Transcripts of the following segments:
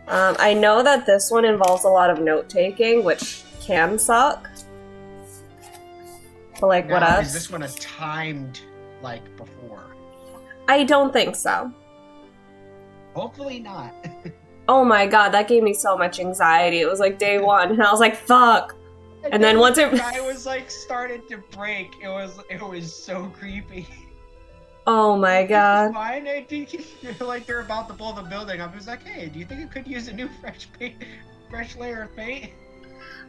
I know that this one involves a lot of note-taking, which can suck. But, like, what else? Is this one a timed, like, before? I don't think so. Hopefully not. Oh my god, that gave me so much anxiety. It was like day one, and I was like, fuck! And then once it... I was, like, started to break. It was so creepy. Oh my god. Fine, I think like they're about to blow the building up. I was like, hey, do you think it could use a new fresh layer of paint?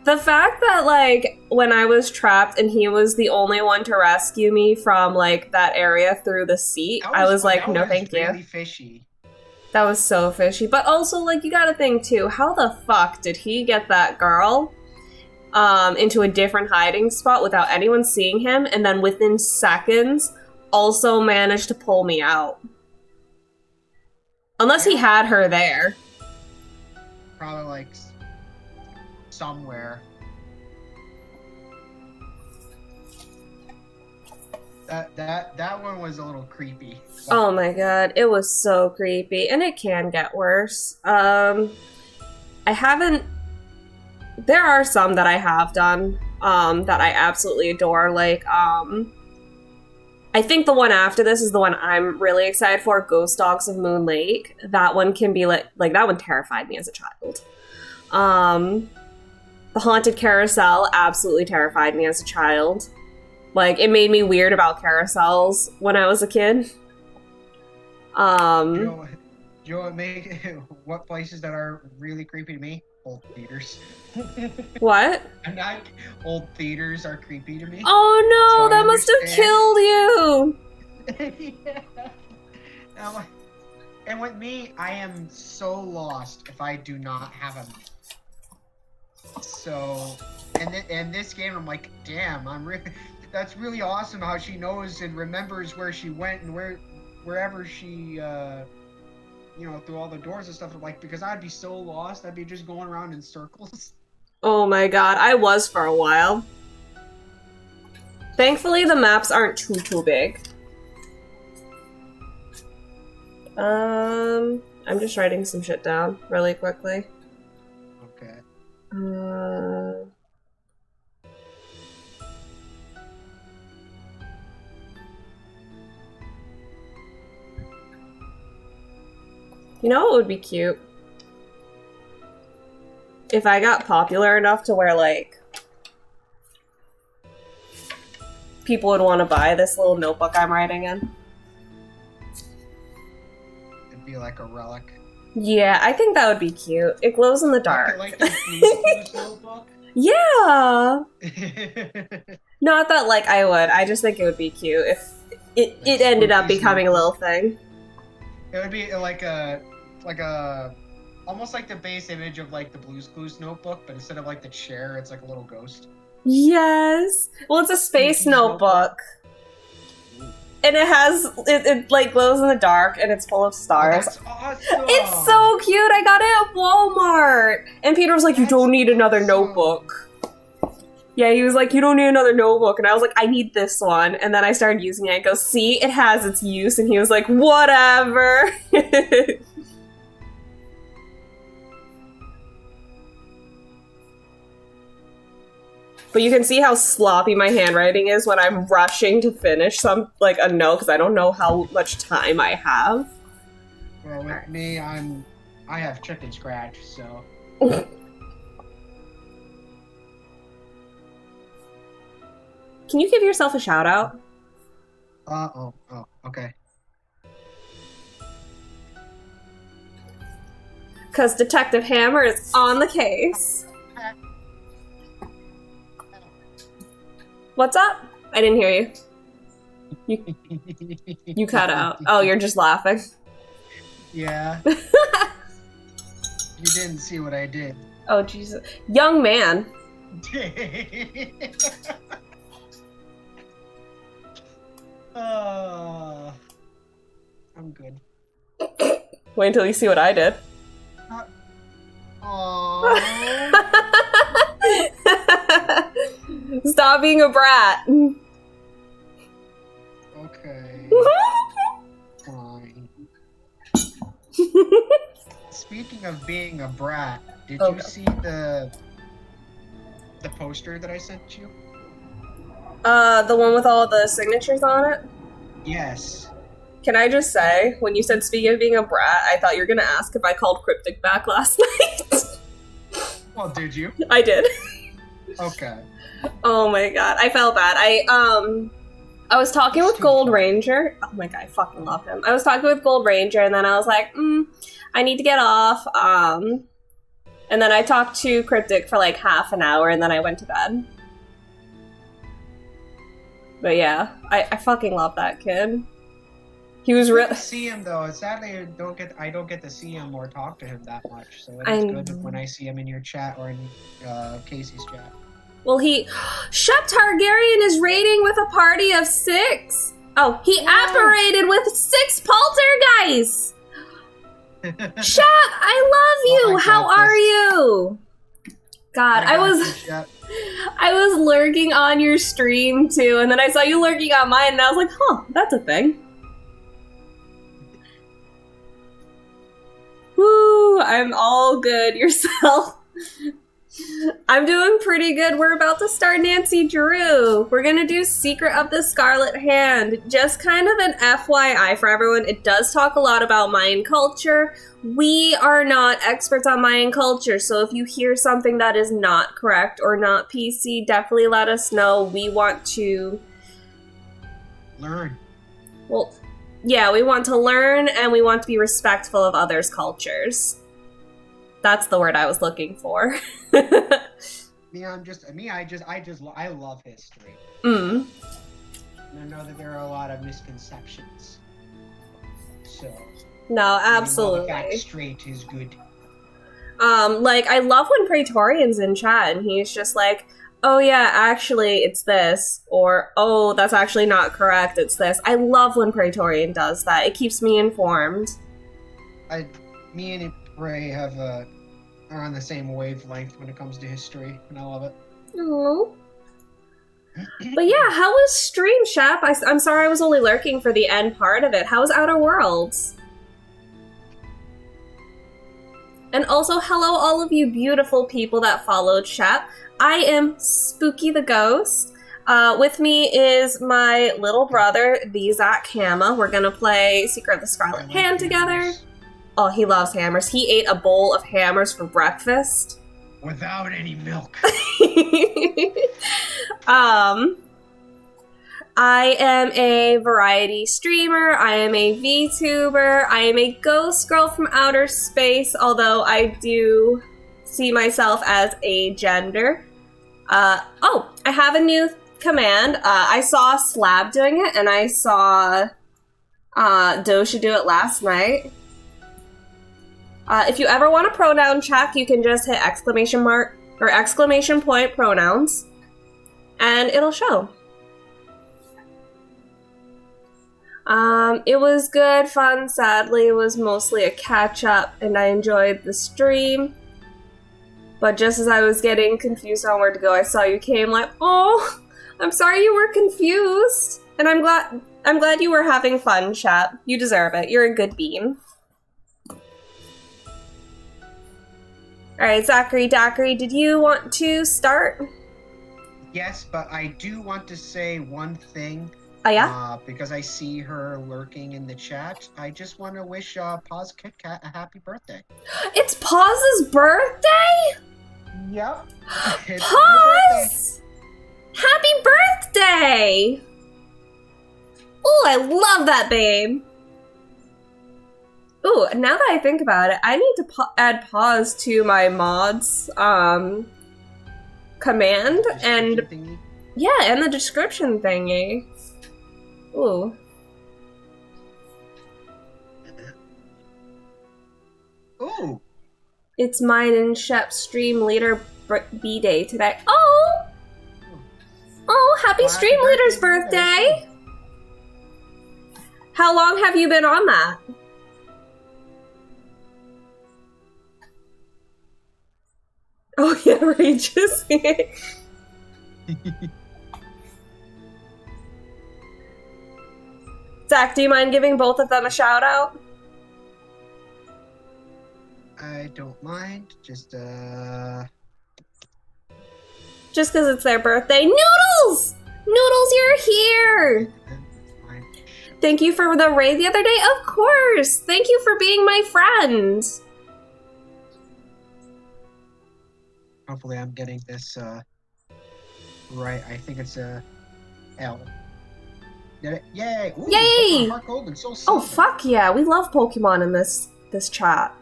The fact that, like, when I was trapped and he was the only one to rescue me from, like, that area through the seat, I was like, no thank you. That was really fishy. That was so fishy. But also, like, you gotta think, too, how the fuck did he get that girl into a different hiding spot without anyone seeing him, and then within seconds... also managed to pull me out. Unless he had her there. Probably, like, somewhere. That one was a little creepy. Oh my god, it was so creepy. And it can get worse. I haven't... There are some that I have done, that I absolutely adore, like, I think the one after this is the one I'm really excited for, Ghost Dogs of Moon Lake. That one can be like that one terrified me as a child. The Haunted Carousel absolutely terrified me as a child. Like, it made me weird about carousels when I was a kid. You know what places that are really creepy to me? Old theaters. What? Old theaters are creepy to me. Oh no, so that must have killed you! Yeah. And with me, I am so lost if I do not have a map. So, and this game, I'm like, damn, that's really awesome how she knows and remembers where she went and wherever she, through all the doors and stuff. Like, because I'd be so lost, I'd be just going around in circles. Oh my god, I was for a while. Thankfully, the maps aren't too big. I'm just writing some shit down really quickly. Okay. You know what would be cute? If I got popular enough to where, like, people would want to buy this little notebook I'm writing in. It'd be like a relic. Yeah, I think that would be cute. It glows in the dark. Like the Blue's notebook? Yeah! Not that, like, I would. I just think it would be cute if it ended up becoming a little thing. It would be like a almost like the base image of like the Blue's Clues notebook, but instead of like the chair, it's like a little ghost. Yes! Well, it's a space notebook. And it like glows in the dark and it's full of stars. That's awesome! It's so cute! I got it at Walmart! And Peter was like, you don't need another notebook. Yeah, he was like, you don't need another notebook. And I was like, I need this one. And then I started using it. I go, see, it has its use. And he was like, whatever. But you can see how sloppy my handwriting is when I'm rushing to finish a note, because I don't know how much time I have. Well, with me, I have chicken scratch, so. Can you give yourself a shout out? Oh, okay. Because Detective Hammer is on the case. What's up? I didn't hear you. You cut out. Oh, you're just laughing. Yeah. You didn't see what I did. Oh, Jesus. Young man. I'm good. Wait until you see what I did. Stop being a brat. Okay. Fine. speaking of being a brat, did Okay. you see the poster that I sent you? The one with all the signatures on it? Yes. Can I just say, when you said speaking of being a brat, I thought you were gonna ask if I called Cryptic back last night. Well, did you? I did. Okay. Oh my god, I felt bad. I was talking with Gold Ranger. Oh my god, I fucking love him. I was talking with Gold Ranger, and then I was like, I need to get off. And then I talked to Cryptic for like half an hour, and then I went to bed. But yeah, I fucking love that kid. He was Good real. to see him though. Sadly, I don't get to see him or talk to him that much. So it's good when I see him in your chat or in Casey's chat. Well, Shep Targaryen is raiding with a party of 6. Oh, he apparated with 6 poltergeists. Shep, I love you. How are you? God, I was lurking on your stream too, and then I saw you lurking on mine, and I was like, huh, that's a thing. Woo, I'm all good. Yourself? I'm doing pretty good. We're about to start Nancy Drew. We're gonna do Secret of the Scarlet Hand. Just kind of an FYI for everyone, it does talk a lot about Mayan culture. We are not experts on Mayan culture, so if you hear something that is not correct or not PC, definitely let us know. We want to learn. Well, yeah, we want to learn and we want to be respectful of others' cultures. That's the word I was looking for. I love history. Mm. And I know that there are a lot of misconceptions. So no, absolutely. The fact straight is good. Like I love when Praetorian's in chat and he's just like, oh yeah, actually it's this, or oh, that's actually not correct, it's this. I love when Praetorian does that. It keeps me informed. Me and Ray are on the same wavelength when it comes to history, and I love it. Oh. But yeah, how was stream, Shep? I'm sorry I was only lurking for the end part of it. How was Outer Worlds? And also, hello all of you beautiful people that followed Shep. I am Spooky the Ghost. With me is my little brother, the Zach Hama. We're gonna play Secret of the Scarlet Hand together. Oh, he loves hammers. He ate a bowl of hammers for breakfast. Without any milk. I am a variety streamer. I am a VTuber. I am a ghost girl from outer space, although I do see myself as a gender. Oh, I have a new command. I saw Slab doing it, and I saw Dosha do it last night. If you ever want a pronoun check, you can just hit exclamation mark or exclamation point pronouns, and it'll show. It was good fun. Sadly, it was mostly a catch-up, and I enjoyed the stream. But just as I was getting confused on where to go, I saw you came like, oh, I'm sorry you were confused. And I'm glad you were having fun, chat. You deserve it. You're a good bean. Alright, Zachary Dackery, did you want to start? Yes, but I do want to say one thing. Oh, yeah? Because I see her lurking in the chat. I just want to wish Paz Kit Kat a happy birthday. It's Paz's birthday? Yep. Paz! Happy birthday! Ooh, I love that, babe. Ooh, now that I think about it, I need to add pause to my mods command and thingy. Yeah, and the description thingy. Ooh. Ooh. It's mine and Shep's stream leader B-day today. Oh! Oh, happy stream leader's birthday! How long have you been on that? Oh yeah, Rageous. Zach, do you mind giving both of them a shout out? I don't mind. Just because it's their birthday. Noodles! Noodles, you're here! Thank you for the raid the other day. Of course! Thank you for being my friend. Hopefully I'm getting this right. I think it's a L. Did it? Yay! Ooh, Yay! Heart Gold and Soul Oh, Silver. fuck yeah. We love Pokemon in this chat.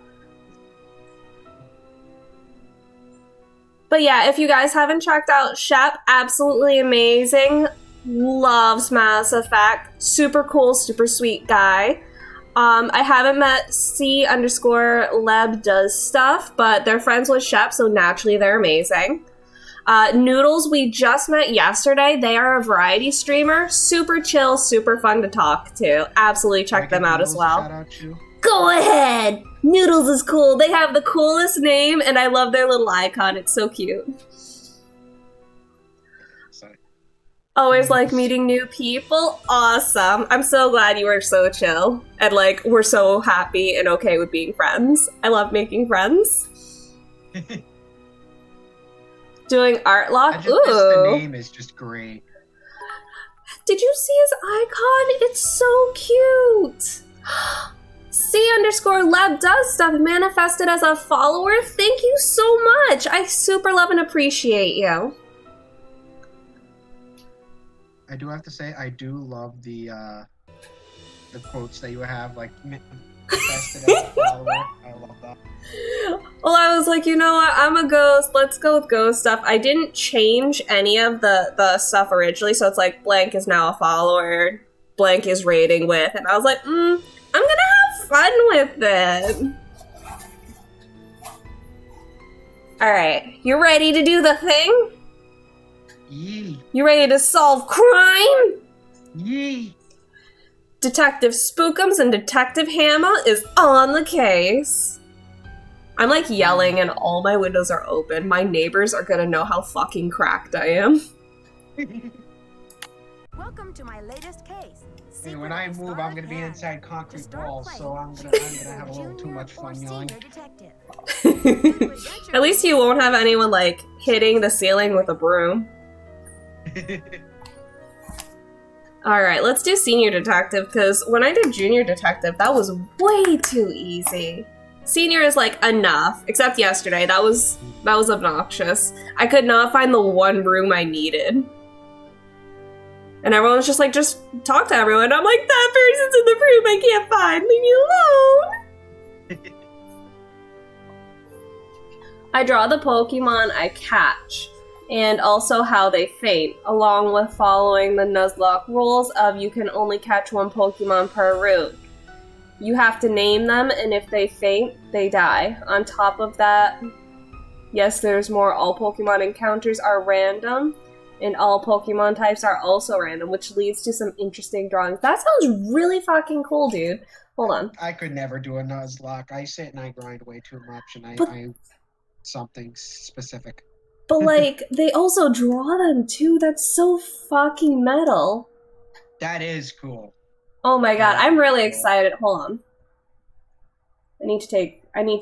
But yeah, if you guys haven't checked out Shep, absolutely amazing. Loves Mass Effect. Super cool, super sweet guy. I haven't met C_Leb does stuff, but they're friends with Shep, so naturally they're amazing. Noodles, we just met yesterday. They are a variety streamer. Super chill, super fun to talk to. Absolutely check them out as well. Shout out to? Go ahead! Noodles is cool. They have the coolest name, and I love their little icon. It's so cute. Sorry. Always like meeting new people. Awesome. I'm so glad you were so chill. And like, we're so happy and okay with being friends. I love making friends. Doing art lock. Ooh. The name is just great. Did you see his icon? It's so cute. C_Leb does stuff manifested as a follower. Thank you so much. I super love and appreciate you. I do have to say, I do love the quotes that you have, like, manifested as a follower. I love that. Well, I was like, you know what? I'm a ghost. Let's go with ghost stuff. I didn't change any of the stuff originally, so it's like blank is now a follower, blank is raiding with, and I was like, I'm gonna have fun with it. Alright, you ready to do the thing? Yee. You ready to solve crime? Yee. Detective Spookums and Detective Hammer is on the case. I'm like yelling and all my windows are open. My neighbors are gonna know how fucking cracked I am. Welcome to my latest case. Hey, when I move, I'm gonna be inside concrete walls, so I'm gonna have a little too much fun yelling. At least you won't have anyone like hitting the ceiling with a broom. Alright, let's do senior detective, because when I did junior detective, that was way too easy. Senior is like enough, except yesterday, that was obnoxious. I could not find the one room I needed. And everyone was just like, just talk to everyone. I'm like, that person's in the room I can't find, leave me alone! I draw the Pokemon I catch, and also how they faint, along with following the Nuzlocke rules of you can only catch one Pokemon per route. You have to name them, and if they faint, they die. On top of that, yes, there's more. All Pokemon encounters are random, and all Pokemon types are also random, which leads to some interesting drawings. That sounds really fucking cool, dude. Hold on. I could never do a Nuzlocke. I sit and I grind way too much, and I something specific. But, like, they also draw them, too. That's so fucking metal. That is cool. Oh my god, I'm really excited. Hold on. I need to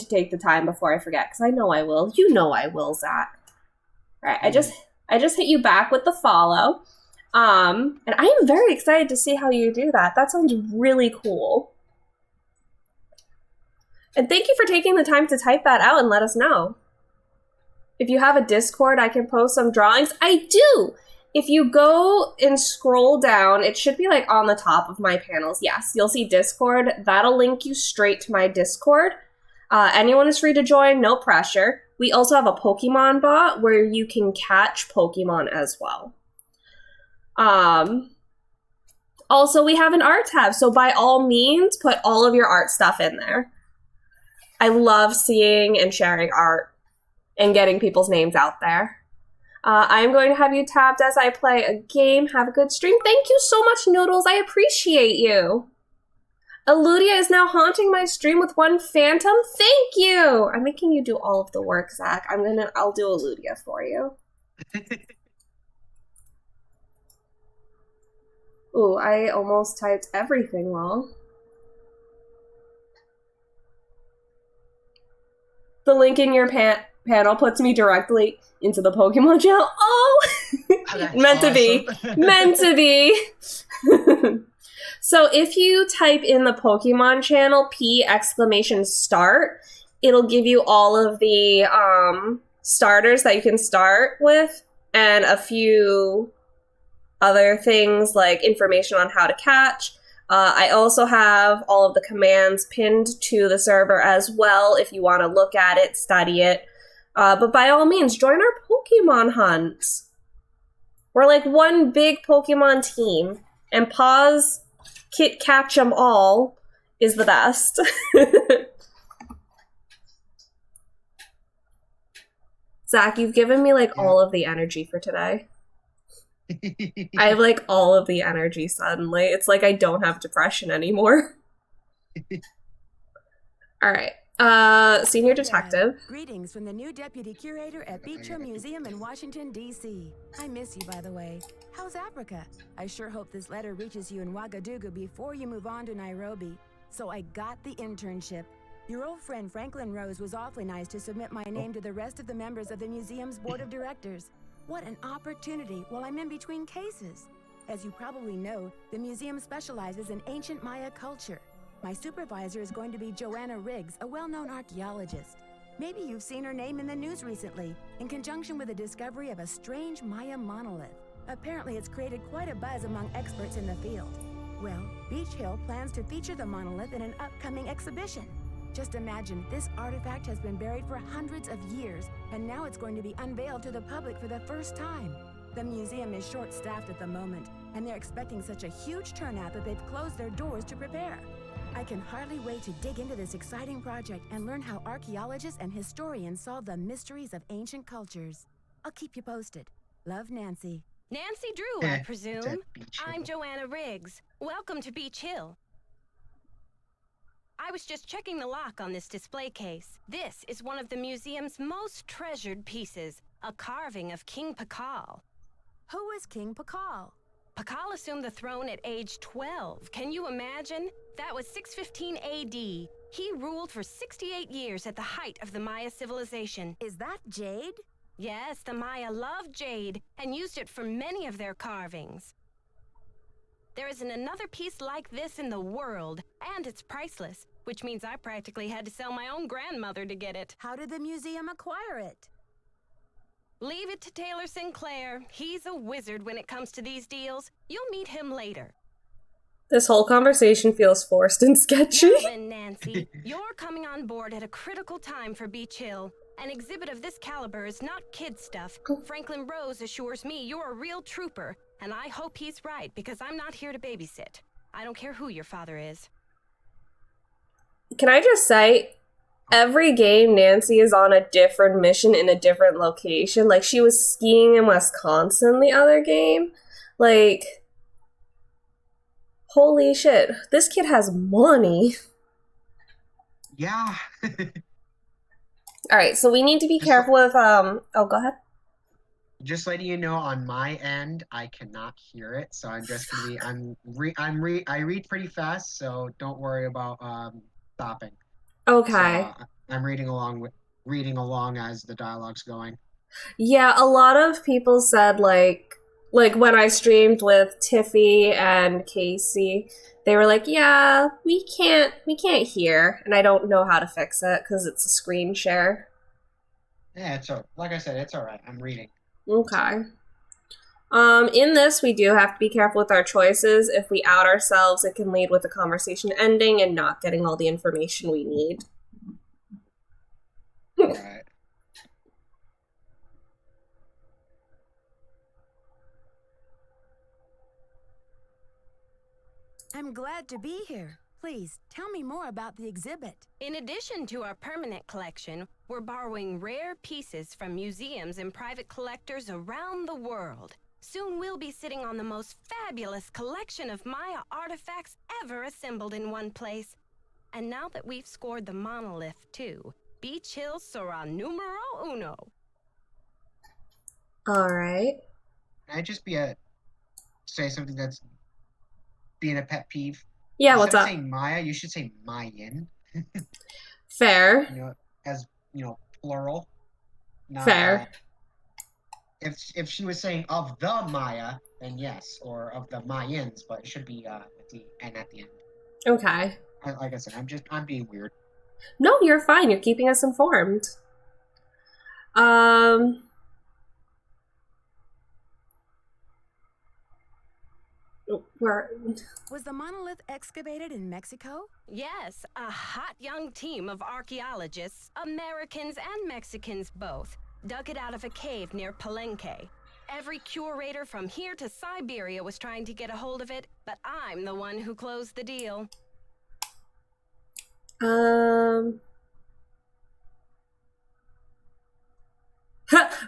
take the time before I forget, because I know I will. You know I will, Zach. Alright, I just hit you back with the follow. And I am very excited to see how you do that. That sounds really cool. And thank you for taking the time to type that out and let us know. If you have a Discord, I can post some drawings. I do! If you go and scroll down, it should be like on the top of my panels. Yes, you'll see Discord. That'll link you straight to my Discord. Anyone is free to join, no pressure. We also have a Pokemon bot where you can catch Pokemon as well. Also, we have an art tab, so by all means, put all of your art stuff in there. I love seeing and sharing art and getting people's names out there. I'm going to have you tabbed as I play a game. Have a good stream. Thank you so much, Noodles. I appreciate you. Eludia is now haunting my stream with one phantom. Thank you. I'm making you do all of the work, Zach. I'll do Eludia for you. Ooh, I almost typed everything wrong. The link in your panel puts me directly into the Pokemon channel. Oh! Meant to be. Meant to be. So if you type in the Pokemon channel, P ! Start, it'll give you all of the starters that you can start with and a few other things like information on how to catch. I also have all of the commands pinned to the server as well if you want to look at it, study it. But by all means, join our Pokemon hunt. We're like one big Pokemon team. And Pause Kit Catch 'em All is the best. Zach, you've given me like all of the energy for today. I have like all of the energy suddenly. It's like I don't have depression anymore. All right. Senior Detective. Greetings from the new Deputy Curator at Beach Hill Museum in Washington, D.C. I miss you, by the way. How's Africa? I sure hope this letter reaches you in Ouagadougou before you move on to Nairobi. So I got the internship. Your old friend Franklin Rose was awfully nice to submit my name to the rest of the members of the museum's board of directors. What an opportunity while I'm in between cases. As you probably know, the museum specializes in ancient Maya culture. My supervisor is going to be Joanna Riggs, a well-known archaeologist. Maybe you've seen her name in the news recently, in conjunction with the discovery of a strange Maya monolith. Apparently, it's created quite a buzz among experts in the field. Well, Beach Hill plans to feature the monolith in an upcoming exhibition. Just imagine, this artifact has been buried for hundreds of years, and now it's going to be unveiled to the public for the first time. The museum is short-staffed at the moment, and they're expecting such a huge turnout that they've closed their doors to prepare. I can hardly wait to dig into this exciting project and learn how archaeologists and historians solve the mysteries of ancient cultures. I'll keep you posted. Love, Nancy. Nancy Drew, I presume. I'm Joanna Riggs. Welcome to Beach Hill. I was just checking the lock on this display case. This is one of the museum's most treasured pieces, a carving of King Piccol. Who is King Piccol? Piccol assumed the throne at age 12. Can you imagine? That was 615 AD. He ruled for 68 years at the height of the Maya civilization. Is that Jade? Yes, the Maya loved jade and used it for many of their carvings. There isn't another piece like this in the world, and it's priceless, which means I practically had to sell my own grandmother to get it. How did the museum acquire it? Leave it to Taylor Sinclair. He's a wizard when it comes to these deals. You'll meet him later. This whole conversation feels forced and sketchy. Now then, Nancy, you're coming on board at a critical time for Beach Hill. An exhibit of this caliber is not kid stuff. Franklin Rose assures me you're a real trooper, and I hope he's right because I'm not here to babysit. I don't care who your father is. Can I just say, every game Nancy is on a different mission in a different location. Like, she was skiing in Wisconsin the other game. Like, holy shit, this kid has money. Yeah. All right, so we need to be careful with oh, go ahead. Just letting you know, on my end, I cannot hear it, so I'm just gonna be I read pretty fast, so don't worry about stopping. Okay. So, I'm reading along as the dialogue's going. Yeah, a lot of people said like when I streamed with Tiffy and Casey, they were like, "Yeah, we can't hear," and I don't know how to fix it because it's a screen share. Yeah, like I said, it's all right. I'm reading. Okay. In this, we do have to be careful with our choices. If we out ourselves, it can lead with the conversation ending and not getting all the information we need. All right. I'm glad to be here. Please, tell me more about the exhibit. In addition to our permanent collection, we're borrowing rare pieces from museums and private collectors around the world. Soon we'll be sitting on the most fabulous collection of Maya artifacts ever assembled in one place. And now that we've scored the monolith too, Beach Hill sera numero uno. All right. Can I just say something that's being a pet peeve? Yeah, what's up? Instead of saying Maya, you should say Mayan. Fair. You know, as plural. Not, Fair. if she was saying of the Maya, then yes, or of the Mayans, but it should be with the N at the end. Okay. Like I said, I'm being weird. No, you're fine. You're keeping us informed. Where Was the monolith excavated in Mexico? Yes, a hot young team of archaeologists, Americans and Mexicans both, dug it out of a cave near Palenque. Every curator from here to Siberia was trying to get a hold of it, but I'm the one who closed the deal.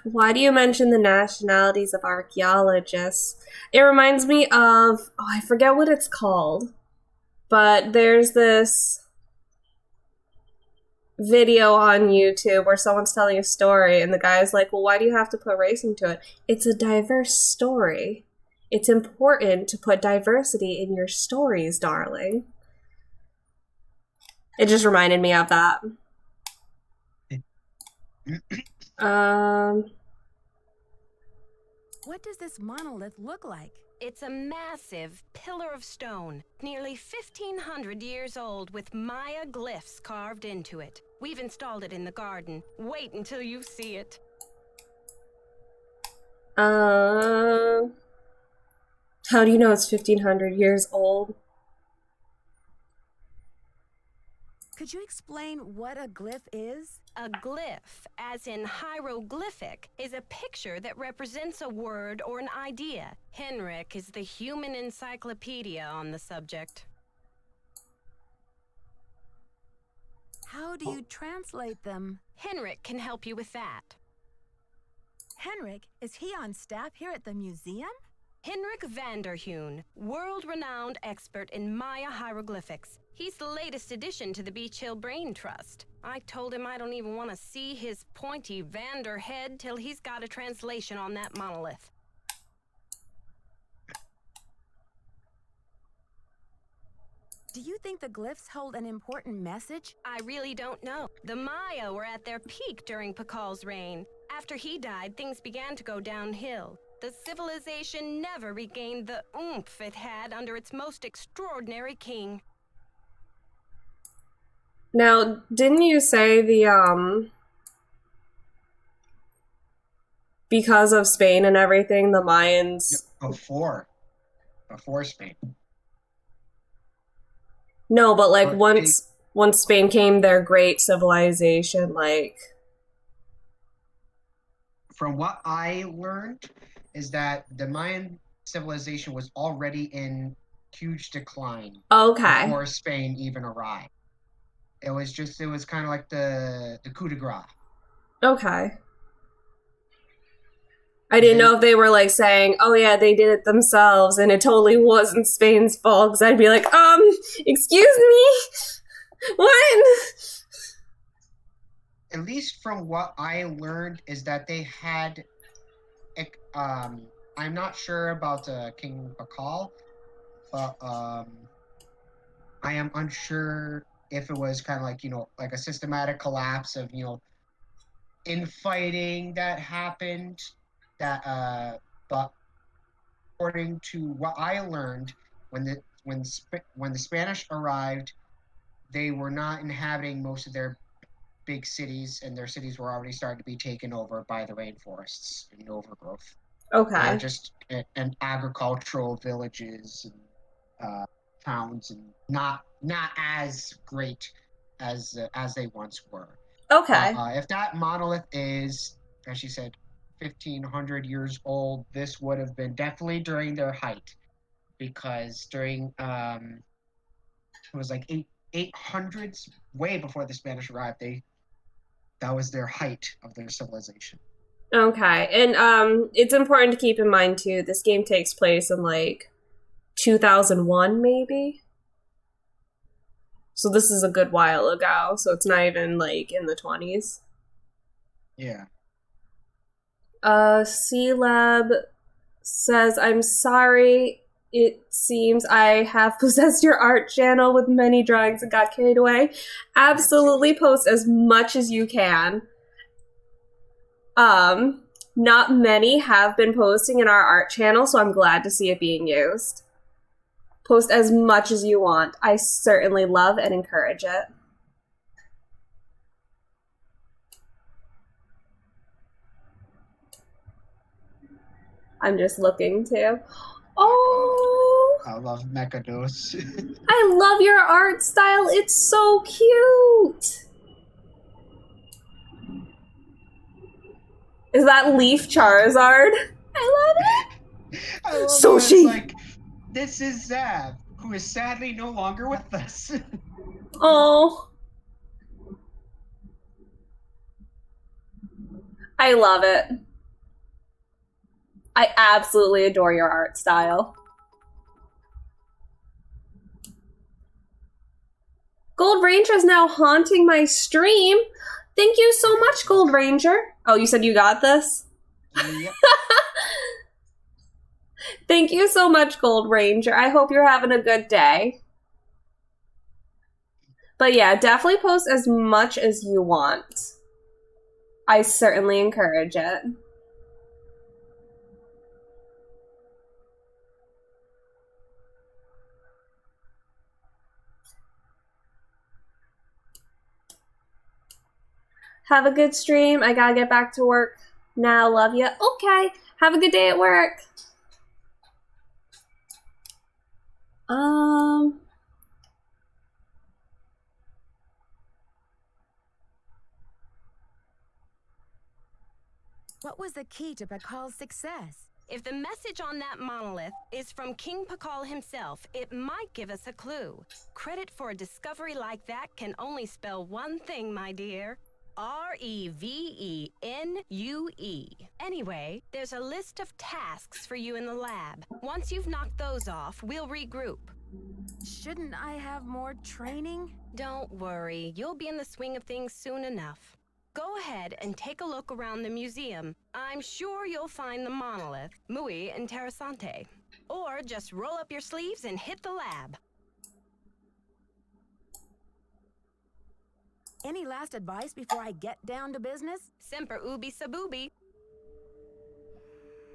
Why do you mention the nationalities of archaeologists? It reminds me of, I forget what it's called, but there's this video on YouTube where someone's telling a story and the guy's like, well, why do you have to put race into it? It's a diverse story. It's important to put diversity in your stories, darling. It just reminded me of that. What does this monolith look like? It's a massive pillar of stone, nearly 1,500 years old, with Maya glyphs carved into it. We've installed it in the garden. Wait until you see it. How do you know it's 1,500 years old? Could you explain what a glyph is? A glyph, as in hieroglyphic, is a picture that represents a word or an idea. Henrik is the human encyclopedia on the subject. How do you translate them? Henrik can help you with that. Henrik, is he on staff here at the museum? Henrik Vanderheun, world-renowned expert in Maya hieroglyphics. He's the latest addition to the Beach Hill Brain Trust. I told him I don't even want to see his pointy Vander head till he's got a translation on that monolith. Do you think the glyphs hold an important message? I really don't know. The Maya were at their peak during Piccol's reign. After he died, things began to go downhill. The civilization never regained the oomph it had under its most extraordinary king. Now, didn't you say because of Spain and everything, the Mayans... Before Spain. No, but like once Spain came, their great civilization, like... From what I learned, is that the Mayan civilization was already in huge decline before Spain even arrived. It was kind of like the coup de grace. Okay. I didn't know if they were like saying, oh yeah, they did it themselves and it totally wasn't Spain's fault, because I'd be like, excuse me? What? At least from what I learned is that they had, I'm not sure about King Piccol, but I am unsure if it was kind of like, like a systematic collapse of, infighting that happened, but according to what I learned, when the Spanish arrived, they were not inhabiting most of their big cities, and their cities were already starting to be taken over by the rainforests and overgrowth. Okay. They're just and agricultural villages and towns, and not as great as they once were. Okay. If that monolith is, as she said, 1,500 years old, this would have been definitely during their height, because during it was like 800s, way before the Spanish arrived, that was their height of their civilization. Okay, and it's important to keep in mind too, this game takes place in like 2001 maybe? So this is a good while ago, so it's not even like in the 20s. Yeah. C-Lab says, I'm sorry it seems I have possessed your art channel with many drawings and got carried away. Absolutely post as much as you can. Not many have been posting in our art channel, so I'm glad to see it being used. Post as much as you want. I certainly love and encourage it. I'm just looking too. Oh! I love Mechados. I love your art style. It's so cute. Is that Leaf Charizard? I love it. I love So how it's she- like, this is Zav, who is sadly no longer with us. Oh. I love it. I absolutely adore your art style. Gold Ranger is now haunting my stream. Thank you so much, Gold Ranger. Oh, you said you got this? Yep. Thank you so much, Gold Ranger. I hope you're having a good day. But yeah, definitely post as much as you want. I certainly encourage it. Have a good stream. I gotta get back to work now. Love ya. Okay. Have a good day at work. What was the key to Piccol's success? If the message on that monolith is from King Piccol himself, it might give us a clue. Credit for a discovery like that can only spell one thing, my dear. Revenue. Anyway, there's a list of tasks for you in the lab. Once you've knocked those off, we'll regroup. Shouldn't I have more training? Don't worry, you'll be in the swing of things soon enough. Go ahead and take a look around the museum. I'm sure you'll find the monolith, muy interesante. Or just roll up your sleeves and hit the lab. Any last advice before I get down to business? Semper ubi sabubi.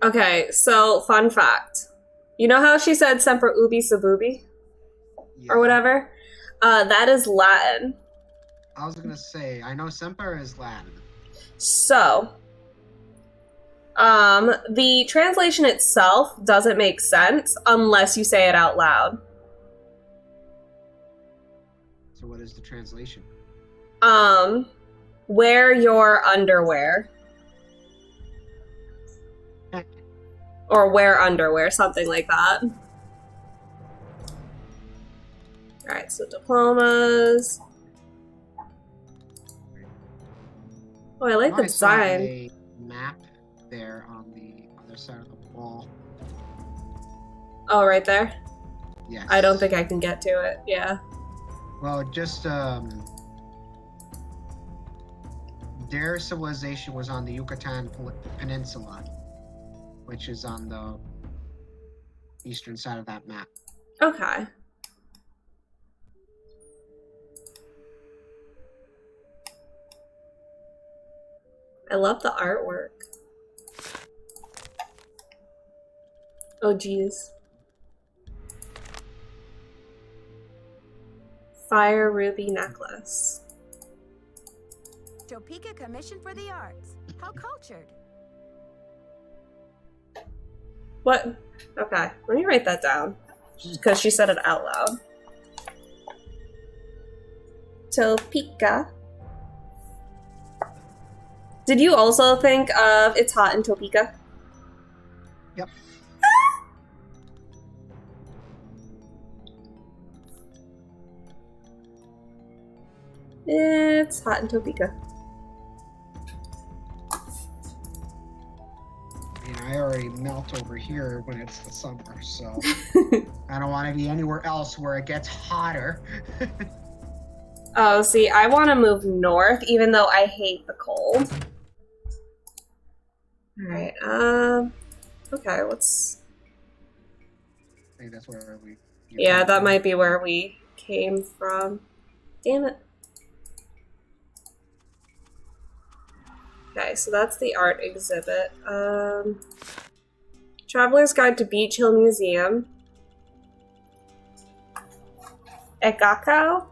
Okay, so fun fact. You know how she said Semper Ubi Sabubi? Yeah. Or whatever? That is Latin. I was gonna say, I know Semper is Latin. So, the translation itself doesn't make sense unless you say it out loud. So what is the translation? Wear your underwear. Or wear underwear, something like that. Alright, so diplomas. Oh, I like the I saw design. a map there on the other side of the wall. Oh, right there? Yes. I don't think I can get to it, yeah. Well, just their civilization was on the Yucatan Peninsula, which is on the eastern side of that map. Okay. I love the artwork. Oh, geez. Fire ruby necklace. Topeka Commission for the Arts. How cultured. What? Okay, let me write that down. Because she said it out loud. Topeka. Did you also think of It's Hot in Topeka? Yep. It's hot in Topeka. I mean, I already melt over here when it's the summer, so I don't want to be anywhere else where it gets hotter. Oh, see, I want to move north, even though I hate the cold. Alright, okay, let's... think that's where we... Yeah, that might be where we came from. Damn it. Okay, so that's the art exhibit. Traveler's Guide to Beach Hill Museum. Ekako?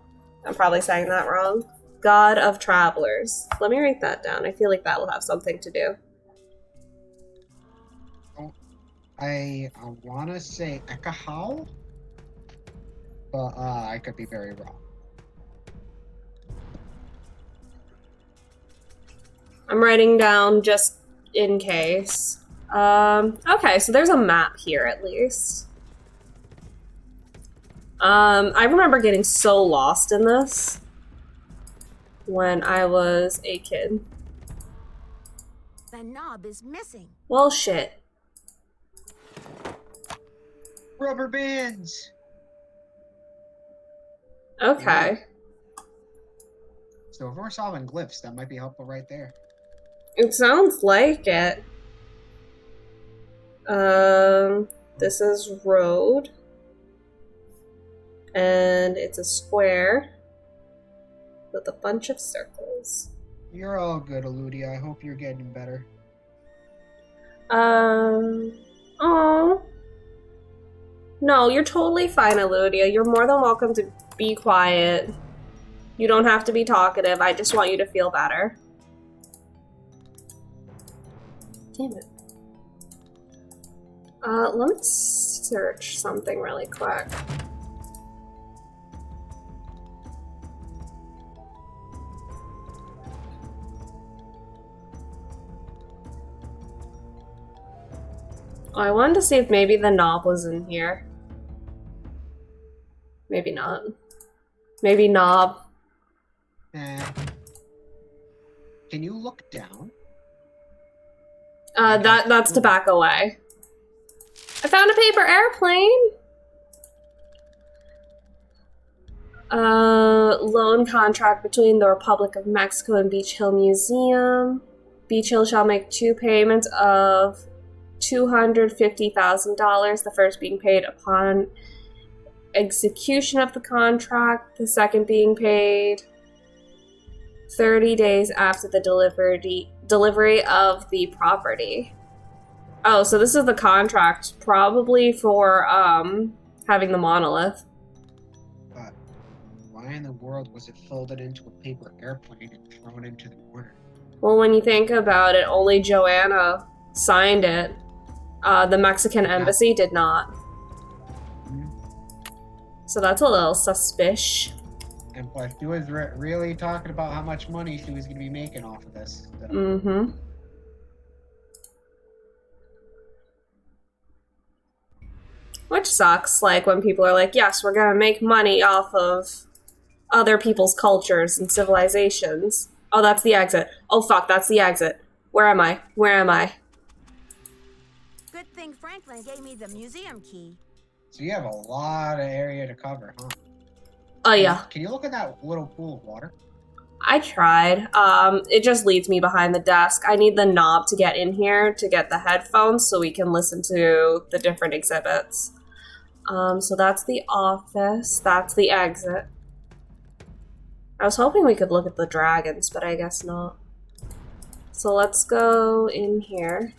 I'm probably saying that wrong. God of Travelers. Let me write that down. I feel like that will have something to do. Oh, I want to say Ekahau, but I could be very wrong. I'm writing down just in case. Okay, so there's a map here at least. I remember getting so lost in this when I was a kid. The knob is missing. Well, shit. Rubber bands! Okay. So if we're solving glyphs, that might be helpful right there. It sounds like it. This is road. And it's a square with a bunch of circles. You're all good, Eludia. I hope you're getting better. Oh. No, you're totally fine, Eludia. You're more than welcome to be quiet. You don't have to be talkative. I just want you to feel better. Damn it. Let me search something really quick. Oh, I wanted to see if maybe the knob was in here. Maybe not. Maybe knob. Can you look down? That's to back away. I found a paper airplane! Loan contract between the Republic of Mexico and Beach Hill Museum. Beach Hill shall make 2 payments of $250,000, the first being paid upon execution of the contract, the second being paid 30 days after the delivery of the property. Oh, so this is the contract, probably for having the monolith. But why in the world was it folded into a paper airplane and thrown into the corner? Well, when you think about it, only Joanna signed it. The Mexican embassy did not. So that's a little suspicious. And plus, she was really talking about how much money she was going to be making off of this. So. Mm-hmm. Which sucks, like, when people are like, yes, we're gonna make money off of other people's cultures and civilizations. Oh, that's the exit. Oh, fuck, that's the exit. Where am I? Where am I? Good thing Franklin gave me the museum key. So you have a lot of area to cover, huh? Oh, yeah. Can you look at that little pool of water? I tried. It just leads me behind the desk. I need the knob to get in here to get the headphones so we can listen to the different exhibits. So that's the office. That's the exit. I was hoping we could look at the dragons, but I guess not. So let's go in here.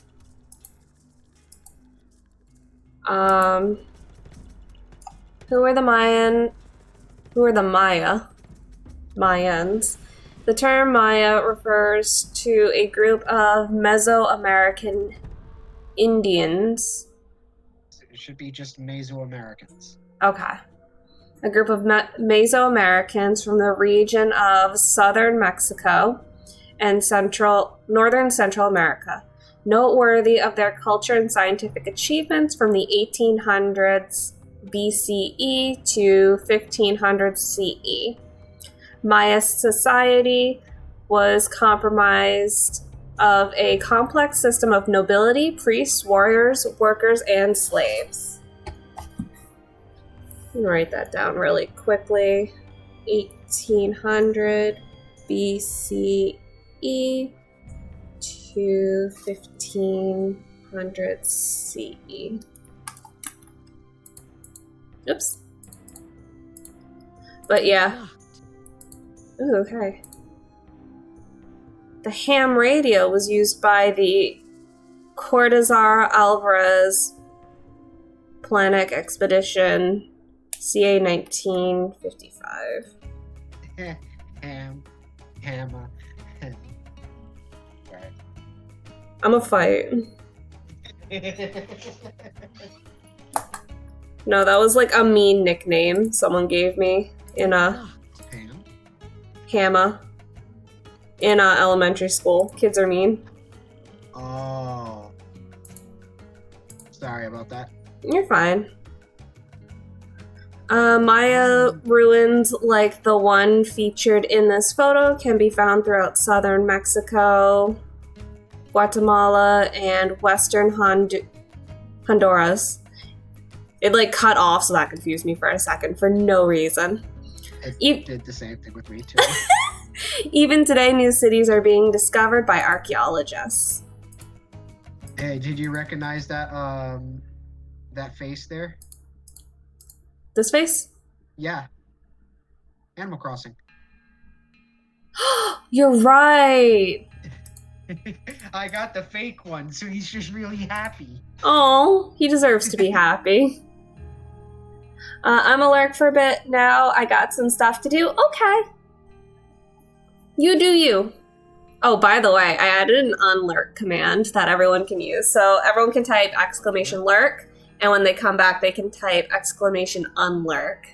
Who are the Maya Mayans? The term Maya refers to a group of Mesoamerican Indians. It should be just Mesoamericans. Okay. A group of Mesoamericans from the region of southern Mexico and northern Central America. Noteworthy of their culture and scientific achievements from the 1800s BCE to 1500 CE. Maya society was comprised of a complex system of nobility, priests, warriors, workers, and slaves. Let me write that down really quickly. 1800 BCE to 1500 CE. Oops. But yeah. Ooh, okay. The ham radio was used by the Cortazar Alvarez Planic Expedition CA 1955. Hammer. Right. I'm a fight. No, that was like a mean nickname someone gave me in a Hammer in elementary school. Kids are mean. Oh. Sorry about that. You're fine. Maya ruins like the one featured in this photo can be found throughout southern Mexico, Guatemala, and western Honduras. It like cut off, so that confused me for a second for no reason. It did the same thing with me too. Even today, new cities are being discovered by archaeologists. Hey, did you recognize that that face there? This face? Yeah. Animal Crossing. You're right. I got the fake one, so he's just really happy. Oh, he deserves to be happy. I'm a lurk for a bit now. I got some stuff to do. Okay. You do you. Oh, by the way, I added an unlurk command that everyone can use. So everyone can type !lurk, and when they come back, they can type !unlurk.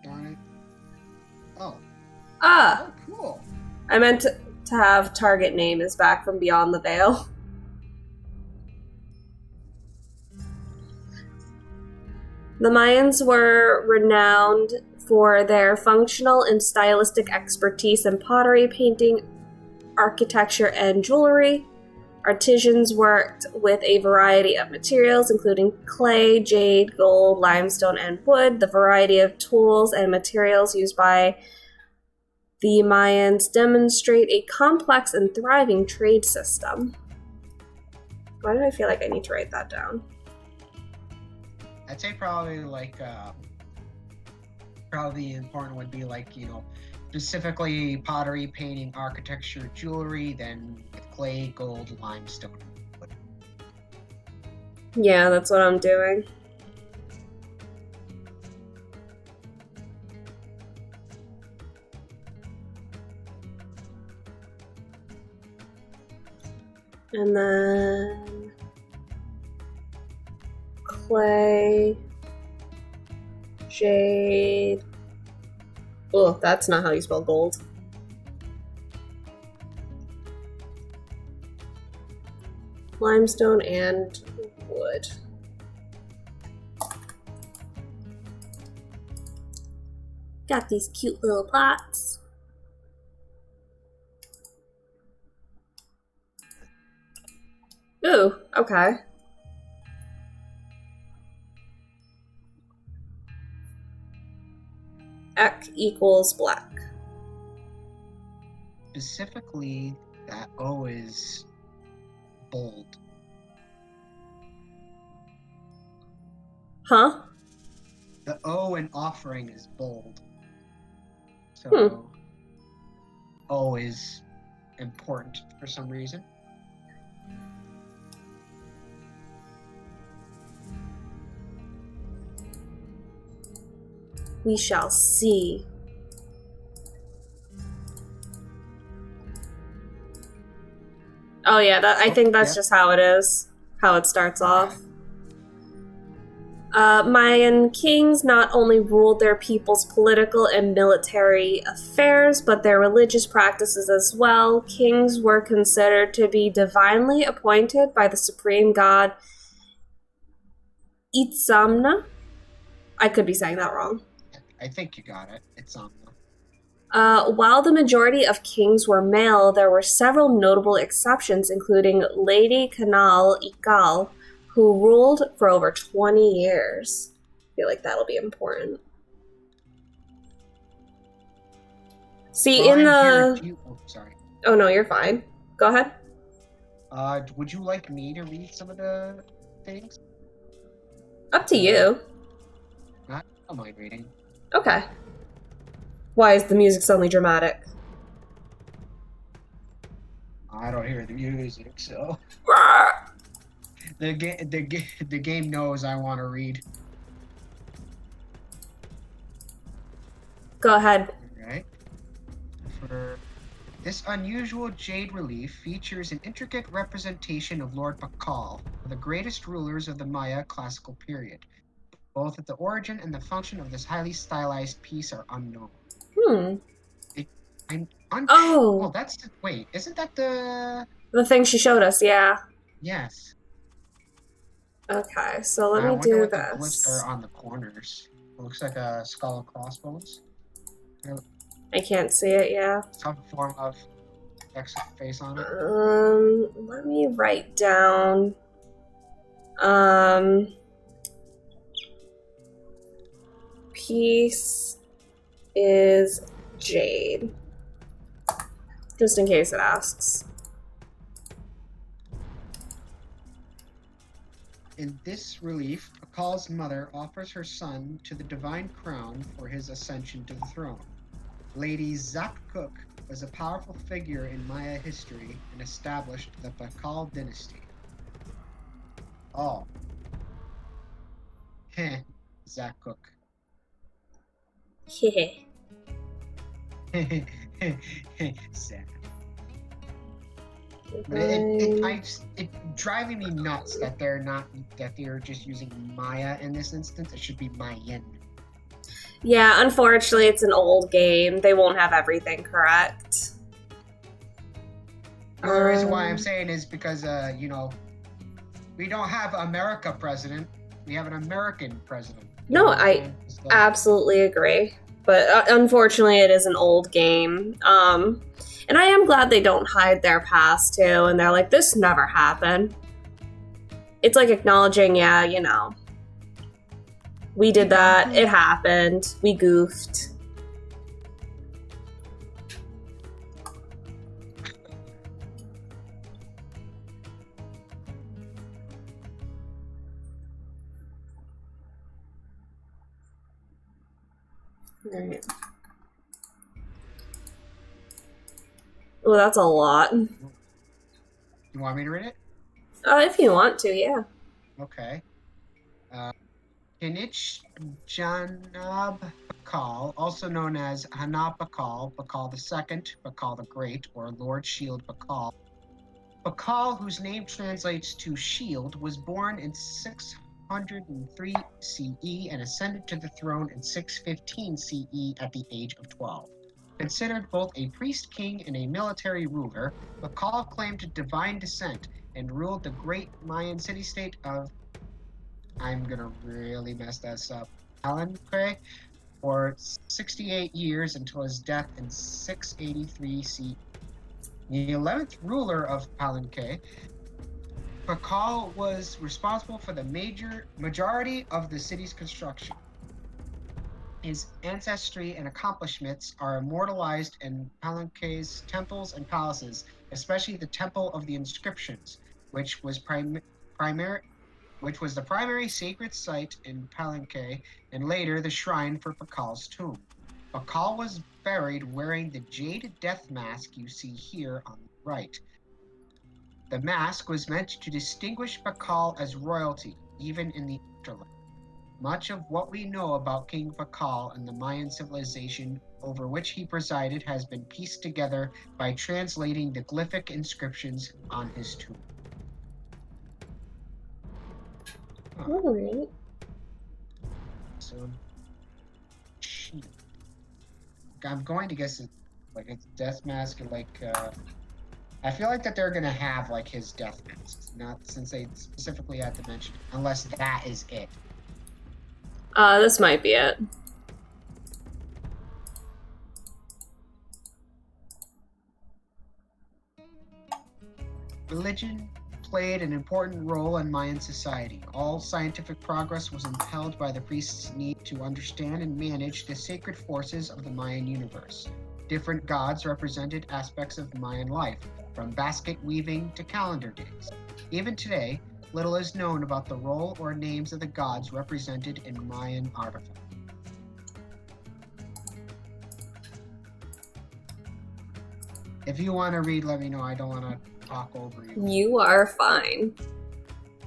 Darn it. Oh. Ah! Oh, cool. I meant to have target name is back from Beyond the Veil. The Mayans were renowned for their functional and stylistic expertise in pottery, painting, architecture, and jewelry. Artisans worked with a variety of materials, including clay, jade, gold, limestone, and wood. The variety of tools and materials used by the Mayans demonstrate a complex and thriving trade system. Why do I feel like I need to write that down? I'd say probably like probably important would be like, you know, specifically pottery, painting, architecture, jewelry, then with clay, gold, limestone. Yeah, that's what I'm doing. And then clay, jade. Oh, that's not how you spell gold. Limestone and wood. Got these cute little pots. Ooh, okay. Ek equals black. Specifically, that O is bold. Huh? The O in offering is bold. So O is important for some reason. We shall see. Oh yeah, I think that's just how it is. How it starts off. Mayan kings not only ruled their people's political and military affairs, but their religious practices as well. Kings were considered to be divinely appointed by the supreme god Itzamna. I could be saying that wrong. I think you got it. It's on. While the majority of kings were male, there were several notable exceptions, including Lady Canal Piccal, who ruled for over 20 years. I feel like that'll be important. See, in the... sorry. Oh, no, you're fine. Go ahead. Would you like me to read some of the things? Up to you. I don't mind reading. Okay. Why is the music suddenly dramatic? I don't hear the music, so the game knows I want to read. Go ahead. Alright. For this unusual Jade relief features an intricate representation of Lord Piccol, the greatest rulers of the Maya classical period. Both the origin and the function of this highly stylized piece are unknown. Oh, that's wait, isn't that the thing she showed us? Yeah. Yes. Okay, so let I me wonder do what this. the glyphs are on the corners. It looks like a skull and crossbones. I can't see it. Yeah. Some form of X face on it. Let me write down. Piece is Jade. Just in case it asks. In this relief, Piccol's mother offers her son to the divine crown for his ascension to the throne. Lady Zapcook was a powerful figure in Maya history and established the Piccol dynasty. Oh. Heh, Zapcook. Heh. Sad. It's driving me nuts that they're just using Maya in this instance. It should be Mayan. Yeah, unfortunately, it's an old game. They won't have everything correct. The reason why I'm saying is because, we don't have America president. We have an American president. No, I absolutely agree. But unfortunately, it is an old game. And I am glad they don't hide their past, too. And they're like, this never happened. It's like acknowledging, yeah, we did that. It happened. We goofed. All right. Oh, that's a lot. You want me to read it? If you want to, yeah. Okay. Kinich Janab Piccol, also known as Hana Piccol, Piccol II, Piccol the Great, or Lord Shield Piccol. Piccol, whose name translates to shield, was born in 603 CE and ascended to the throne in 615 CE at the age of 12. Considered both a priest king and a military ruler, Piccol claimed divine descent and ruled the great Mayan city-state of, I'm gonna really mess this up, Palenque, for 68 years until his death in 683 CE. The 11th ruler of Palenque, Piccol was responsible for the majority of the city's construction. His ancestry and accomplishments are immortalized in Palenque's temples and palaces, especially the Temple of the Inscriptions, which was the primary sacred site in Palenque, and later the shrine for Piccol's tomb. Piccol was buried wearing the jade death mask you see here on the right. The mask was meant to distinguish Piccol as royalty, even in the afterlife. Much of what we know about King Piccol and the Mayan civilization over which he presided has been pieced together by translating the glyphic inscriptions on his tomb. All right. So, I'm going to guess it's death mask, I feel like that they're gonna have his death mask, not since they specifically had to mention it, unless that is it. This might be it. Religion played an important role in Mayan society. All scientific progress was impelled by the priests' need to understand and manage the sacred forces of the Mayan universe. Different gods represented aspects of Mayan life, from basket weaving to calendar days. Even today, little is known about the role or names of the gods represented in Mayan artifacts. If you want to read, let me know. I don't want to talk over you. You are fine.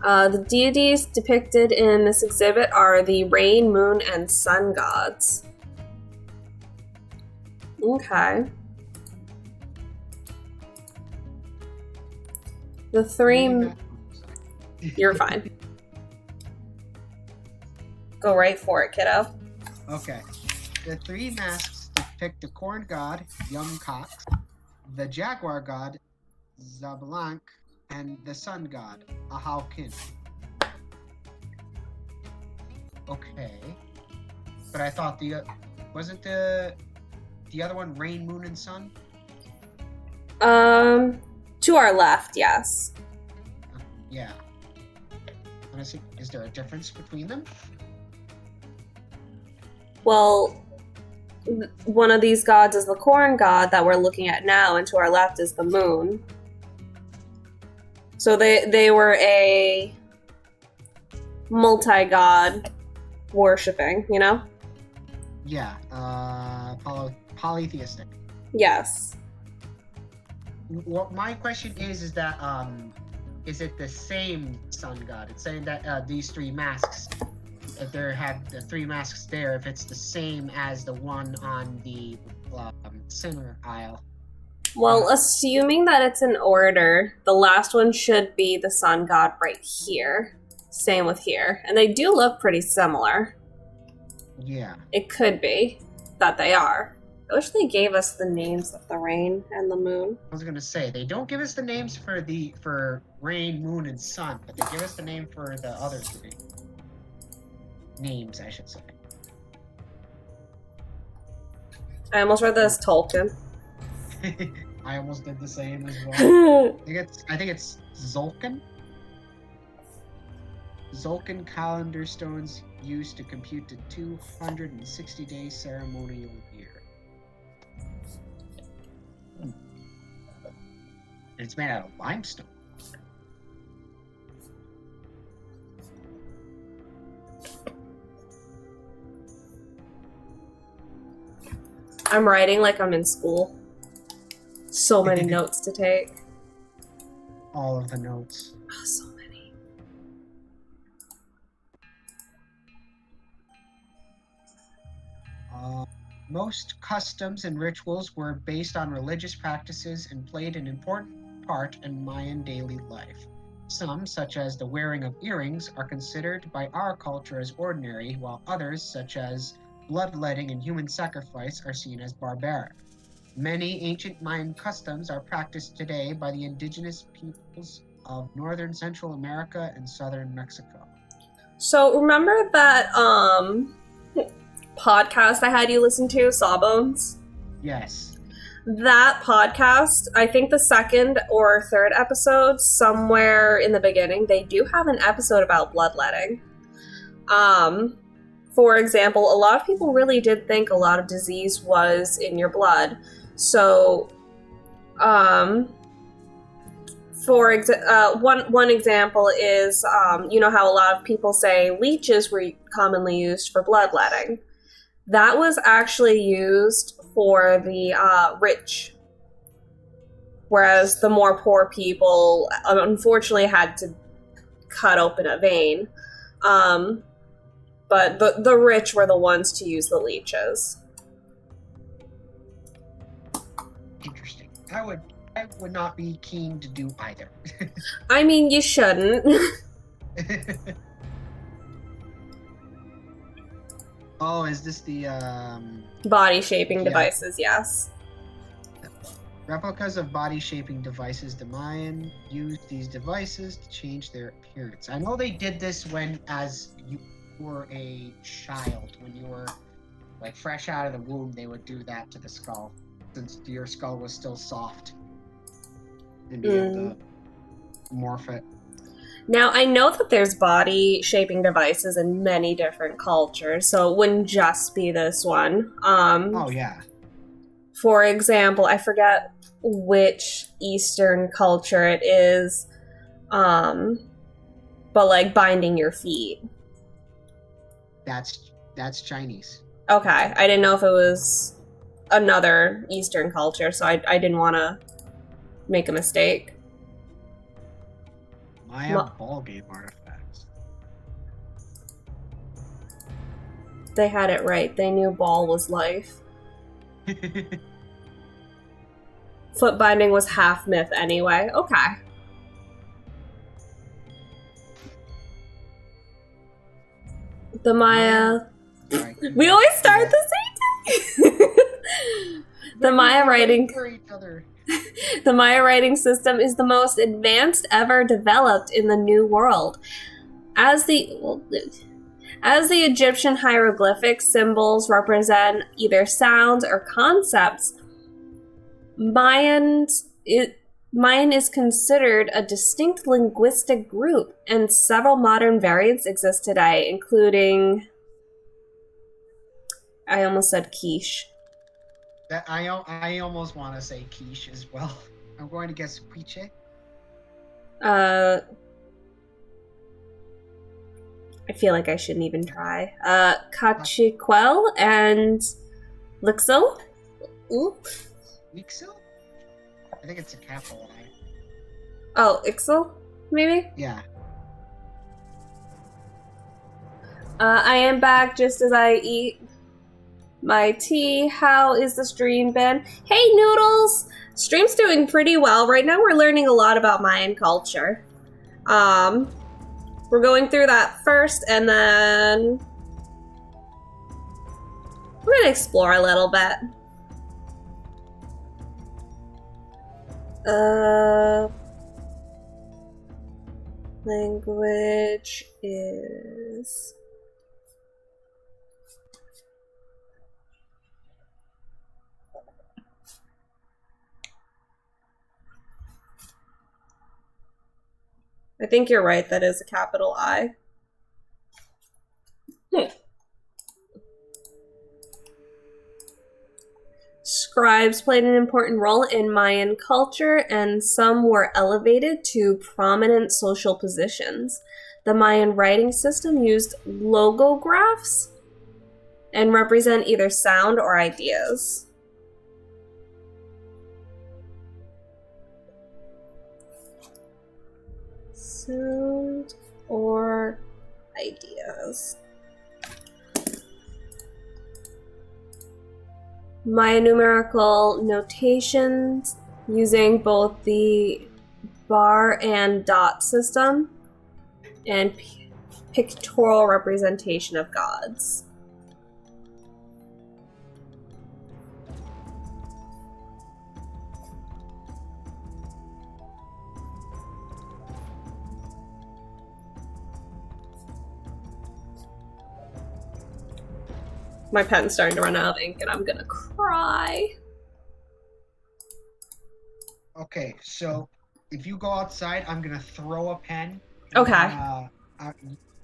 The deities depicted in this exhibit are the rain, moon, and sun gods. Okay. The three... You're fine. Go right for it, kiddo. Okay. The three masks depict the corn god, Yum-Cox, the jaguar god, Zabalank, and the sun god, Ahaukin. Okay. But I thought wasn't the other one rain, moon, and sun? To our left, yes. Yeah. Honestly, is there a difference between them? Well, one of these gods is the corn god that we're looking at now, and to our left is the moon. So they were a multi-god worshipping, you know? Yeah. Polytheistic. Yes. What my question is that is it the same sun god? It's saying that these three masks, if there have the three masks there, if it's the same as the one on the center aisle. Well, assuming that it's in order, the last one should be the sun god right here. Same with here. And they do look pretty similar. Yeah. It could be that they are. I wish they gave us the names of the rain and the moon. I was gonna say they don't give us the names for rain, moon, and sun, but they give us the name for the other three. Names, I should say. I almost read this Tolkien. I almost did the same as well. I think it's Zolkin. Zolkin calendar stones used to compute the 260-day ceremonial year. It's made out of limestone. I'm writing like I'm in school. So many notes to take. All of the notes. Oh, so many. Most customs and rituals were based on religious practices and played an important part in Mayan daily life. Some, such as the wearing of earrings, are considered by our culture as ordinary, while others, such as bloodletting and human sacrifice, are seen as barbaric. Many ancient Mayan customs are practiced today by the indigenous peoples of northern Central America and southern Mexico. So remember that podcast I had you listen to, Sawbones? Yes. That podcast, I think the second or third episode, somewhere in the beginning, they do have an episode about bloodletting. For example, a lot of people really did think a lot of disease was in your blood. So, one example is, you know how a lot of people say leeches were commonly used for bloodletting. That was actually used for the rich, whereas the more poor people, unfortunately, had to cut open a vein. But the rich were the ones to use the leeches. Interesting. I would not be keen to do either. I mean, you shouldn't. Oh, is this the Body shaping devices, yes. replicas of body shaping devices? The Mayan used these devices to change their appearance. I know they did this as you were a child, when you were like fresh out of the womb. They would do that to the skull, since your skull was still soft, and be able to morph it. Now, I know that there's body shaping devices in many different cultures, so it wouldn't just be this one. Oh, yeah. For example, I forget which Eastern culture it is. but like binding your feet. That's Chinese. Okay, I didn't know if it was another Eastern culture, so I didn't want to make a mistake. Maya ball game artifacts. They had it right. They knew ball was life. Foot binding was half myth anyway. Okay. The Maya... We always start at the same time! The Maya writing... The Maya writing system is the most advanced ever developed in the New World. As the Egyptian hieroglyphic symbols represent either sounds or concepts, Mayan is considered a distinct linguistic group, and several modern variants exist today, including... I almost said quiche. I almost want to say quiche as well. I'm going to guess quiche. I feel like I shouldn't even try. Cachiquel and Lixil? Ooh. Lixil? I think it's a capital I. Oh, Ixil? Maybe? Yeah. I am back just as I eat my tea. How is the stream been? Hey, Noodles! Stream's doing pretty well. Right now we're learning a lot about Mayan culture. We're going through that first, and then we're gonna explore a little bit. Language is... I think you're right, that is a capital I. Scribes played an important role in Mayan culture, and some were elevated to prominent social positions. The Mayan writing system used logographs and represent either sound or ideas. Sound or ideas. Maya numerical notations using both the bar and dot system, and pictorial representation of gods. My pen's starting to run out of ink and I'm gonna cry. Okay, so if you go outside, I'm gonna throw a pen. Okay.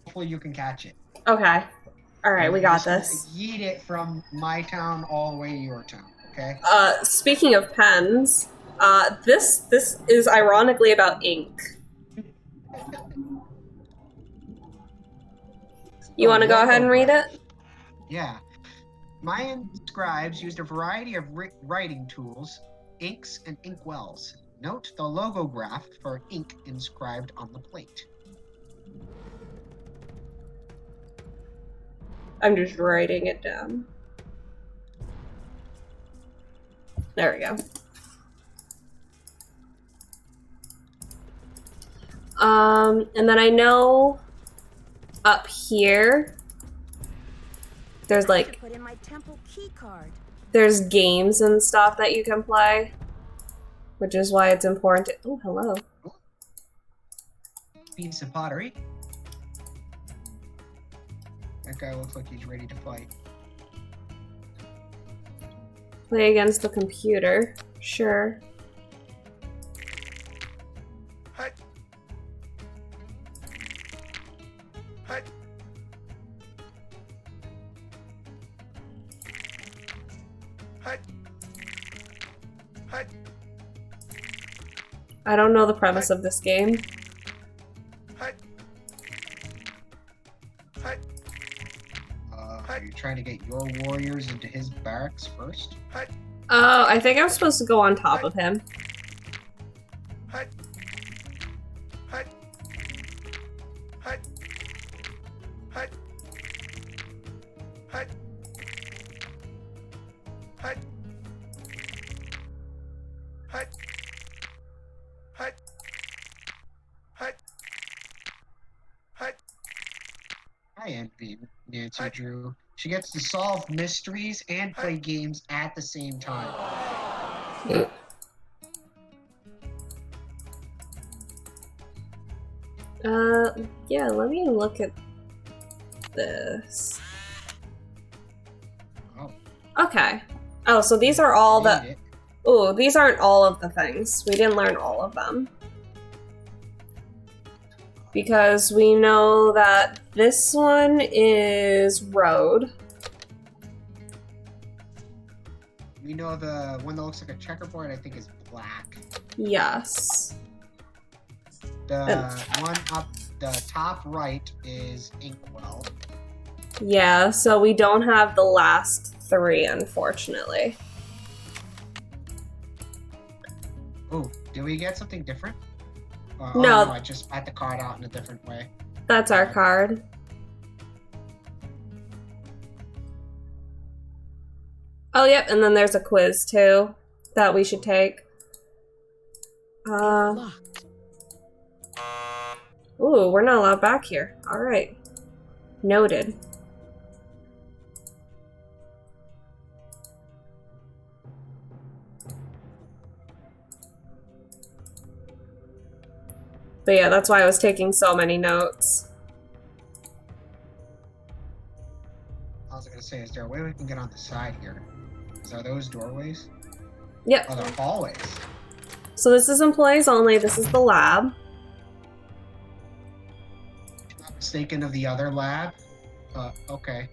Hopefully you can catch it. Okay. Alright, we got this. Yeet it from my town all the way to your town, okay? Speaking of pens, this is ironically about ink. You want to go ahead and read it? Yeah. Mayan scribes used a variety of writing tools, inks, and inkwells. Note the logograph for ink inscribed on the plate. I'm just writing it down. There we go. And then I know up here there's like Put in my temple key card. there's games and stuff that you can play, which is why it's important to... Oh, hello. Piece of pottery. That guy looks like he's ready to fight. Play against the computer. Sure. Hut. Hut. Hut. Hut. I don't know the premise of this game. Hut. trying to get your warriors into his barracks first? Oh, I think I'm supposed to go on top of him. Hut. Hut. Hut. Hut. Hut. Hut. Hut. Hut. Hut. Hut. I envy Nancy Drew. She gets to solve mysteries and play games at the same time. Yeah, let me look at this. Oh. Okay. Oh, so these are all the... Need it. Ooh, these aren't all of the things. We didn't learn all of them. Because we know that this one is road. We know the one that looks like a checkerboard, I think, is black. Yes. The one up the top right is Inkwell. Yeah, so we don't have the last three, unfortunately. Oh, did we get something different? No. Oh, no, I just spat the card out in a different way. That's our card. Oh, yep, and then there's a quiz, too, that we should take. Ooh, we're not allowed back here. Alright. Noted. But yeah, that's why I was taking so many notes. I was gonna say, is there a way we can get on the side here? Are those doorways? Yep. Oh, they're hallways. So this is employees only. This is the lab. Not mistaken of the other lab. Okay.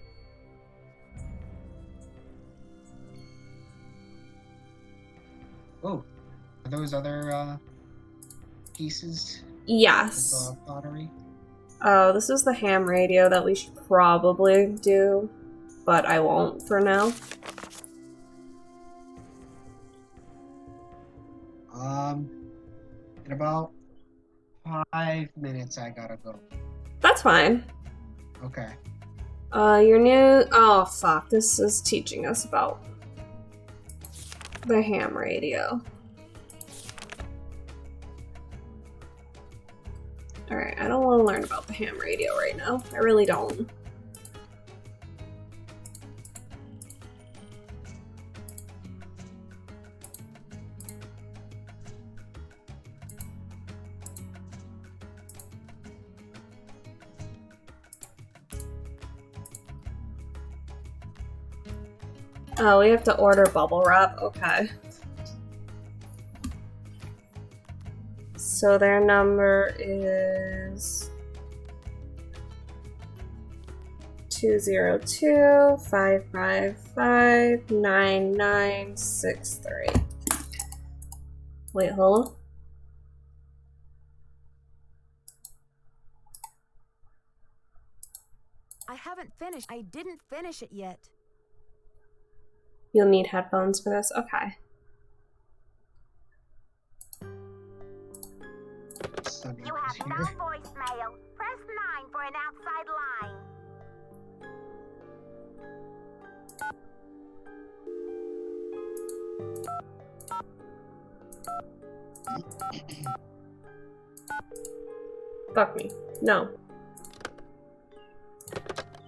Oh, are those other pieces Yes. of pottery? Oh, this is the ham radio that we should probably do, but I won't for now. In about 5 minutes, I gotta go. That's fine. Okay. Your new... Oh, fuck. This is teaching us about the ham radio. Alright, I don't want to learn about the ham radio right now. I really don't. Oh, we have to order bubble wrap. Okay. So their number is 202-555-9963. Wait, hold on. I haven't finished. I didn't finish it yet. You'll need headphones for this? Okay. You have no voicemail. Press 9 for an outside line. Fuck me. No.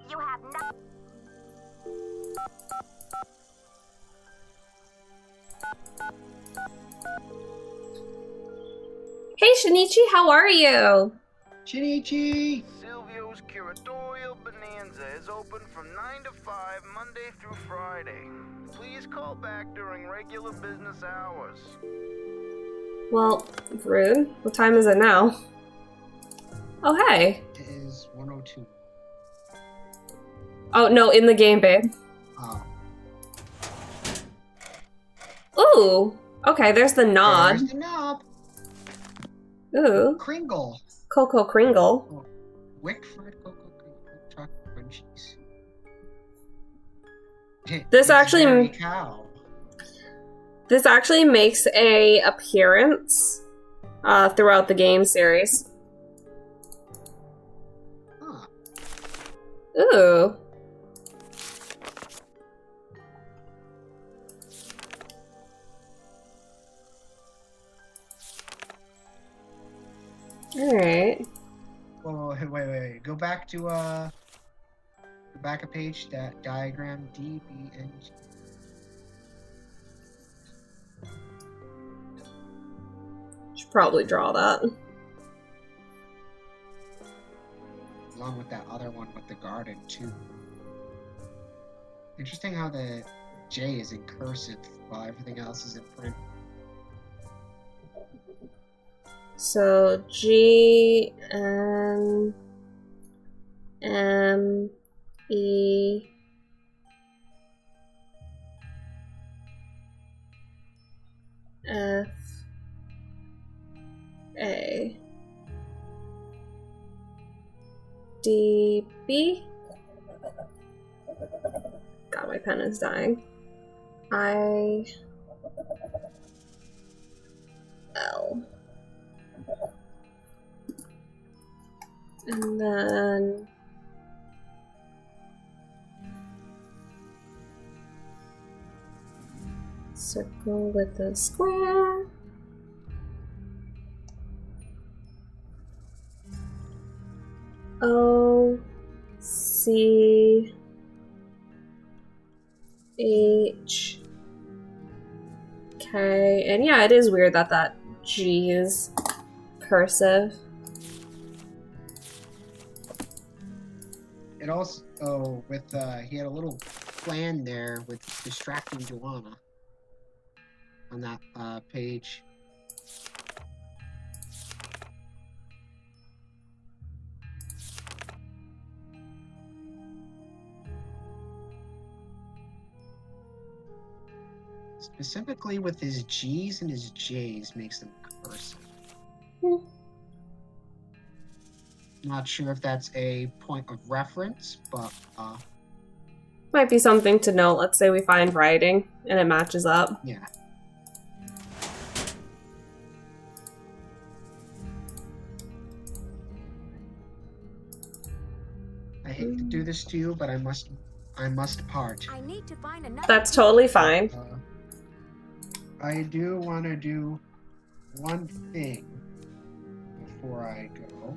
You have no... Hey Shinichi, how are you? Shinichi! Silvio's Curatorial Bonanza is open from 9 to 5, Monday through Friday. Please call back during regular business hours. Well, rude. What time is it now? Oh, hey. It is 102. Oh, no, in the game, babe. Oh. Ooh. Okay, there's the nod. There's the knob. Ooh. Kringle. Cocoa Kringle. Oh. Wickford Cocoa Kringle. Chocolate crunchies. This It's actually- Mary Cow. This actually makes a appearance throughout the game series. Huh. Ooh. Alright. Whoa, wait. Go back to go back a page. That diagram DBNG. Should probably draw that. Along with that other one with the garden too. Interesting how the J is in cursive while everything else is in print. So G N M E F A D B. God, my pen is dying. I L. And then circle with a square. O C H K. And yeah, it is weird that that G is cursive. It also with he had a little plan there with distracting Joanna on that page. Specifically with his G's and his J's makes them cursive. Not sure if that's a point of reference, but Might be something to note. Let's say we find writing and it matches up. yeah. I hate to do this to you, but I must part. I need to find another. That's totally fine. I do want to do one thing before I go,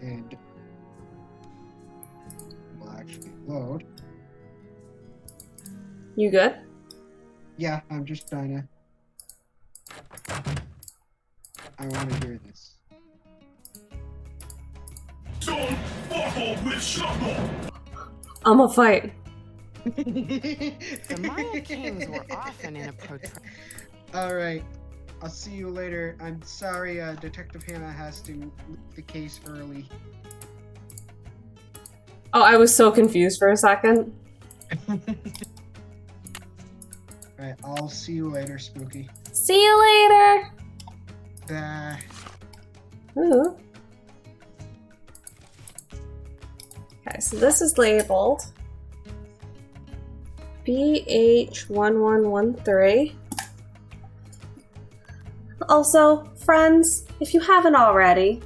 and will actually load. You good? Yeah, I'm just trying to. I want to hear this. Don't fuckle with Shuffle! I'm a fight. The Maya kings were often in a protracted. All right, I'll see you later. I'm sorry, Detective Hannah has to leave the case early. Oh, I was so confused for a second. Alright, I'll see you later, Spooky. See you later! Bye. Ooh. Okay, so this is labeled BH1113. Also, friends, if you haven't already,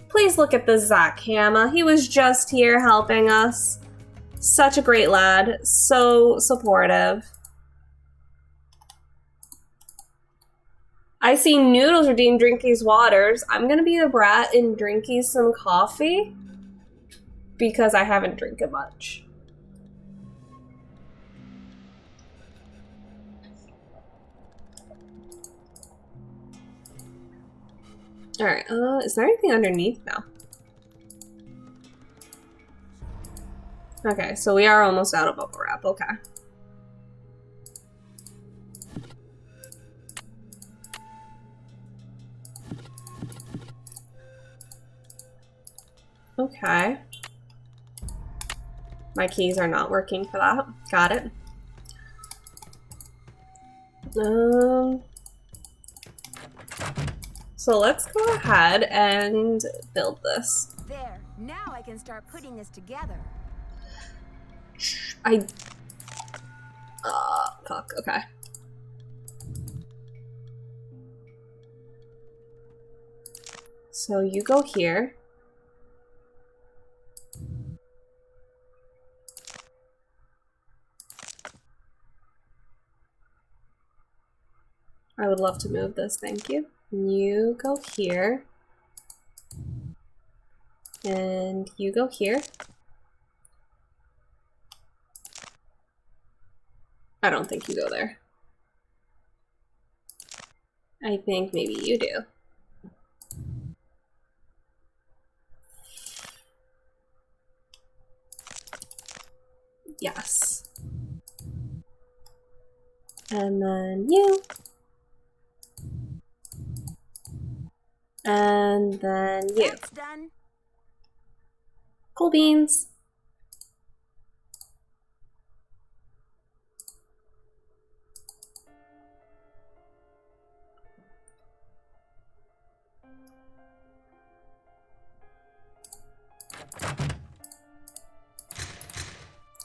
please look at the Zach Hama. He was just here helping us. Such a great lad, so supportive. I see Noodles redeem Drinkies waters. I'm gonna be a brat and Drinkies some coffee because I haven't drank it much. Alright, is there anything underneath now? Okay, so we are almost out of bubble wrap, okay. Okay. My keys are not working for that. Got it. So let's go ahead and build this. There. Now I can start putting this together. Fuck, okay. So you go here. I would love to move this, thank you. You go here. And you go here. I don't think you go there. I think maybe you do. Yes. And then you. And then you. That's done. Cool beans.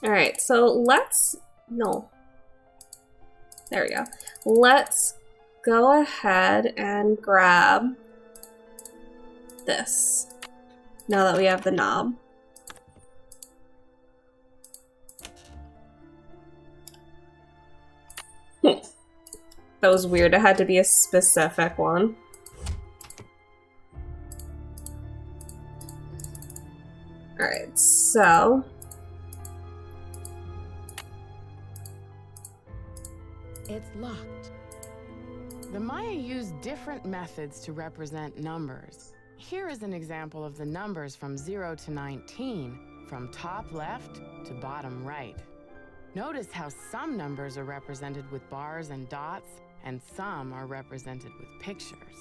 Alright, so let's... No. There we go. Let's go ahead and grab this. Now that we have the knob. That was weird. It had to be a specific one. Alright, so... It's locked. The Maya used different methods to represent numbers. Here is an example of the numbers from 0 to 19, from top left to bottom right. Notice how some numbers are represented with bars and dots, and some are represented with pictures.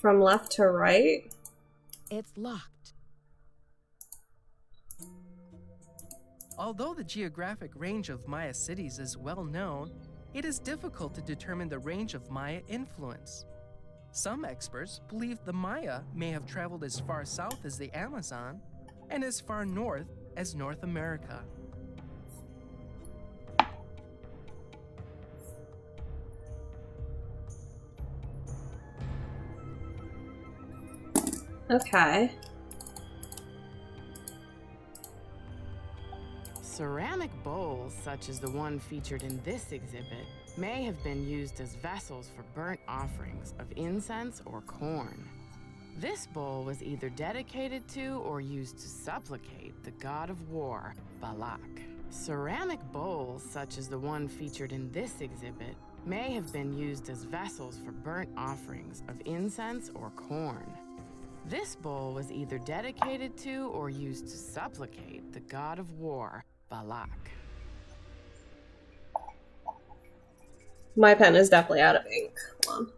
From left to right? It's locked. Although the geographic range of Maya cities is well known, it is difficult to determine the range of Maya influence. Some experts believe the Maya may have traveled as far south as the Amazon and as far north as North America. Okay. Ceramic bowls, such as the one featured in this exhibit, may have been used as vessels for burnt offerings of incense or corn. This bowl was either dedicated to or used to supplicate the god of war, Balak. Ceramic bowls, such as the one featured in this exhibit, may have been used as vessels for burnt offerings of incense or corn. This bowl was either dedicated to or used to supplicate the god of war, Balak. My pen is definitely out of ink. Hold on.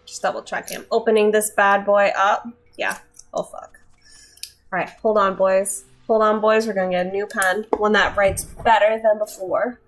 Just double checking. Opening this bad boy up. Yeah. Oh, fuck. Alright, hold on, boys. Hold on, boys. We're gonna get a new pen. One that writes better than before.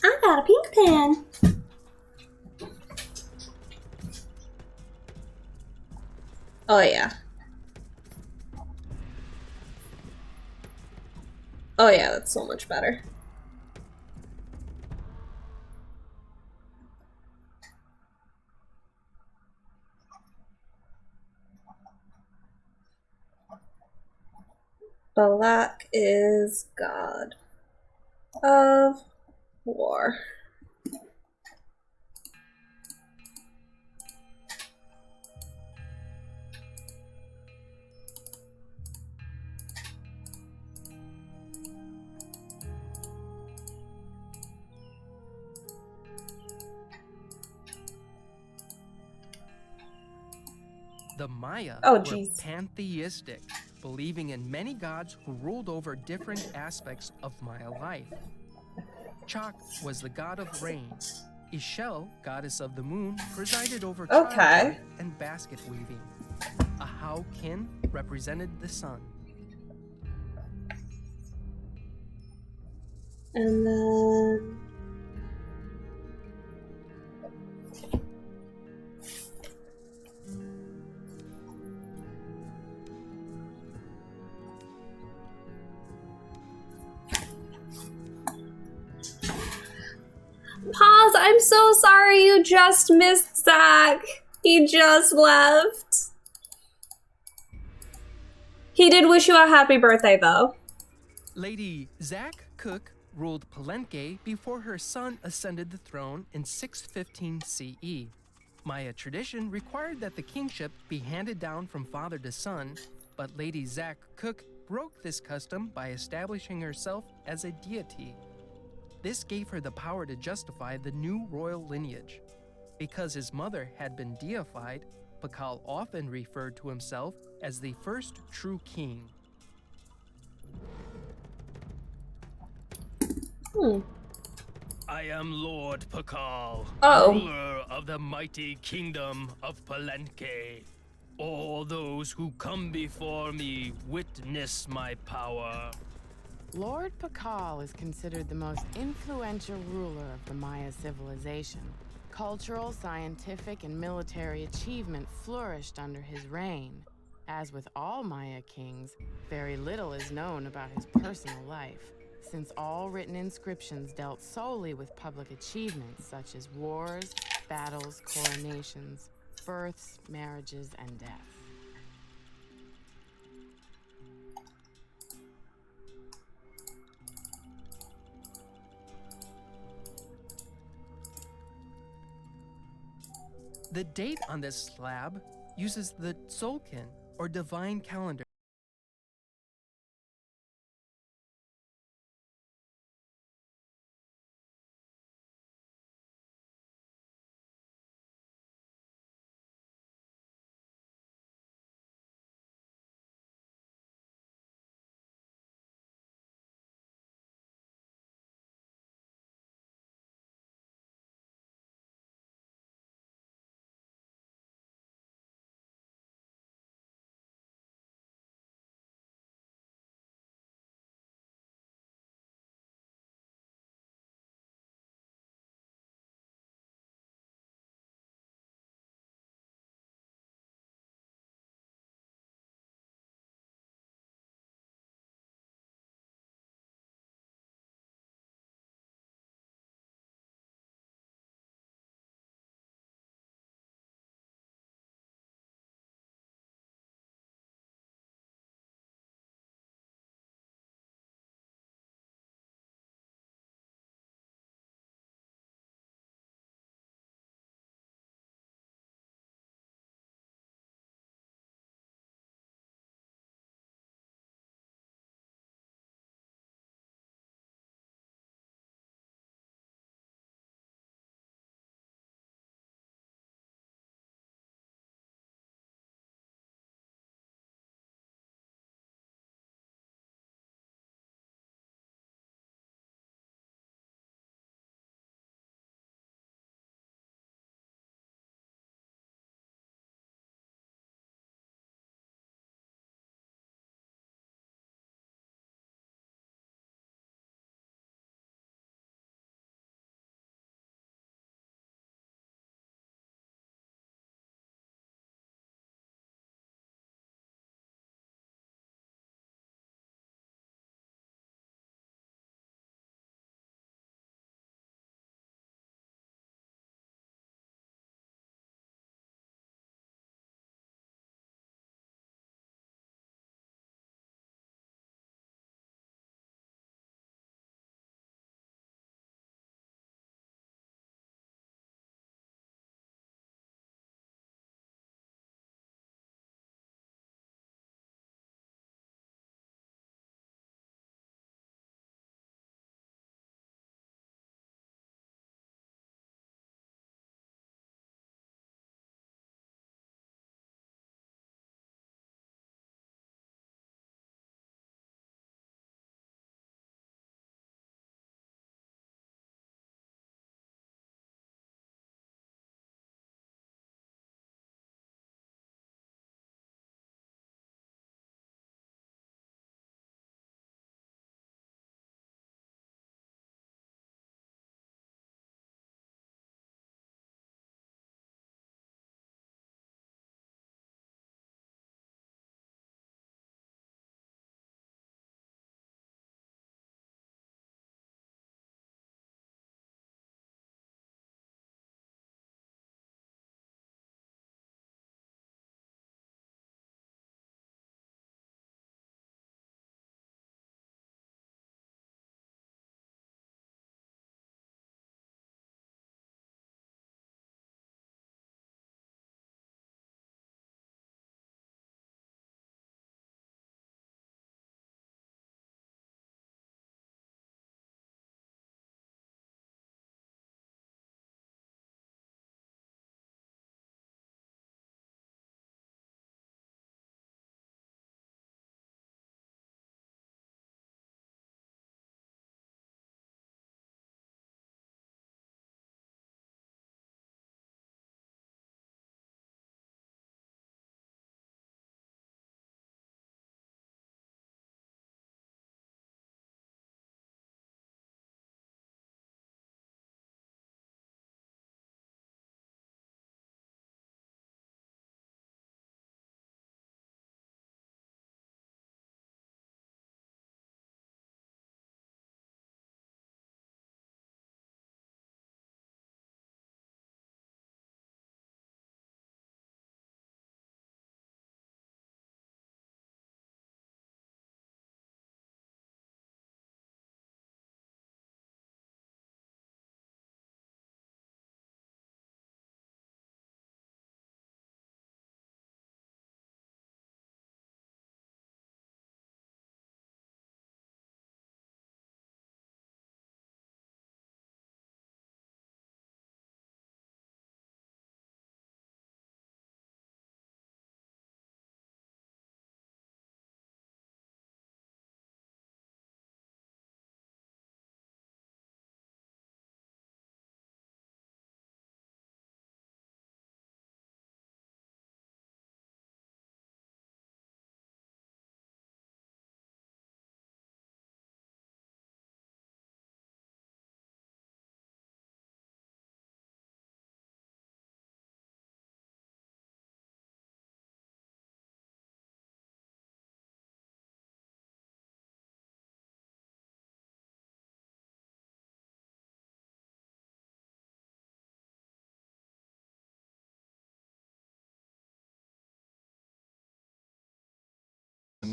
I got a pink pen. Oh, yeah. Oh, yeah, that's so much better. Balak is god of war. The Maya Oh, were jeez. pantheistic. believing in many gods who ruled over different aspects of Maya life. Chak was the god of rain. Ishel, goddess of the moon, presided over childbirth and basket weaving. Ahau Kin represented the sun. And then... Pause, I'm so sorry you just missed Zach. He just left. He did wish you a happy birthday, though. Lady Zach Cook ruled Palenque before her son ascended the throne in 615 CE. Maya tradition required that the kingship be handed down from father to son, but Lady Zach Cook broke this custom by establishing herself as a deity. This gave her the power to justify the new royal lineage. Because his mother had been deified, Piccol often referred to himself as the first true king. I am Lord Piccol, ruler of the mighty kingdom of Palenque. All those who come before me witness my power. Lord Piccol is considered the most influential ruler of the Maya civilization. Cultural, scientific, and military achievement flourished under his reign. As with all Maya kings, very little is known about his personal life, since all written inscriptions dealt solely with public achievements such as wars, battles, coronations, births, marriages, and deaths. The date on this slab uses the Tzolk'in, or divine calendar.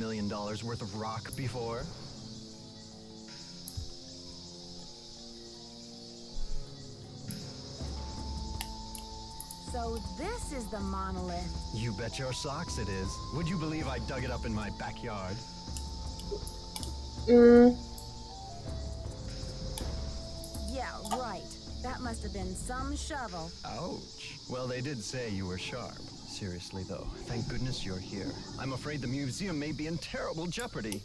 million worth of rock before. So this is the monolith. You bet your socks it is. Would you believe I dug it up in my backyard? Yeah, right. That must have been some shovel. Ouch. Well, they did say you were sharp. Seriously, though, thank goodness you're here. I'm afraid the museum may be in terrible jeopardy.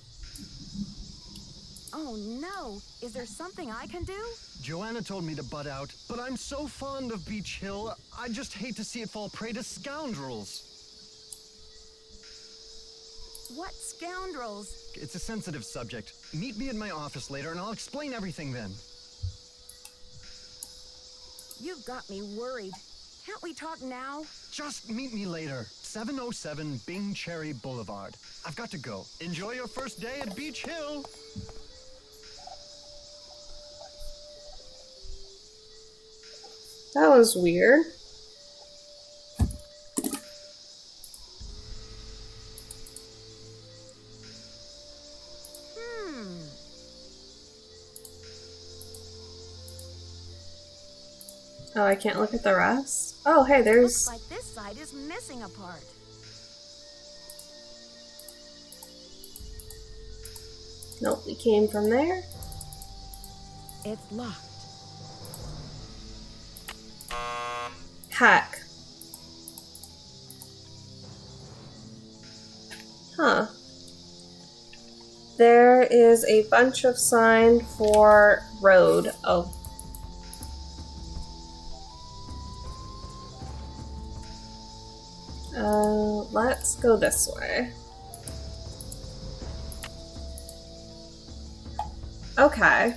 Oh no! Is there something I can do? Joanna told me to butt out, but I'm so fond of Beach Hill, I just hate to see it fall prey to scoundrels. What scoundrels? It's a sensitive subject. Meet me in my office later and I'll explain everything then. You've got me worried. Can't we talk now? Just meet me later. 707 Bing Cherry Boulevard. I've got to go. Enjoy your first day at Beach Hill. That was weird. Oh, I can't look at the rest? Oh, hey, there's... Looks like this side is missing a part. Nope, we came from there. It's locked. Heck. Huh. There is a bunch of sign for road. Oh. Let's go this way. Okay.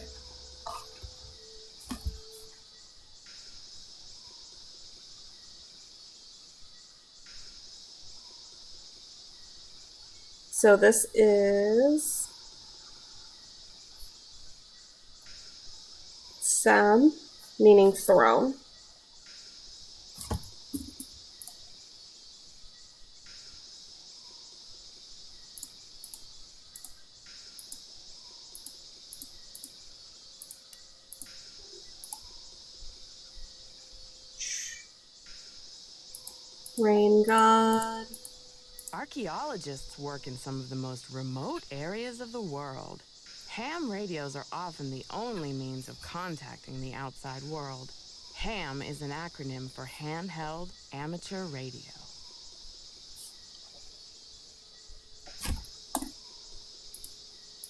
So this is Sam, meaning throne. Rain god. Archaeologists work in some of the most remote areas of the world. Ham radios are often the only means of contacting the outside world. HAM is an acronym for Handheld Amateur Radio.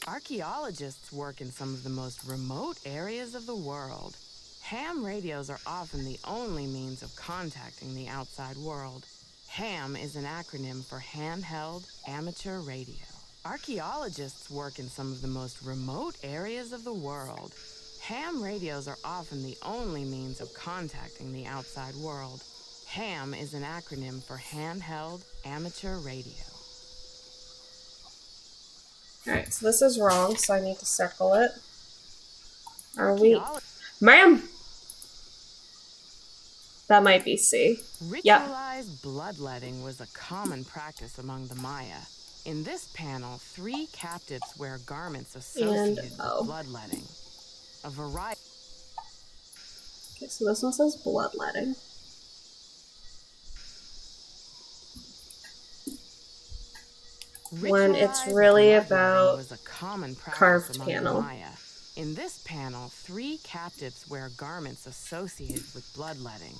Archaeologists work in some of the most remote areas of the world. Ham radios are often the only means of contacting the outside world. HAM is an acronym for Handheld Amateur Radio. Archaeologists work in some of the most remote areas of the world. Ham radios are often the only means of contacting the outside world. HAM is an acronym for Handheld Amateur Radio. Alright, so this is wrong, so I need to circle it. Are we... Ma'am! That might be C. Ritualized bloodletting was a common practice among the Maya. In this panel, 3 captives wear garments associated with bloodletting. A variety... Okay, so this one says bloodletting. When it's really about carved panel. In this panel, 3 captives wear garments associated with bloodletting.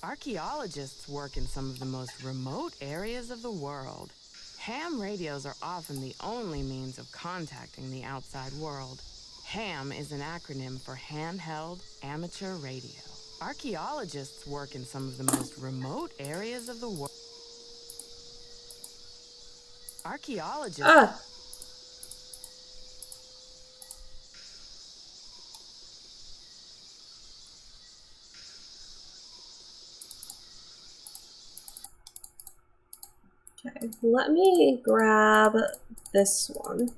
Archaeologists work in some of the most remote areas of the world. Ham radios are often the only means of contacting the outside world. HAM is an acronym for Handheld Amateur Radio. Archaeologists work in some of the most remote areas of the world. Archaeologists... Okay, let me grab this one.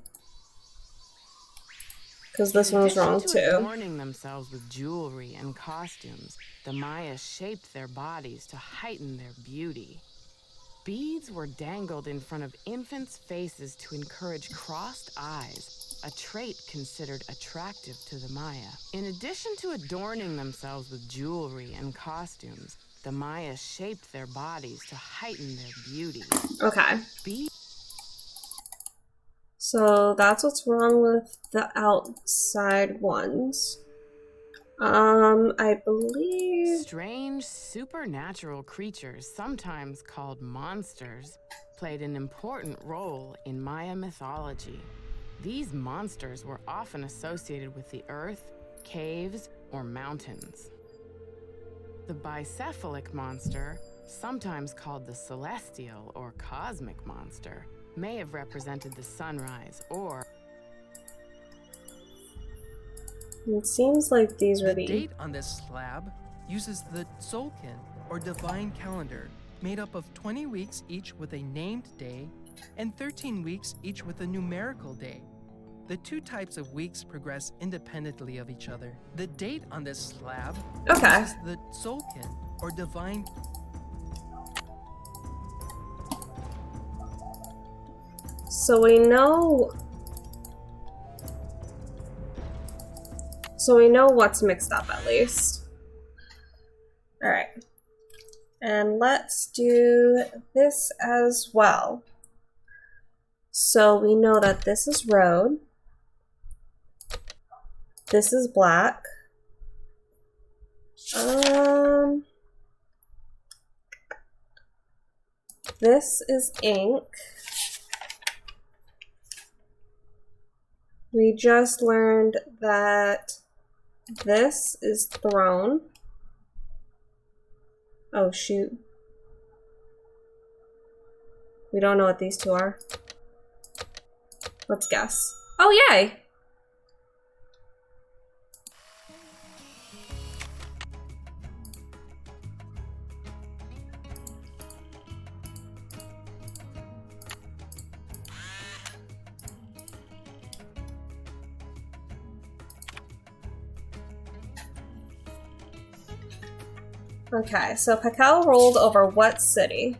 Because this one's wrong too. Adorning themselves with jewelry and costumes, the Maya shaped their bodies to heighten their beauty. Beads were dangled in front of infants' faces to encourage crossed eyes, a trait considered attractive to the Maya. In addition to adorning themselves with jewelry and costumes, the Maya shaped their bodies to heighten their beauty. Okay. So that's what's wrong with the outside ones. I believe... Strange supernatural creatures, sometimes called monsters, played an important role in Maya mythology. These monsters were often associated with the earth, caves, or mountains. The bicephalic monster, sometimes called the celestial or cosmic monster, may have represented the sunrise or... It seems like these were The date on this slab uses the Tzolk'in, or divine calendar, made up of 20 weeks each with a named day and 13 weeks each with a numerical day. The two types of weeks progress independently of each other. The date on this slab uses the Tzolk'in, or divine... So we know what's mixed up at least. All right. And let's do this as well. So we know that this is road. This is black. This is ink. We just learned that this is throne. Oh, shoot. We don't know what these two are. Let's guess. Oh, yay! Okay, so Piccal rolled over what city?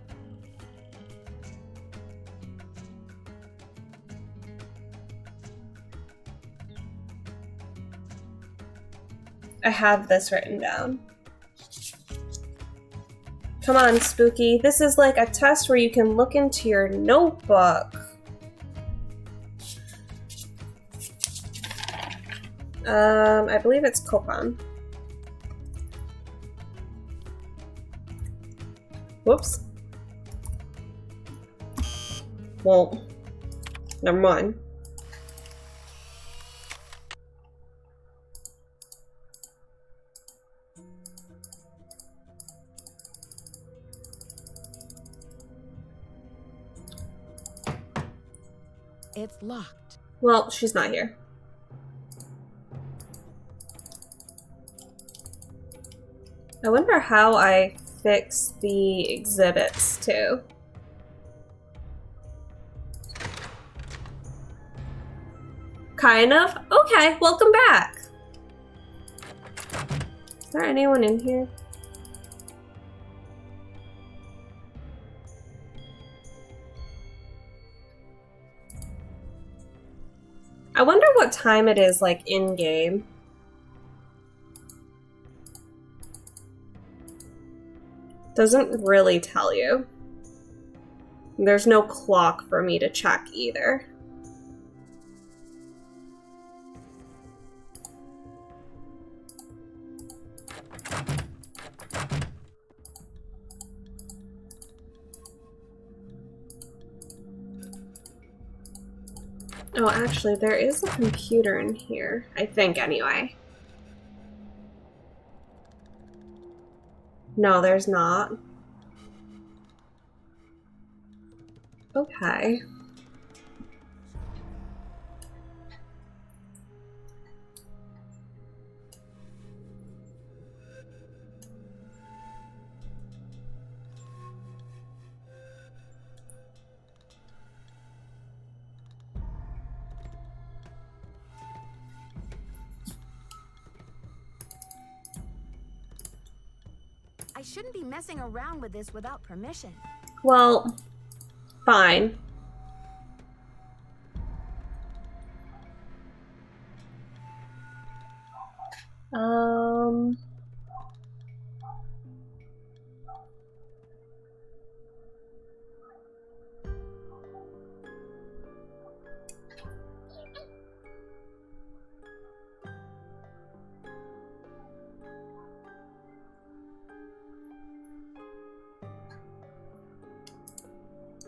I have this written down. Come on, Spooky. This is like a test where you can look into your notebook. I believe it's Copan. Whoops. Well, never mind. It's locked. Well, she's not here. I wonder how I fix the exhibits too. Kind of? Okay, welcome back. Is there anyone in here? I wonder what time it is, like, in-game. Doesn't really tell you. There's no clock for me to check either. Oh, actually, there is a computer in here. I think, anyway. No, there's not. Okay. I shouldn't be messing around with this without permission. Well, fine.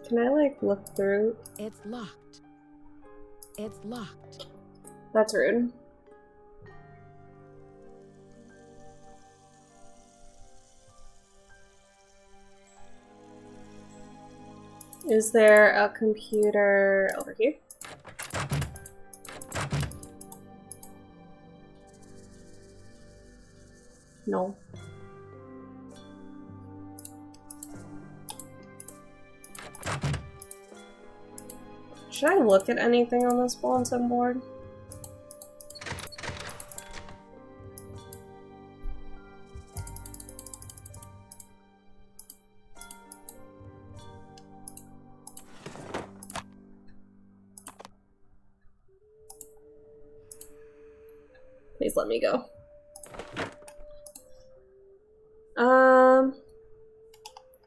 Can I, like, look through? It's locked. It's locked. That's rude. Is there a computer over here? No. Should I look at anything on this bulletin board? Please let me go.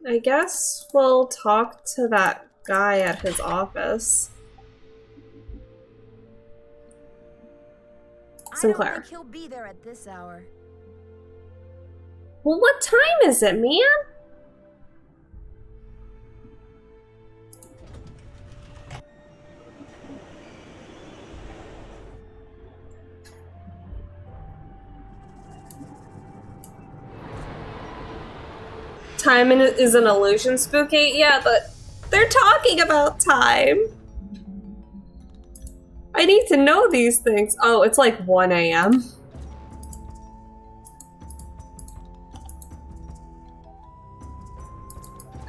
I guess we'll talk to that guy at his office. Sinclair. I don't think he'll be there at this hour. Well, what time is it, man? Time is an illusion, Spooky? Yeah, but they're talking about time. I need to know these things. Oh, it's like 1 a.m.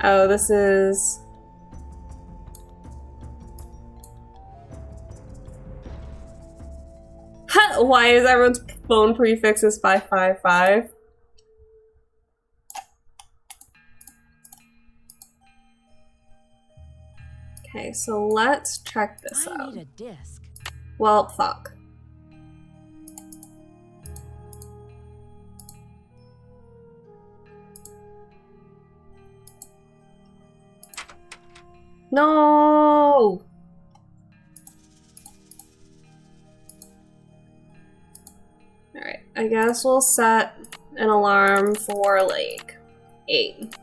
Oh, this is... Why is everyone's phone prefixes 555? Okay, so let's check this out. I need a disc. Well, fuck. No! Alright, I guess we'll set an alarm for, like, 8.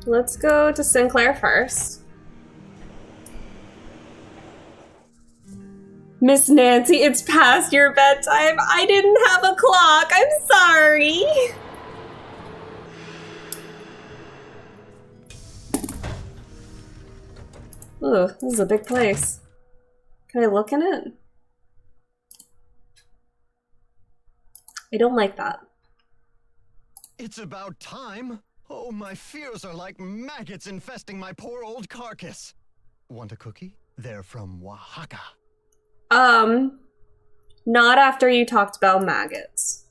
Let's go to Sinclair first. Miss Nancy, it's past your bedtime. I didn't have a clock. I'm sorry. Ooh, this is a big place. Can I look in it? I don't like that. It's about time. Oh, my fears are like maggots infesting my poor old carcass. Want a cookie? They're from Oaxaca. Not after you talked about maggots.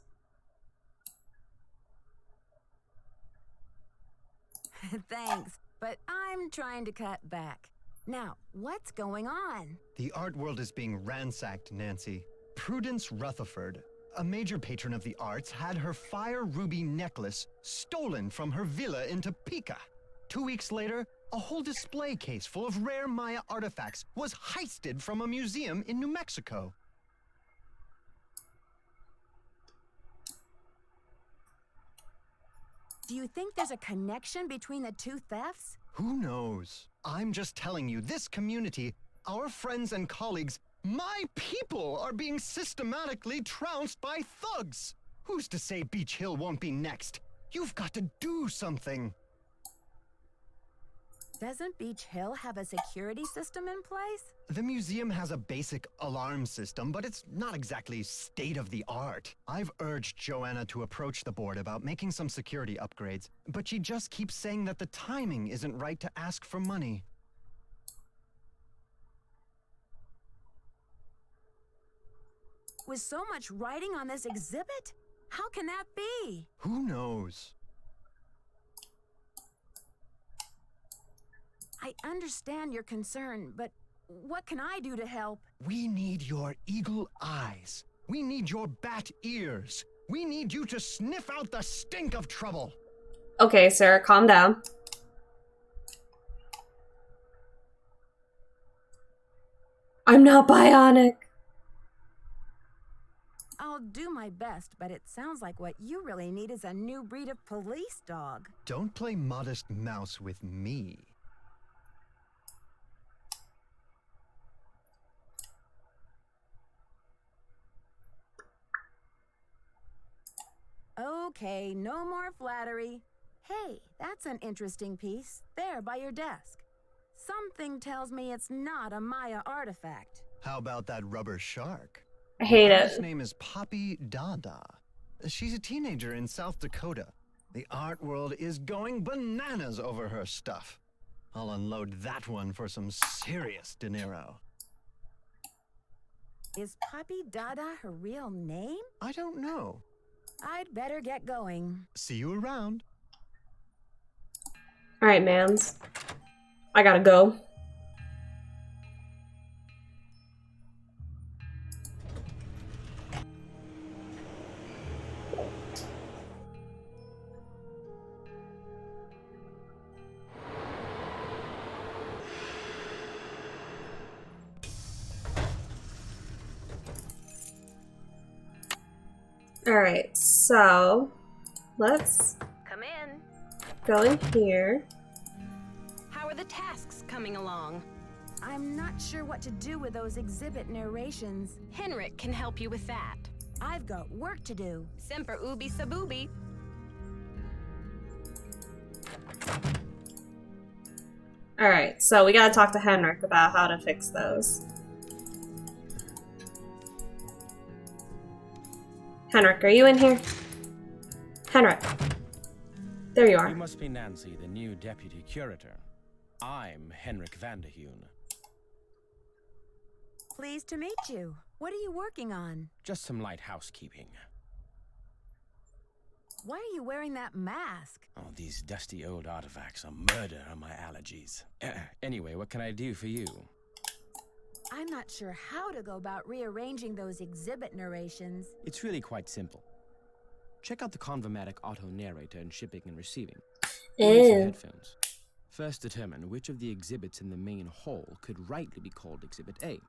Thanks, but I'm trying to cut back. Now, what's going on? The art world is being ransacked, Nancy. Prudence Rutherford, a major patron of the arts, had her fire ruby necklace stolen from her villa into Pica. 2 weeks later, a whole display case full of rare Maya artifacts was heisted from a museum in New Mexico. Do you think there's a connection between the two thefts? Who knows? I'm just telling you, this community, our friends and colleagues, my people are being systematically trounced by thugs. Who's to say Beach Hill won't be next? You've got to do something. Doesn't Beach Hill have a security system in place? The museum has a basic alarm system, but it's not exactly state-of-the-art. I've urged Joanna to approach the board about making some security upgrades, but she just keeps saying that the timing isn't right to ask for money. With so much writing on this exhibit? How can that be? Who knows? I understand your concern, but what can I do to help? We need your eagle eyes. We need your bat ears. We need you to sniff out the stink of trouble. Okay, Sarah, calm down. I'm not bionic. I'll do my best, but it sounds like what you really need is a new breed of police dog. Don't play modest mouse with me. Okay, no more flattery. Hey, that's an interesting piece, there by your desk. Something tells me it's not a Maya artifact. How about that rubber shark? I hate it. His name is Poppy Dada. She's a teenager in South Dakota. The art world is going bananas over her stuff. I'll unload that one for some serious dinero. Is Poppy Dada her real name? I don't know. I'd better get going. See you around. Alright, mans. I gotta go. Alright, so let's Come in. go in here. How are the tasks coming along? I'm not sure what to do with those exhibit narrations. Henrik can help you with that. I've got work to do. Semper ubi sabubi. Alright, so we gotta talk to Henrik about how to fix those. Henrik, are you in here? Henrik. There you are. You must be Nancy, the new deputy curator. I'm Henrik Vanderheun. Pleased to meet you. What are you working on? Just some light housekeeping. Why are you wearing that mask? Oh, these dusty old artifacts are murder on my allergies. Anyway, what can I do for you? I'm not sure how to go about rearranging those exhibit narrations. It's really quite simple. Check out the Convermatic auto narrator in shipping and receiving. Use your headphones. First determine which of the exhibits in the main hall could rightly be called Exhibit A.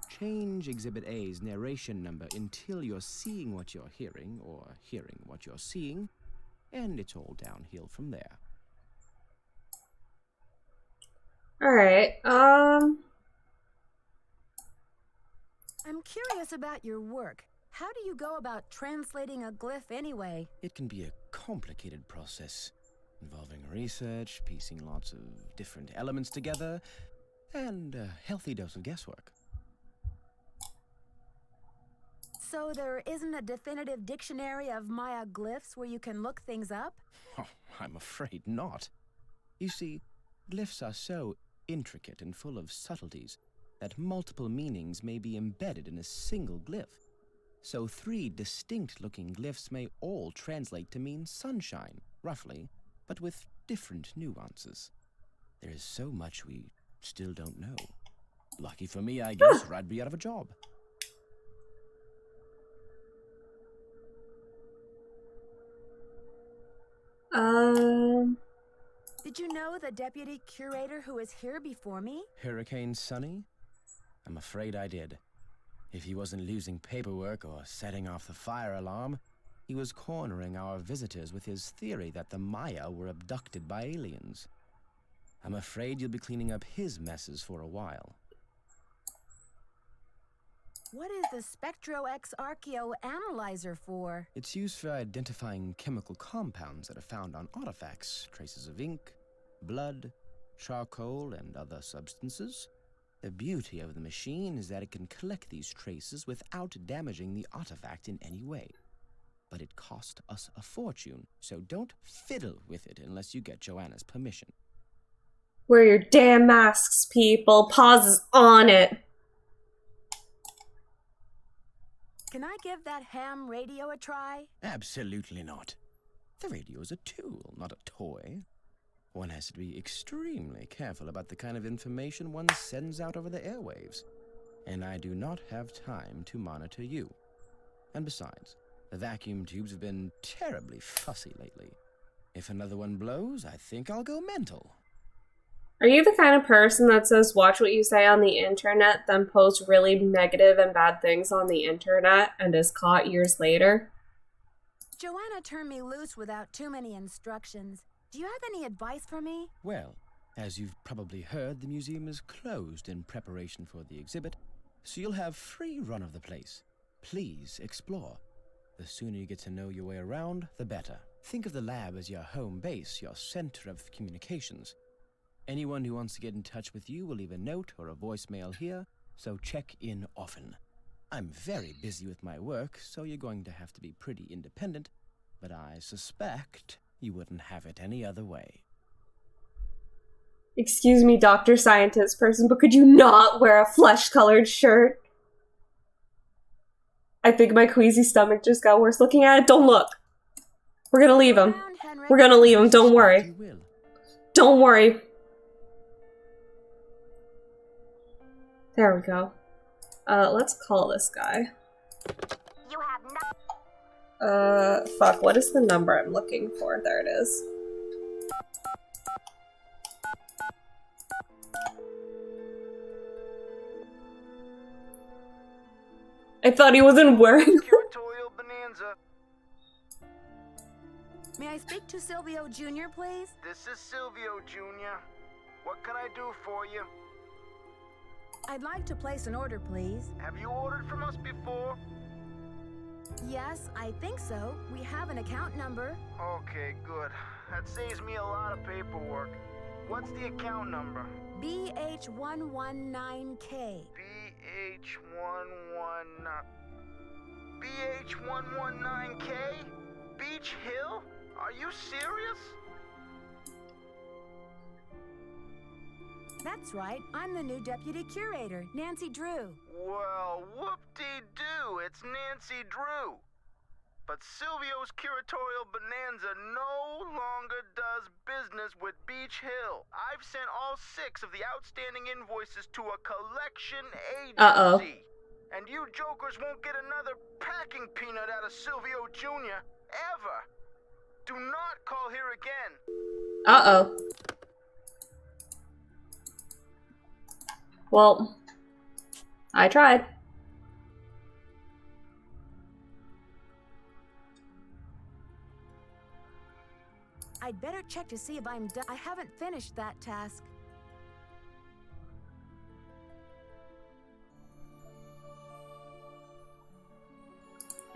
Change Exhibit A's narration number until you're seeing what you're hearing, or hearing what you're seeing, and it's all downhill from there. Alright, I'm curious about your work. How do you go about translating a glyph anyway? It can be a complicated process, involving research, piecing lots of different elements together, and a healthy dose of guesswork. So there isn't a definitive dictionary of Maya glyphs where you can look things up? Oh, I'm afraid not. You see, glyphs are so intricate and full of subtleties that multiple meanings may be embedded in a single glyph. So 3 distinct-looking glyphs may all translate to mean sunshine, roughly, but with different nuances. There is so much we still don't know. Lucky for me, I guess, or I'd be out of a job. Did you know the deputy curator who was here before me? Hurricane Sunny? I'm afraid I did. If he wasn't losing paperwork or setting off the fire alarm, he was cornering our visitors with his theory that the Maya were abducted by aliens. I'm afraid you'll be cleaning up his messes for a while. What is the SpectroX Archeo Analyzer for? It's used for identifying chemical compounds that are found on artifacts, traces of ink, blood, charcoal, and other substances. The beauty of the machine is that it can collect these traces without damaging the artifact in any way. But it cost us a fortune, so don't fiddle with it unless you get Joanna's permission. Wear your damn masks, people. Pause is on it. Can I give that ham radio a try? Absolutely not. The radio is a tool, not a toy. One has to be extremely careful about the kind of information one sends out over the airwaves. And I do not have time to monitor you. And besides, the vacuum tubes have been terribly fussy lately. If another one blows, I think I'll go mental. Are you the kind of person that says watch what you say on the internet, then posts really negative and bad things on the internet and is caught years later? Joanna turned me loose without too many instructions. Do you have any advice for me? Well, as you've probably heard, the museum is closed in preparation for the exhibit, so you'll have free run of the place. Please explore. The sooner you get to know your way around, the better. Think of the lab as your home base, your center of communications. Anyone who wants to get in touch with you will leave a note or a voicemail here, so check in often. I'm very busy with my work, so you're going to have to be pretty independent, but I suspect you wouldn't have it any other way. Excuse me, Dr. Scientist person, but could you not wear a flesh-colored shirt? I think my queasy stomach just got worse looking at it. Don't look. We're gonna leave him. We're gonna leave him, don't worry. Don't worry. There we go. Let's call this guy. You have fuck, what is the number I'm looking for? There it is. I thought he wasn't wearing Curatorial Bonanza. May I speak to Silvio Jr., please? This is Silvio Jr. What can I do for you? I'd like to place an order, please. Have you ordered from us before? Yes, I think so. We have an account number. Okay, good. That saves me a lot of paperwork. What's the account number? BH119K. BH119K? Beach Hill? Are you serious? That's right. I'm the new deputy curator, Nancy Drew. Well, whoop-de-doo, it's Nancy Drew. But Silvio's Curatorial Bonanza no longer does business with Beach Hill. I've sent all 6 of the outstanding invoices to a collection agency. Uh-oh. And you jokers won't get another packing peanut out of Silvio Jr. ever. Do not call here again. Uh-oh. Well, I tried. I'd better check to see if I'm done. I haven't finished that task.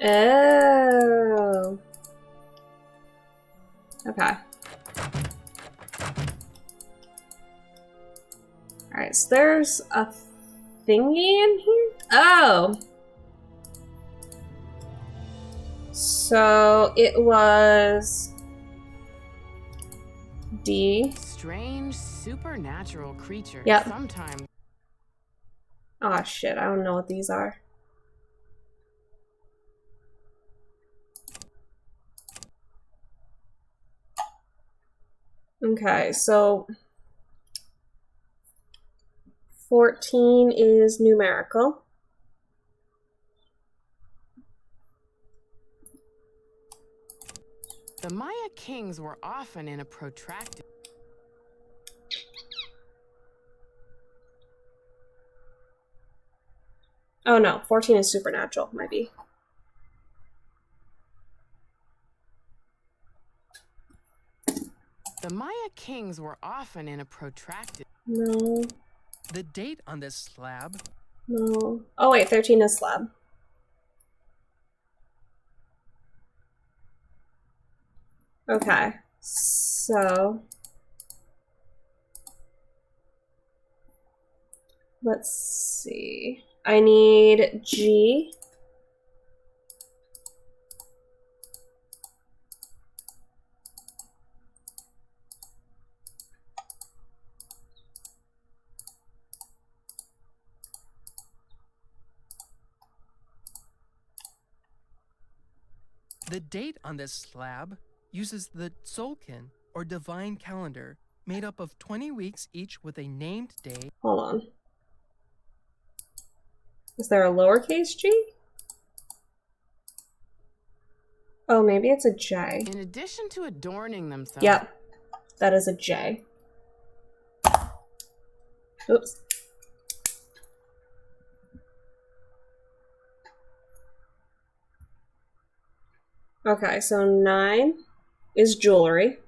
Oh. Okay. Alright, so there's a thingy in here? Oh! So it was D. Strange supernatural creatures. Yep. Sometimes. Oh shit, I don't know what these are. Okay, so 14 is numerical. The Maya kings were often in a protracted... Oh no, 14 is supernatural, might be. The Maya kings were often in a protracted... No. The date on this slab? No. Oh wait, 13 is slab. Okay, so... let's see. I need G. The date on this slab uses the Tzolk'in, or divine calendar, made up of 20 weeks each with a named day. Hold on. Is there a lowercase g? Oh, maybe it's a J. In addition to adorning themselves... Yep, that is a J. Oops. Okay, so 9 is jewelry.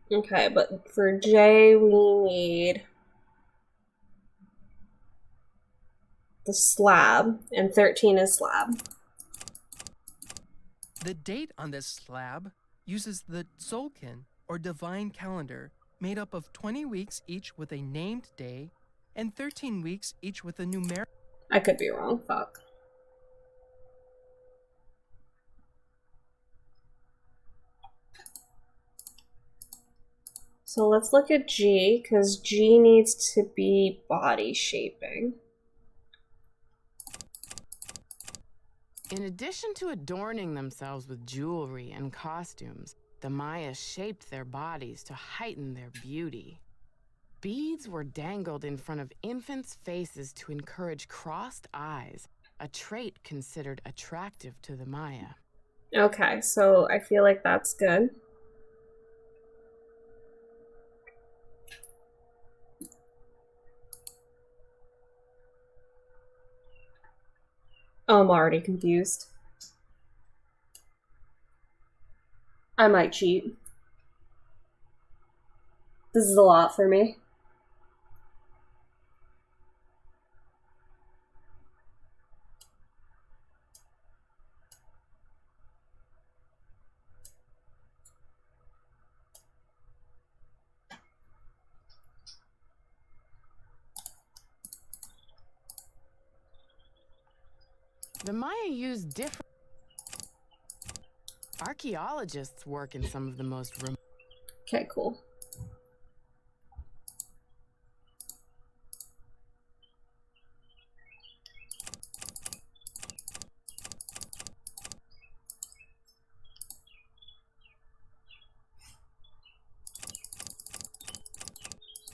Okay, but for J, we need the slab, and 13 is slab. The date on this slab uses the Tzolk'in, or divine calendar, made up of 20 weeks each with a named day, and 13 weeks each with a numeric... I could be wrong, fuck. So let's look at G, because G needs to be body shaping. In addition to adorning themselves with jewelry and costumes, the Maya shaped their bodies to heighten their beauty. Beads were dangled in front of infants' faces to encourage crossed eyes, a trait considered attractive to the Maya. Okay, so I feel like that's good. Oh, I'm already confused. I might cheat. This is a lot for me. The Maya used different... Archaeologists work in some of the most remote... Okay, cool.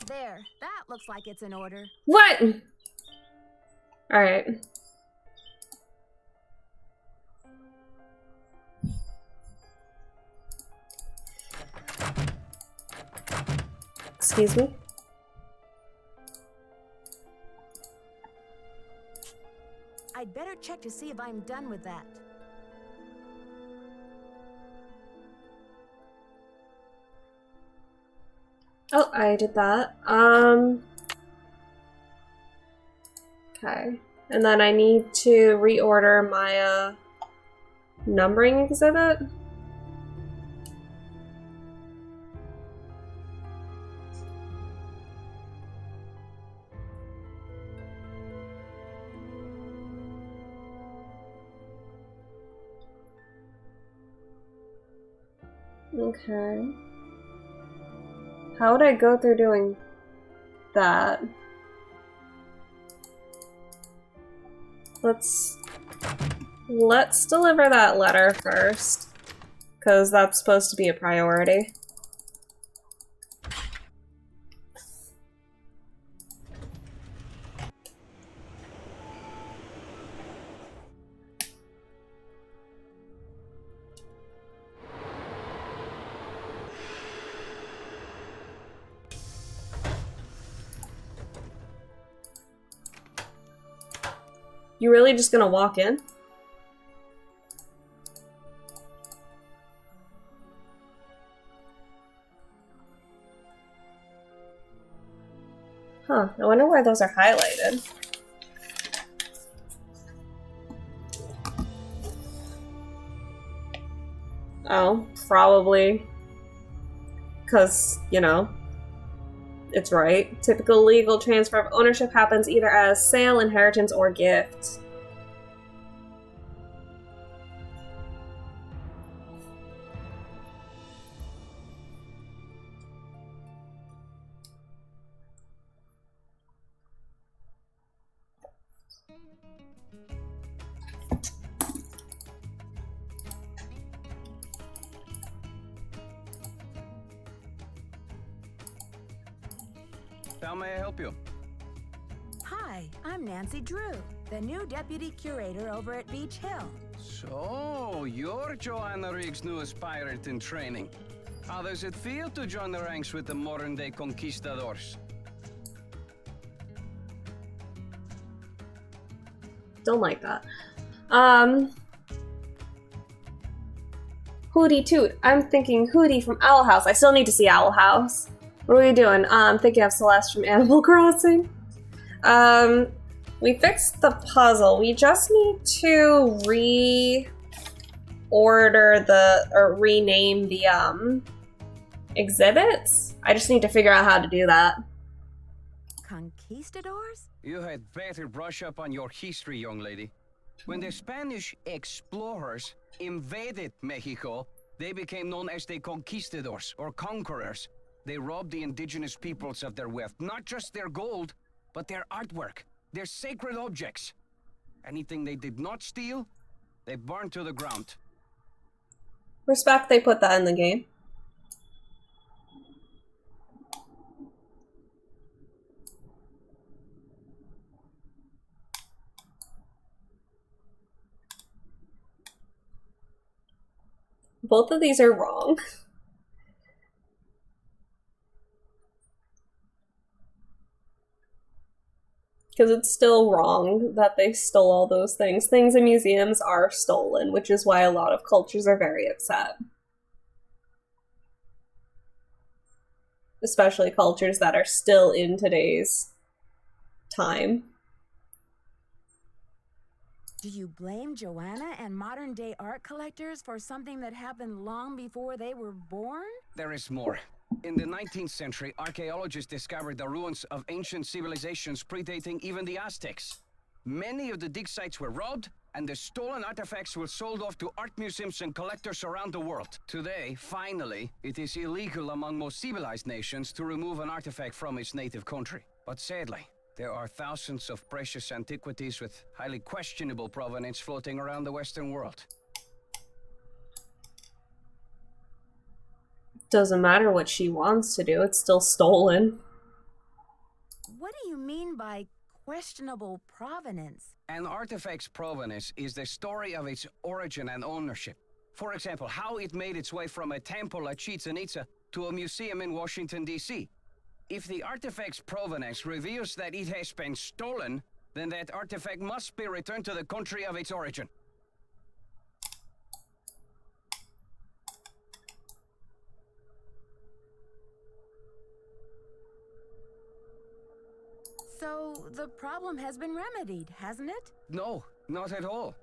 There, that looks like it's in order. What? Alright. Excuse me? I'd better check to see if I'm done with that. Oh, I did that. Okay. And then I need to reorder my numbering exhibit. Okay. How would I go through doing that? Let's deliver that letter first, because that's supposed to be a priority. You really just gonna walk in? Huh, I wonder why those are highlighted. Oh, probably because, you know, it's right. Typical legal transfer of ownership happens either as sale, inheritance, or gift. How may I help you? Hi, I'm Nancy Drew, the new deputy curator over at Beach Hill. So, you're Joanna Riggs' newest pirate in training. How does it feel to join the ranks with the modern-day conquistadors? Don't like that. Hootie Toot. I'm thinking Hootie from Owl House. I still need to see Owl House. What are we doing? I'm thinking of Celeste from Animal Crossing. We fixed the puzzle. We just need to rename the, exhibits? I just need to figure out how to do that. Conquistadors? You had better brush up on your history, young lady. When the Spanish explorers invaded Mexico, they became known as the conquistadors, or conquerors. They robbed the indigenous peoples of their wealth, not just their gold, but their artwork, their sacred objects. Anything they did not steal, they burned to the ground. Respect they put that in the game. Both of these are wrong. Because it's still wrong that they stole all those things. Things in museums are stolen, which is why a lot of cultures are very upset. Especially cultures that are still in today's time. Do you blame Joanna and modern-day art collectors for something that happened long before they were born? There is more. In the 19th century, archaeologists discovered the ruins of ancient civilizations predating even the Aztecs. Many of the dig sites were robbed, and the stolen artifacts were sold off to art museums and collectors around the world. Today, finally, it is illegal among most civilized nations to remove an artifact from its native country. But sadly, there are thousands of precious antiquities with highly questionable provenance floating around the Western world. Doesn't matter what she wants to do, it's still stolen. What do you mean by questionable provenance? An artifact's provenance is the story of its origin and ownership. For example, how it made its way from a temple at Chichen Itza to a museum in Washington, D.C. If the artifact's provenance reveals that it has been stolen, then that artifact must be returned to the country of its origin. So the problem has been remedied, hasn't it? No, not at all.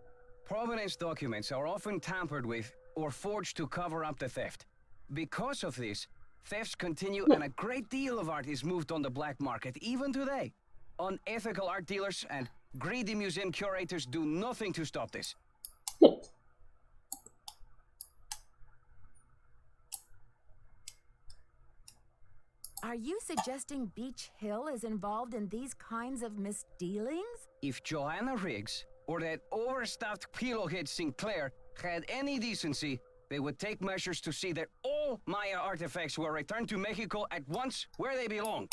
Provenance documents are often tampered with or forged to cover up the theft. Because of this, thefts continue and a great deal of art is moved on the black market, even today. Unethical art dealers and greedy museum curators do nothing to stop this. Are you suggesting Beach Hill is involved in these kinds of misdealings? If Joanna Riggs or that overstuffed pillowhead Sinclair had any decency, they would take measures to see that all Maya artifacts were returned to Mexico at once where they belong.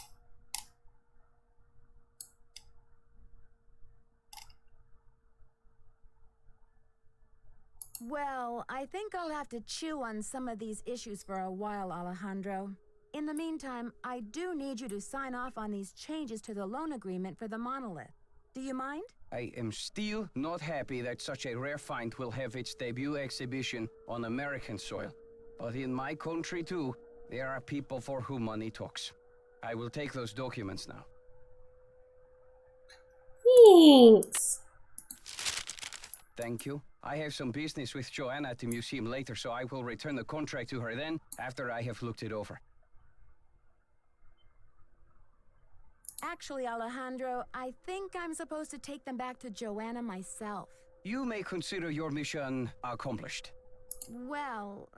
Well, I think I'll have to chew on some of these issues for a while, Alejandro. In the meantime, I do need you to sign off on these changes to the loan agreement for the monolith. Do you mind? I am still not happy that such a rare find will have its debut exhibition on American soil. But in my country too, there are people for whom money talks. I will take those documents now. Thanks. Thank you. I have some business with Joanna at the museum later, so I will return the contract to her then, after I have looked it over. Actually, Alejandro, I think I'm supposed to take them back to Joanna myself. You may consider your mission accomplished. Well,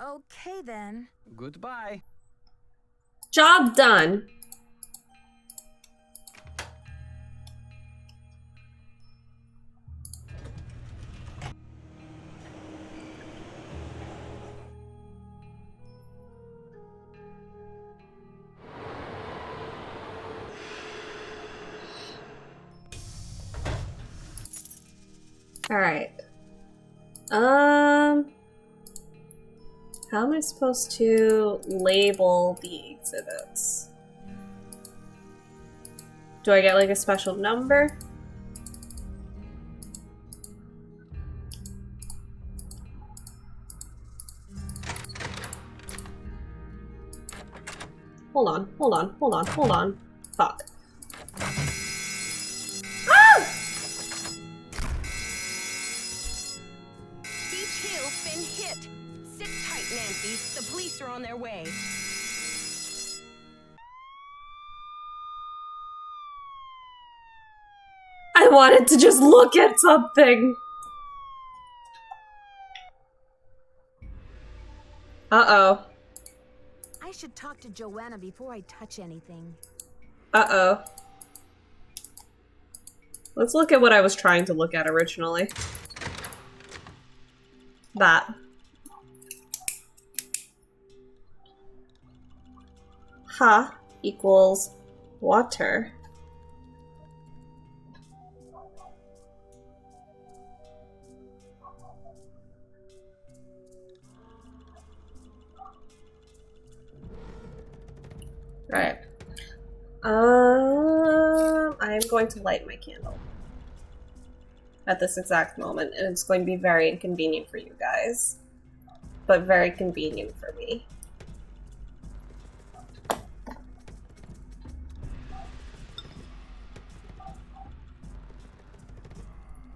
okay then. Goodbye. Job done. Alright. How am I supposed to label the exhibits? Do I get like a special number? Hold on. Fuck. Ah! Beach Hill's been hit. Sit tight, Nancy. The police are on their way. I wanted to just look at something. Uh-oh. I should talk to Joanna before I touch anything. Uh-oh. Let's look at what I was trying to look at originally. That. Ha equals water. Right. I am going to light my candle at this exact moment, and it's going to be very inconvenient for you guys, but very convenient for me.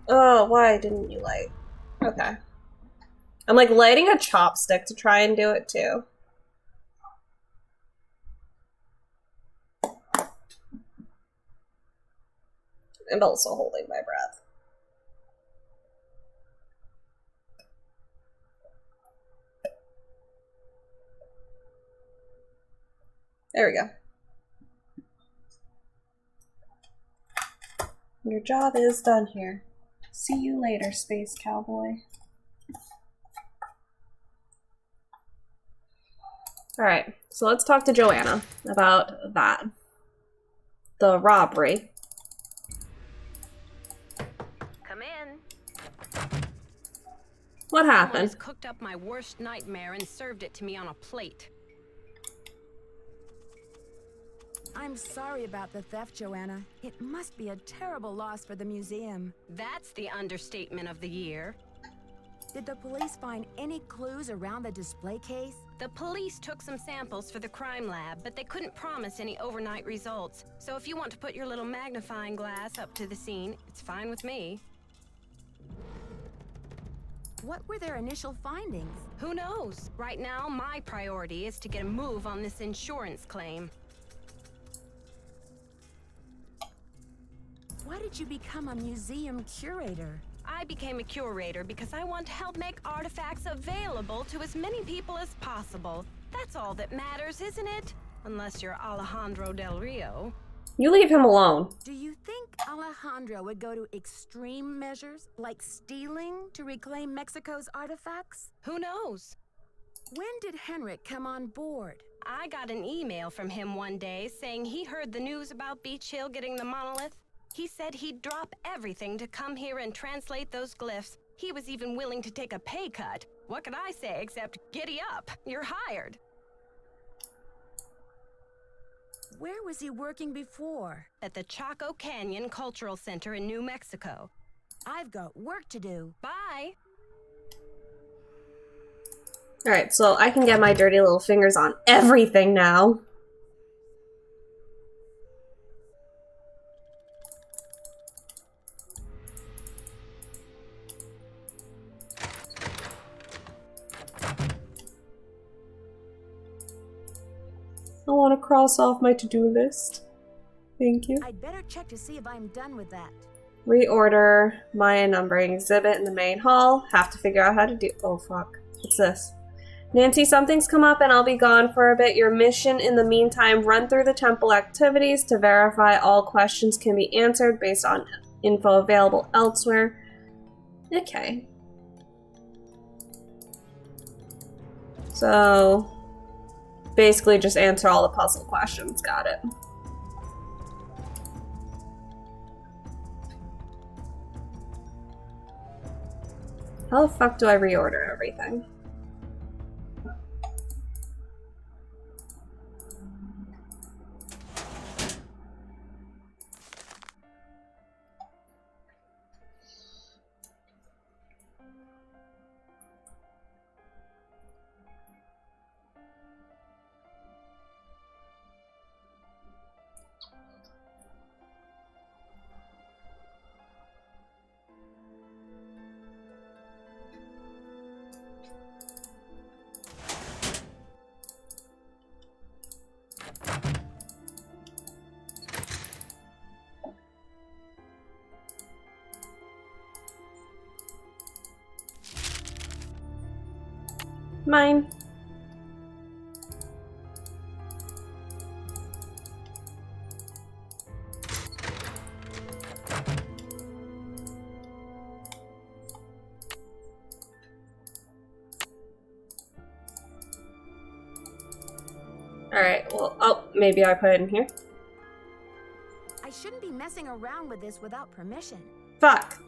Oh, why didn't you light? Okay. I'm like lighting a chopstick to try and do it too. And also holding my breath. There we go. Your job is done here. See you later, space cowboy. Alright, so let's talk to Joanna about that. The robbery. What happened? Someone has cooked up my worst nightmare and served it to me on a plate. I'm sorry about the theft, Joanna. It must be a terrible loss for the museum. That's the understatement of the year. Did the police find any clues around the display case? The police took some samples for the crime lab, but they couldn't promise any overnight results. So if you want to put your little magnifying glass up to the scene, it's fine with me. What were their initial findings? Who knows? Right now, my priority is to get a move on this insurance claim. Why did you become a museum curator? I became a curator because I want to help make artifacts available to as many people as possible. That's all that matters, isn't it? Unless you're Alejandro Del Rio. You leave him alone. Do you think Alejandro would go to extreme measures, like stealing, to reclaim Mexico's artifacts? Who knows? When did Henrik come on board? I got an email from him one day saying he heard the news about Beach Hill getting the monolith. He said he'd drop everything to come here and translate those glyphs. He was even willing to take a pay cut. What could I say except giddy up? You're hired. Where was he working before? At the Chaco Canyon Cultural Center in New Mexico. I've got work to do. Bye. Alright, so I can get my dirty little fingers on everything now. I want to cross off my to-do list. Thank you. I'd better check to see if I'm done with that. Reorder Maya numbering exhibit in the main hall. Have to figure out how to do— oh fuck. What's this? Nancy, something's come up and I'll be gone for a bit. Your mission in the meantime, run through the temple activities to verify all questions can be answered based on info available elsewhere. Okay. So basically just answer all the puzzle questions. Got it. How the fuck do I reorder everything? Mine. Alright, well, oh, maybe I put it in here. I shouldn't be messing around with this without permission. Fuck.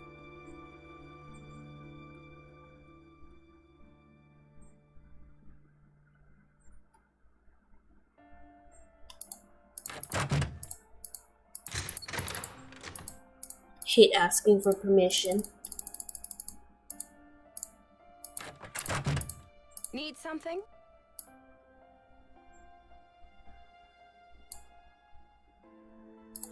Hate asking for permission. Need something?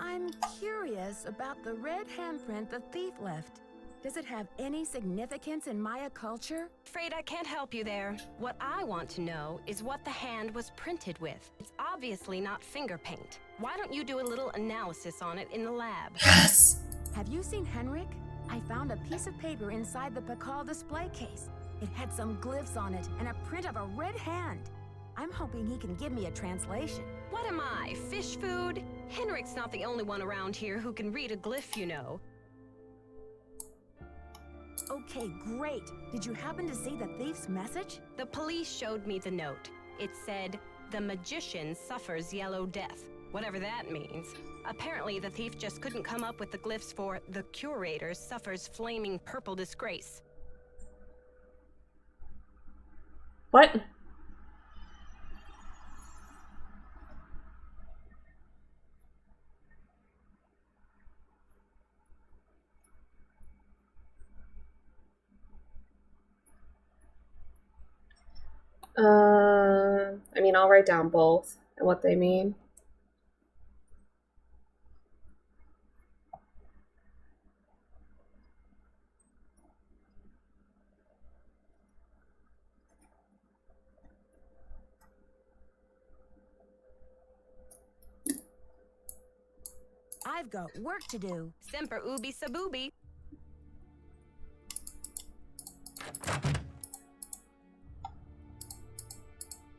I'm curious about the red handprint the thief left. Does it have any significance in Maya culture? Afraid I can't help you there. What I want to know is what the hand was printed with. It's obviously not finger paint. Why don't you do a little analysis on it in the lab? Yes! Have you seen Henrik? I found a piece of paper inside the Piccol display case. It had some glyphs on it and a print of a red hand. I'm hoping he can give me a translation. What am I, fish food? Henrik's not the only one around here who can read a glyph, you know. Okay, great. Did you happen to see the thief's message? The police showed me the note. It said, "The magician suffers yellow death," whatever that means. Apparently, the thief just couldn't come up with the glyphs for "The Curator suffers flaming purple disgrace." What? I mean, I'll write down both and what they mean. I've got work to do. Semper ubi sabubi.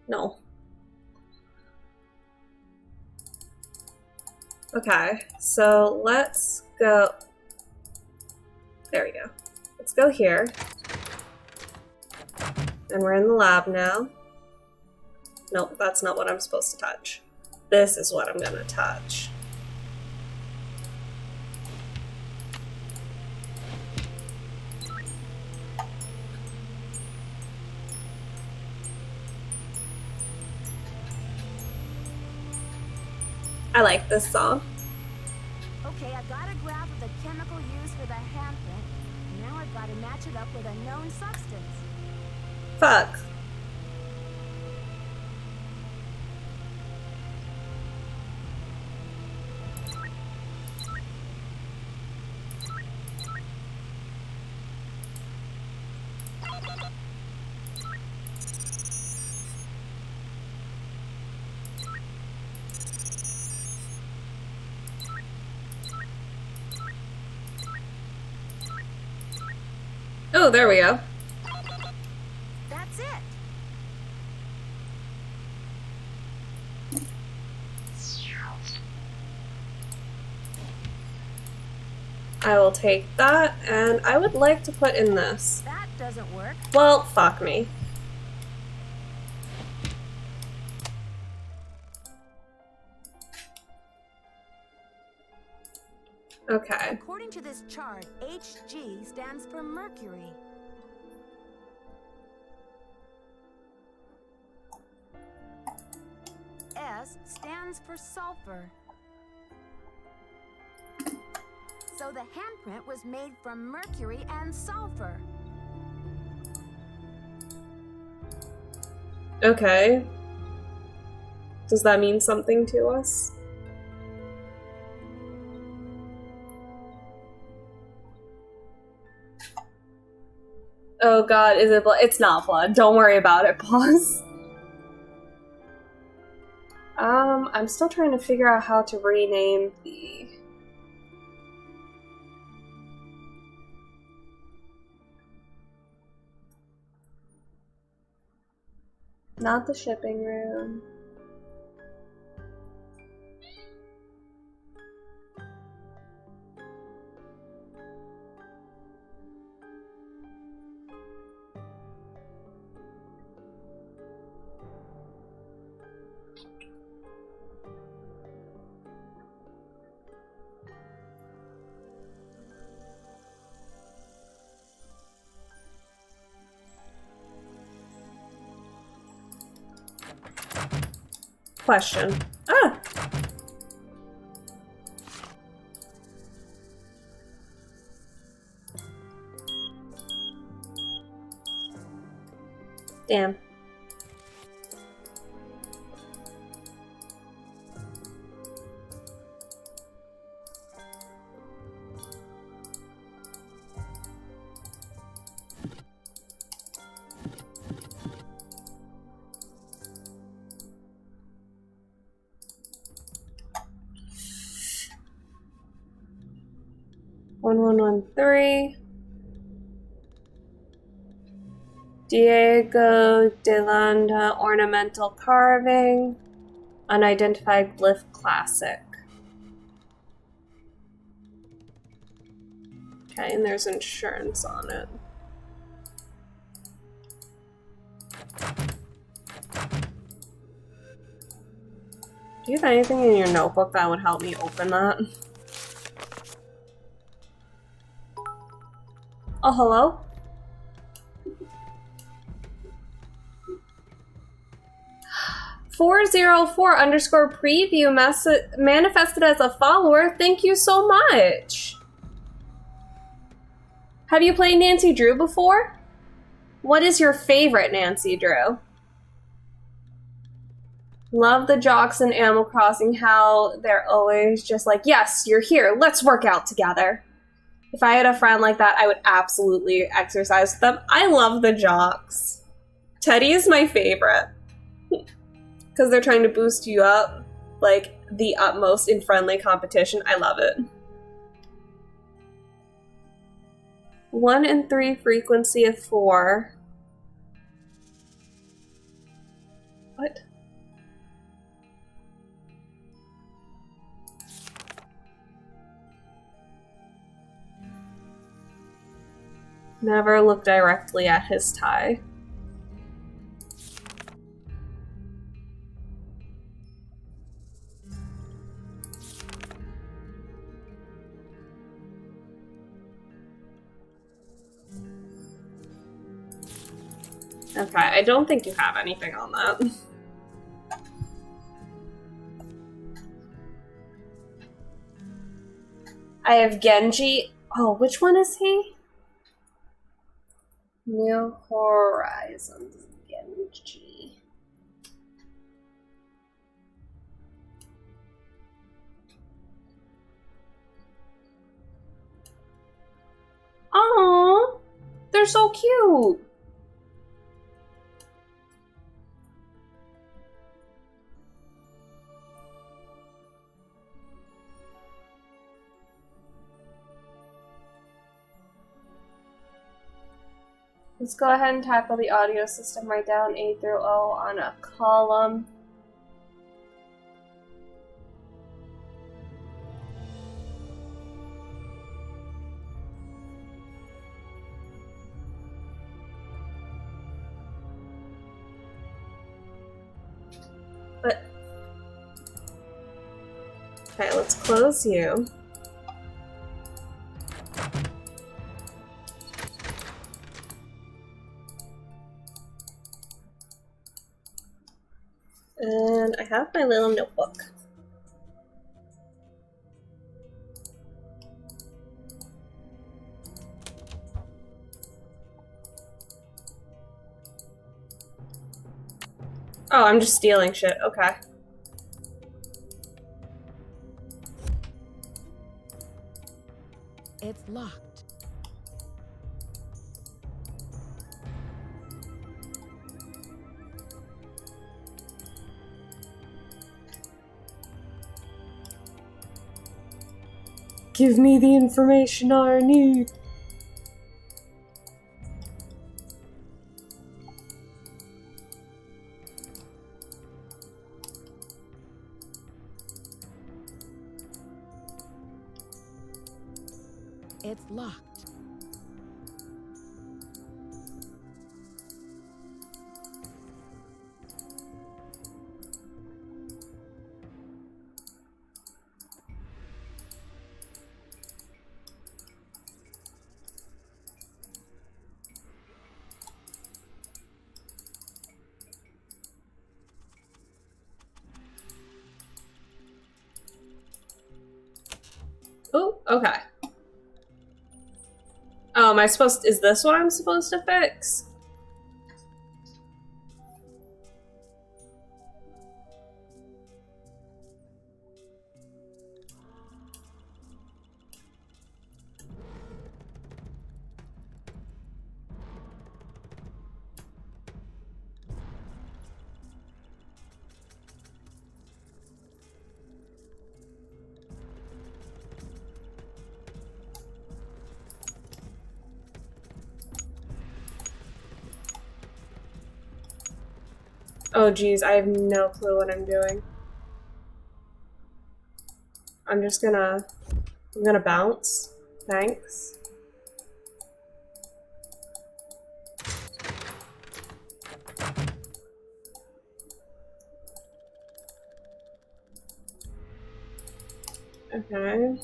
No. Okay, so let's go. There we go. Let's go here. And we're in the lab now. Nope, that's not what I'm supposed to touch. This is what I'm gonna touch. I like this song. Okay, I've got a graph of the chemical used for the handprint. Now I've got to match it up with a known substance. Fuck. Oh, there we go. That's it. I will take that, and I would like to put in this. That doesn't work. Well, fuck me. Okay. According to this chart, HG stands for Mercury. S stands for sulfur. So the handprint was made from mercury and sulfur. Okay. Does that mean something to us? Oh god, is it blood? It's not blood. Don't worry about it, pause. I'm still trying to figure out how to rename the... Not the shipping room. Question. Ah! Damn. One 3. Diego de Landa ornamental carving. Unidentified glyph classic. Okay, and there's insurance on it. Do you have anything in your notebook that would help me open that? Oh, hello? _preview manifested as a follower. Thank you so much. Have you played Nancy Drew before? What is your favorite Nancy Drew? Love the jocks in Animal Crossing, how they're always just like, yes, you're here, let's work out together. If I had a friend like that, I would absolutely exercise with them. I love the jocks. Teddy is my favorite. Because they're trying to boost you up, like, the utmost in friendly competition. I love it. 1 in 3 frequency of 4. What? Never look directly at his tie. Okay, I don't think you have anything on that. I have Genji. Oh, which one is he? New Horizons. Genji. Aww, they're so cute. Let's go ahead and tackle the audio system. Write down A through O on a column. Okay, let's close you. And I have my little notebook. Oh, I'm just stealing shit. Okay. It's locked. Give me the information I need. It's locked. Oh, okay. Oh, am I supposed to, is this what I'm supposed to fix? Oh geez, I have no clue what I'm doing. I'm gonna bounce. Thanks. Okay.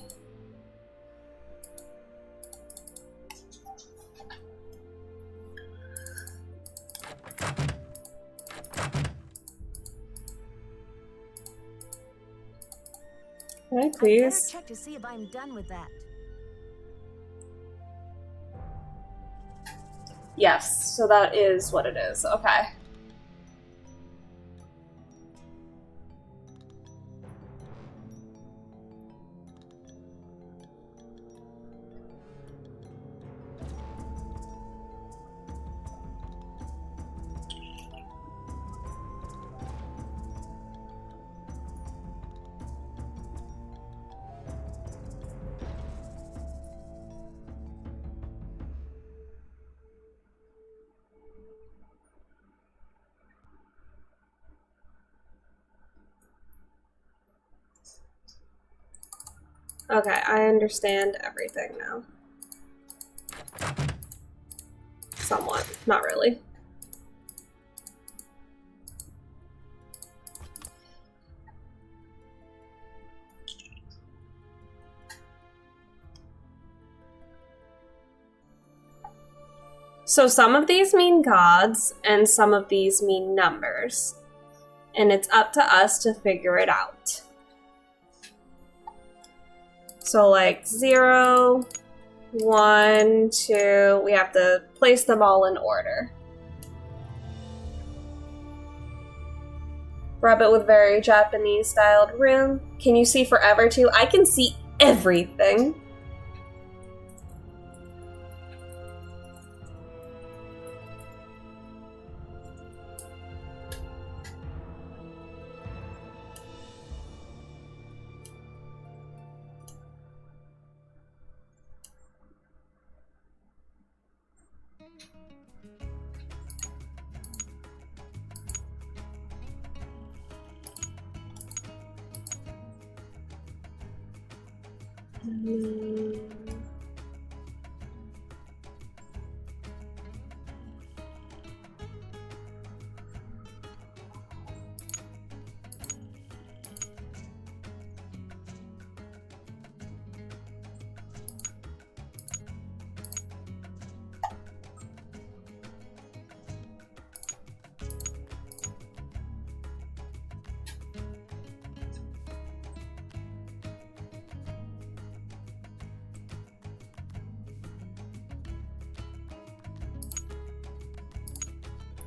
Can I please? I better check to see if I'm done with that. Yes, so that is what it is. Okay. Okay, I understand everything now. Somewhat. Not really. So some of these mean gods, and some of these mean numbers. And it's up to us to figure it out. So like 0, 1, 2, we have to place them all in order. Rub it with very Japanese styled room. Can you see forever too? I can see everything.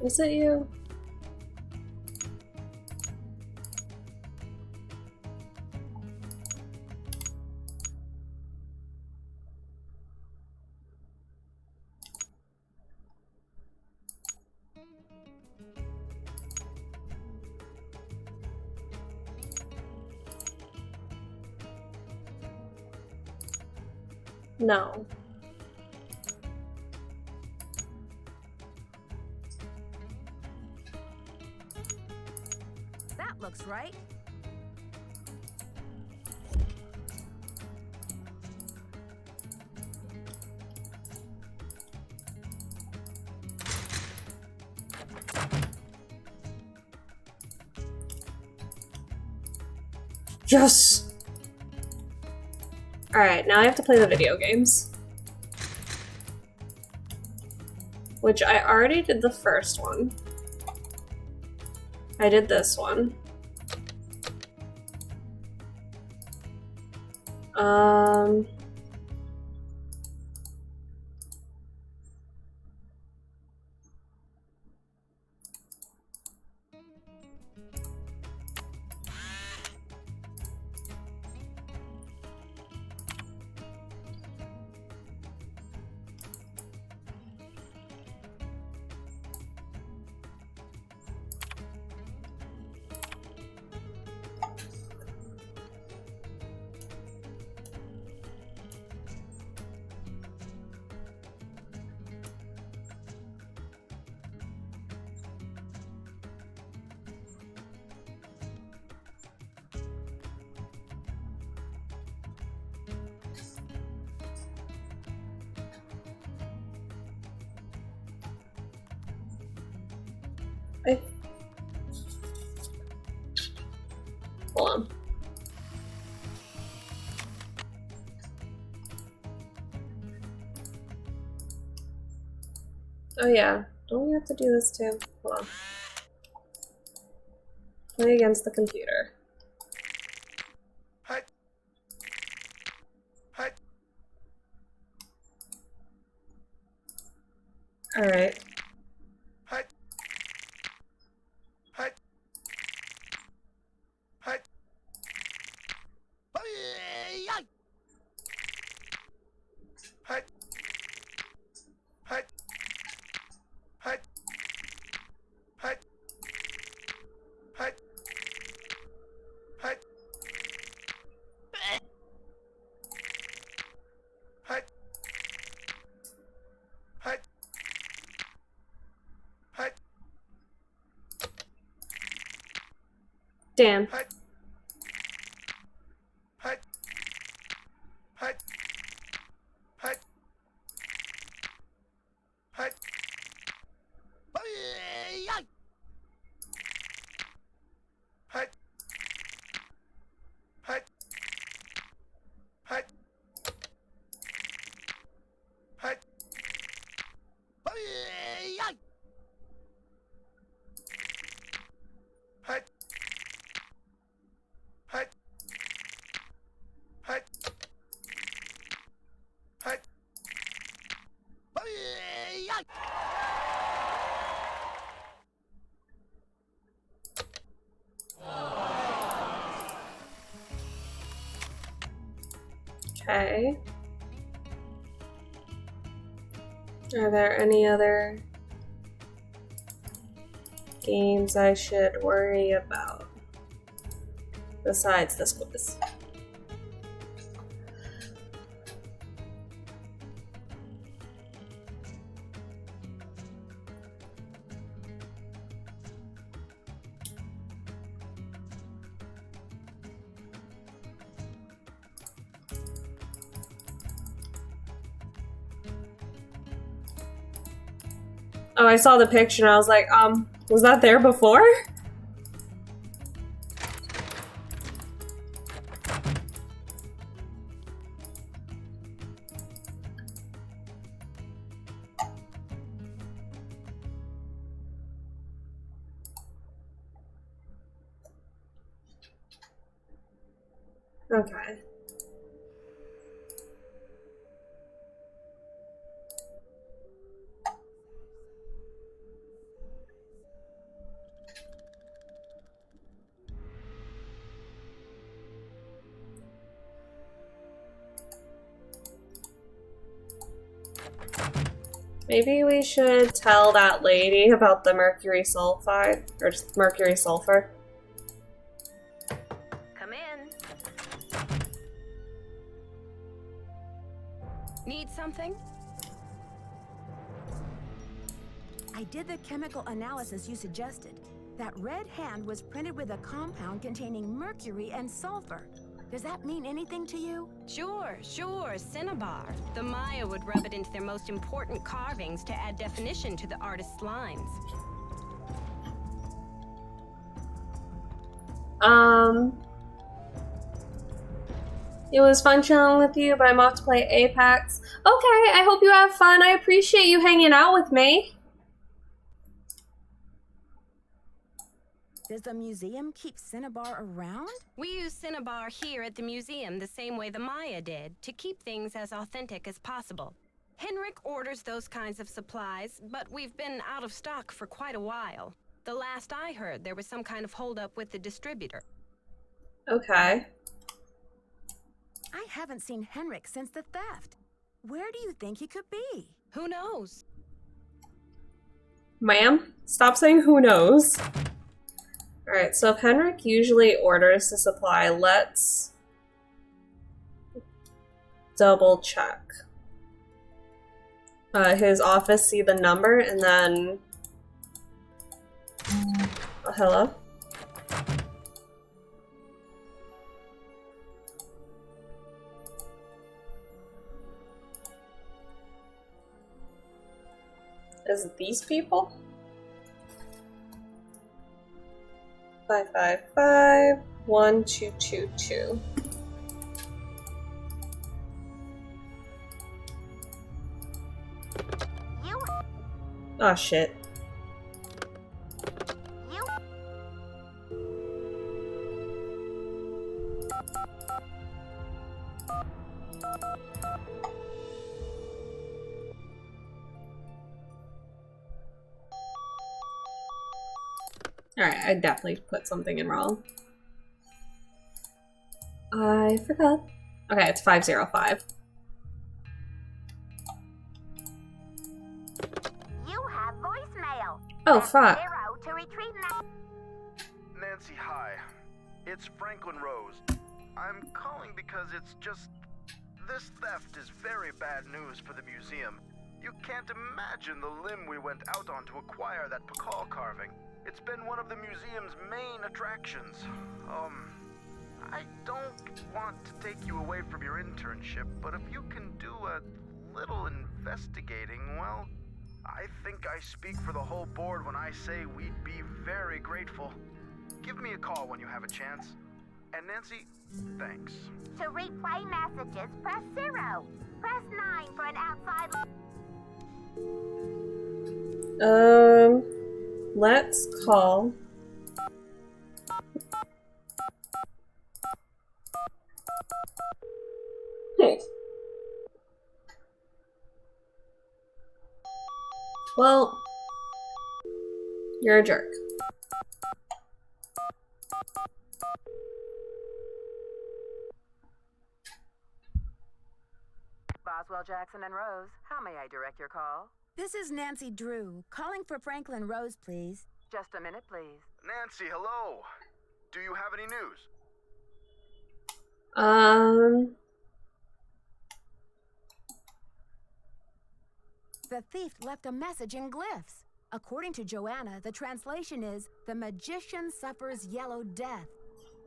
Is it you? No. That looks right. Yes! Alright, now I have to play the video games. Which I already did the first one. I did this one. Hold on. Oh yeah, don't we have to do this too? Hold on. Play against the computer. Alright. Damn. Okay. Are there any other games I should worry about besides this quiz? Oh, I saw the picture and I was like, was that there before? Okay. Maybe we should tell that lady about the mercury sulfide, or just mercury sulfur. Come in. Need something? I did the chemical analysis you suggested. That red hand was printed with a compound containing mercury and sulfur. Does that mean anything to you? Sure, cinnabar. The Maya would rub it into their most important carvings to add definition to the artist's lines. It was fun chilling with you, but I'm off to play Apex. Okay, I hope you have fun. I appreciate you hanging out with me. Does the museum keep cinnabar around? We use cinnabar here at the museum the same way the Maya did, to keep things as authentic as possible. Henrik orders those kinds of supplies, but we've been out of stock for quite a while. The last I heard, there was some kind of holdup with the distributor. Okay. I haven't seen Henrik since the theft. Where do you think he could be? Who knows? Ma'am, stop saying who knows. Alright, so if Henrik usually orders the supply, let's double check. His office, see the number, and then... Oh, hello? Is it these people? 555-1222. Oh shit. Alright, I definitely put something in wrong. I forgot. Okay, it's 505. You have voicemail. Oh, fuck. 0 to retrieve Nancy, hi. It's Franklin Rose. I'm calling because it's just... This theft is very bad news for the museum. You can't imagine the limb we went out on to acquire that Piccol carving. It's been one of the museum's main attractions. I don't want to take you away from your internship, but if you can do a little investigating, well, I think I speak for the whole board when I say we'd be very grateful. Give me a call when you have a chance. And Nancy, thanks. To replay messages, press 0. Press 9 for an outside... Let's call... Well, you're a jerk. Boswell, Jackson, and Rose, how may I direct your call? This is Nancy Drew, calling for Franklin Rose, please. Just a minute, please. Nancy, hello. Do you have any news? The thief left a message in glyphs. According to Joanna, the translation is, "The magician suffers yellow death."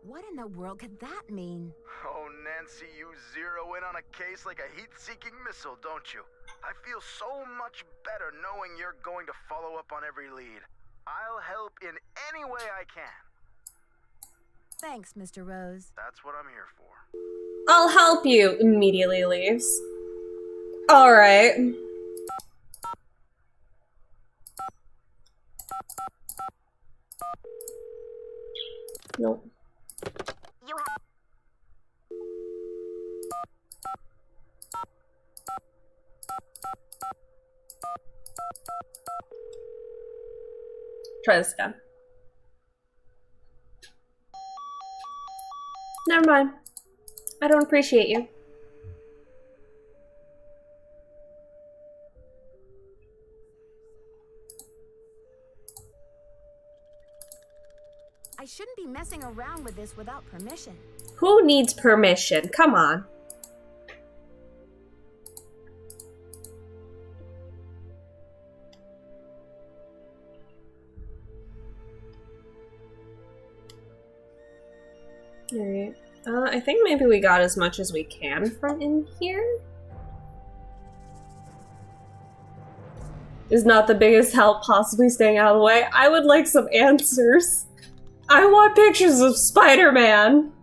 What in the world could that mean? Oh, Nancy, you zero in on a case like a heat-seeking missile, don't you? I feel so much better knowing you're going to follow up on every lead. I'll help in any way I can. Thanks, Mr. Rose. That's what I'm here for. I'll help you. Immediately leaves. Alright. Nope. You have... Try this again. Never mind. I don't appreciate you. be messing around with this without permission. Who needs permission? Come on. Alright. I think maybe we got as much as we can from in here. Is not the biggest help possibly staying out of the way. I would like some answers. I want pictures of Spider-Man.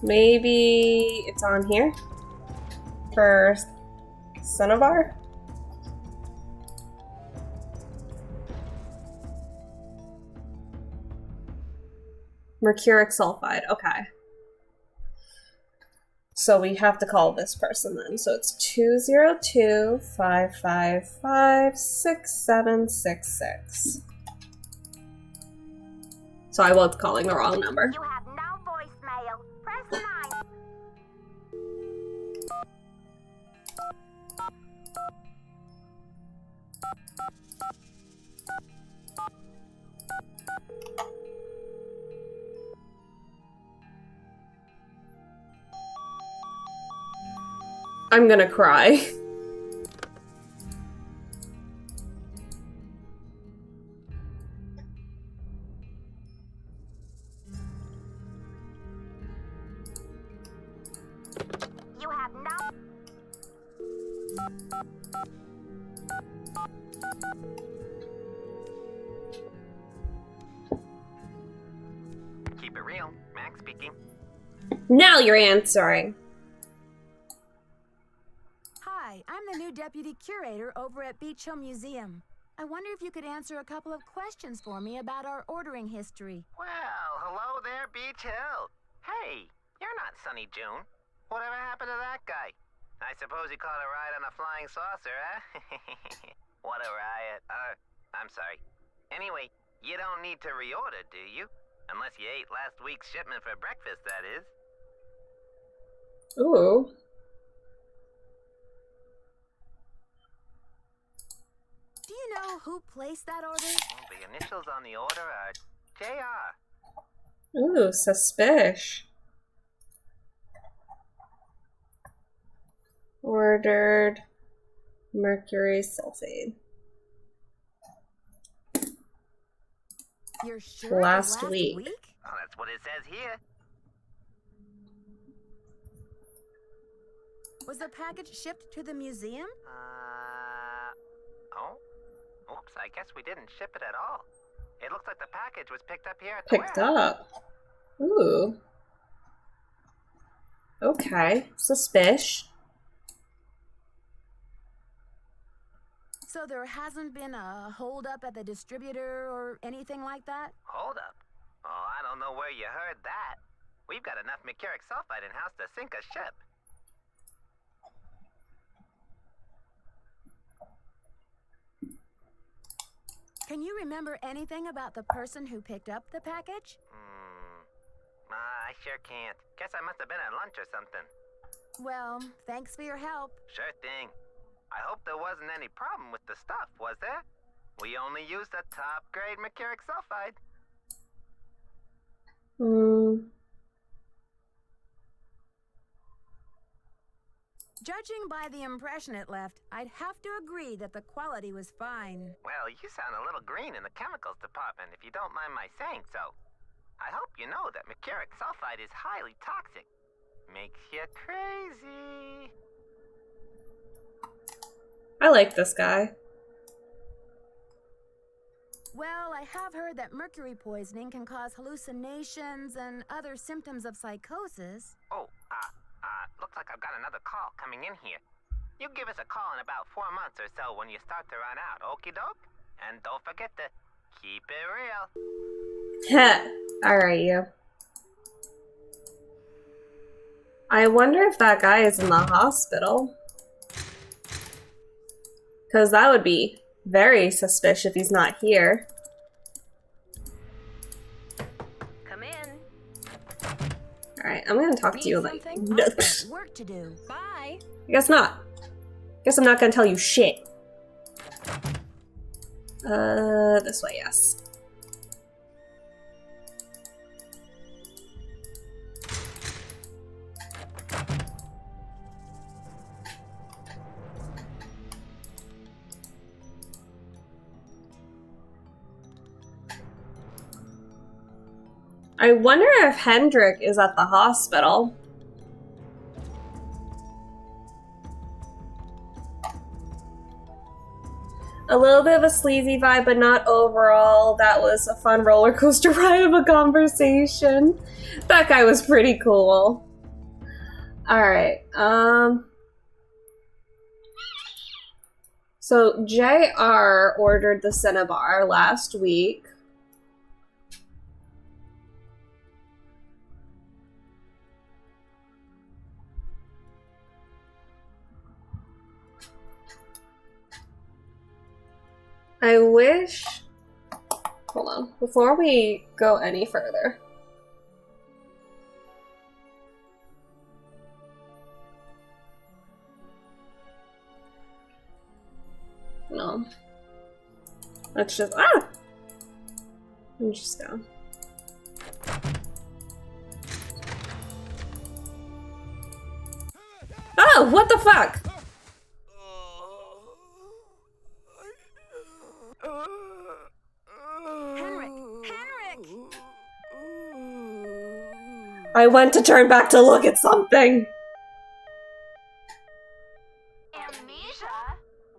Maybe it's on here for Cinnabar. Mercuric sulfide, okay. So we have to call this person then. So it's 202-555-6766. So I was calling the wrong number. You have no voicemail. Press 9. I'm gonna cry. You have no... Keep it real. Max speaking. Now you're answering. Hi, I'm the new deputy curator over at Beach Hill Museum. I wonder if you could answer a couple of questions for me about our ordering history. Well, hello there, Beach Hill. Hey, you're not Sunny June. Whatever happened to that guy? I suppose he caught a ride on a flying saucer, huh? What a riot. I'm sorry. Anyway, you don't need to reorder, do you? Unless you ate last week's shipment for breakfast, that is. Ooh. Do you know who placed that order? Well, the initials on the order are JR. Ooh, suspicious. Ordered mercury sulfate. You're sure Last week. Oh, that's what it says here. Was the package shipped to the museum? Oh? Oops, I guess we didn't ship it at all. It looks like the package was picked up here at the Picked warehouse. up. Ooh. Okay. Suspicious. So there hasn't been a holdup at the distributor or anything like that? Hold up. Oh, I don't know where you heard that. We've got enough mercuric sulfide in-house to sink a ship. Can you remember anything about the person who picked up the package? I sure can't. Guess I must have been at lunch or something. Well, thanks for your help. Sure thing. I hope there wasn't any problem with the stuff, was there? We only used the top-grade mercuric sulfide. Judging by the impression it left, I'd have to agree that the quality was fine. Well, you sound a little green in the chemicals department, if you don't mind my saying so. I hope you know that mercuric sulfide is highly toxic. Makes you crazy. I like this guy. Well, I have heard that mercury poisoning can cause hallucinations and other symptoms of psychosis. Oh, looks like I've got another call coming in here. You give us a call in about 4 months or so when you start to run out, okie doke? And don't forget to keep it real. Heh. Alright, you. I wonder if that guy is in the hospital. Because that would be very suspicious if he's not here. Come in. Alright, I'm gonna talk to you like... Work to do. Bye. I guess not. Guess I'm not gonna tell you shit. This way, yes. I wonder if Hendrik is at the hospital. A little bit of a sleazy vibe, but not overall. That was a fun roller coaster ride of a conversation. That guy was pretty cool. Alright, so JR ordered the Cinnabar last week. I wish... Hold on. Before we go any further. No. Let's just... Ah! I'm just go. Oh! What the fuck? I went to turn back to look at something. Amnesia?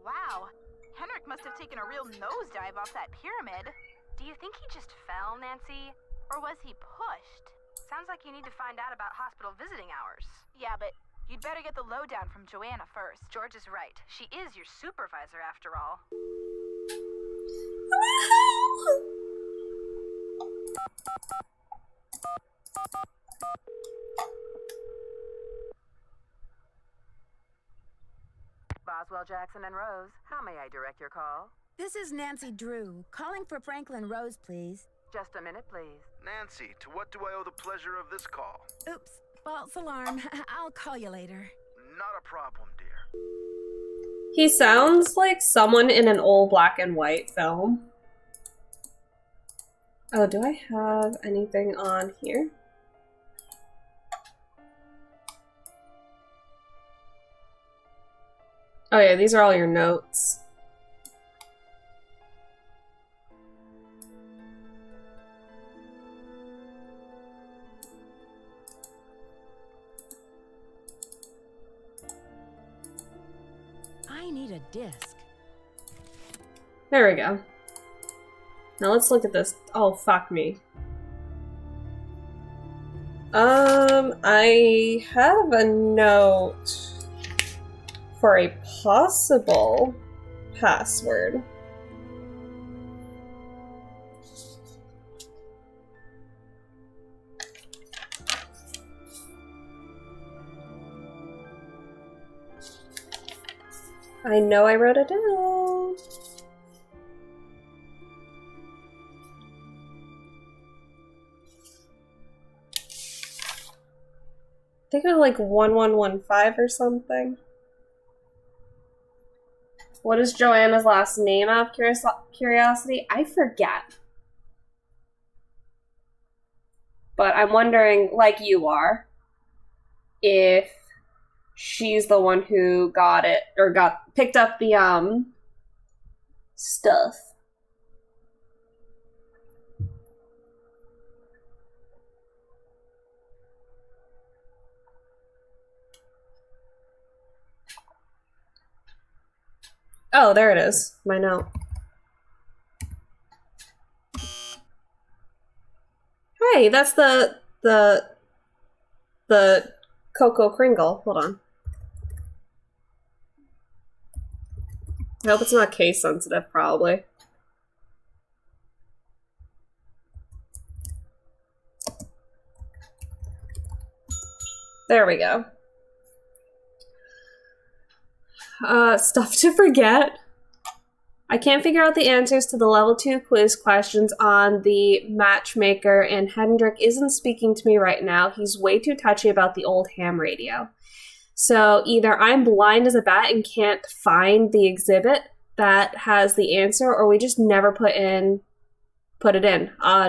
Wow. Henrik must have taken a real nosedive off that pyramid. Do you think he just fell, Nancy? Or was he pushed? Sounds like you need to find out about hospital visiting hours. Yeah, but you'd better get the lowdown from Joanna first. George is right. She is your supervisor after all. Boswell, Jackson, and Rose, how may I direct your call? This is Nancy Drew, calling for Franklin Rose, please. Just a minute, please. Nancy, to what do I owe the pleasure of this call? Oops, false alarm. I'll call you later. Not a problem, dear. He sounds like someone in an old black and white film. Oh, do I have anything on here? Oh yeah, these are all your notes. I need a disc. There we go. Now let's look at this. Oh, fuck me. I have a note for a possible password. I know I wrote it down. I think it was like 1115 or something. What is Joanna's last name out of curiosity? I forget. But I'm wondering, like you are, if she's the one who got it, or picked up the, stuff. Oh, there it is. My note. Hey, that's the Cocoa Kringle. Hold on. I hope it's not case sensitive, probably. There we go. Stuff to forget. I can't figure out the answers to the level 2 quiz questions on the matchmaker, and Hendrik isn't speaking to me right now. He's way too touchy about the old ham radio. So either I'm blind as a bat and can't find the exhibit that has the answer, or we just never put it in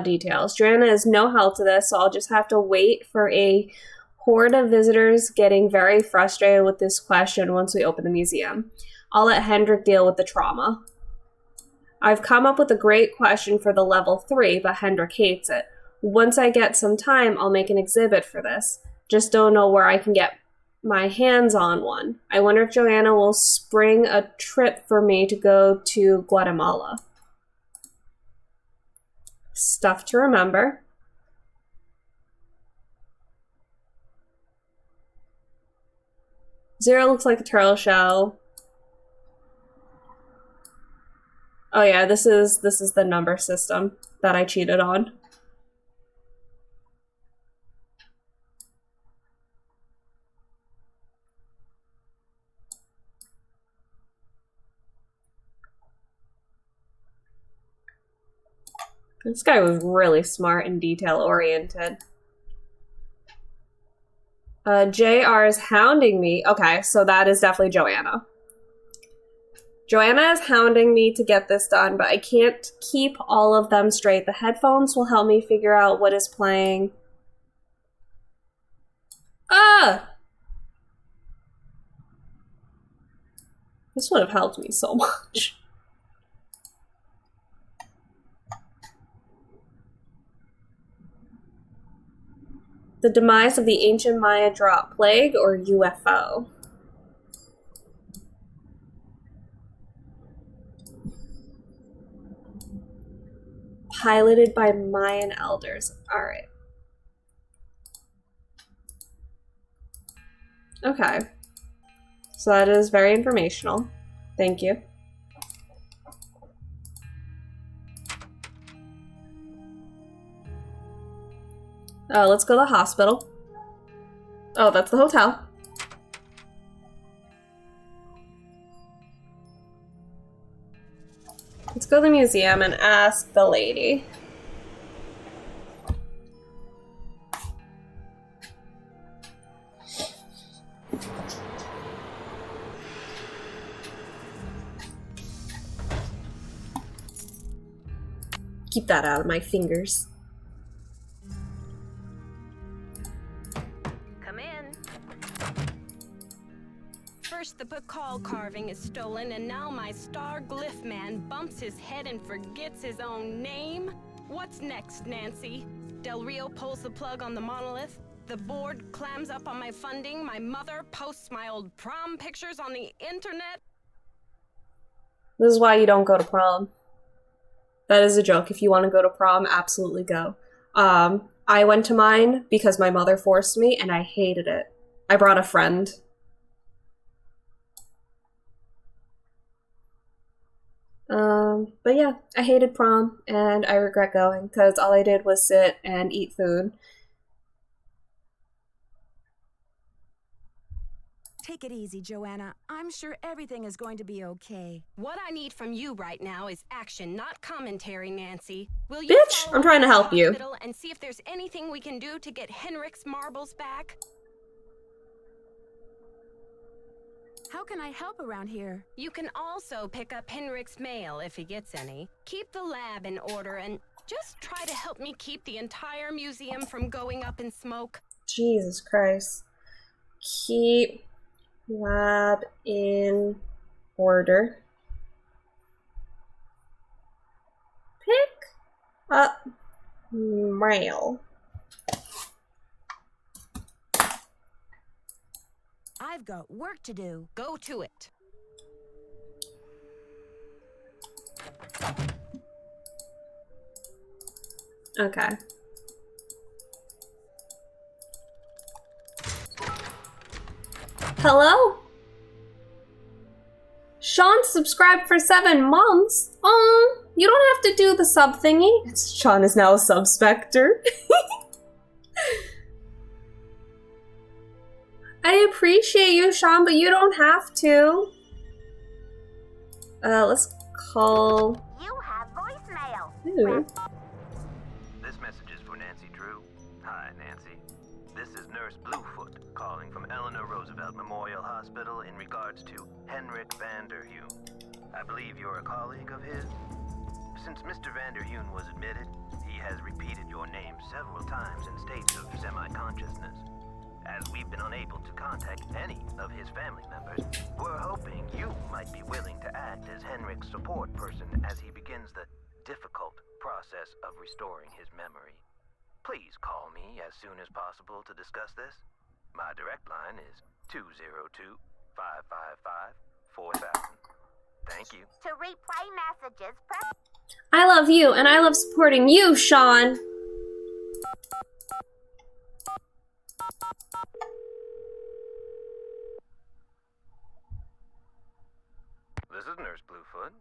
details. Joanna is no help to this, so I'll just have to wait for a horde of visitors getting very frustrated with this question once we open the museum. I'll let Hendrik deal with the trauma. I've come up with a great question for the level 3, but Hendrik hates it. Once I get some time, I'll make an exhibit for this. Just don't know where I can get my hands on one. I wonder if Joanna will spring a trip for me to go to Guatemala. Stuff to remember. Zero looks like a turtle shell. Oh yeah, this is the number system that I cheated on. This guy was really smart and detail-oriented. JR is hounding me. Okay, so that is definitely Joanna. Joanna is hounding me to get this done, but I can't keep all of them straight. The headphones will help me figure out what is playing. This would have helped me so much. The demise of the ancient Maya drop plague or UFO? Piloted by Mayan elders. Alright. Okay. So that is very informational. Thank you. Let's go to the hospital. Oh, that's the hotel. Let's go to the museum and ask the lady. Keep that out of my fingers. First the Piccol carving is stolen, and now my star Glyph man bumps his head and forgets his own name? What's next, Nancy? Del Rio pulls the plug on the monolith, the board clams up on my funding, my mother posts my old prom pictures on the internet? This is why you don't go to prom. That is a joke. If you want to go to prom, absolutely go. I went to mine because my mother forced me, and I hated it. I brought a friend. But yeah, I hated prom, and I regret going, because all I did was sit and eat food. Take it easy, Joanna. I'm sure everything is going to be okay. What I need from you right now is action, not commentary, Nancy. Will you Bitch, I'm trying to help you. And see if there's anything we can do to get Henrik's marbles back? How can I help around here? You can also pick up Henrik's mail if he gets any. Keep the lab in order and just try to help me keep the entire museum from going up in smoke. Jesus Christ. Keep lab in order. Pick up mail. I've got work to do. Go to it. Okay. Hello? Sean subscribed for 7 months. You don't have to do the sub thingy. Sean is now a sub-specter. I appreciate you, Sean, but you don't have to. Let's call... You have voicemail. Ooh. This message is for Nancy Drew. Hi, Nancy. This is Nurse Bluefoot calling from Eleanor Roosevelt Memorial Hospital in regards to Henrik Vanderheun. I believe you're a colleague of his? Since Mr. Vanderheun was admitted, he has repeated your name several times in states of semi-consciousness. As we've been unable to contact any of his family members, we're hoping you might be willing to act as Henrik's support person as he begins the difficult process of restoring his memory. Please call me as soon as possible to discuss this. My direct line is 202-555-4000. Thank you. To replay messages, press... I love you, and I love supporting you, Sean. This is Nurse Bluefoot.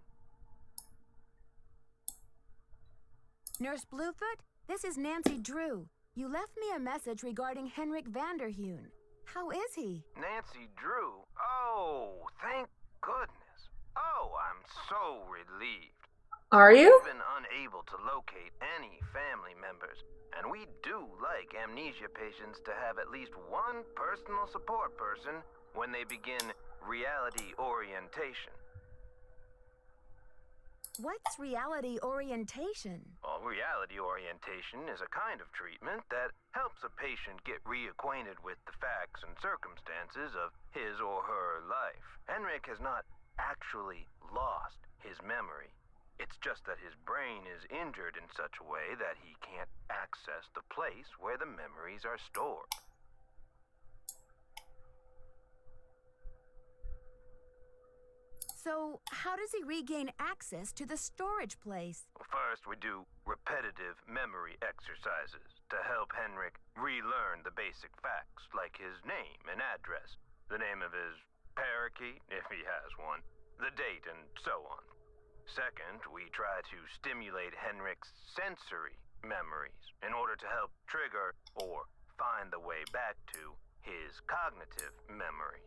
Nurse Bluefoot, this is Nancy Drew. You left me a message regarding Henrik Vanderheun. How is he? Nancy Drew? Oh, thank goodness. Oh, I'm so relieved. Are you? We've been unable to locate any family members, and we do like amnesia patients to have at least one personal support person when they begin reality orientation. What's reality orientation? Well, reality orientation is a kind of treatment that helps a patient get reacquainted with the facts and circumstances of his or her life. Henrik has not actually lost his memory. It's just that his brain is injured in such a way that he can't access the place where the memories are stored. So, how does he regain access to the storage place? First, we do repetitive memory exercises to help Henrik relearn the basic facts, like his name and address, the name of his parakeet, if he has one, the date, and so on. Second, we try to stimulate Henrik's sensory memories in order to help trigger or find the way back to his cognitive memories.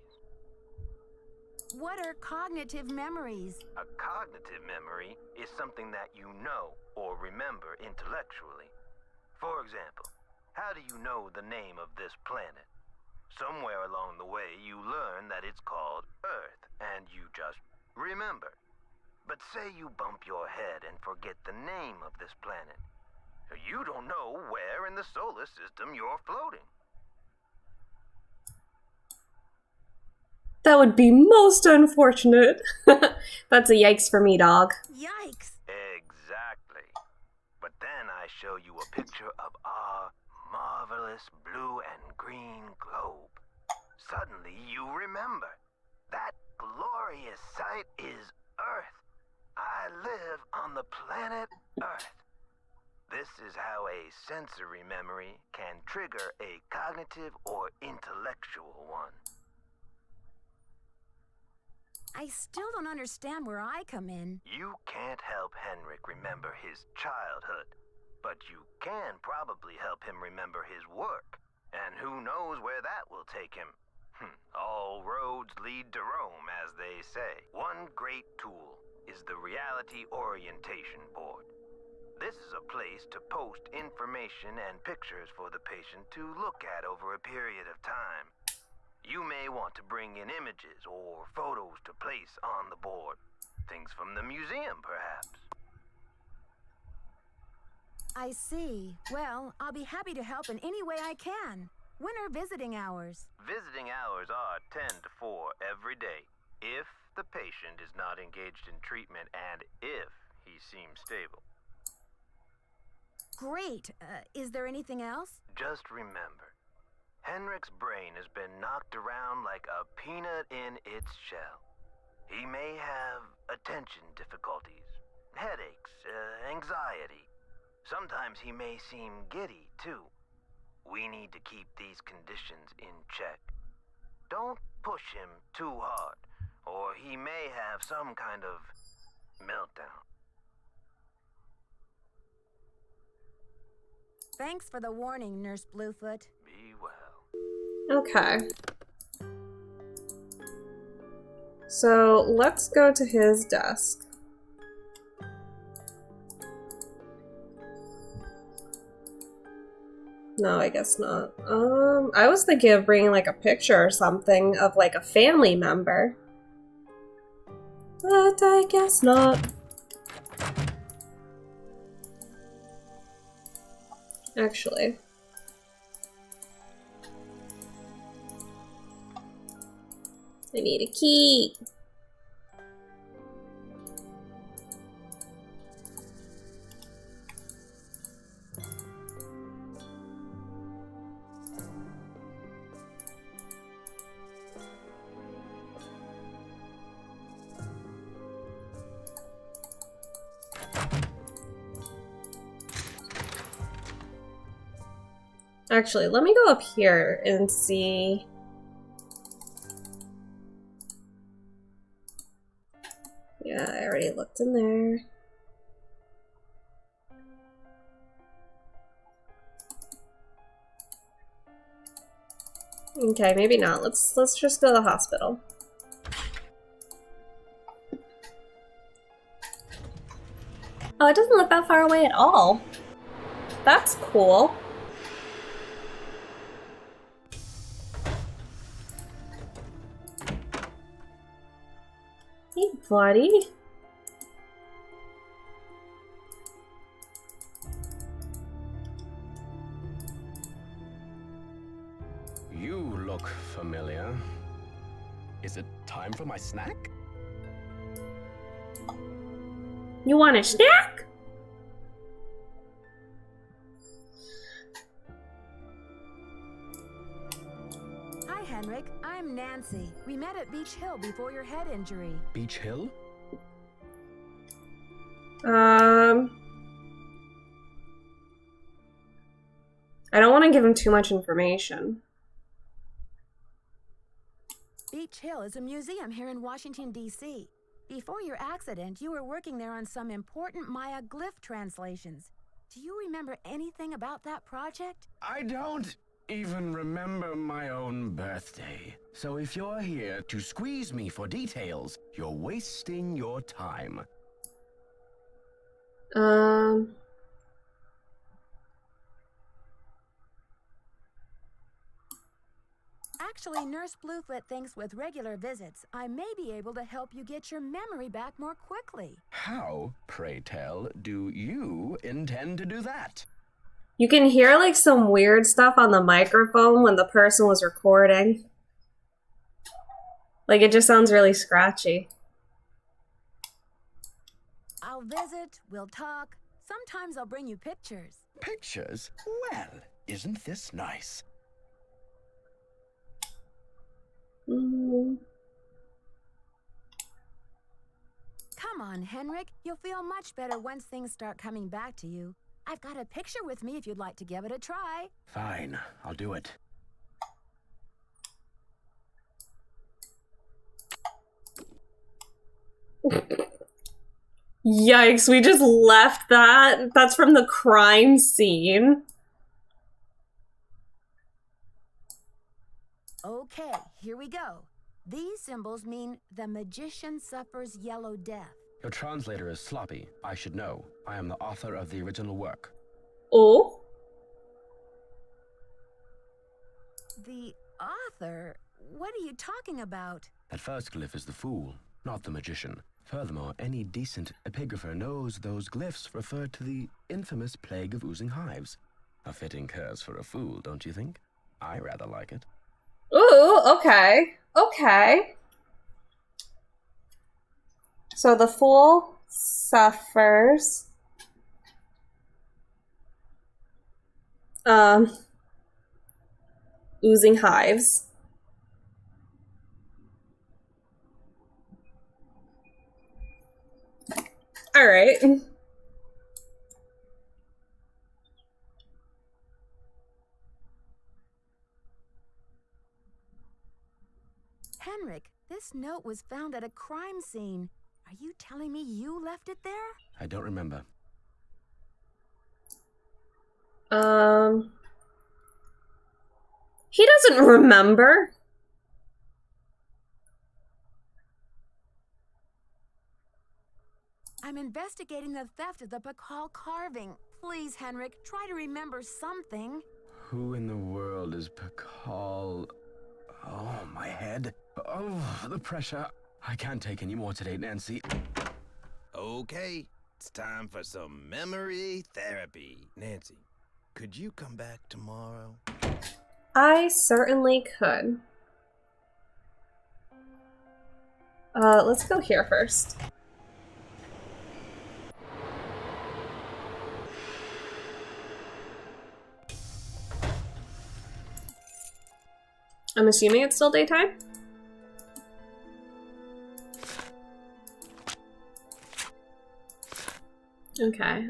What are cognitive memories? A cognitive memory is something that you know or remember intellectually. For example, how do you know the name of this planet? Somewhere along the way you learn that it's called Earth, and you just remember. But say you bump your head and forget the name of this planet. You don't know where in the solar system you're floating. That would be most unfortunate. That's a yikes for me, dog. Yikes! Exactly. But then I show you a picture of our marvelous blue and green globe. Suddenly you remember. That glorious sight is Earth. I live on the planet Earth. This is how a sensory memory can trigger a cognitive or intellectual one. I still don't understand where I come in. You can't help Henrik remember his childhood, but you can probably help him remember his work. And who knows where that will take him. All roads lead to Rome, as they say. One great tool is the Reality Orientation Board. This is a place to post information and pictures for the patient to look at over a period of time. You may want to bring in images or photos to place on the board. Things from the museum, perhaps. I see. Well, I'll be happy to help in any way I can. When are visiting hours? Visiting hours are 10 to 4 every day, if the patient is not engaged in treatment and if he seems stable. Great. Is there anything else? Just remember, Henrik's brain has been knocked around like a peanut in its shell. He may have attention difficulties, headaches, anxiety. Sometimes he may seem giddy, too. We need to keep these conditions in check. Don't push him too hard, or he may have some kind of meltdown. Thanks for the warning, Nurse Bluefoot. Be well. Okay. So let's go to his desk. No, I guess not. I was thinking of bringing like a picture or something of like a family member. But I guess not. Actually. I need a key. Actually, let me go up here and see. Yeah, I already looked in there. Okay, maybe not. Let's just go to the hospital. Oh, it doesn't look that far away at all. That's cool. Hey, buddy. You look familiar. Is it time for my snack? You want a snack? Hi, Henrik. I'm Nancy. We met at Beach Hill before your head injury. Beach Hill? I don't want to give him too much information. Beach Hill is a museum here in Washington, D.C. Before your accident, you were working there on some important Maya glyph translations. Do you remember anything about that project? I don't even remember my own birthday. So if you're here to squeeze me for details, you're wasting your time. Actually, Nurse Blueflet thinks with regular visits, I may be able to help you get your memory back more quickly. How, pray tell, do you intend to do that? You can hear like some weird stuff on the microphone when the person was recording. Like it just sounds really scratchy. I'll visit, we'll talk. Sometimes I'll bring you pictures. Pictures? Well, isn't this nice? Come on, Henrik. You'll feel much better once things start coming back to you. I've got a picture with me if you'd like to give it a try. Fine, I'll do it. Yikes, we just left that. That's from the crime scene. Okay, here we go. These symbols mean the magician suffers yellow death. Your translator is sloppy. I should know. I am the author of the original work. Oh? The author? What are you talking about? That first glyph is the fool, not the magician. Furthermore, any decent epigrapher knows those glyphs refer to the infamous plague of oozing hives. A fitting curse for a fool, don't you think? I rather like it. Ooh, okay. Okay. So the fool suffers oozing hives. All right. Henrik, this note was found at a crime scene. Are you telling me you left it there? I don't remember. He doesn't remember. I'm investigating the theft of the Piccol carving. Please, Henrik, try to remember something. Who in the world is Piccol? Oh, my head. Oh, the pressure. I can't take any more today, Nancy. Okay, it's time for some memory therapy. Nancy, could you come back tomorrow? I certainly could. Let's go here first. I'm assuming it's still daytime? Okay.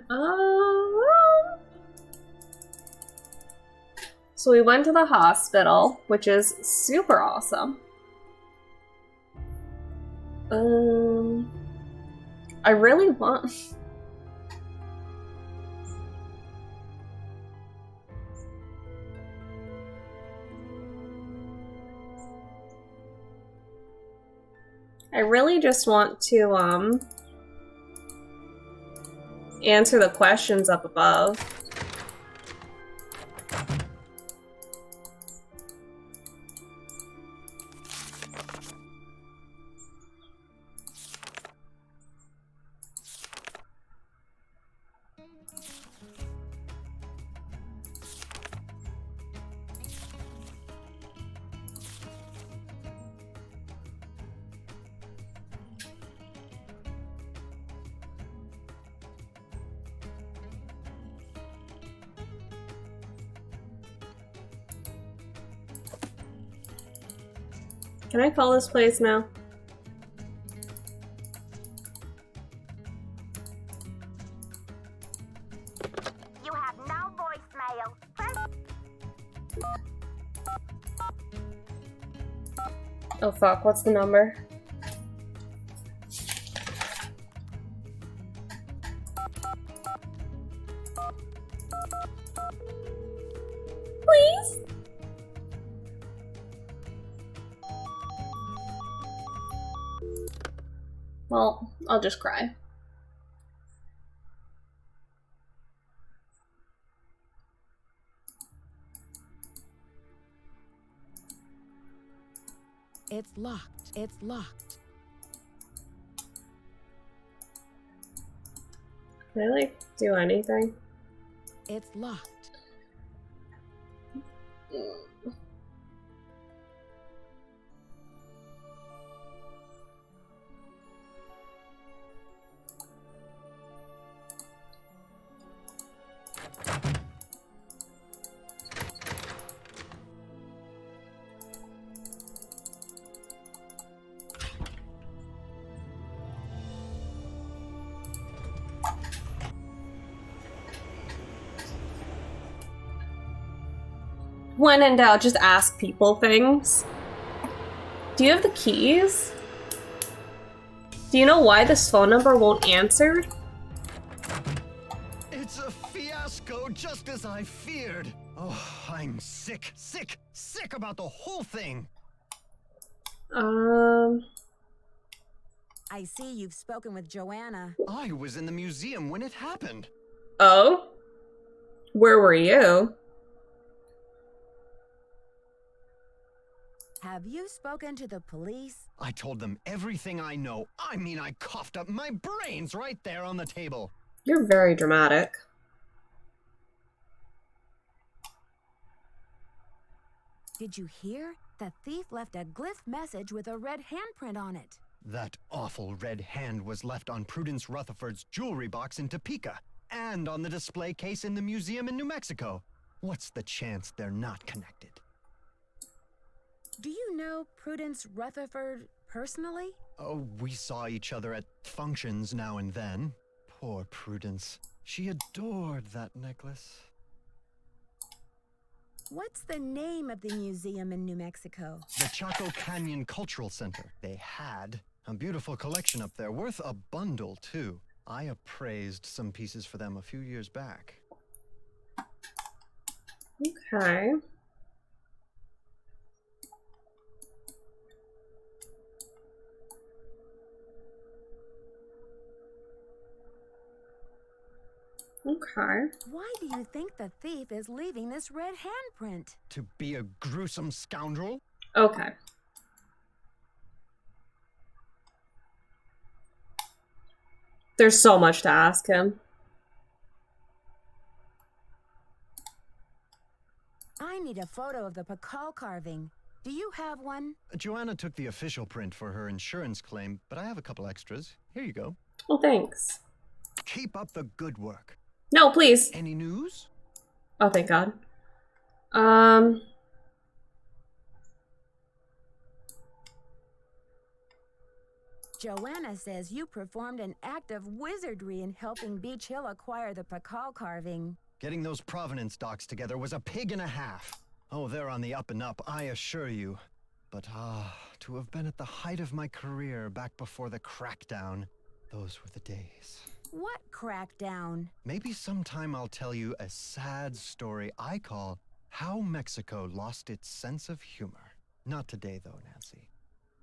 So we went to the hospital, which is super awesome. I really want... I really just want to, answer the questions up above. Can I call this place now? You have no voicemail. Press... Oh fuck, what's the number? Please? Well, I'll just cry. It's locked. It's locked. Can I, like, do anything? It's locked. When in doubt, just ask people things. Do you have the keys? Do you know why this phone number won't answer? It's a fiasco, just as I feared. Oh, I'm sick about the whole thing. I see you've spoken with Joanna. I was in the museum when it happened. Oh? Where were you? Have you spoken to the police? I told them everything I know. I mean, I coughed up my brains right there on the table. You're very dramatic. Did you hear? The thief left a glyph message with a red handprint on it. That awful red hand was left on Prudence Rutherford's jewelry box in Topeka, and on the display case in the museum in New Mexico. What's the chance they're not connected? Do you know Prudence Rutherford personally? Oh, we saw each other at functions now and then. Poor Prudence. She adored that necklace. What's the name of the museum in New Mexico? The Chaco Canyon Cultural Center. They had a beautiful collection up there, worth a bundle, too. I appraised some pieces for them a few years back. Okay. Okay. Why do you think the thief is leaving this red handprint? To be a gruesome scoundrel? Okay. There's so much to ask him. I need a photo of the Piccol carving. Do you have one? Joanna took the official print for her insurance claim, but I have a couple extras. Here you go. Oh, thanks. Keep up the good work. No, please. Any news? Oh, thank God. Joanna says you performed an act of wizardry in helping Beach Hill acquire the Piccol carving. Getting those provenance docs together was a pig and a half. Oh, they're on the up and up, I assure you. But to have been at the height of my career back before the crackdown, those were the days. What crackdown? Maybe sometime I'll tell you a sad story I call How Mexico Lost Its Sense of Humor. Not today, though, Nancy.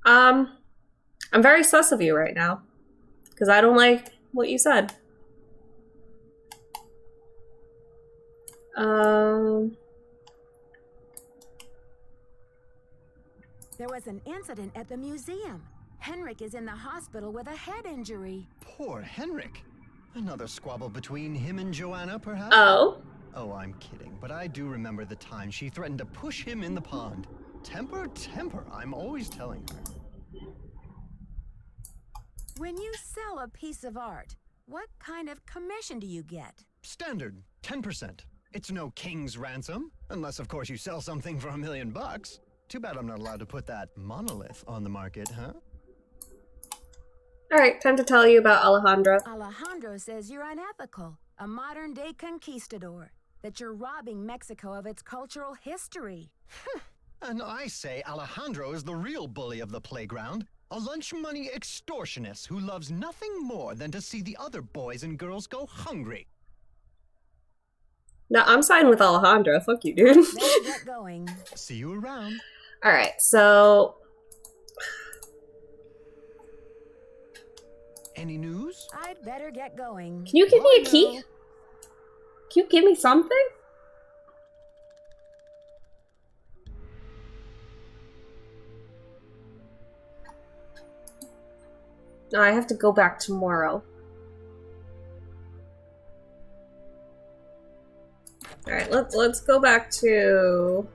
I'm very sus of you right now. Because I don't like what you said. There was an incident at the museum. Henrik is in the hospital with a head injury. Poor Henrik. Another squabble between him and Joanna, perhaps? Oh? Oh, I'm kidding, but I do remember the time she threatened to push him in the pond. Temper, temper, I'm always telling her. When you sell a piece of art, what kind of commission do you get? Standard, 10%. It's no king's ransom, unless of course you sell something for $1 million. Too bad I'm not allowed to put that monolith on the market, huh? Alright, time to tell you about Alejandro. Alejandro says you're unethical, a modern-day conquistador, that you're robbing Mexico of its cultural history. And I say Alejandro is the real bully of the playground, a lunch money extortionist who loves nothing more than to see the other boys and girls go hungry. No, I'm siding with Alejandro. Fuck you, dude. Let's get going. See you around. Alright, so... Any news? I'd better get going. Can you give me a key? Can you give me something? No, I have to go back tomorrow. Alright, let's go back to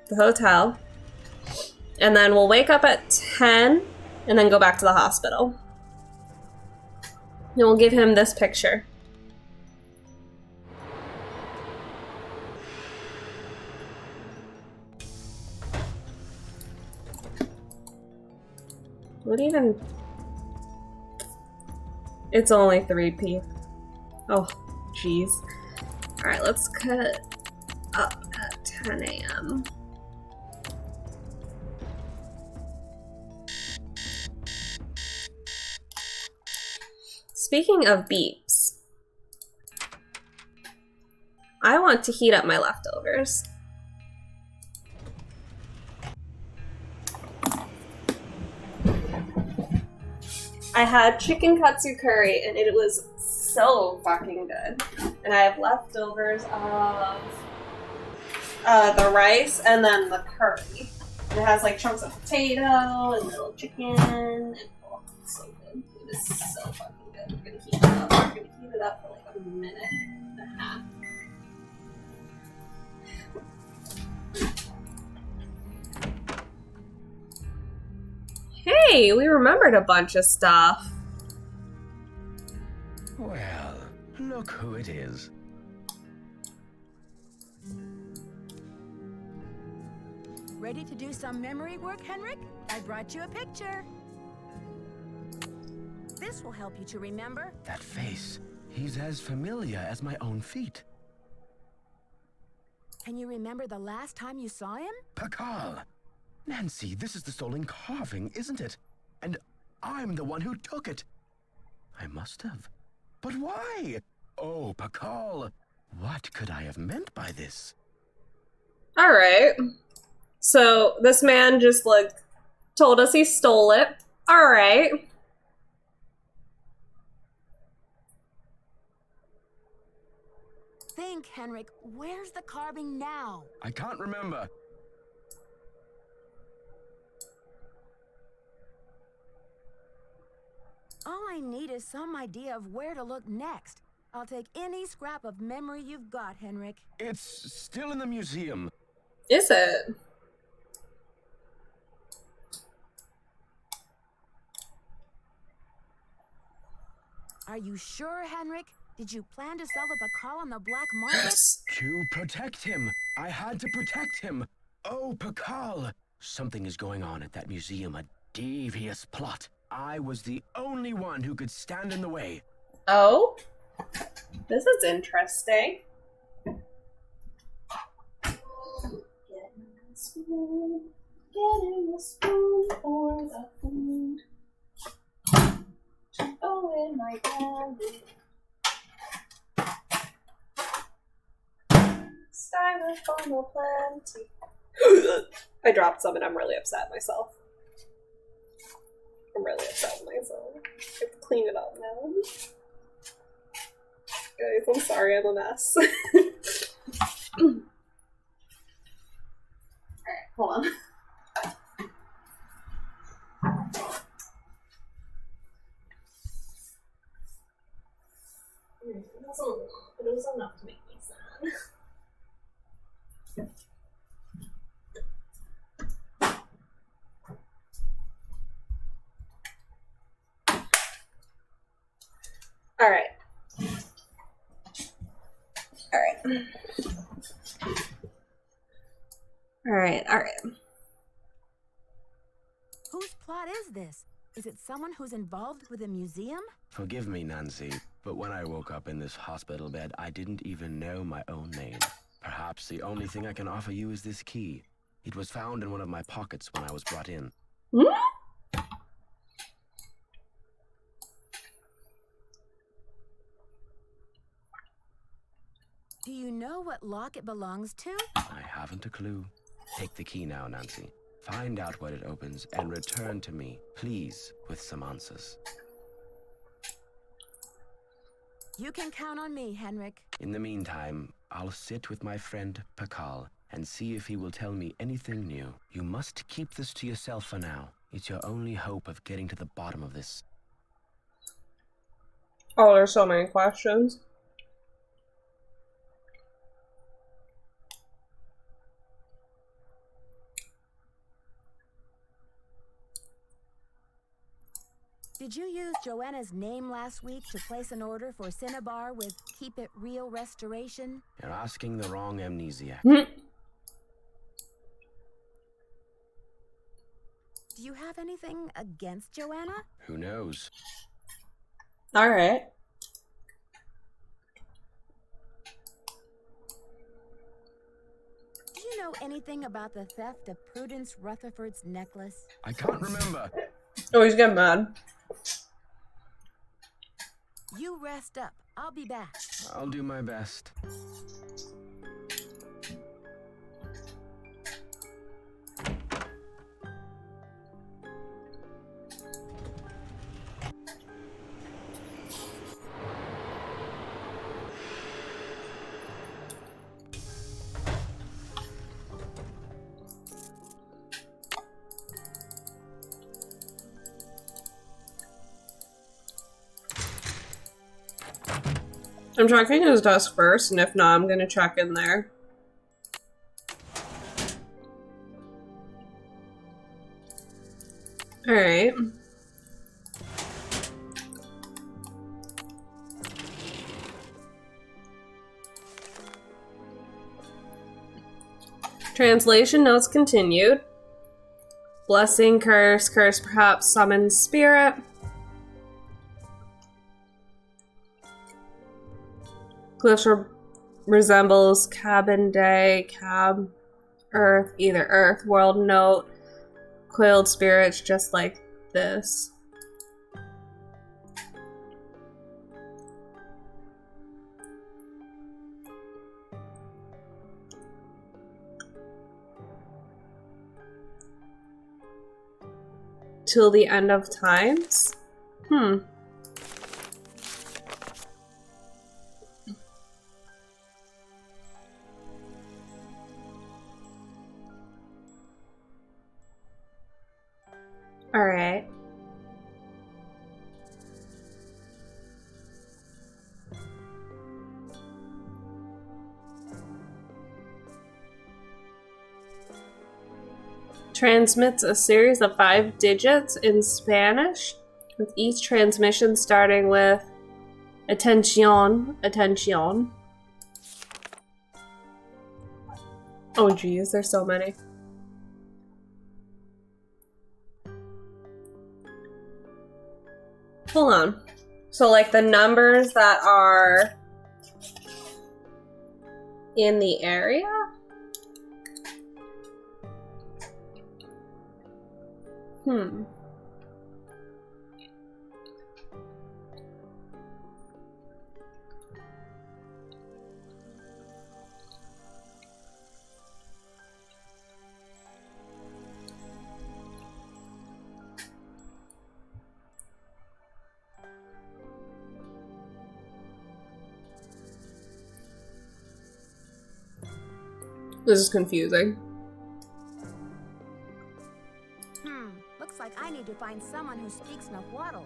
the hotel. And then we'll wake up at 10 and then go back to the hospital. And we'll give him this picture. What even? It's only 3 p. Oh, jeez. Alright, let's cut up at 10 a.m. Speaking of beeps, I want to heat up my leftovers. I had chicken katsu curry and it was so fucking good. And I have leftovers of the rice and then the curry. And it has like chunks of potato and little chicken. And oh, it's so good. It is so fucking good. We're gonna heat it up. We're gonna heat it up for like a minute and a half. Hey, we remembered a bunch of stuff. Well, look who it is. Ready to do some memory work, Henrik? I brought you a picture. This will help you to remember. That face. He's as familiar as my own feet. Can you remember the last time you saw him? Piccol! Nancy, this is the stolen carving, isn't it? And I'm the one who took it. I must have. But why? Oh, Piccol, what could I have meant by this? Alright. So, this man just, like, told us he stole it. Alright. think, Henrik. Where's the carving now? I can't remember. All I need is some idea of where to look next. I'll take any scrap of memory you've got, Henrik. It's still in the museum. Is it? Are you sure, Henrik? Did you plan to sell the Piccol on the black market? To protect him. I had to protect him. Oh, Piccol. Something is going on at that museum, a devious plot. I was the only one who could stand in the way. Oh? This is interesting. Get in the spoon for the food. Oh, in my belly. Styrofoam plenty. I dropped some and I'm really upset at myself. I'm really upset with myself. I have to clean it up now. Guys, I'm sorry, I'm a mess. Alright, hold on. It was a lot, but it was enough to make me sad. Alright. Alright. Whose plot is this? Is it someone who's involved with a museum? Forgive me, Nancy, but when I woke up in this hospital bed, I didn't even know my own name. Perhaps the only thing I can offer you is this key. It was found in one of my pockets when I was brought in. Do you know what lock it belongs to? I haven't a clue. Take the key now, Nancy. Find out what it opens and return to me, please, with some answers. You can count on me, Henrik. In the meantime, I'll sit with my friend Piccol and see if he will tell me anything new. You must keep this to yourself for now. It's your only hope of getting to the bottom of this. Oh, there's so many questions. Did you use Joanna's name last week to place an order for Cinnabar with Keep It Real Restoration? You're asking the wrong amnesiac. Do you have anything against Joanna? Who knows? Alright. Do you know anything about the theft of Prudence Rutherford's necklace? I can't remember. Oh, he's getting mad. You rest up. I'll be back. I'll do my best. I'm checking his desk first, and if not, I'm gonna check in there. Alright. Translation notes continued. Blessing, curse, perhaps, summon spirit. Glyph resembles cabin day, cab, earth, either earth, world note, coiled spirits just like this. Till the end of times? Transmits a series of 5 digits in Spanish, with each transmission starting with Atención, atención. Oh geez, there's so many. Hold on. So like the numbers that are in the area? This is confusing. Looks like I need to find someone who speaks Nahuatl.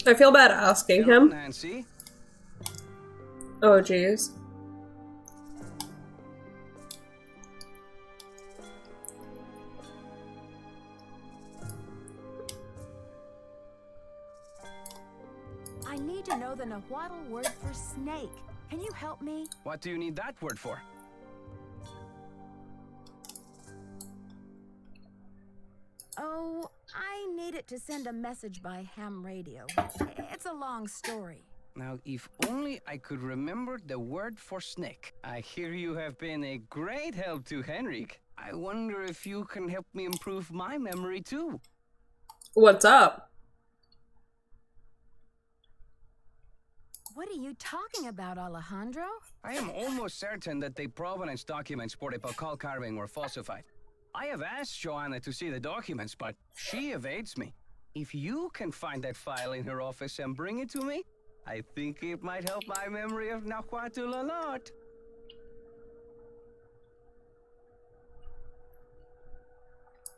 I feel bad asking him. Nancy. Oh jeez. I need to know the Nahuatl word for snake. Can you help me? What do you need that word for? Oh, I need it to send a message by ham radio. It's a long story. Now, if only I could remember the word for snake. I hear you have been a great help to Henrik. I wonder if you can help me improve my memory too. What's up? What are you talking about, Alejandro? I am almost certain that the provenance documents for the Piccol carving were falsified. I have asked Joanna to see the documents, but she evades me. If you can find that file in her office and bring it to me, I think it might help my memory of Nahuatl a lot.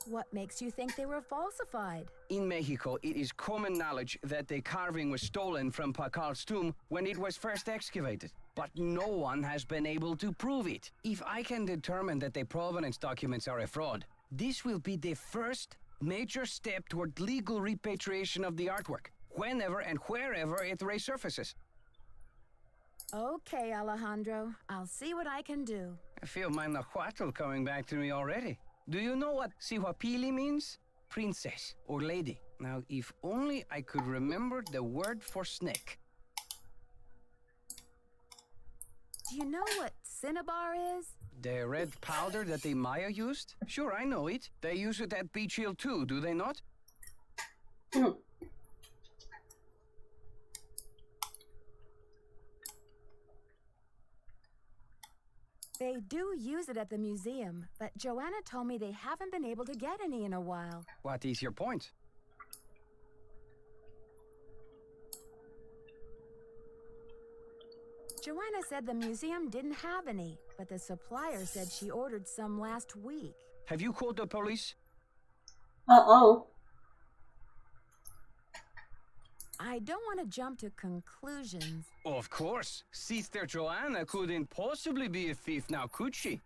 What makes you think they were falsified? In Mexico, it is common knowledge that the carving was stolen from Piccol's tomb when it was first excavated. But no one has been able to prove it. If I can determine that the provenance documents are a fraud, this will be the first major step toward legal repatriation of the artwork, whenever and wherever it resurfaces. Okay, Alejandro. I'll see what I can do. I feel my Nahuatl coming back to me already. Do you know what Sihuapili means? Princess or lady. Now, if only I could remember the word for snake. Do you know what cinnabar is? The red powder that the Maya used? Sure, I know it. They use it at Beach Hill too, do they not? They do use it at the museum, but Joanna told me they haven't been able to get any in a while. What is your point? Joanna said the museum didn't have any, but the supplier said she ordered some last week. Have you called the police? Uh-oh. I don't want to jump to conclusions. Of course. Sister Joanna couldn't possibly be a thief now, could she?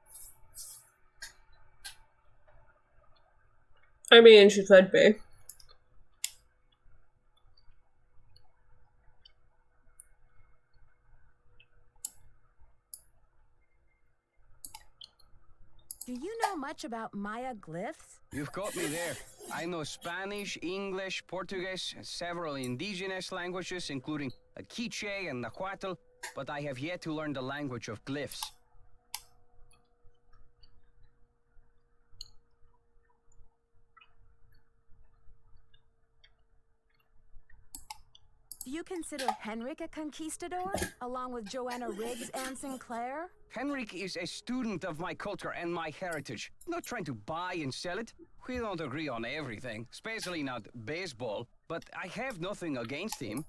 I mean, she could be. Do you know much about Maya glyphs? You've got me there. I know Spanish, English, Portuguese, and several indigenous languages, including Quiche and Nahuatl. but I have yet to learn the language of glyphs. Do you consider Henrik a conquistador, along with Joanna Riggs and Sinclair? Henrik is a student of my culture and my heritage. Not trying to buy and sell it. We don't agree on everything, especially not baseball, but I have nothing against him.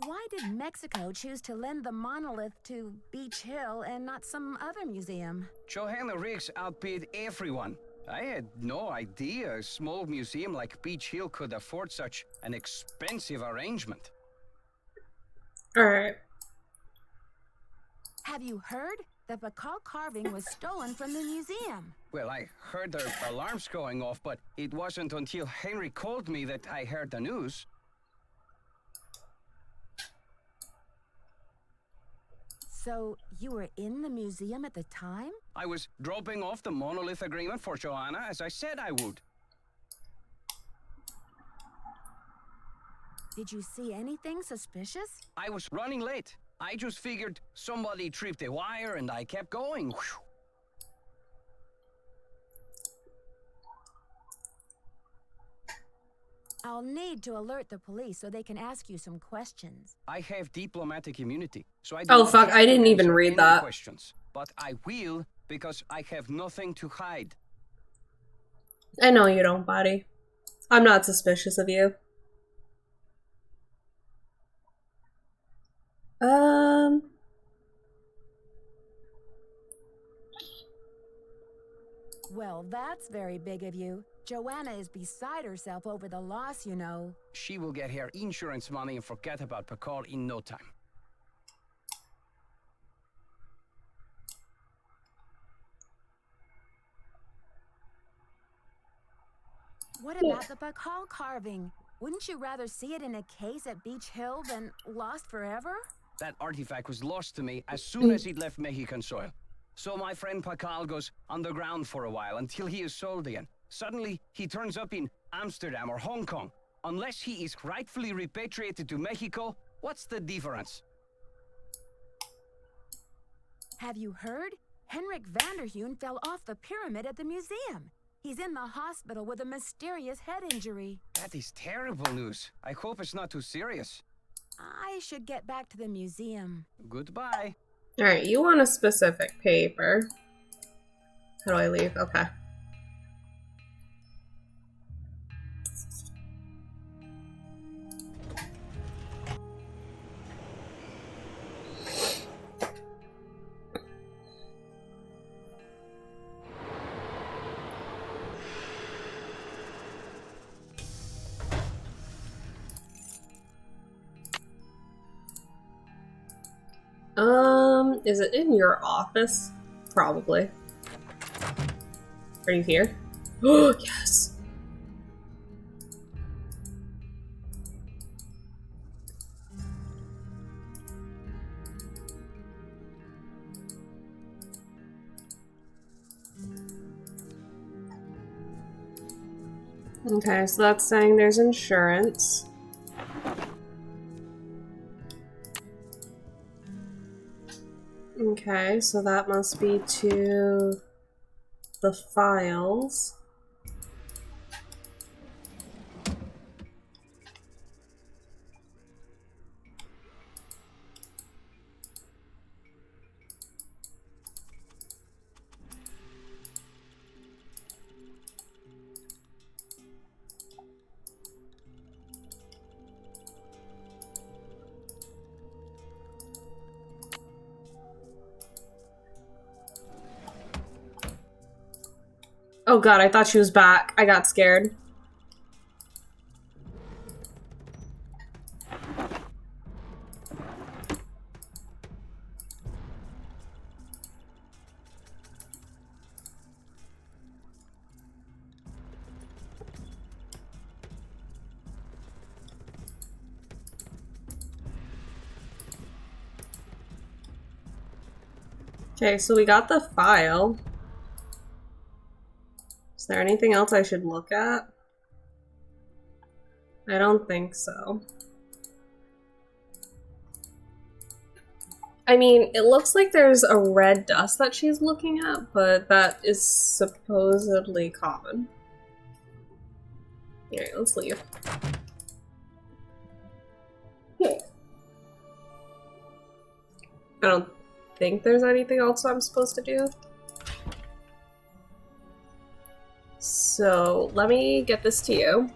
Why did Mexico choose to lend the monolith to Beach Hill and not some other museum? Joanna Riggs outbid everyone. I had no idea a small museum like Beach Hill could afford such an expensive arrangement. Alright. Have you heard? The Piccol carving was stolen from the museum. Well, I heard the alarms going off, but it wasn't until Henry called me that I heard the news. So, you were in the museum at the time? I was dropping off the monolith agreement for Joanna, as I said I would. Did you see anything suspicious? I was running late. I just figured somebody tripped a wire and I kept going. Whew. I'll need to alert the police so they can ask you some questions. I have diplomatic immunity, so I Oh fuck, I didn't even read that. Questions, but I will because I have nothing to hide. I know you don't, buddy. I'm not suspicious of you. Well, that's very big of you. Joanna is beside herself over the loss, you know. She will get her insurance money and forget about Piccol in no time. What about the Piccol carving? Wouldn't you rather see it in a case at Beach Hill than lost forever? That artifact was lost to me as soon as it left Mexican soil. So my friend Piccal goes underground for a while until he is sold again. Suddenly, he turns up in Amsterdam or Hong Kong. Unless he is rightfully repatriated to Mexico, what's the difference? Have you heard? Henrik Vanderheun fell off the pyramid at the museum. He's in the hospital with a mysterious head injury. That is terrible news. I hope it's not too serious. I should get back to the museum. Goodbye. Alright, you want a specific paper. How do I leave? Okay. Is it in your office? Probably. Are you here? Oh, yes! Okay, so that's saying there's insurance. Okay, so that must be to the files. Oh god, I thought she was back. I got scared. Okay, so we got the file. Is there anything else I should look at? I don't think so. I mean, it looks like there's a red dust that she's looking at, but that is supposedly common. Alright, let's leave. I don't think there's anything else I'm supposed to do. So, let me get this to you.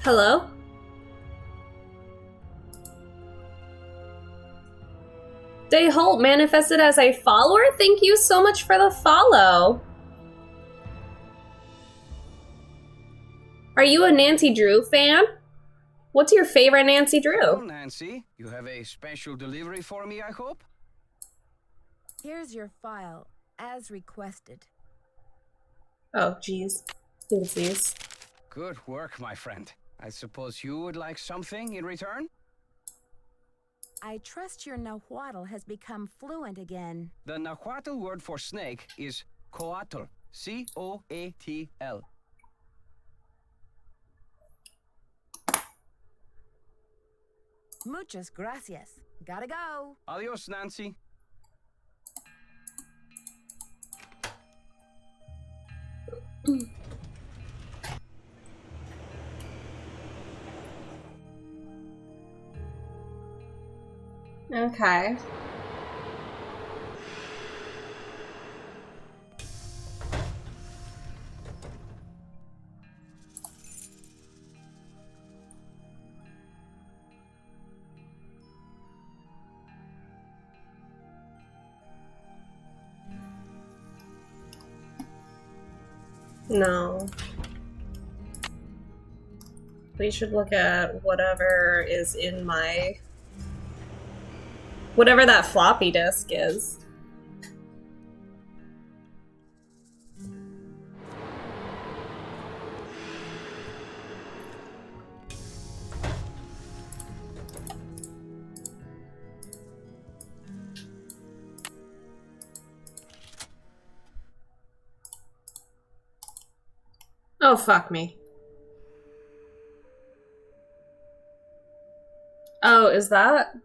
Hello? Day Holt manifested as a follower? Thank you so much for the follow. Are you a Nancy Drew fan? What's your favorite Nancy Drew? Well, Nancy, you have a special delivery for me, I hope? Here's your file, as requested. Oh, jeez. Oopsies. Good work, my friend. I suppose you would like something in return? I trust your Nahuatl has become fluent again. The Nahuatl word for snake is coatl. C-O-A-T-L. Muchas gracias. Gotta go. Adios, Nancy. Okay. No. We should look at whatever is in my... whatever that floppy disk is. Oh, fuck me. Oh, is that?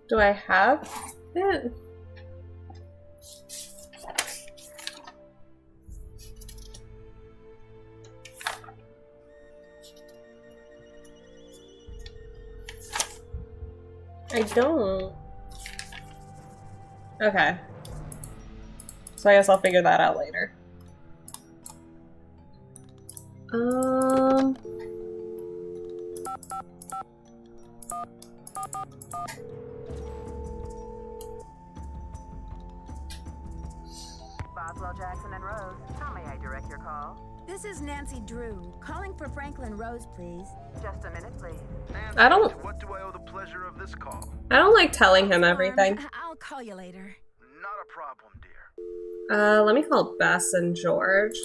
Do I have it? I don't. Okay. So I guess I'll figure that out later. Boswell, Jackson, and Rose. How may I direct your call? This is Nancy Drew, calling for Franklin Rose, please. Just a minute, please. Nancy, I don't- what do I owe the pleasure of this call? I don't like telling him everything. I'll call you later. Not a problem, dear. Let me call Bess and George.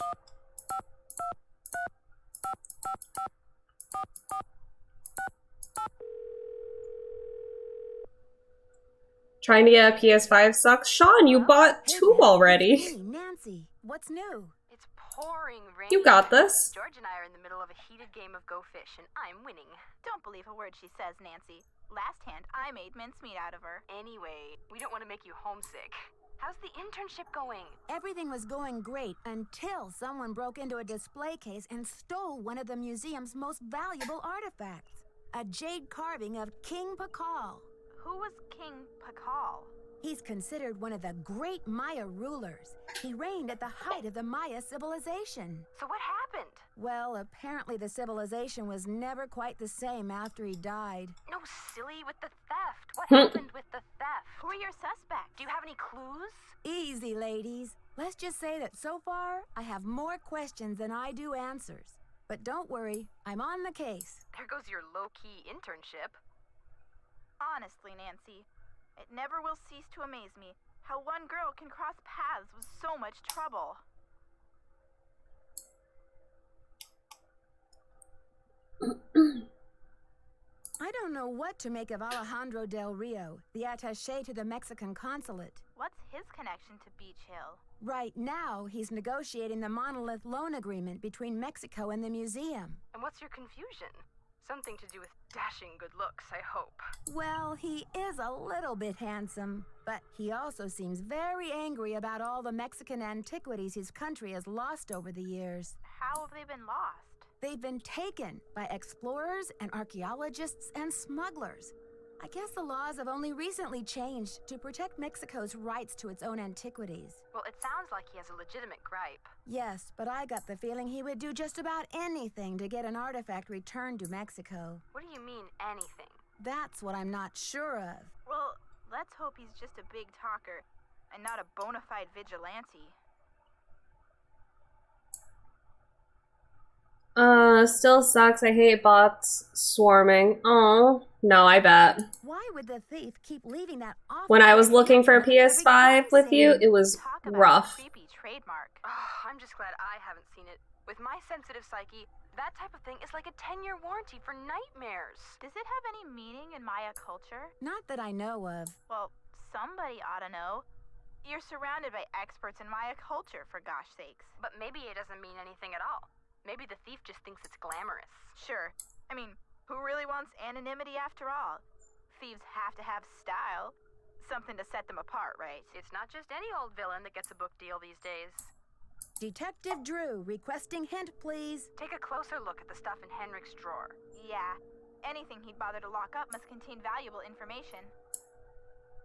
Trying to get a PS5 sucks. Sean, you bought 2 already. Hey, Nancy, what's new? It's pouring rain. You got this. George and I are in the middle of a heated game of Go Fish, and I'm winning. Don't believe a word she says, Nancy. Last hand, I made mincemeat out of her. Anyway, we don't want to make you homesick. How's the internship going? Everything was going great until someone broke into a display case and stole one of the museum's most valuable artifacts. A jade carving of King Piccol. Who was King Piccol? He's considered one of the great Maya rulers. He reigned at the height of the Maya civilization. So what happened? Well, apparently the civilization was never quite the same after he died. No, silly, with the theft. What happened with the theft? Who are your suspects? Do you have any clues? Easy, ladies. Let's just say that so far, I have more questions than I do answers. But don't worry, I'm on the case. There goes your low-key internship. Honestly, Nancy, It never will cease to amaze me how one girl can cross paths with so much trouble. I don't know what to make of Alejandro Del Rio, the attaché to the Mexican consulate. What's his connection to Beach Hill? Right now, he's negotiating the monolith loan agreement between Mexico and the museum. And what's your confusion? Something to do with dashing good looks, I hope. Well, he is a little bit handsome, but he also seems very angry about all the Mexican antiquities his country has lost over the years. How have they been lost? They've been taken by explorers and archaeologists and smugglers. I guess the laws have only recently changed to protect Mexico's rights to its own antiquities. Well, it sounds like he has a legitimate gripe. Yes, but I got the feeling he would do just about anything to get an artifact returned to Mexico. What do you mean, anything? That's what I'm not sure of. Well, let's hope he's just a big talker and not a bona fide vigilante. Still sucks. I hate bots swarming. Oh, no, I bet. Why would the thief keep leaving that off? When I was looking for a PS5 with you, it was rough. Creepy trademark. Oh, I'm just glad I haven't seen it. With my sensitive psyche, that type of thing is like a 10-year warranty for nightmares. Does it have any meaning in Maya culture? Not that I know of. Well, somebody ought to know. You're surrounded by experts in Maya culture, for gosh sakes. But maybe it doesn't mean anything at all. Maybe the thief just thinks it's glamorous. Sure. I mean, who really wants anonymity after all? Thieves have to have style. Something to set them apart, right? It's not just any old villain that gets a book deal these days. Detective Drew, requesting hint, please. Take a closer look at the stuff in Henrik's drawer. Yeah. Anything he'd bother to lock up must contain valuable information.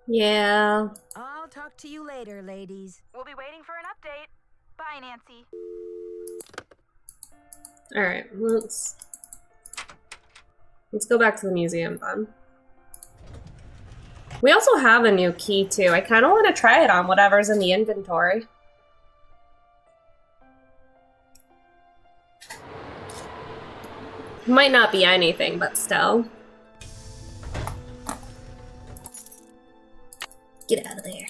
Yeah. I'll talk to you later, ladies. We'll be waiting for an update. Bye, Nancy. Alright, let's go back to the museum then. We also have a new key too. I kind of want to try it on whatever's in the inventory. Might not be anything, but still. Get out of there.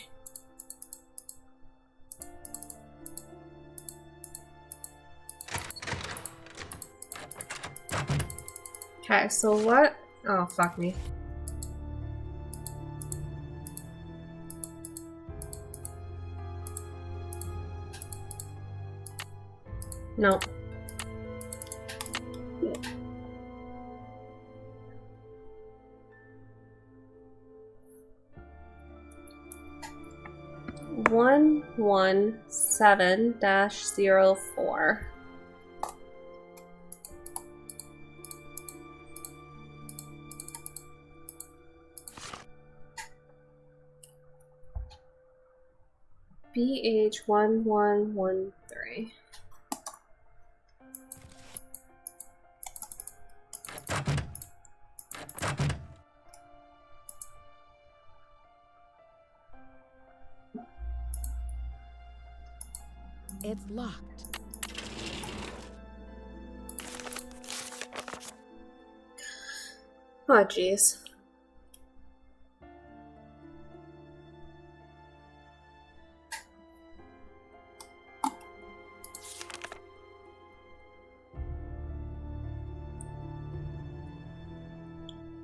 Okay, so what? Oh, fuck me. No. (117-04). BH1113. It's locked. Oh, jeez.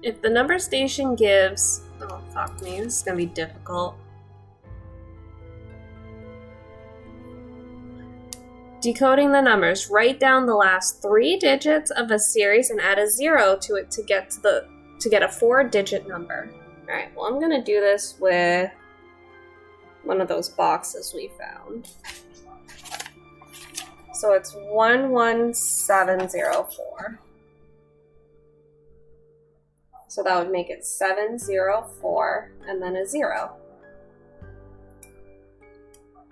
If the number station gives... Oh, fuck me. This is gonna be difficult. Decoding the numbers. Write down the last 3 digits of a series and add a 0 to it to get a 4-digit number. Alright, well I'm gonna do this with one of those boxes we found. So it's 11704. So that would make it 704 and then a 0.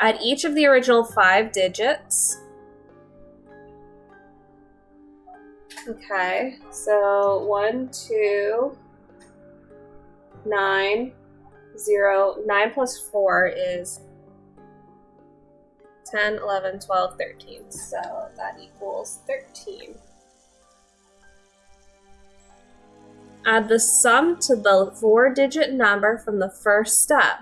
Add each of the original 5 digits. Okay, so 1, 2, 9, 0. 9 plus 4 is 10, 11, 12, 13. So that equals 13. Add the sum to the 4-digit number from the first step.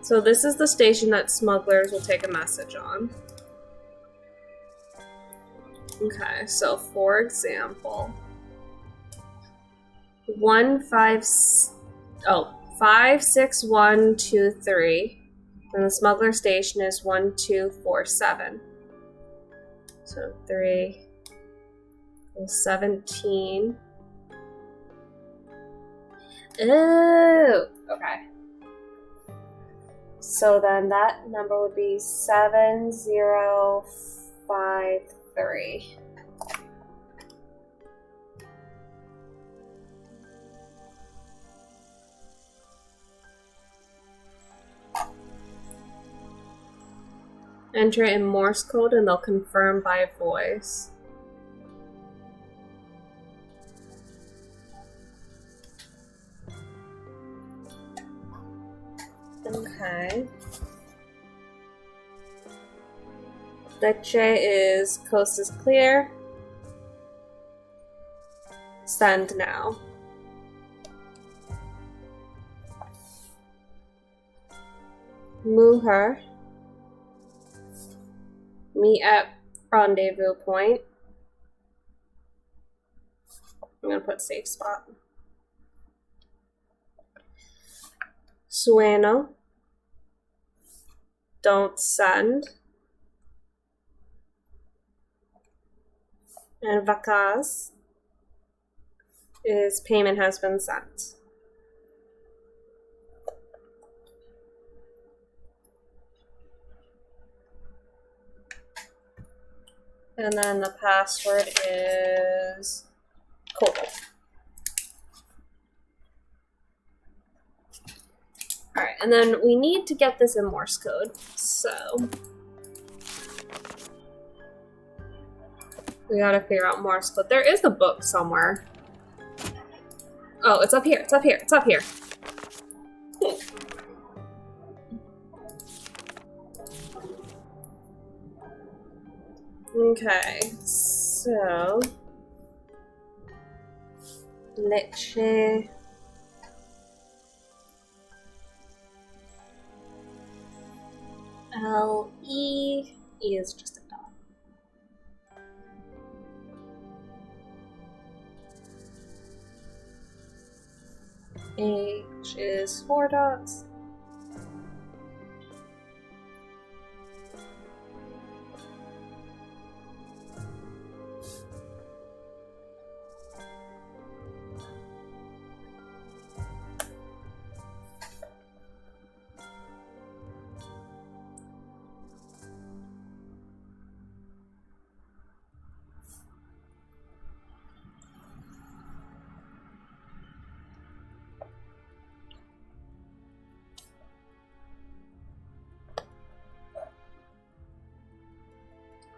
So this is the station that smugglers will take a message on. Okay, so for example, 56123, and the smuggler station is 1247. So 3 is 17. Oh, okay. So then that number would be 7053. Enter it in Morse code and they'll confirm by voice. Okay. Leche is coast is clear. Send now. Mujer. Meet at rendezvous point. I'm gonna put safe spot. Sueno. Don't send. And vacaz is payment has been sent. And then the password is Cobalt. Alright, and then we need to get this in Morse code, so we gotta figure out Morse code. There is a book somewhere. Oh, it's up here, it's up here, it's up here. Okay, so leche. L-E is just a dot. H is 4 dots.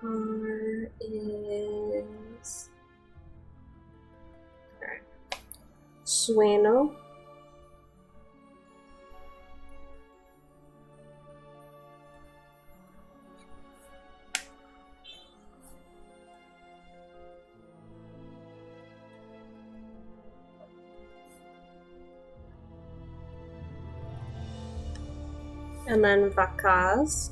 R is alright. Sueno. And then vacaz.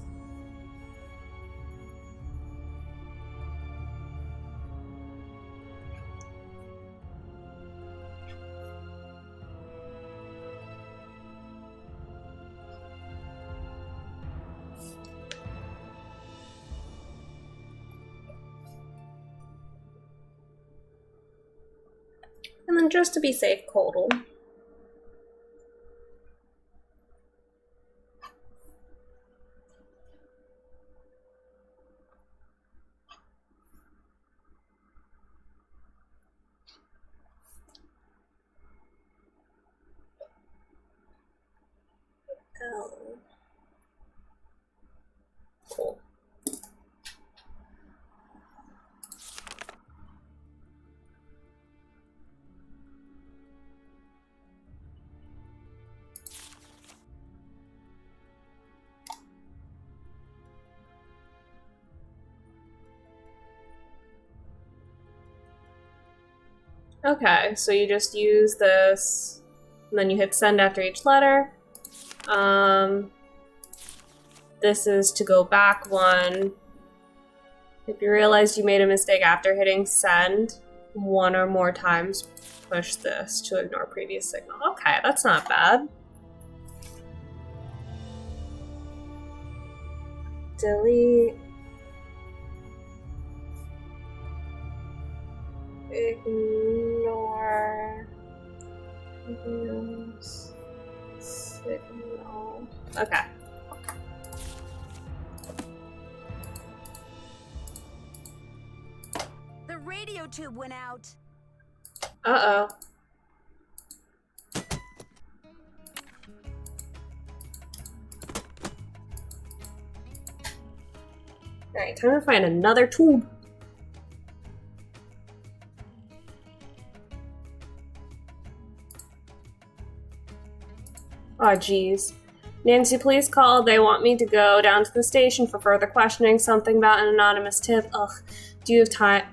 And then just to be safe, Codal. L. Cool. Okay, so you just use this, and then you hit send after each letter. This is to go back one. If you realize you made a mistake after hitting send, one or more times, push this to ignore previous signal. Okay, that's not bad. Delete. Ignore previous signal. Okay. The radio tube went out. Uh-oh. Alright, time to find another tube. Oh, geez. Nancy, please call. They want me to go down to the station for further questioning. Something about an anonymous tip. Ugh. Do you have time?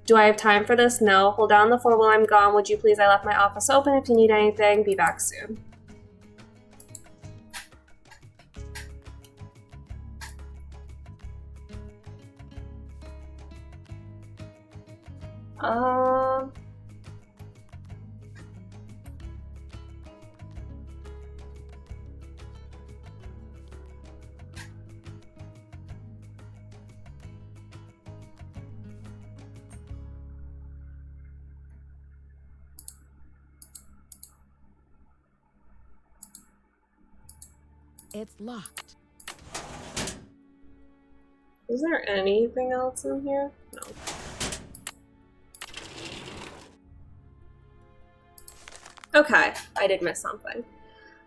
Do I have time for this? No. Hold down the phone while I'm gone. Would you please? I left my office open. If you need anything, be back soon. It's locked. Is there anything else in here? No. Okay, I did miss something.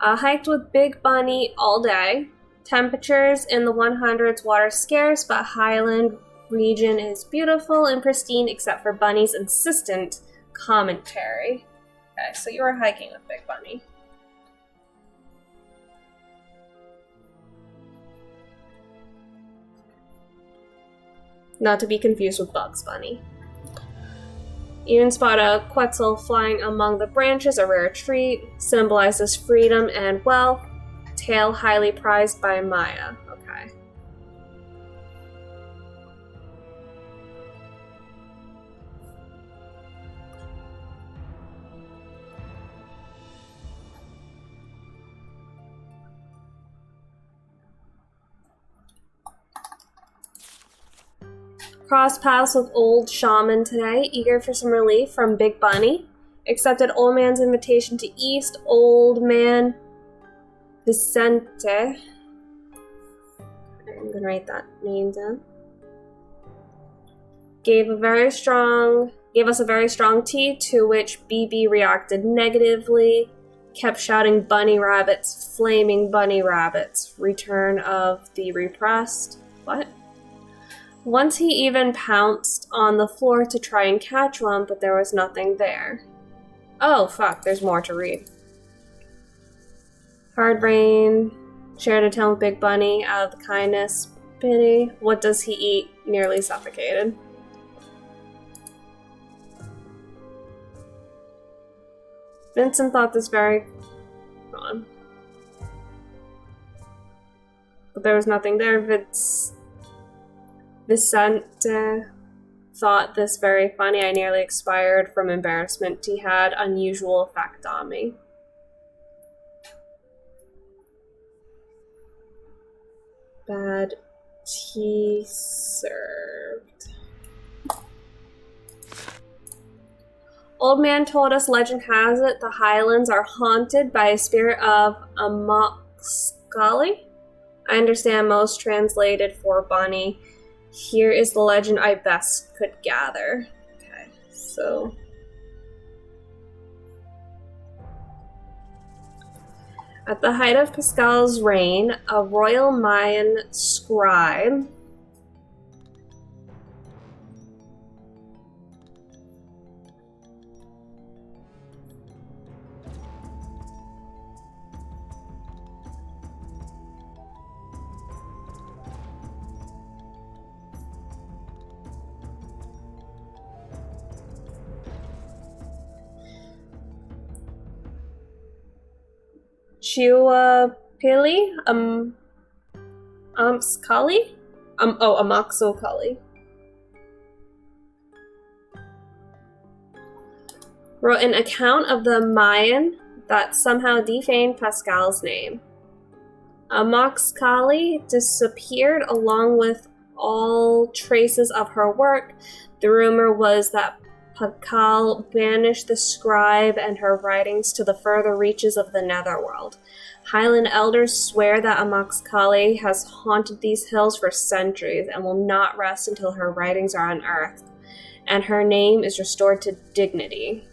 Hiked with Big Bunny all day. Temperatures in the 100s, water scarce, but Highland region is beautiful and pristine except for Bunny's insistent commentary. Okay, so you were hiking with Big Bunny. Not to be confused with Bugs Bunny. Even spot a Quetzal flying among the branches, a rare treat, symbolizes freedom and wealth. Tail highly prized by Maya. Okay. Cross paths with Old Shaman today, eager for some relief from Big Bunny. Accepted Old Man's invitation to East. Old Man Vicente. I'm gonna write that name down. Gave us a very strong tea, to which BB reacted negatively. Kept shouting bunny rabbits, flaming bunny rabbits. Return of the repressed. What? Once he even pounced on the floor to try and catch one, but there was nothing there. Oh, fuck, there's more to read. Hard rain. Shared a tale with Big Bunny out of the kindness. Pity. What does he eat? Nearly suffocated. Vincent thought this very... on. But there was nothing there. Vicente thought this very funny. I nearly expired from embarrassment. He had unusual effect on me. Bad tea served. Old man told us legend has it the Highlands are haunted by a spirit of Amoxcali. I understand most translated for Bunny. Here is the legend I best could gather. Okay, so... At the height of Piccol's reign, a royal Mayan scribe Pili, Scully? Amaxo Cully. Wrote an account of the Mayan that somehow defamed Pascal's name. Amaxcali disappeared along with all traces of her work. The rumor was that Piccol banished the scribe and her writings to the further reaches of the netherworld. Highland elders swear that Amaxcali has haunted these hills for centuries and will not rest until her writings are unearthed, and her name is restored to dignity.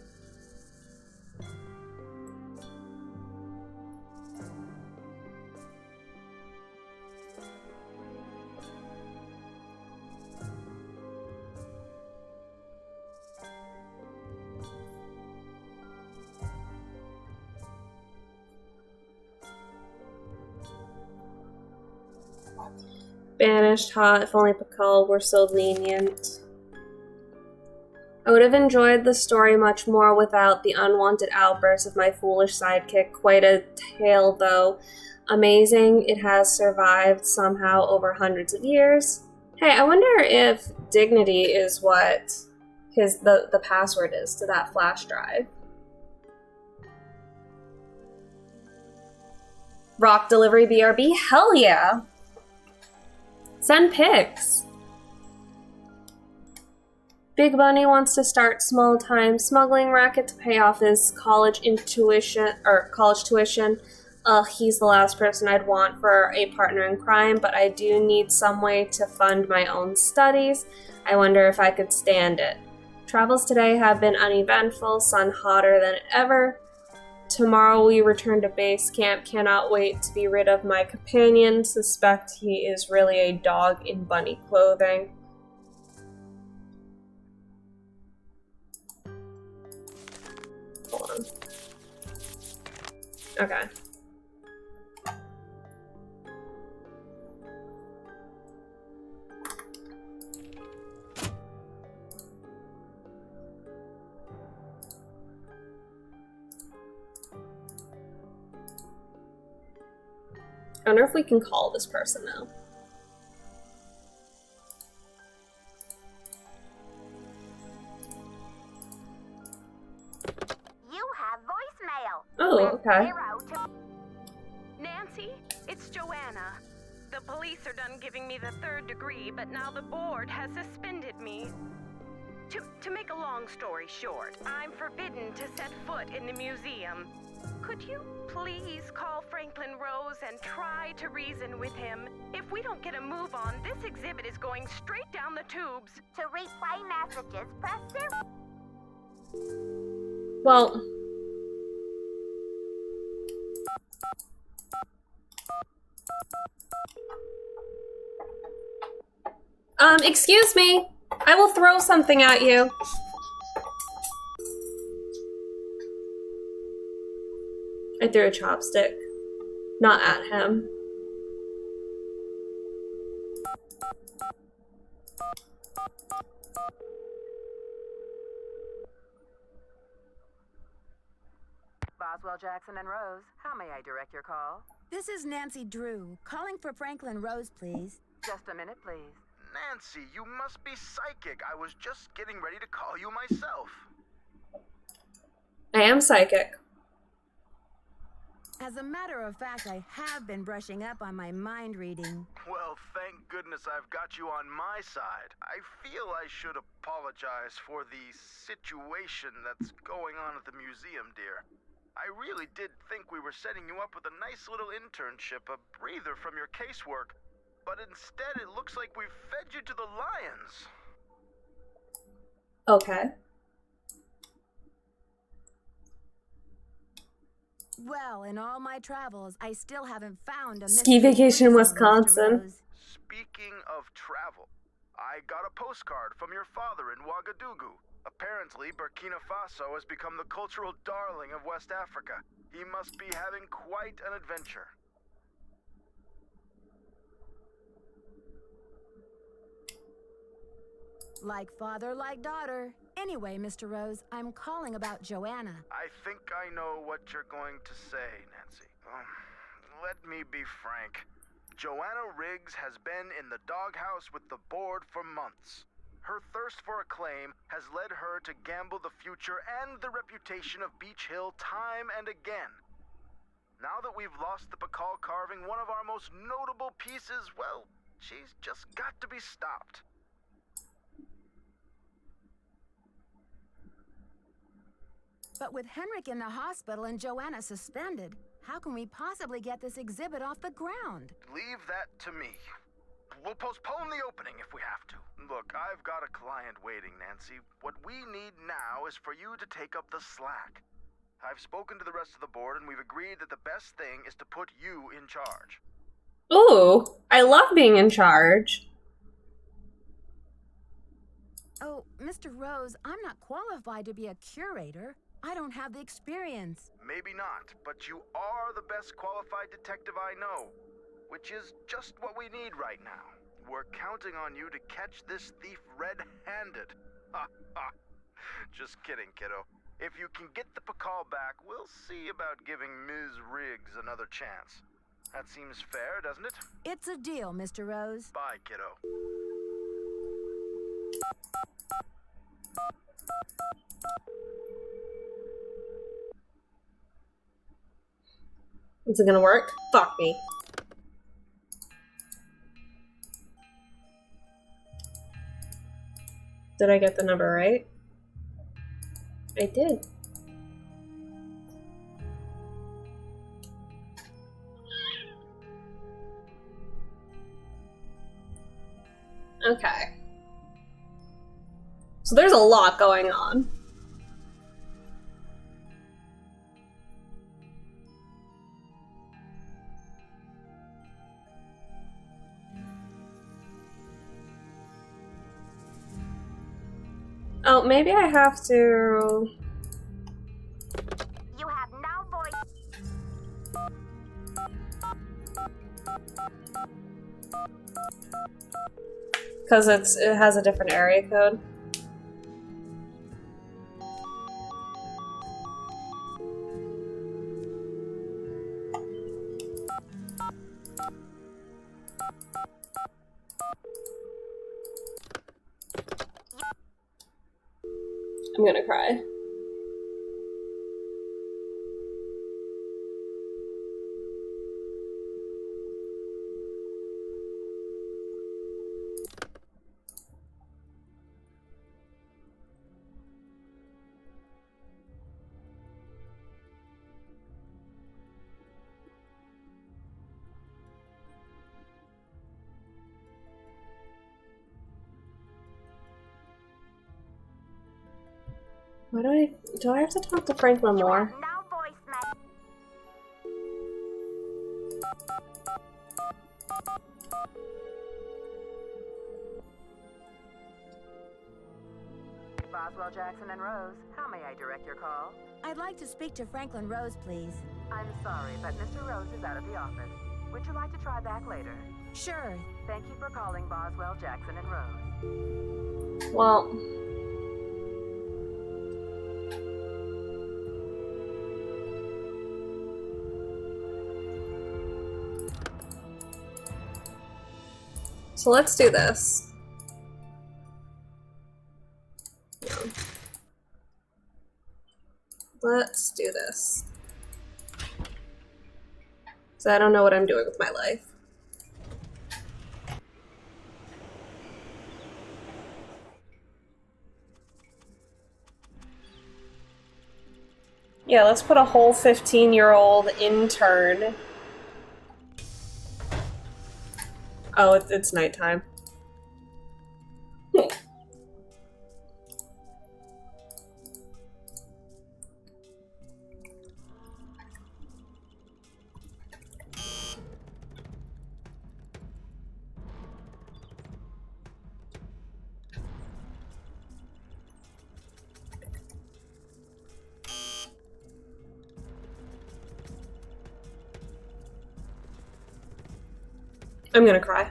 Banished, hot, if only Piccol were so lenient. I would have enjoyed the story much more without the unwanted outbursts of my foolish sidekick. Quite a tale, though. Amazing it has survived somehow over hundreds of years. Hey, I wonder if dignity is what the password is to that flash drive. Rock delivery BRB? Hell yeah! Send pics. Big Bunny wants to start small-time smuggling racket to pay off his college tuition. He's the last person I'd want for a partner in crime, but I do need some way to fund my own studies. I wonder if I could stand it. Travels today have been uneventful, sun hotter than ever. Tomorrow we return to base camp. Cannot wait to be rid of my companion. Suspect he is really a dog in bunny clothing. Hold on. Okay. I wonder if we can call this person now. You have voicemail. Oh, okay. Nancy, it's Joanna. The police are done giving me the 3rd degree, but now the board has suspended me. To make a long story short, I'm forbidden to set foot in the museum. Could you please call Franklin Rose and try to reason with him? If we don't get a move on, this exhibit is going straight down the tubes. To replay messages, press 0. Well, excuse me. I will throw something at you. I threw a chopstick. Not at him. Boswell, Jackson, and Rose, how may I direct your call? This is Nancy Drew, calling for Franklin Rose, please. Just a minute, please. Nancy, you must be psychic. I was just getting ready to call you myself. I am psychic. As a matter of fact, I have been brushing up on my mind reading. Well, thank goodness I've got you on my side. I feel I should apologize for the situation that's going on at the museum, dear. I really did think we were setting you up with a nice little internship, a breather from your casework, but instead it looks like we've fed you to the lions. Okay. Well, in all my travels, I still haven't found a ski vacation in Wisconsin. Speaking of travel, I got a postcard from your father in Ouagadougou. Apparently, Burkina Faso has become the cultural darling of West Africa. He must be having quite an adventure. Like father, like daughter. Anyway, Mr. Rose, I'm calling about Joanna. I think I know what you're going to say, Nancy. Let me be frank. Joanna Riggs has been in the doghouse with the board for months. Her thirst for acclaim has led her to gamble the future and the reputation of Beach Hill time and again. Now that we've lost the Piccol carving, one of our most notable pieces, well, she's just got to be stopped. But with Henrik in the hospital and Joanna suspended, how can we possibly get this exhibit off the ground? Leave that to me. We'll postpone the opening if we have to. Look, I've got a client waiting, Nancy. What we need now is for you to take up the slack. I've spoken to the rest of the board, and we've agreed that the best thing is to put you in charge. Ooh, I love being in charge. Oh, Mr. Rose, I'm not qualified to be a curator. I don't have the experience. Maybe not, but you are the best qualified detective I know, which is just what we need right now. We're counting on you to catch this thief red-handed. Ha ha. Just kidding, kiddo. If you can get the Piccol back, we'll see about giving Ms. Riggs another chance. That seems fair, doesn't it? It's a deal, Mr. Rose. Bye, kiddo. Is it gonna work? Fuck me. Did I get the number right? I did. Okay. So there's a lot going on. Oh, maybe I have to... You have no voice. Because it has a different area code. I'm gonna cry. Why do I have to talk to Franklin more? Boswell, Jackson, and Rose, how may I direct your call? I'd like to speak to Franklin Rose, please. I'm sorry, but Mr. Rose is out of the office. Would you like to try back later? Sure. Thank you for calling Boswell, Jackson, and Rose. Well... So let's do this. Let's do this. So I don't know what I'm doing with my life. Yeah, let's put a whole 15-year-old intern. Oh, it's nighttime. I'm gonna cry.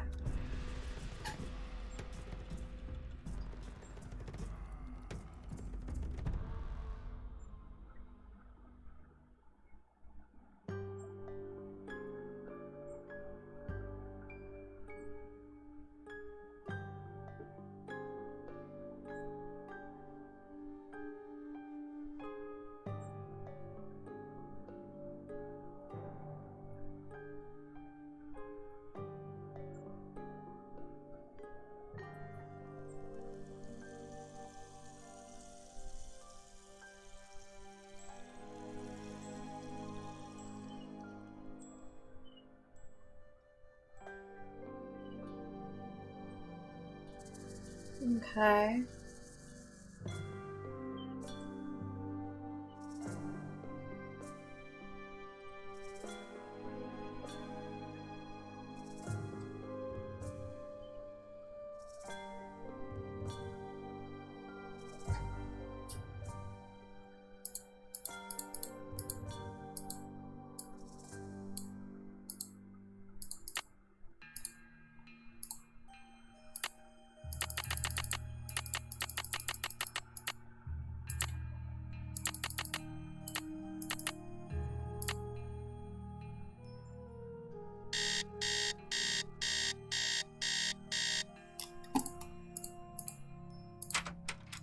Okay.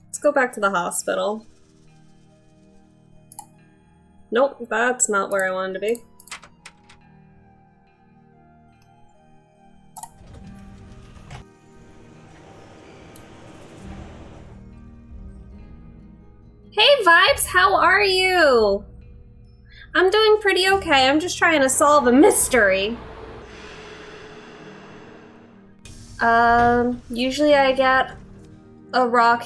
Let's go back to the hospital. Nope, that's not where I wanted to be. Hey Vibes, how are you? I'm doing pretty okay. I'm just trying to solve a mystery. Usually I get a rock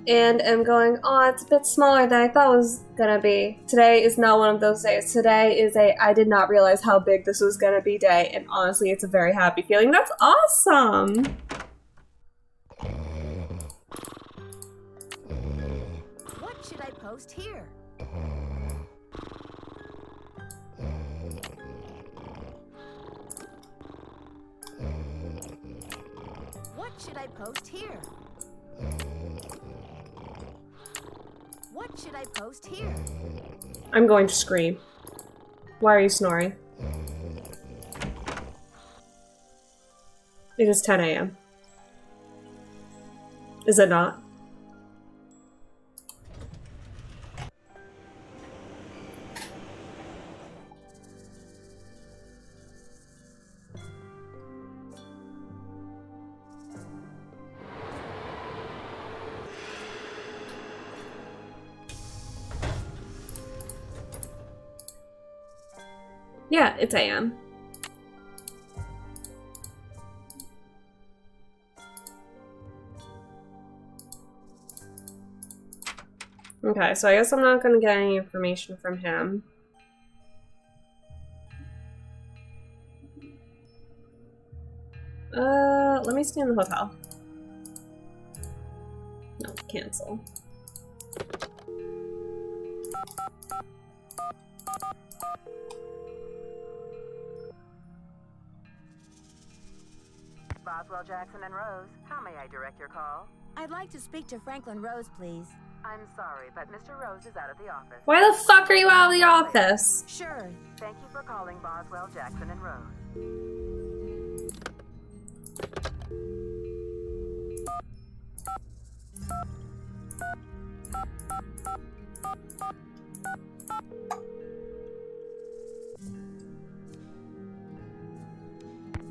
and am going, oh, it's a bit smaller than I thought it was gonna be. Today is not one of those days. Today is I did not realize how big this was gonna be day, and honestly, it's a very happy feeling. That's awesome! What should I post here? What should I post here? What should I post here? I'm going to scream. Why are you snoring? It is 10 a.m. Is it not? Yeah, it's AM. Okay, so I guess I'm not gonna get any information from him. Let me stay in the hotel. No, cancel. Boswell, Jackson, and Rose, how may I direct your call? I'd like to speak to Franklin Rose, please. I'm sorry, but Mr. Rose is out of the office. Why the fuck are you out of the office? Sure. Thank you for calling Boswell, Jackson, and Rose.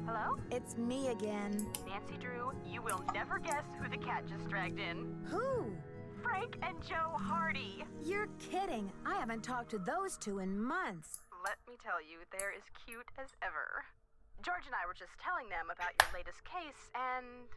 Hello? It's me again. Nancy Drew, you will never guess who the cat just dragged in. Who? Frank and Joe Hardy. You're kidding. I haven't talked to those two in months. Let me tell you, they're as cute as ever. George and I were just telling them about your latest case, and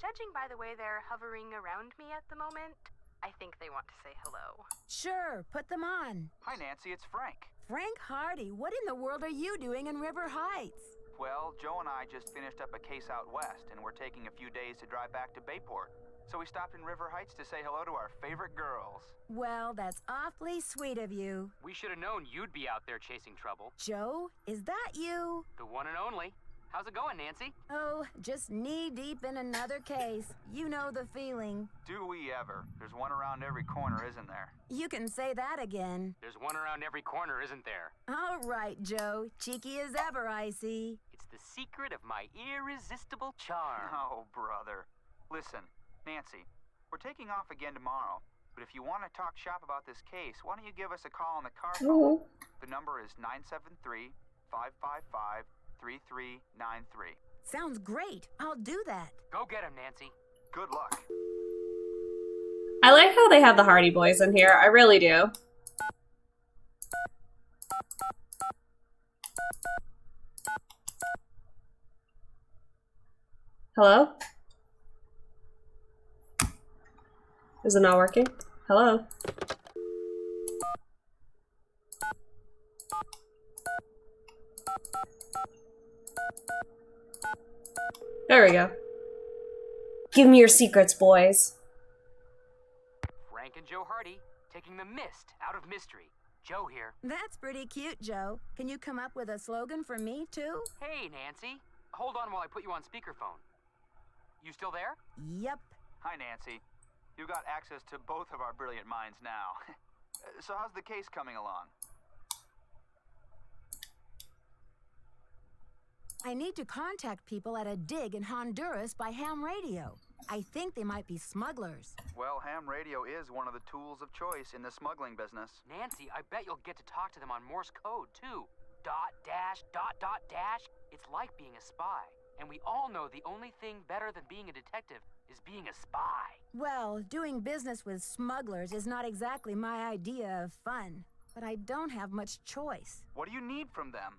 judging by the way they're hovering around me at the moment, I think they want to say hello. Sure, put them on. Hi, Nancy, it's Frank. Frank Hardy, what in the world are you doing in River Heights? Well, Joe and I just finished up a case out west, and we're taking a few days to drive back to Bayport. So we stopped in River Heights to say hello to our favorite girls. Well, that's awfully sweet of you. We should have known you'd be out there chasing trouble. Joe, is that you? The one and only. How's it going, Nancy? Oh, just knee-deep in another case. You know the feeling. Do we ever? There's one around every corner, isn't there? You can say that again. There's one around every corner, isn't there? All right, Joe. Cheeky as ever, I see. It's the secret of my irresistible charm. Oh, brother. Listen, Nancy, we're taking off again tomorrow. But if you want to talk shop about this case, why don't you give us a call on the car phone? The number is 973-555-3393. Sounds great. I'll do that. Go get him, Nancy. Good luck. I like how they have the Hardy Boys in here. I really do. Hello? Is it not working? Hello? There we go. Give me your secrets, boys. Frank and Joe Hardy, taking the mist out of mystery. Joe here. That's pretty cute, Joe. Can you come up with a slogan for me, too? Hey, Nancy. Hold on while I put you on speakerphone. You still there? Yep. Hi, Nancy. You got access to both of our brilliant minds now. So how's the case coming along? I need to contact people at a dig in Honduras by ham radio. I think they might be smugglers. Well, ham radio is one of the tools of choice in the smuggling business. Nancy, I bet you'll get to talk to them on Morse code, too. Dot, dash, dot, dot, dash. It's like being a spy. And we all know the only thing better than being a detective is being a spy. Well, doing business with smugglers is not exactly my idea of fun. But I don't have much choice. What do you need from them?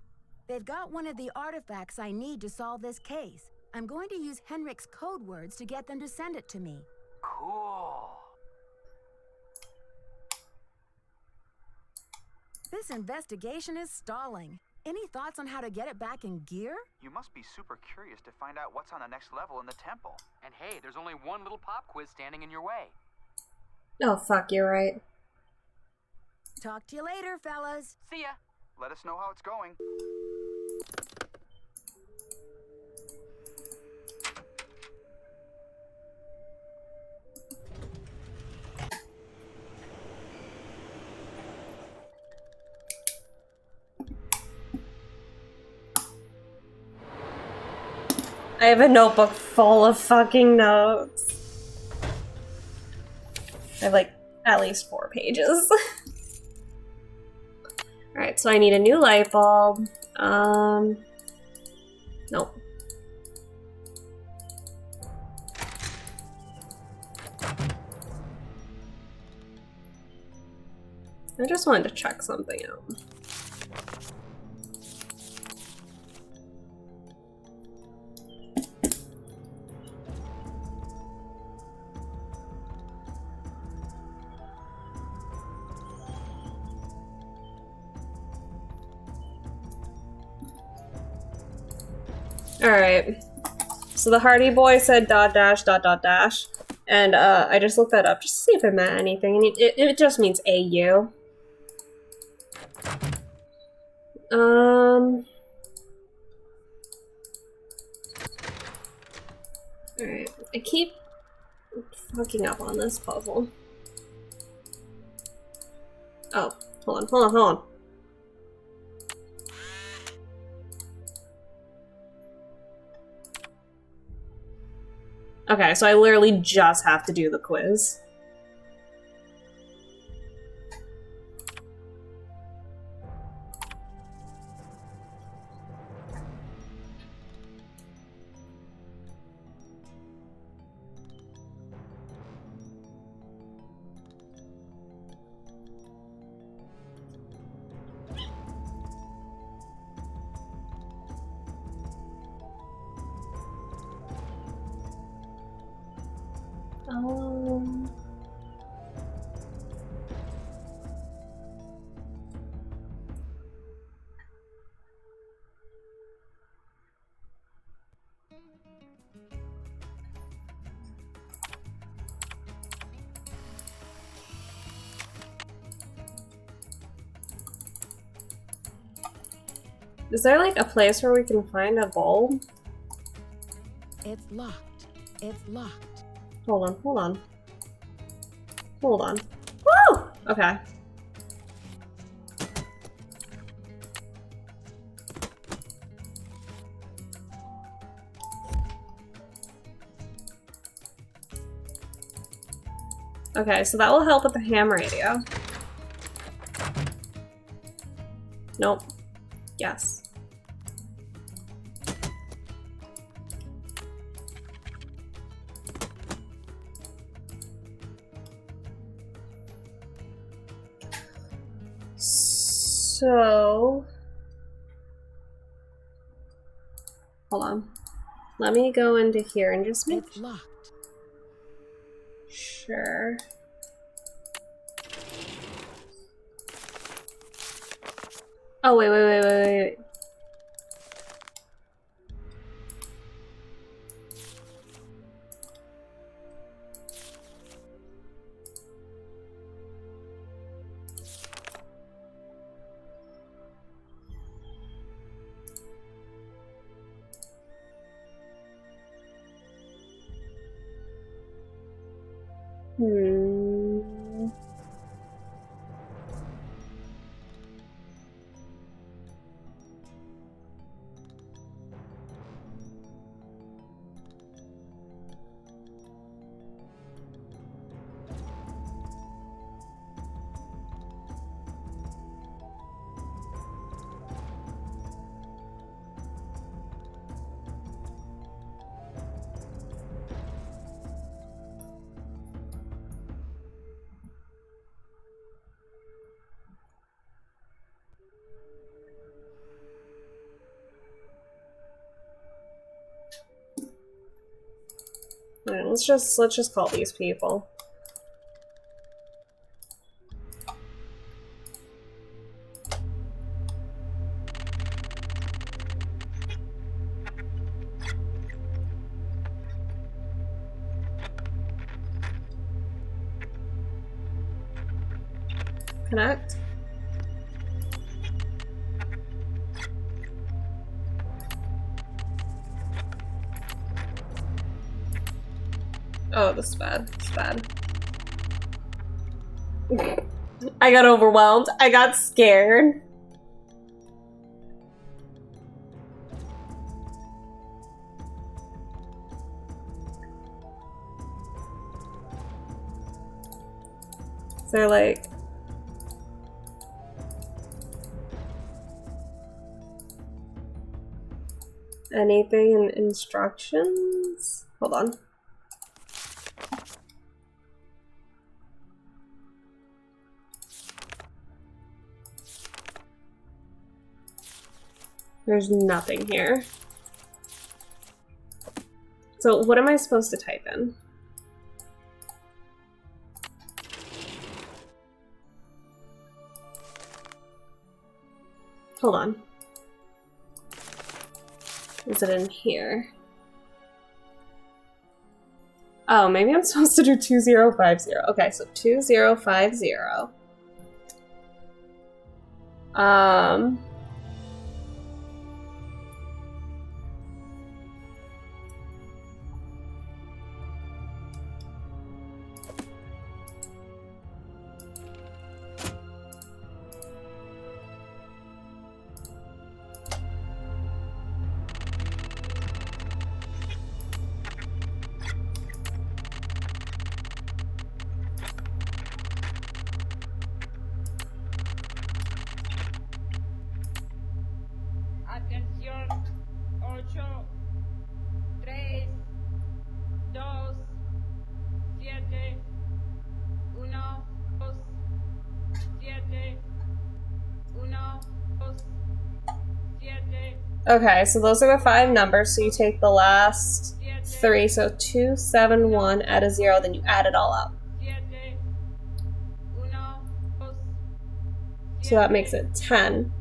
They've got one of the artifacts I need to solve this case. I'm going to use Henrik's code words to get them to send it to me. Cool. This investigation is stalling. Any thoughts on how to get it back in gear? You must be super curious to find out what's on the next level in the temple. And hey, there's only one little pop quiz standing in your way. Oh, fuck, you're right. Talk to you later, fellas. See ya. Let us know how it's going. I have a notebook full of fucking notes. I have like at least 4 pages. Alright, so I need a new light bulb. Nope. I just wanted to check something out. Alright, so the Hardy boy said dot dash dot dot dash, and I just looked that up just to see if it meant anything, and it just means AU. Alright, I keep fucking up on this puzzle. Oh, hold on. Okay, so I literally just have to do the quiz. Is there like a place where we can find a bulb? It's locked. It's locked. Hold on. Woo! Okay. Okay, so that will help with the ham radio. Nope. Yes. So, hold on. Let me go into here and just make It's locked. sure. Oh, wait. Alright, let's just call these people. Connect. Oh, this is bad. It's bad. I got overwhelmed. I got scared. They're like... anything in instructions? Hold on. There's nothing here. So what am I supposed to type in? Hold on. Is it in here? Oh, maybe I'm supposed to do 2050. Okay, so 2050. Atención, 8, 3, 2, 7, 1, 2, 7, 1, 2, 7. Okay, so those are the 5 numbers, so you take the last 3, so 2, 7, 1, add a 0, then you add it all up. So that makes it 10.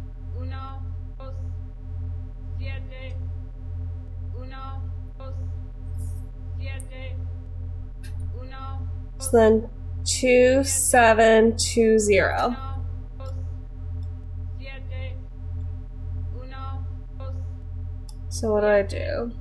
So then 2720. So what do I do?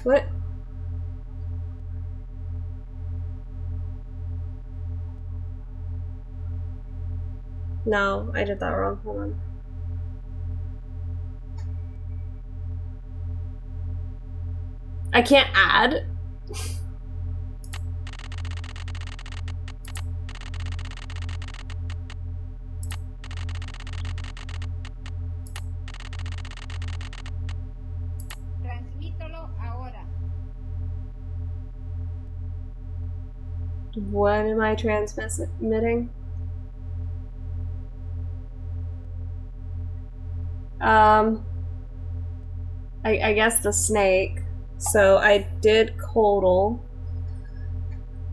What? No, I did that wrong. Hold on. I can't add. What am I transmitting? I guess the snake. So I did Codal,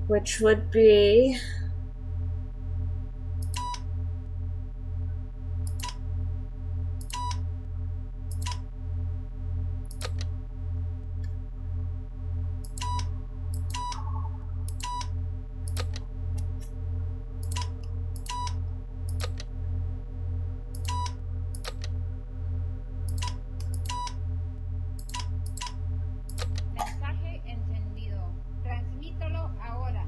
which would be... Mensaje encendido. Transmítelo ahora.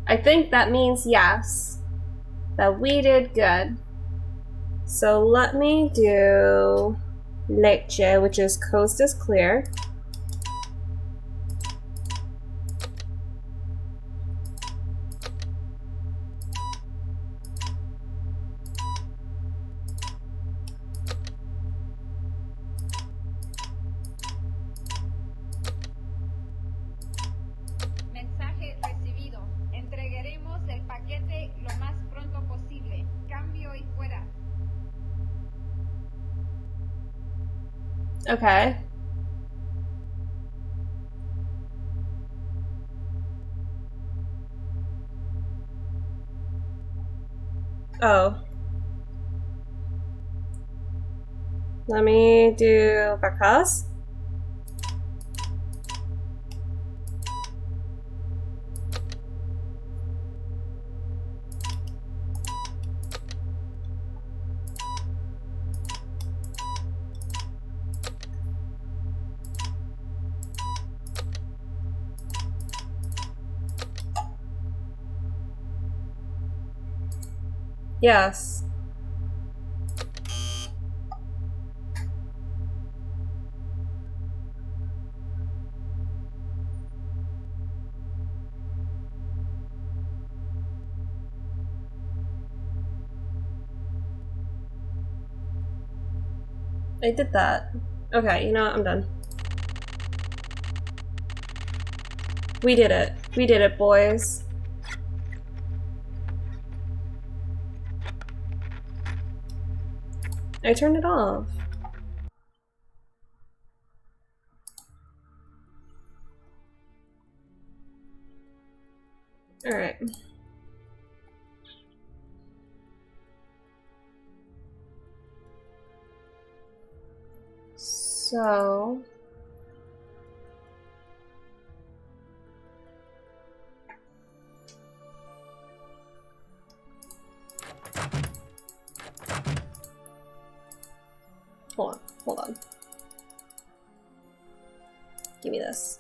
I think that means yes. That we did good. So let me do Leche, which is coast is clear. Mensaje recibido. Entregaremos el paquete lo más pronto posible. Cambio y fuera. Okay. Oh. Let me do Replicas. Yes. I did that. Okay, you know what? I'm done. We did it. We did it, boys. I turned it off. All right. So... Hold on. Give me this.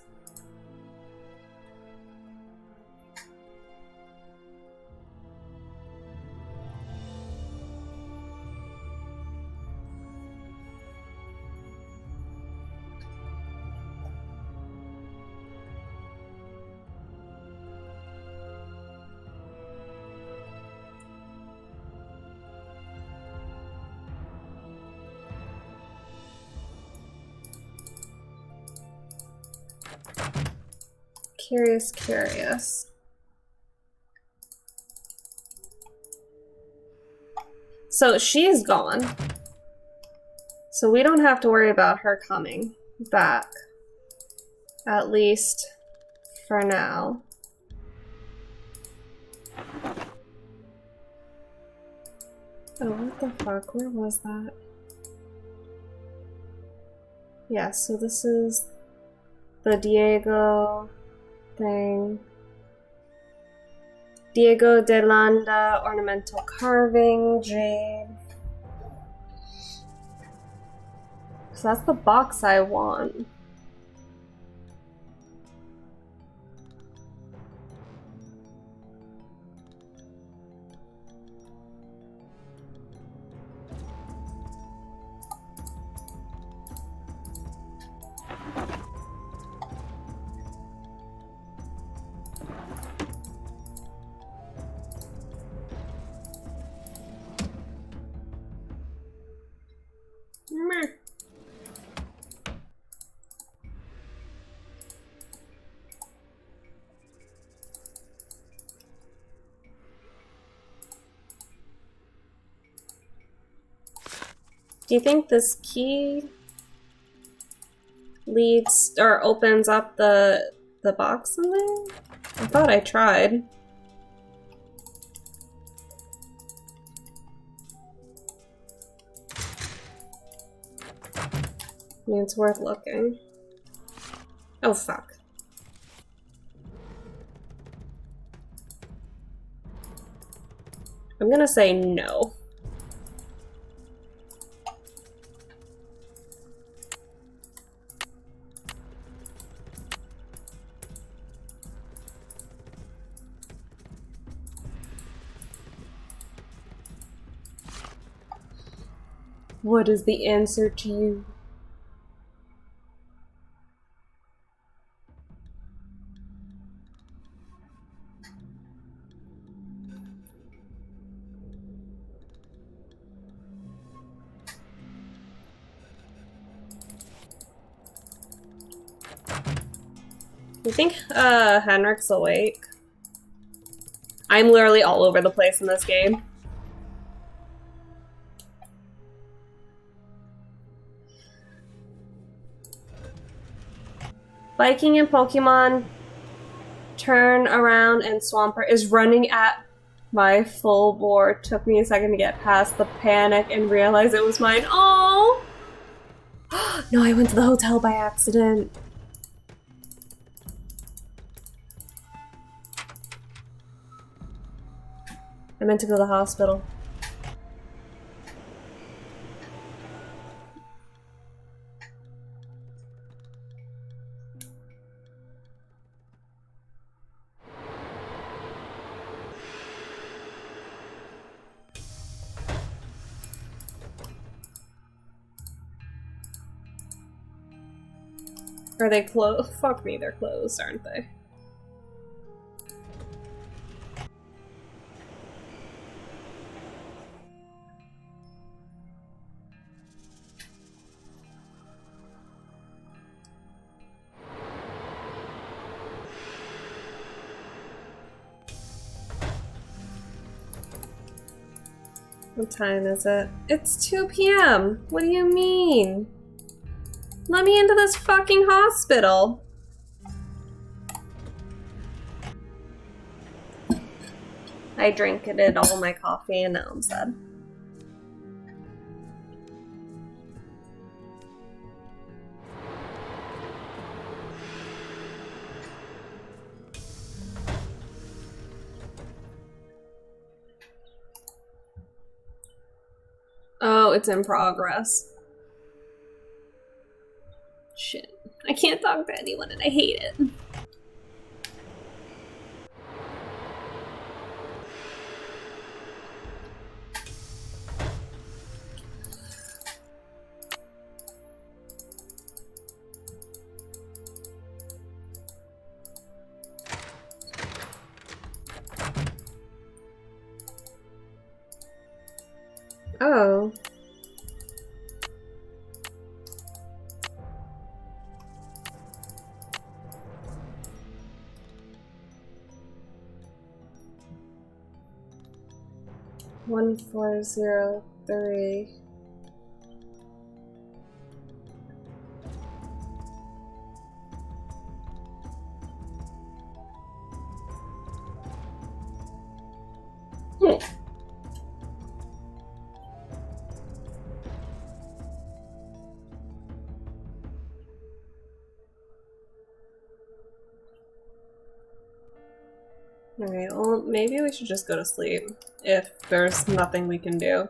Curious. So she's gone. So we don't have to worry about her coming back. At least for now. Oh, what the fuck? Where was that? Yeah, so this is the Diego thing. Diego de Landa, ornamental carving, Jade. So that's the box I want. Do you think this key leads or opens up the box in there? I thought I tried. I mean, it's worth looking. Oh, fuck. I'm gonna say no. What is the answer to you? You think Henrik's awake? I'm literally all over the place in this game. Viking in Pokemon Turn Around and Swampert is running at my full board. Took me a second to get past the panic and realize it was mine. Oh! No, I went to the hotel by accident. I meant to go to the hospital. Are they closed? Fuck me, they're closed, aren't they? What time is it? It's 2 p.m. What do you mean? Let me into this fucking hospital. I drank it all my coffee and now I'm sad. Oh, it's in progress. Shit. I can't talk to anyone and I hate it. Oh. One 403. Alright, well, maybe we should just go to sleep if there's nothing we can do.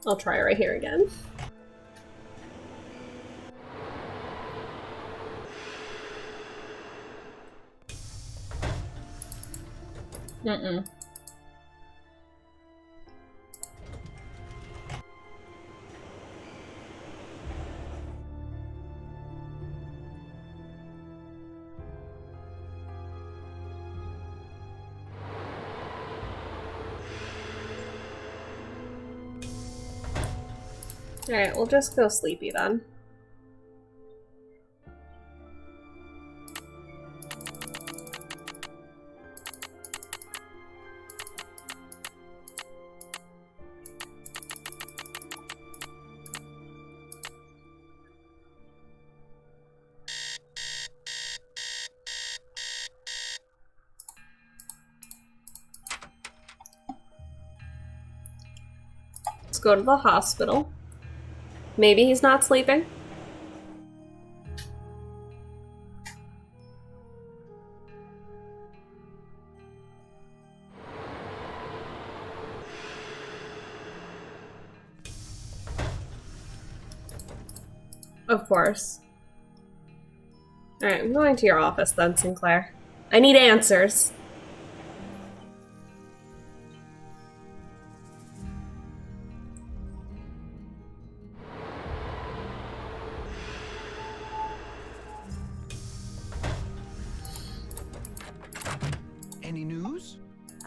I'll try right here again. Mm-mm. Alright, we'll just go sleepy then. go to the hospital. Maybe he's not sleeping. Of course. Alright, I'm going to your office then, Sinclair. I need answers. Any news?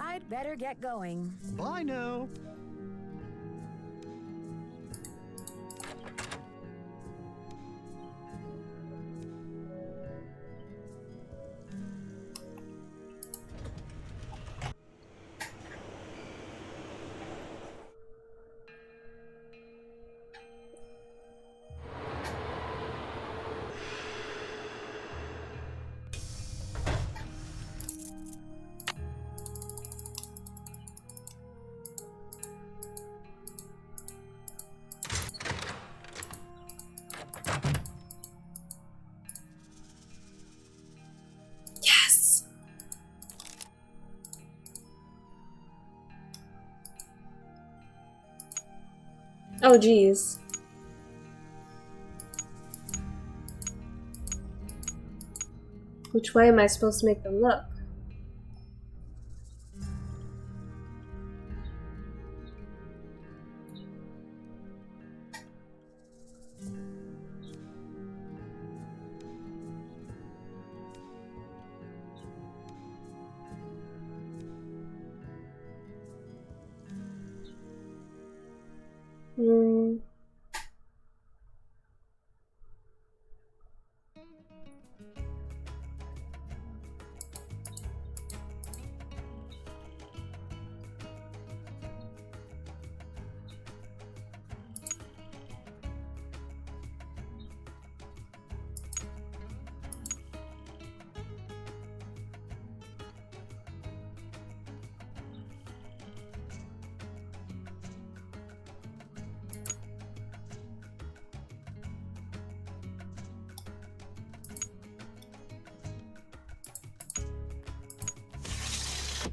I'd better get going. Bye now. Yes! Oh, geez. Which way am I supposed to make them look?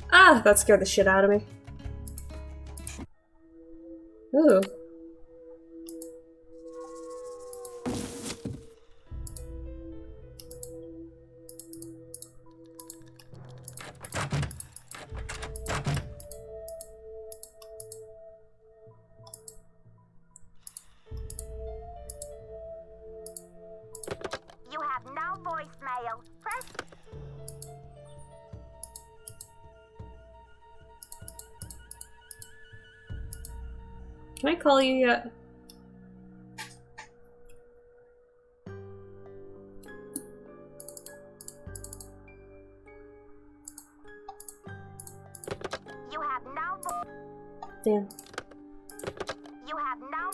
Ah, that scared the shit out of me. Ooh. You have no voicemail. Press. Can I call you yet? You have no Damn. You have no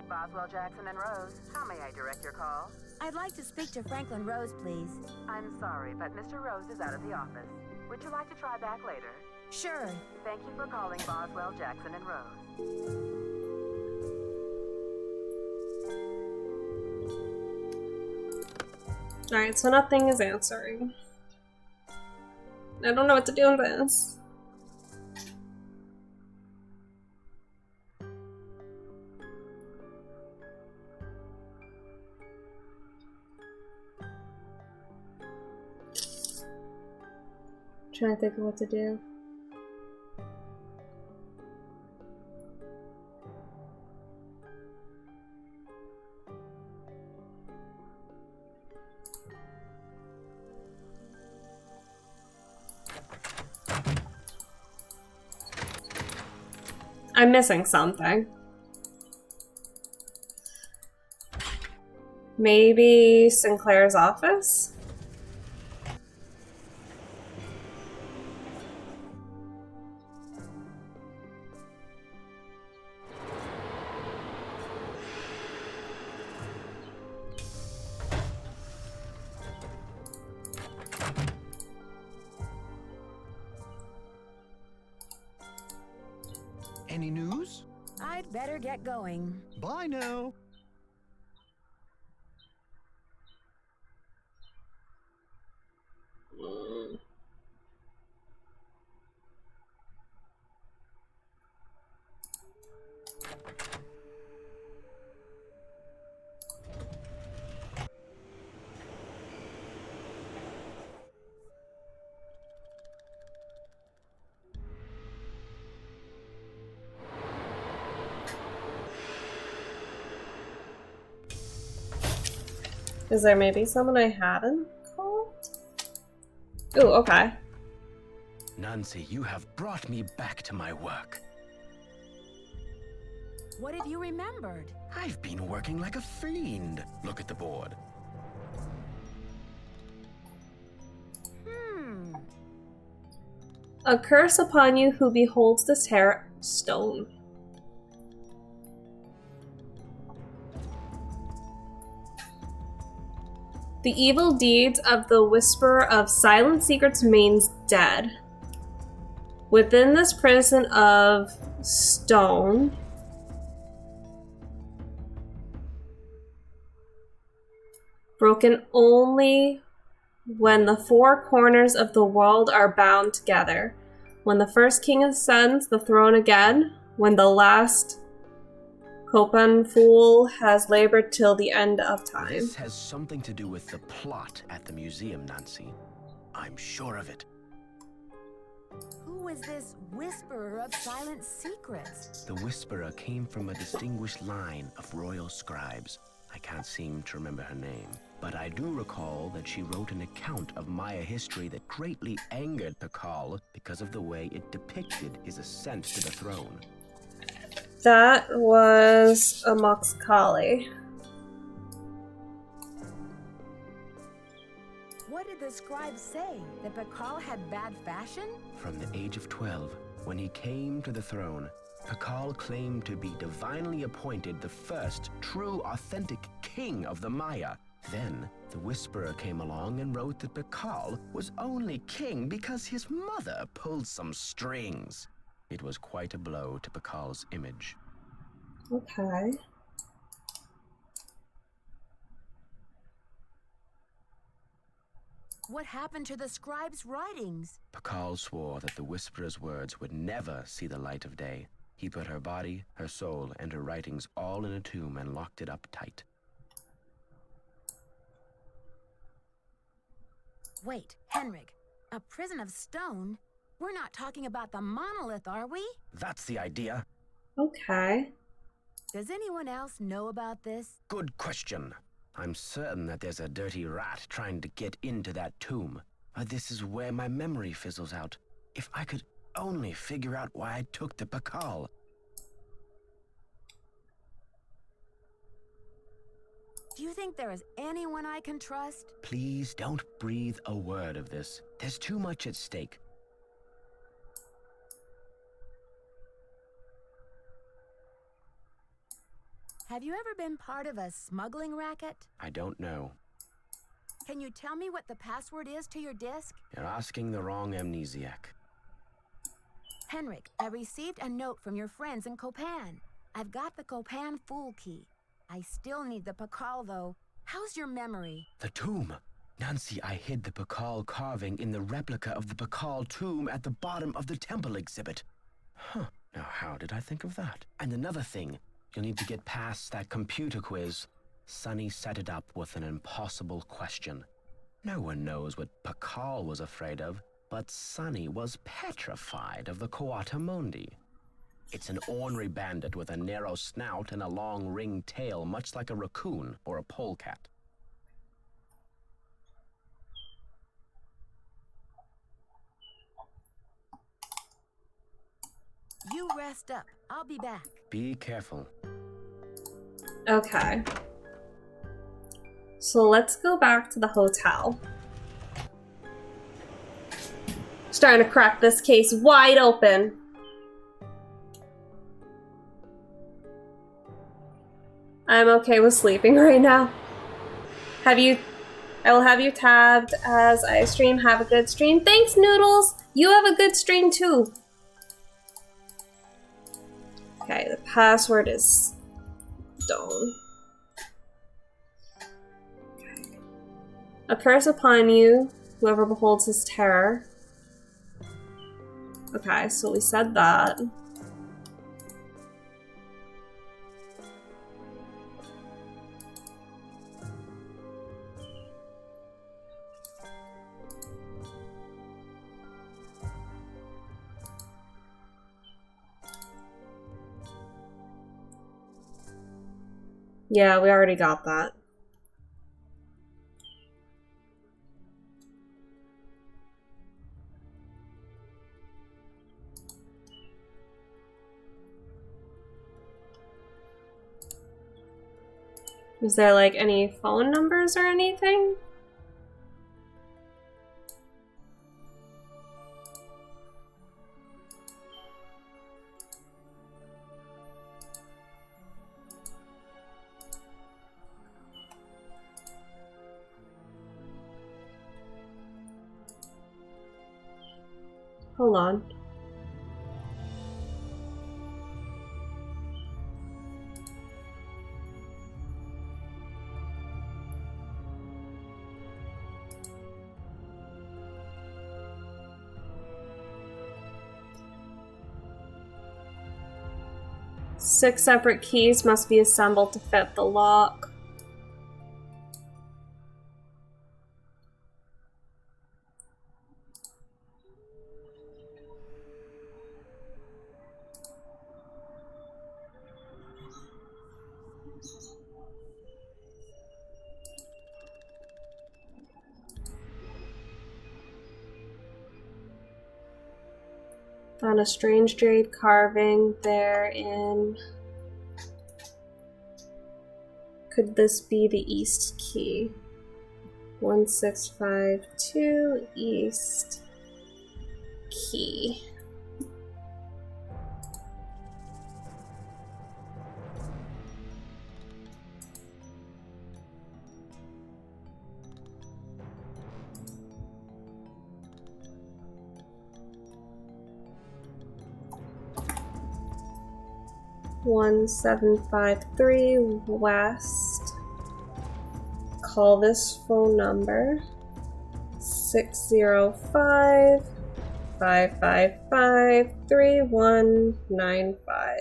Boswell, Jackson, and Rose, how may I direct your call? I'd like to speak to Franklin Rose, please. I'm sorry, but Mr. Rose is out of the office. Would you like to try back later? Sure. Thank you for calling Boswell, Jackson, and Rose. Alright, so nothing is answering. I don't know what to do with this. Trying to think of what to do. I'm missing something. Maybe Sinclair's office? Any news? I'd better get going. Bye now. Is there maybe someone I haven't called? Ooh, okay. Nancy, you have brought me back to my work. What have you remembered? I've been working like a fiend. Look at the board. A curse upon you who beholds this hair stone. The evil deeds of the Whisperer of Silent Secrets remains dead. Within this prison of stone, broken only when the four corners of the world are bound together, when the first king ascends the throne again, when the last Copan fool has labored till the end of time. This has something to do with the plot at the museum, Nancy. I'm sure of it. Who is this Whisperer of Silent Secrets? The Whisperer came from a distinguished line of royal scribes. I can't seem to remember her name, but I do recall that she wrote an account of Maya history that greatly angered Piccol because of the way it depicted his ascent to the throne. That was a Moxcali. What did the scribe say? That Piccol had bad fashion? From the age of 12, when he came to the throne, Piccol claimed to be divinely appointed the first true, authentic king of the Maya. Then, the Whisperer came along and wrote that Piccol was only king because his mother pulled some strings. It was quite a blow to Piccol's image. Okay. What happened to the scribe's writings? Piccol swore that the Whisperer's words would never see the light of day. He put her body, her soul, and her writings all in a tomb and locked it up tight. Wait, Henrik, a prison of stone? We're not talking about the monolith, are we? That's the idea. Okay. Does anyone else know about this? Good question. I'm certain that there's a dirty rat trying to get into that tomb. This is where my memory fizzles out. If I could only figure out why I took the Piccol. Do you think there is anyone I can trust? Please don't breathe a word of this. There's too much at stake. Have you ever been part of a smuggling racket? I don't know. Can you tell me what the password is to your disk? You're asking the wrong amnesiac. Henrik, I received a note from your friends in Copan. I've got the Copan Fool key. I still need the Piccol, though. How's your memory? The tomb. Nancy, I hid the Piccol carving in the replica of the Piccol tomb at the bottom of the temple exhibit. Huh. Now, how did I think of that? And another thing. You'll need to get past that computer quiz. Sunny set it up with an impossible question. No one knows what Piccol was afraid of, but Sunny was petrified of the Coatamundi. It's an ornery bandit with a narrow snout and a long ringed tail, much like a raccoon or a polecat. You rest up. I'll be back. Be careful. Okay. So let's go back to the hotel. Starting to crack this case wide open. I'm okay with sleeping right now. I will have you tabbed as I stream. Have a good stream. Thanks, Noodles. You have a good stream too. Okay, the password is stone. A curse upon you, whoever beholds his terror. Okay, so we said that. Yeah, we already got that. Is there like any phone numbers or anything? Hold on. Six separate keys must be assembled to fit the lock. Found a strange jade carving therein. Could this be the east key? 1652 east key. One 753 west. Call this phone number 605 555 3195.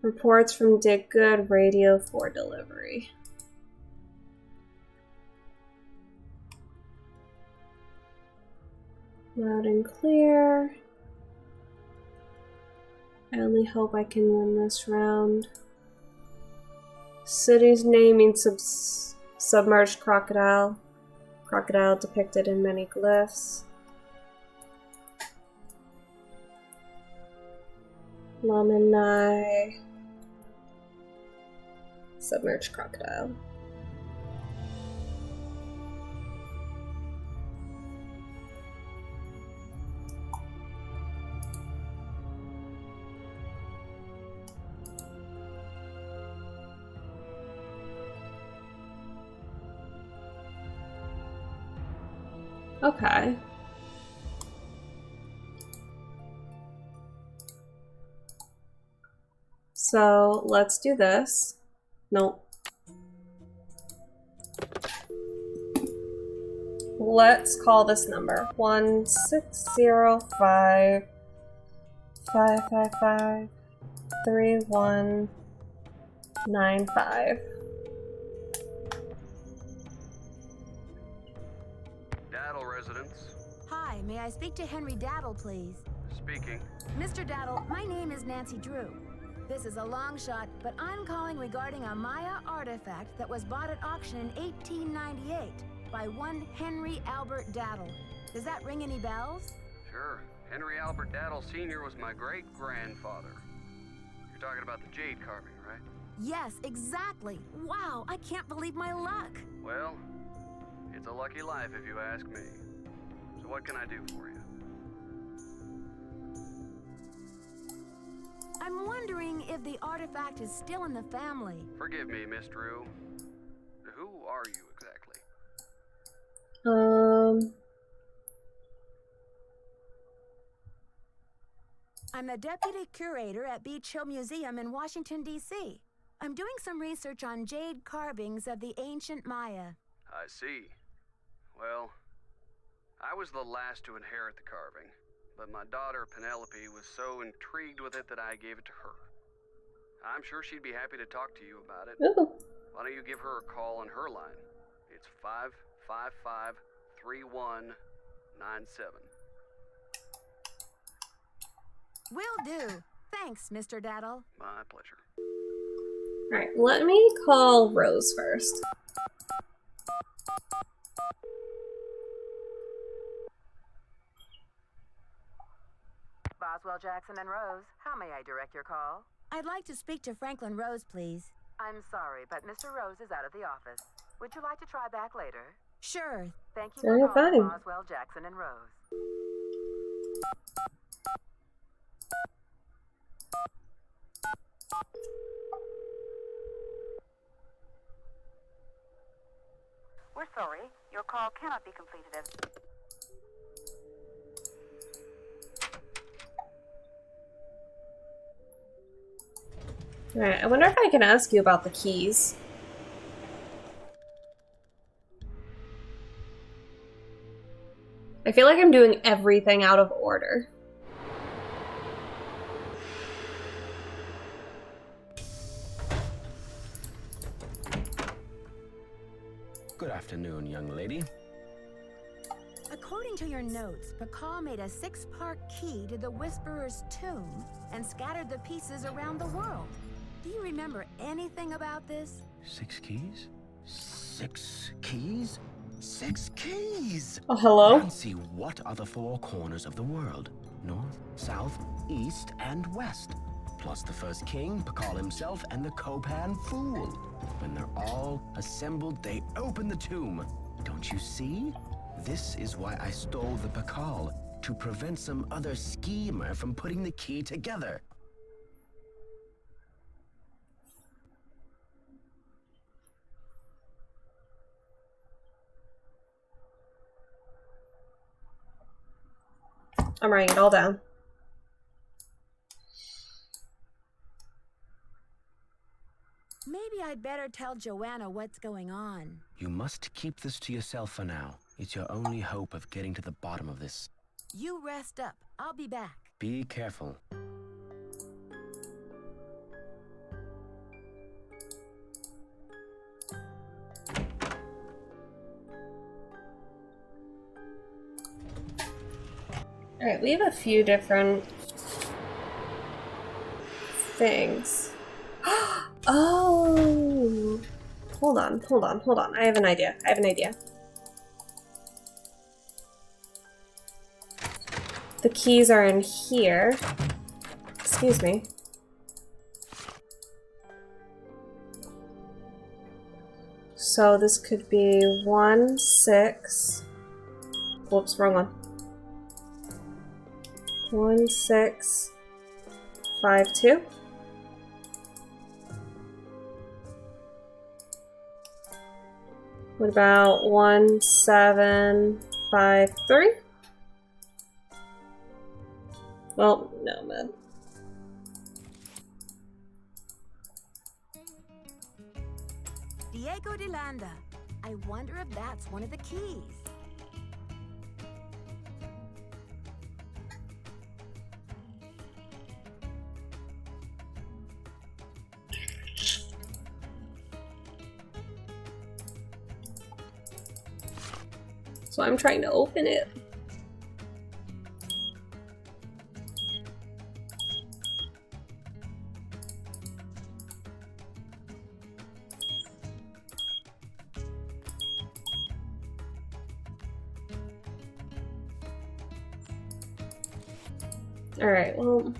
Reports from Dig Good Radio for delivery. Loud and clear. I only hope I can win this round. City's naming submerged crocodile. Crocodile depicted in many glyphs. Lamanai. Submerged crocodile. Okay. So let's do this. Nope. Let's call this number 1605 555 3195. Daddle residence. Hi, may I speak to Henry Daddle, please? Speaking. Mr. Daddle, my name is Nancy Drew. This is a long shot, but I'm calling regarding a Maya artifact that was bought at auction in 1898 by one Henry Albert Daddle. Does that ring any bells? Sure. Henry Albert Daddle Sr. was my great-grandfather. You're talking about the jade carving, right? Yes, exactly. Wow, I can't believe my luck. Well, it's a lucky life if you ask me. So what can I do for you? I'm wondering if the artifact is still in the family. Forgive me, Miss Drew. Who are you exactly? I'm the deputy curator at Beach Hill Museum in Washington, D.C. I'm doing some research on jade carvings of the ancient Maya. I see. Well, I was the last to inherit the carving, but my daughter Penelope was so intrigued with it that I gave it to her. I'm sure she'd be happy to talk to you about it. Ooh. Why don't you give her a call on her line? It's 555-3197. Will do. Thanks, Mr. Daddle. My pleasure. Alright, let me call Rose first. Boswell, Jackson, and Rose, how may I direct your call? I'd like to speak to Franklin Rose, please. I'm sorry, but Mr. Rose is out of the office. Would you like to try back later? Sure. Thank you Very for calling fine. Boswell, Jackson, and Rose. We're sorry. Your call cannot be completed as... Alright, I wonder if I can ask you about the keys. I feel like I'm doing everything out of order. Good afternoon, young lady. According to your notes, Piccol made a 6-part key to the Whisperer's tomb and scattered the pieces around the world. Do you remember anything about this? 6 keys? 6 keys? 6 keys! Oh, hello? Nancy, what are the 4 corners of the world? North, south, east, and west. Plus the first king, Piccol himself, and the Copan fool. When they're all assembled, they open the tomb. Don't you see? This is why I stole the Piccol, to prevent some other schemer from putting the key together. I'm writing it all down. Maybe I'd better tell Joanna what's going on. You must keep this to yourself for now. It's your only hope of getting to the bottom of this. You rest up. I'll be back. Be careful. Alright, we have a few different things. Oh! Hold on. I have an idea. The keys are in here. Excuse me. So this could be 1, 6. Whoops, wrong one. 1, 6, 5, 2. What about 1, 7, 5, 3? Well, no, man. Diego de Landa. I wonder if that's one of the keys. So I'm trying to open it. All right, well.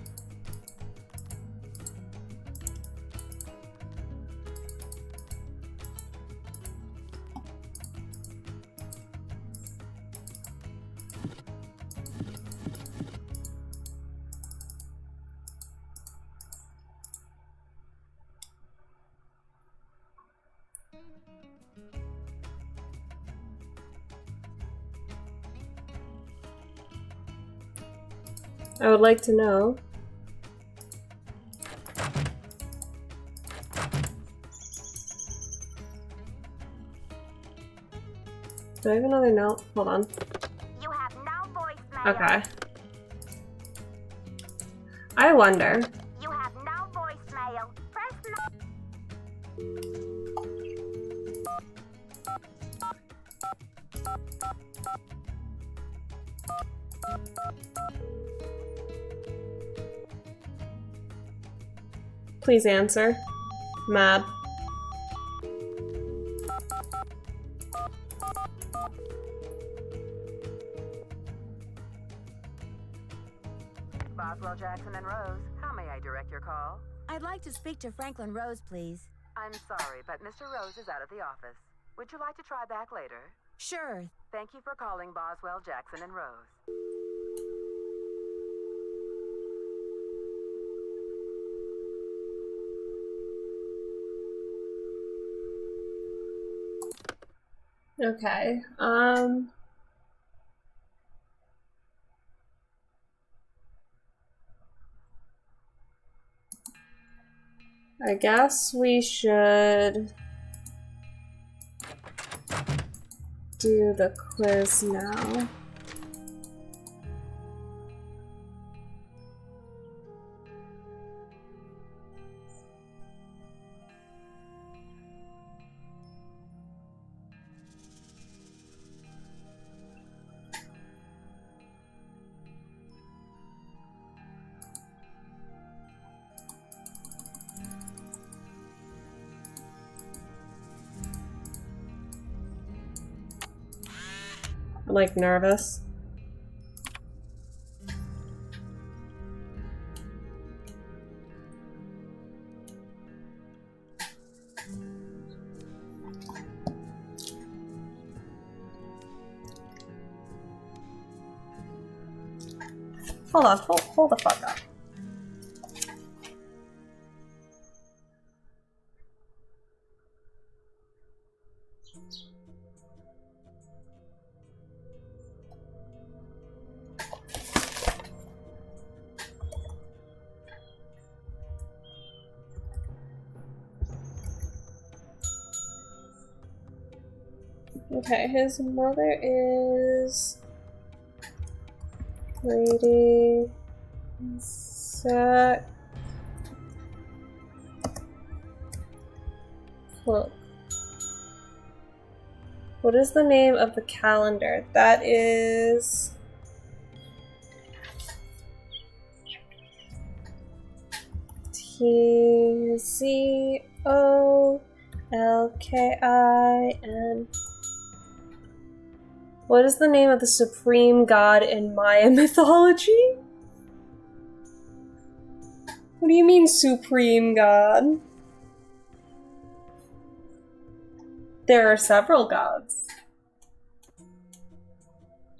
I would like to know Do I have another note? Hold on. You have no voicemail. Okay. I wonder. You have no voicemail. Press 9. Please answer. Mad. Boswell, Jackson, and Rose, how may I direct your call? I'd like to speak to Franklin Rose, please. I'm sorry, but Mr. Rose is out of the office. Would you like to try back later? Sure. Thank you for calling Boswell, Jackson, and Rose. Okay. I guess we should do the quiz now. I'm like nervous. Hold on, hold the fuck up. Okay, his mother is Lady Look. What is the name of the calendar? That is Tzolkin. What is the name of the supreme god in Maya mythology? What do you mean, supreme god? There are several gods.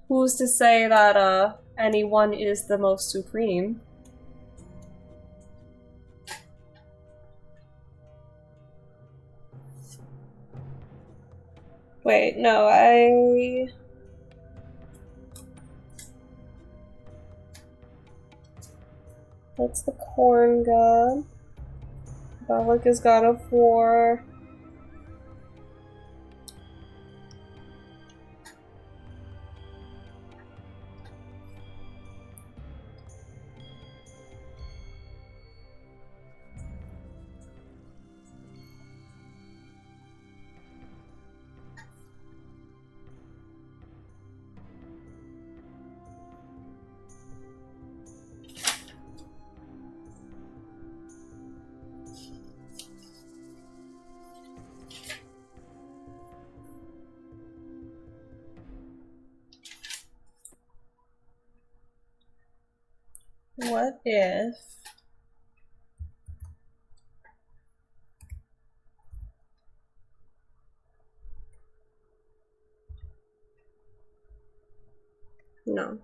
Who's to say that any one is the most supreme? Wait, no, That's the corn god. Balak is god of war. What if no.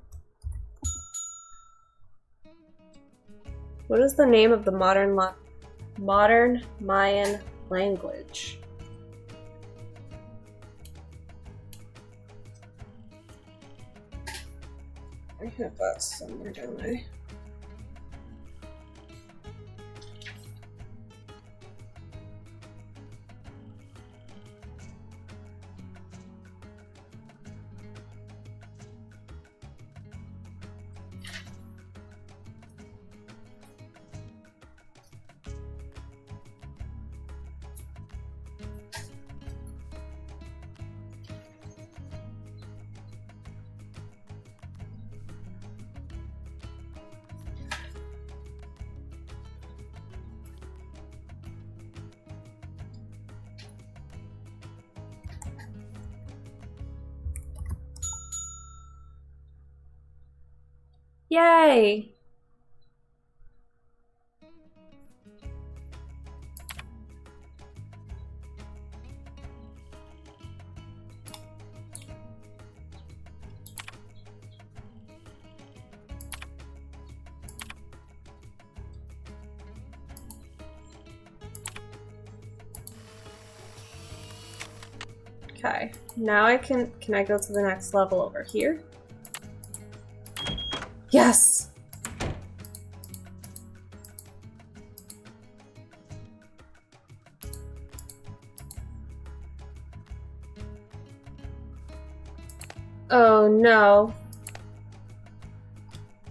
What is the name of the modern Mayan language? I have that somewhere, don't I? Yay! Okay, now I can I go to the next level over here? Yes! Oh no.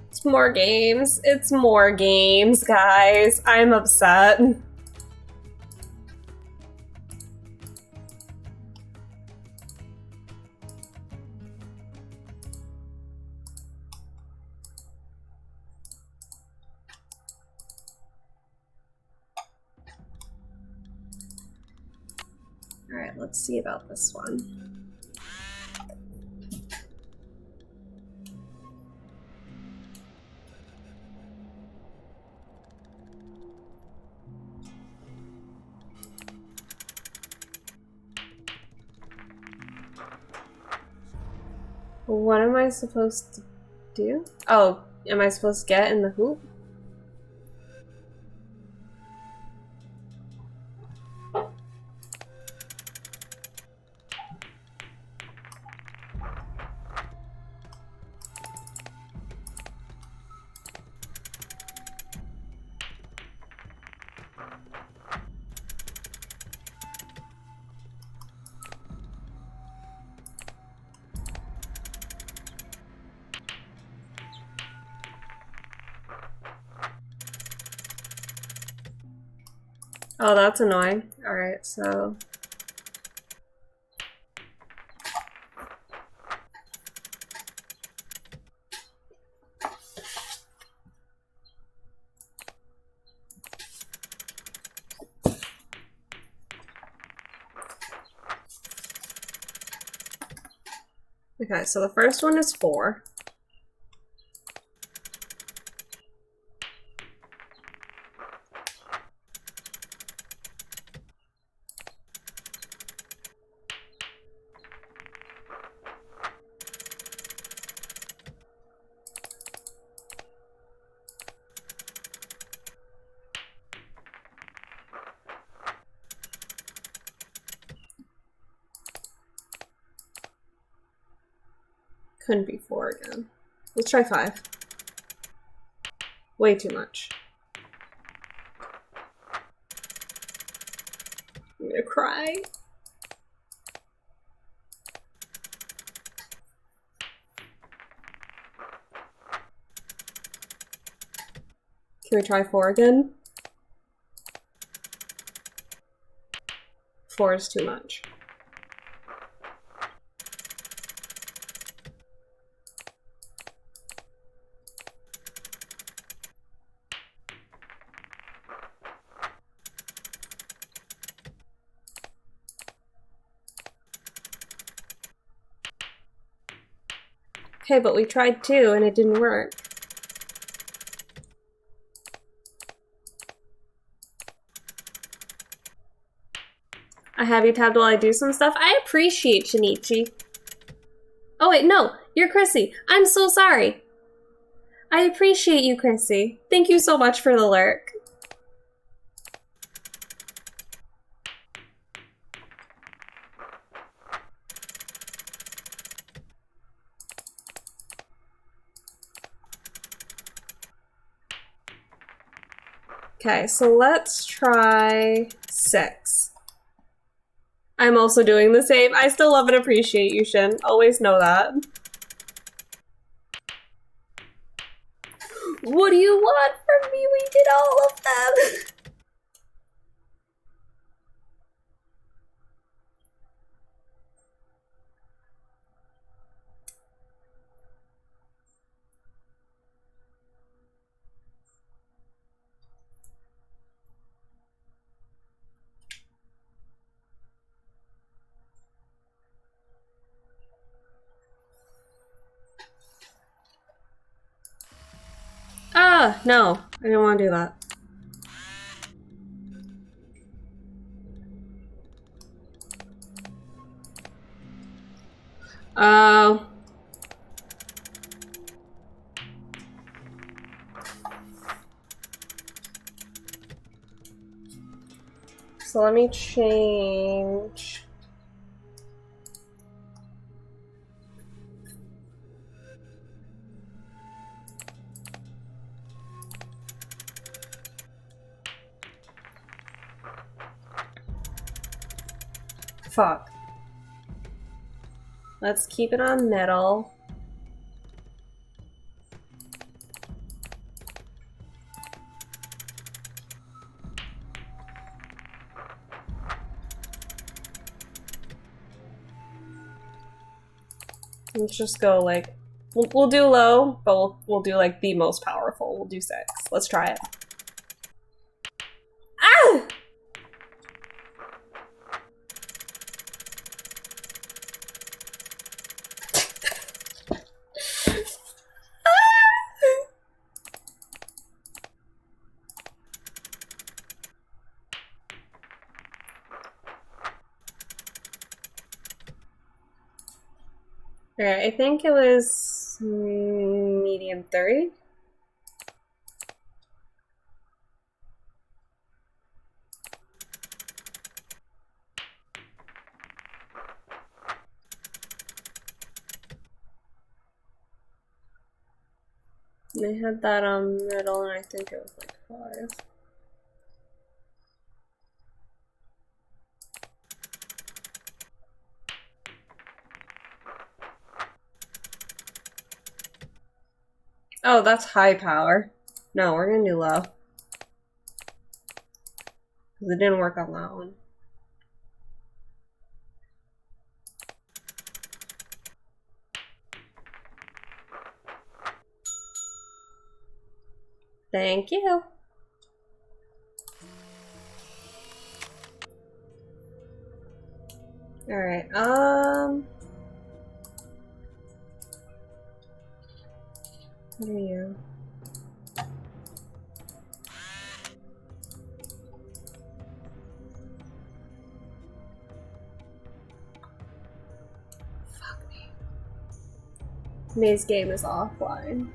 It's more games. It's more games, guys. I'm upset. Alright, let's see about this one. What am I supposed to do? Oh, am I supposed to get in the hoop? Oh, that's annoying. Alright, so... Okay, so the first one is 4. Couldn't be 4 again. Let's try 5. Way too much. I'm gonna cry. Can we try 4 again? 4 is too much. Okay, but we tried 2 and it didn't work. I have you tabbed while I do some stuff. I appreciate Shinichi. Oh wait, no, you're Chrissy. I'm so sorry. I appreciate you, Chrissy. Thank you so much for the lurk. Okay, so let's try 6. I'm also doing the same. I still love and appreciate you, Shin. Always know that. What do you want from me? We did all of them. No. I didn't want to do that. Oh. So let me change. Fuck. Let's keep it on middle. Let's just go like, we'll do low, but we'll do like the most powerful. We'll do 6. Let's try it. Ah! Alright, I think it was medium 30. And I had that on middle, and I think it was like 5. Oh, that's high power. No, we're gonna do low. Because it didn't work on that one. Thank you. Alright, what are you? Fuck me. May's game is offline.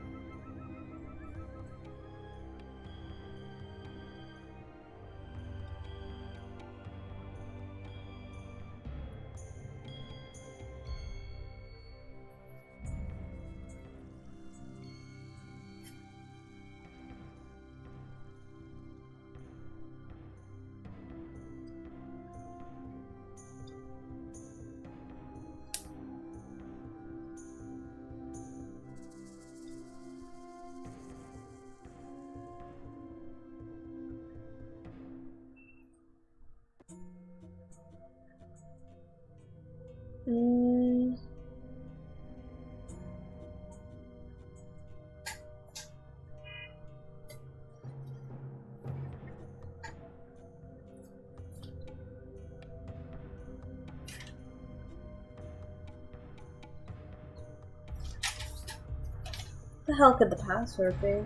The hell could the password be?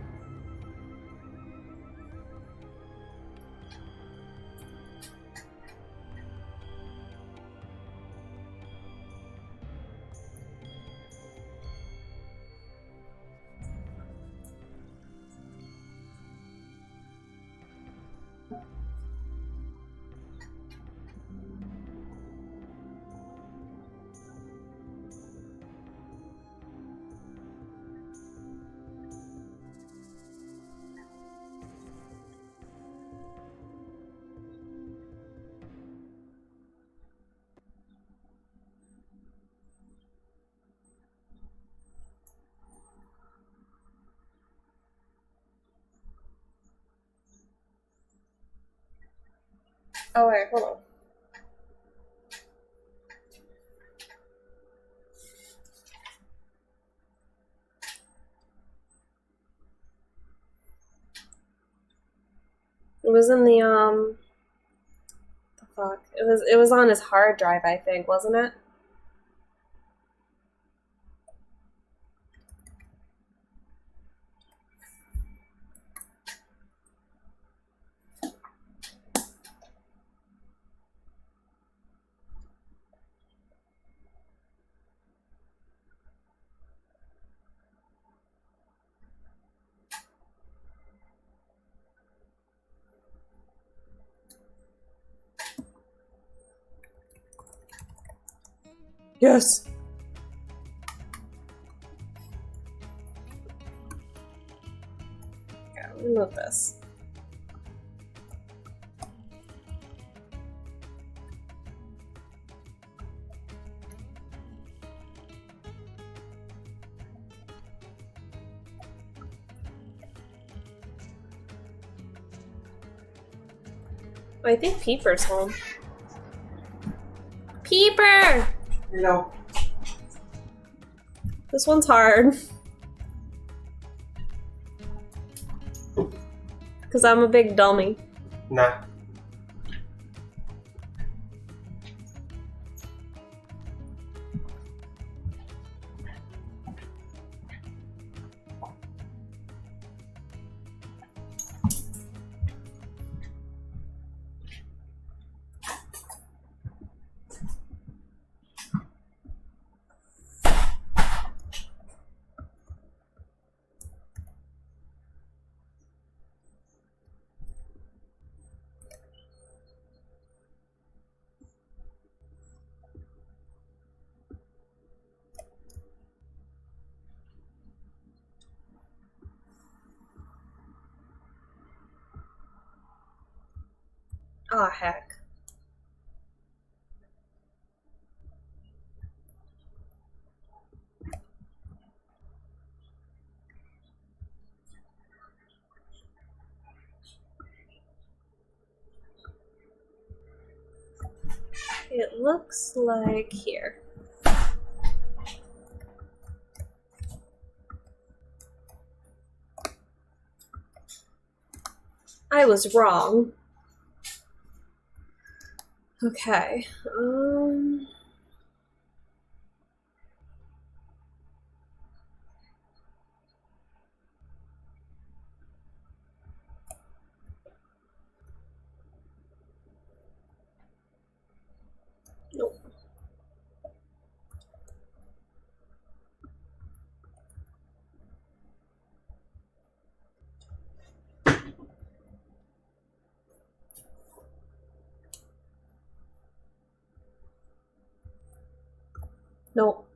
Oh wait, hold on. It was in the fuck. It was on his hard drive, I think, wasn't it? Yes. Yeah, remove this. I think Peeper's home. Peeper! No. This one's hard. Because I'm a big dummy. Nah. Ah, heck. It looks like here. I was wrong. Okay. Nope. Nope.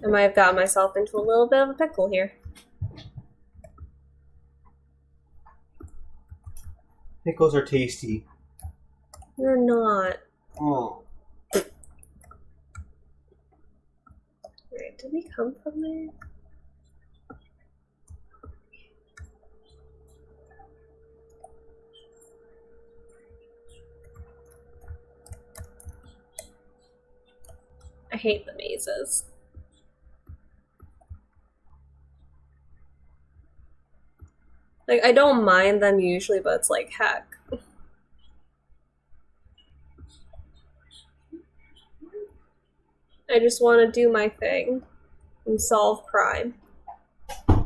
I might have got myself into a little bit of a pickle here. Pickles are tasty. You're not. Oh. Wait, did we come from there? I hate the mazes. Like, I don't mind them usually, but it's like, heck. I just want to do my thing and solve crime. I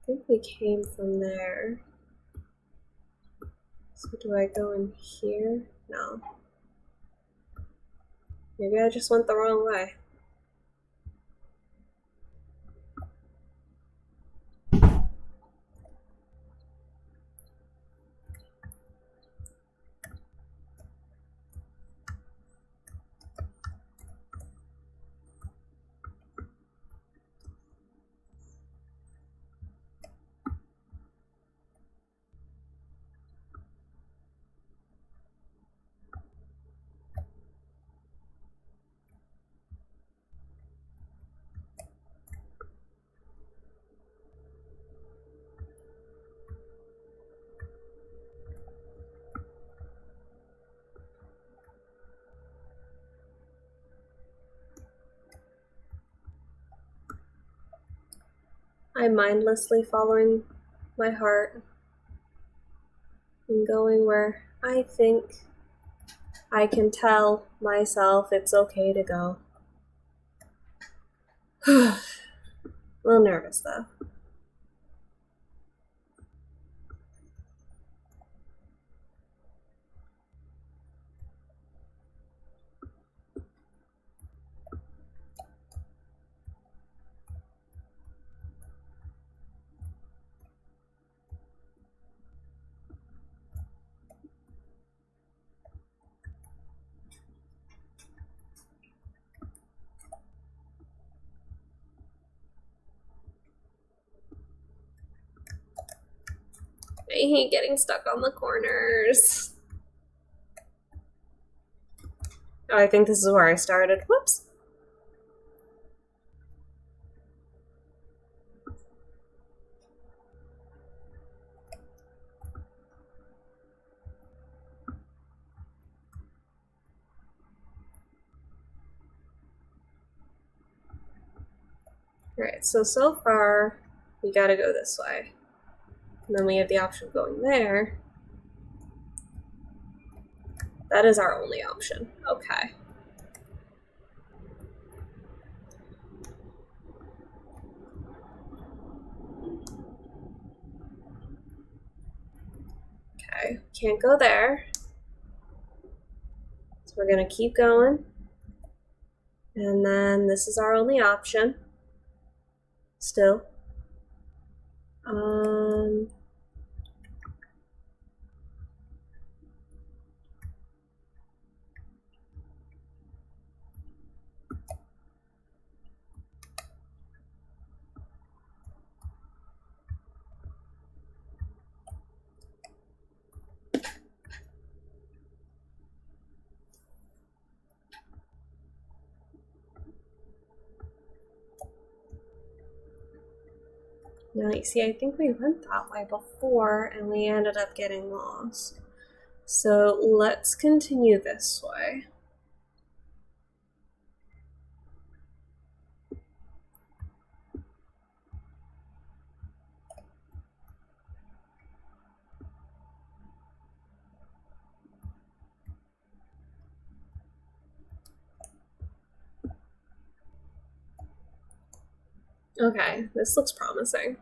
think we came from there. So do I go in here? No. Maybe I just went the wrong way. I'm mindlessly following my heart and going where I think I can tell myself it's okay to go. A little nervous though. I hate getting stuck on the corners. Oh, I think this is where I started. Whoops. Alright, so far, we gotta go this way. And then we have the option of going there. That is our only option. Okay. Okay, can't go there. So we're gonna keep going. And then this is our only option. Still. Now, you see, I think we went that way before and we ended up getting lost. So let's continue this way. Okay, this looks promising.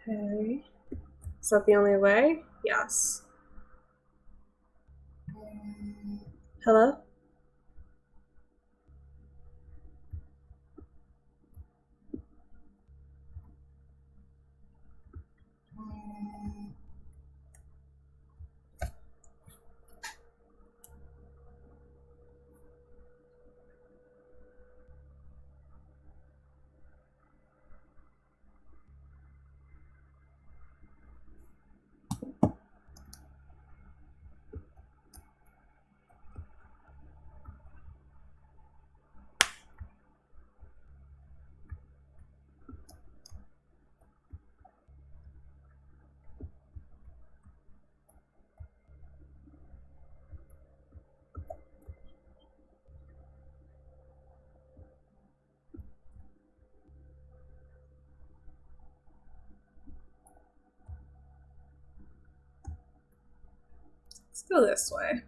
Okay. Is that the only way? Yes. Hello? Let's go this way.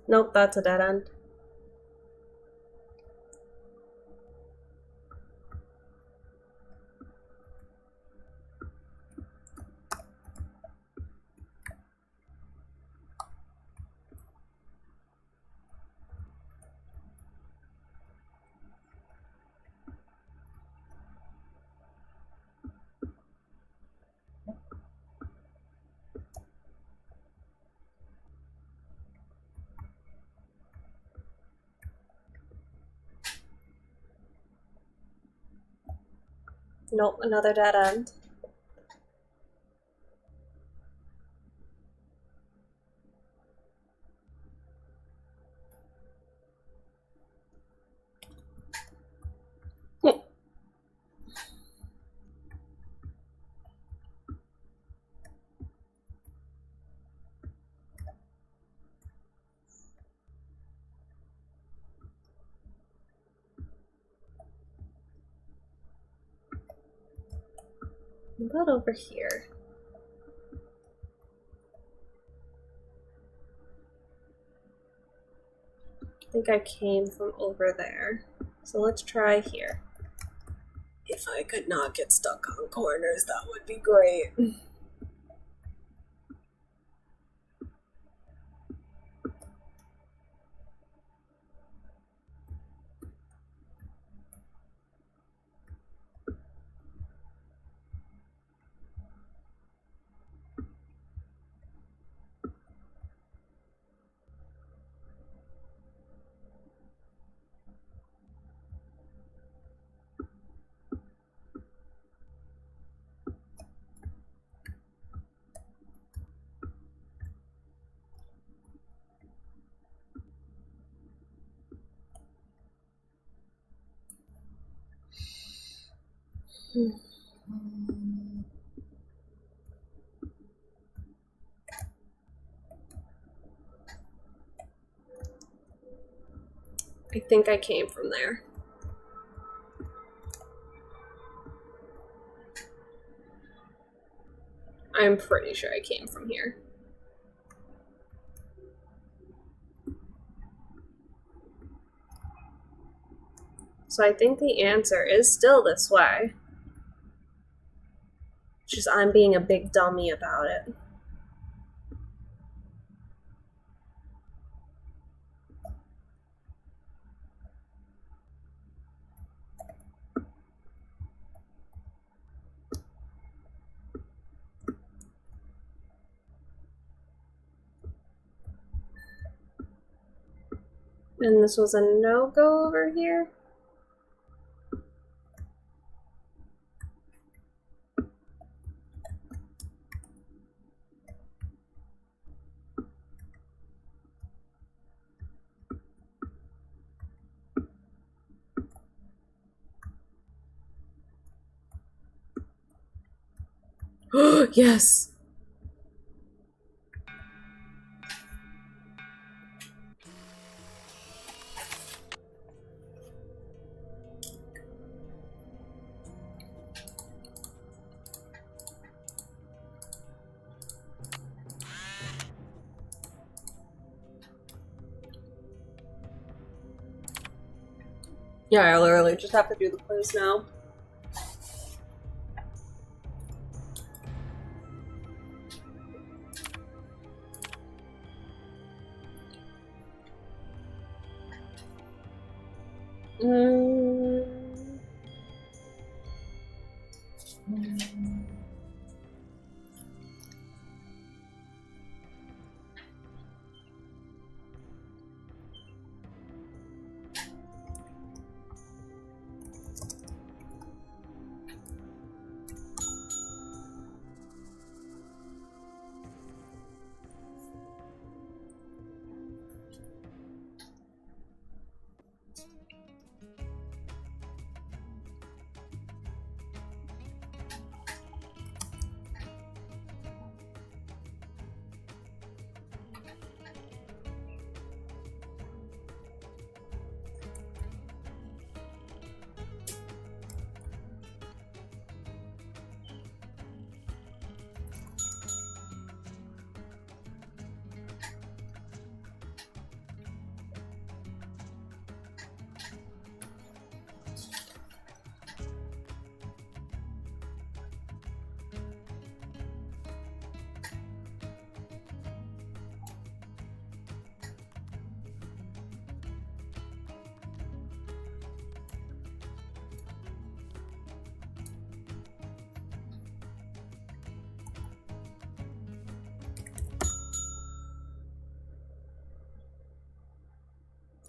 Nope, that's a dead end. Nope, another dead end. What about over here? I think I came from over there. So let's try here. If I could not get stuck on corners, that would be great. I think I came from there. I'm pretty sure I came from here. So I think the answer is still this way. Just I'm being a big dummy about it. And this was a no-go over here? Yes! Yeah, I literally just have to do the quiz now.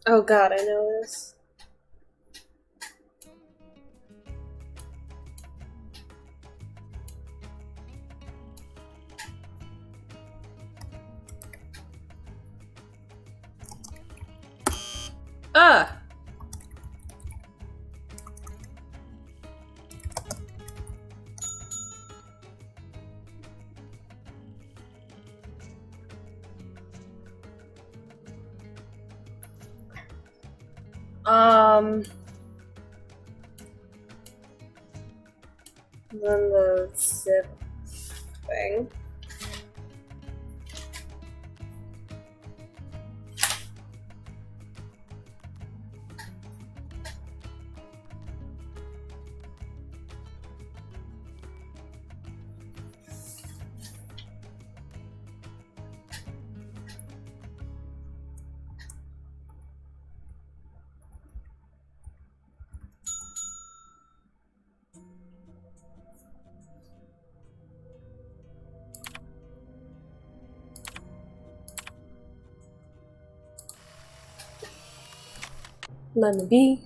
Oh god, I know this. Ah! Then the zip thing. Let me be.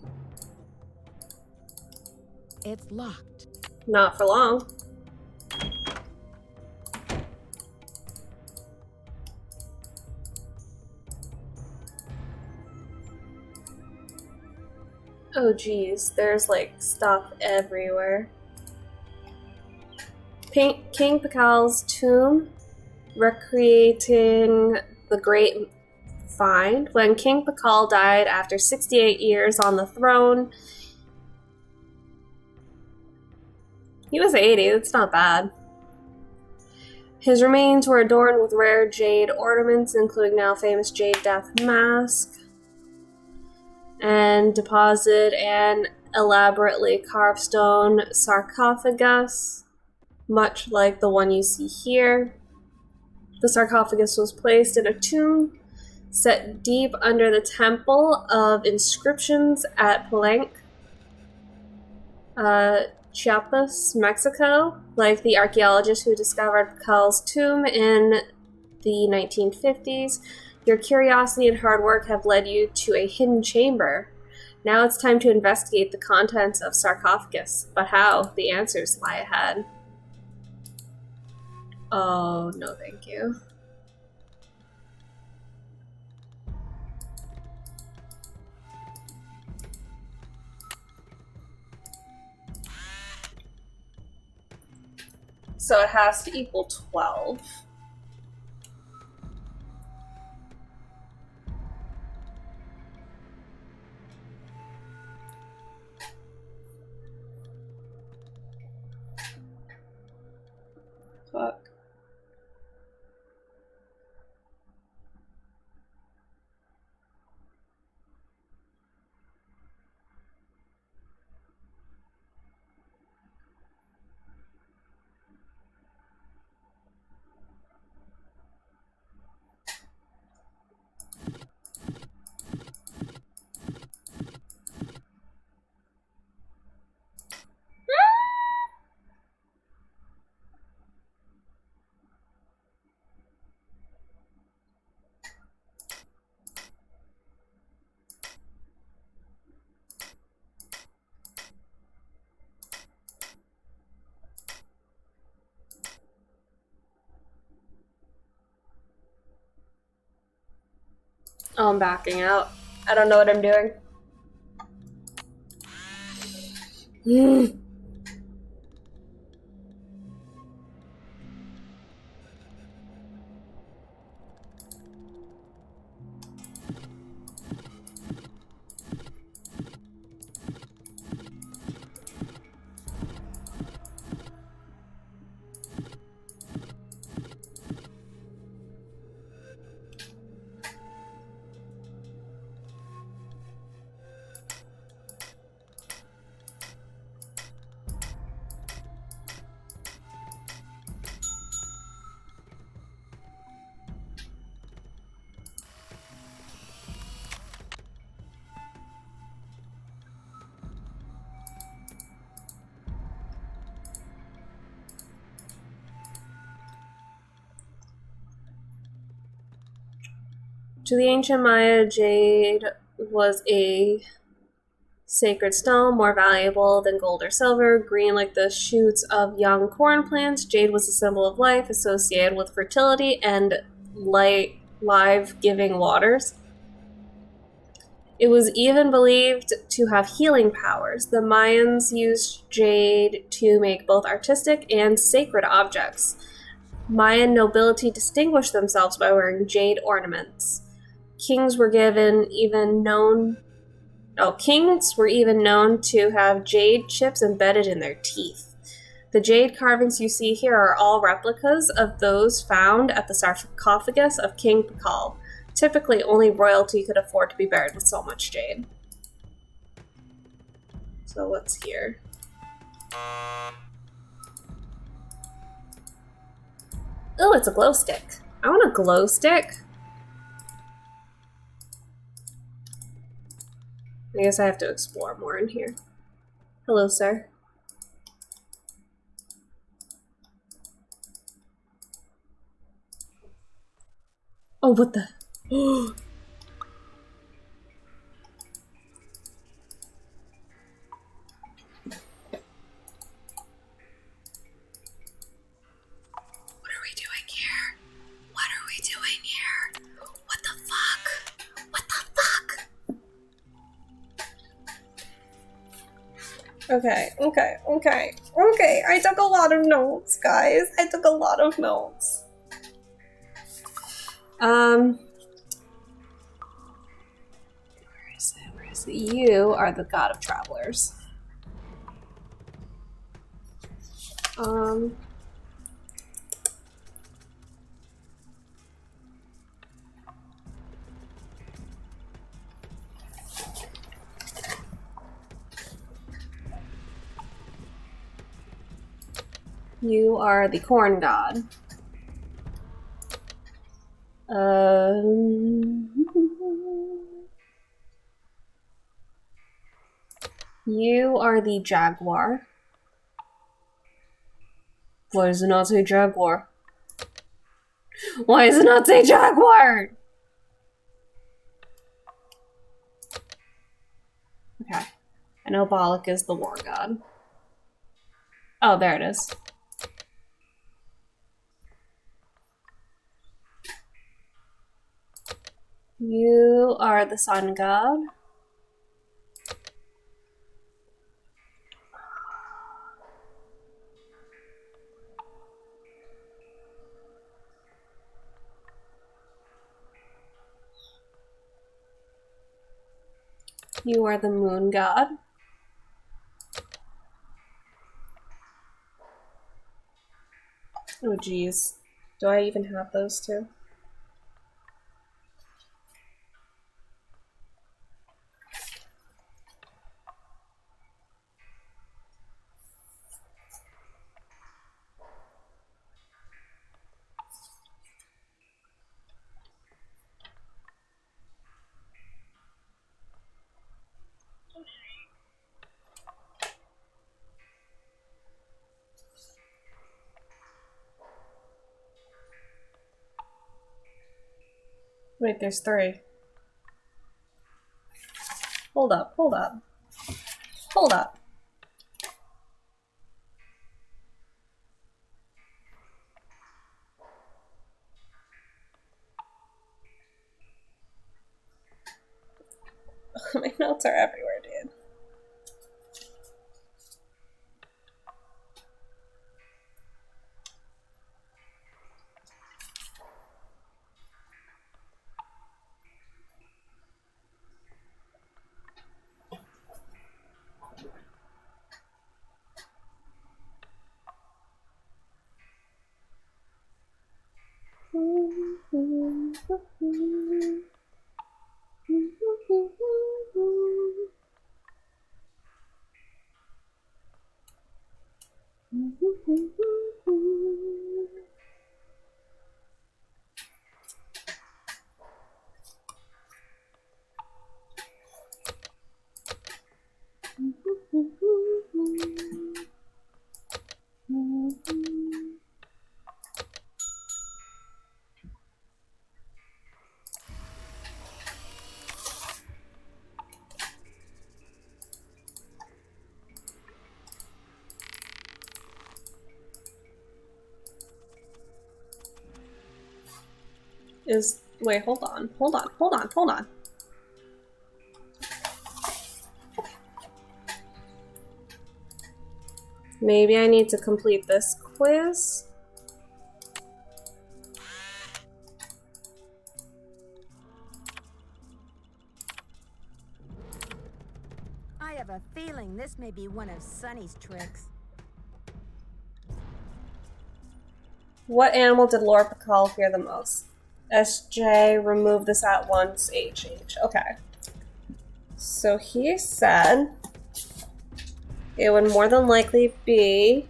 It's locked. Not for long. Oh geez, there's like stuff everywhere. King Piccal's tomb, recreating the Great Find. When King Piccal died after 68 years on the throne, he was 80, that's not bad. His remains were adorned with rare jade ornaments, including now famous Jade Death Mask, and deposited an elaborately carved stone sarcophagus, much like the one you see here. The sarcophagus was placed in a tomb set deep under the Temple of Inscriptions at Palenque, Chiapas, Mexico. Like the archaeologist who discovered Pical's tomb in the 1950s, your curiosity and hard work have led you to a hidden chamber. Now it's time to investigate the contents of sarcophagus. But how? The answers lie ahead. Oh, no thank you. So it has to equal 12. Fuck. Oh, I'm backing out. I don't know what I'm doing. To the ancient Maya, jade was a sacred stone, more valuable than gold or silver. Green like the shoots of young corn plants, jade was a symbol of life associated with fertility and life-giving waters. It was even believed to have healing powers. The Mayans used jade to make both artistic and sacred objects. Mayan nobility distinguished themselves by wearing jade ornaments. Kings were even known to have jade chips embedded in their teeth. The jade carvings you see here are all replicas of those found at the sarcophagus of King Piccol. Typically, only royalty could afford to be buried with so much jade. So what's here? Oh, it's a glow stick. I want a glow stick. I guess I have to explore more in here. Hello, sir. Oh, what the? Okay. I took a lot of notes, guys. I took a lot of notes. Where is it? Where is it? You are the god of travelers. You are the corn god. You are the jaguar. Why does it not say jaguar? Why does it not say jaguar? Okay. I know Balak is the war god. Oh, there it is. You are the sun god. You are the moon god. Oh geez. Do I even have those two? Wait, there's three. Hold up. My notes are everywhere, dude. Wait, hold on. Maybe I need to complete this quiz. I have a feeling this may be one of Sunny's tricks. What animal did Lord Piccol fear the most? SJ, remove this at once. HH. Okay. So he said it would more than likely be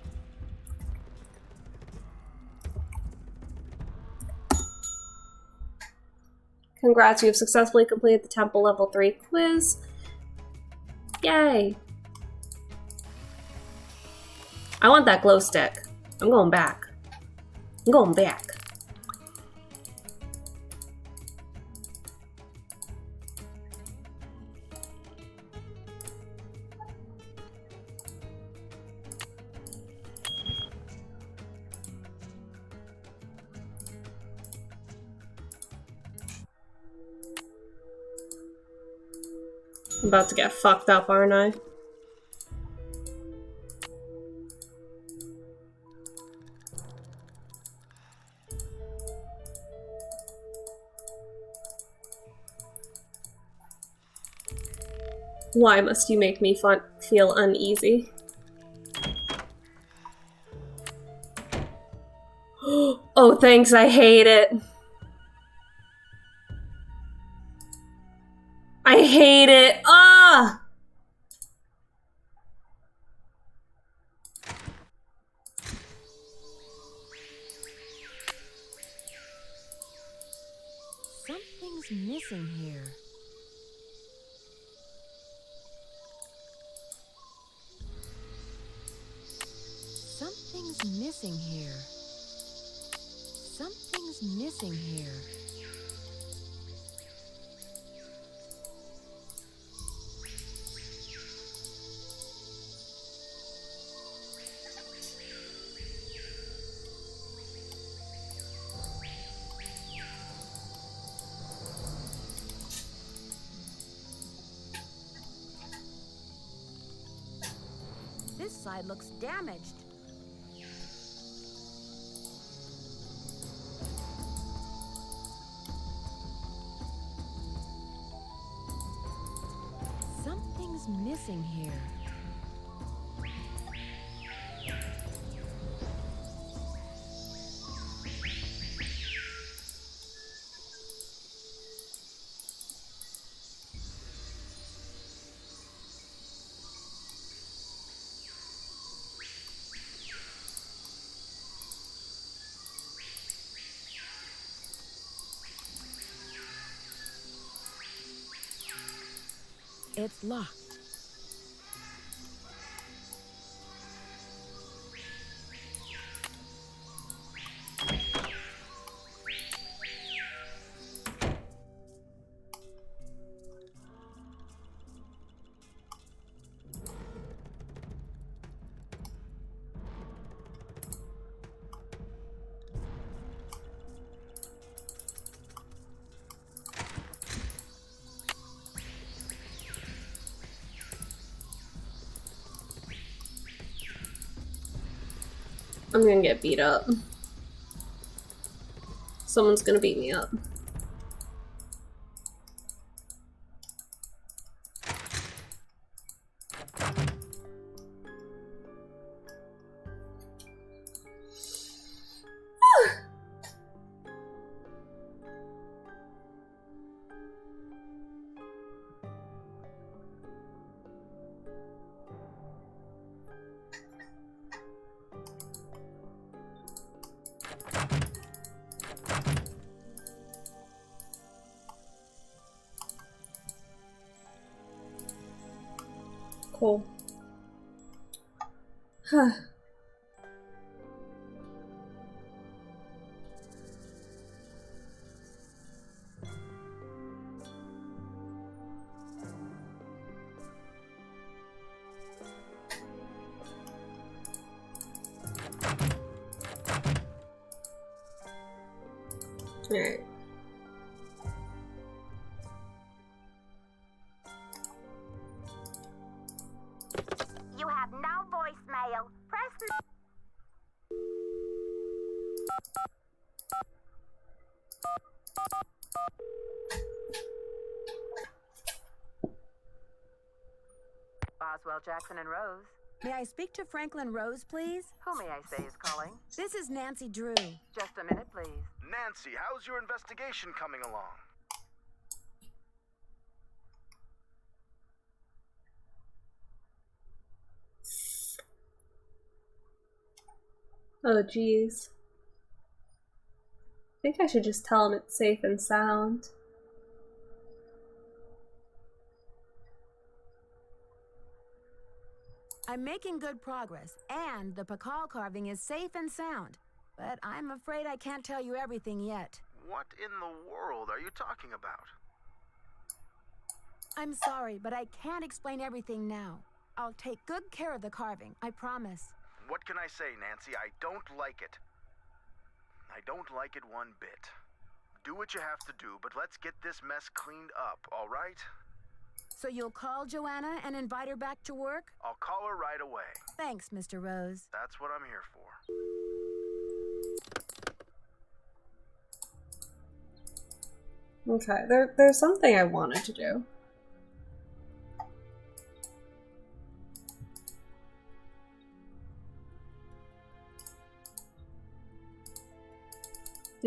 congrats, you have successfully completed the Temple Level 3 quiz. Yay! I want that glow stick. I'm going back. I'm about to get fucked up, aren't I? Why must you make me feel uneasy? Oh, thanks, I hate it. I hate it. Ah! Something's missing here. Something's missing here. Something's missing here. This side looks damaged. Something's missing here. It's locked. I'm gonna get beat up. Someone's gonna beat me up. Cool. Huh. Alright. You have no voicemail. Press Oswald, Jackson, and Rose. May I speak to Franklin Rose, please? Who may I say is calling? This is Nancy Drew. Just a minute, please. Nancy, how's your investigation coming along? Oh, geez. I think I should just tell him it's safe and sound. I'm making good progress, and the Piccol carving is safe and sound. But I'm afraid I can't tell you everything yet. What in the world are you talking about? I'm sorry, but I can't explain everything now. I'll take good care of the carving, I promise. What can I say, Nancy? I don't like it. I don't like it one bit. Do what you have to do, but let's get this mess cleaned up, all right? So you'll call Joanna and invite her back to work? I'll call her right away. Thanks, Mr. Rose. That's what I'm here for. Okay, there's something I wanted to do.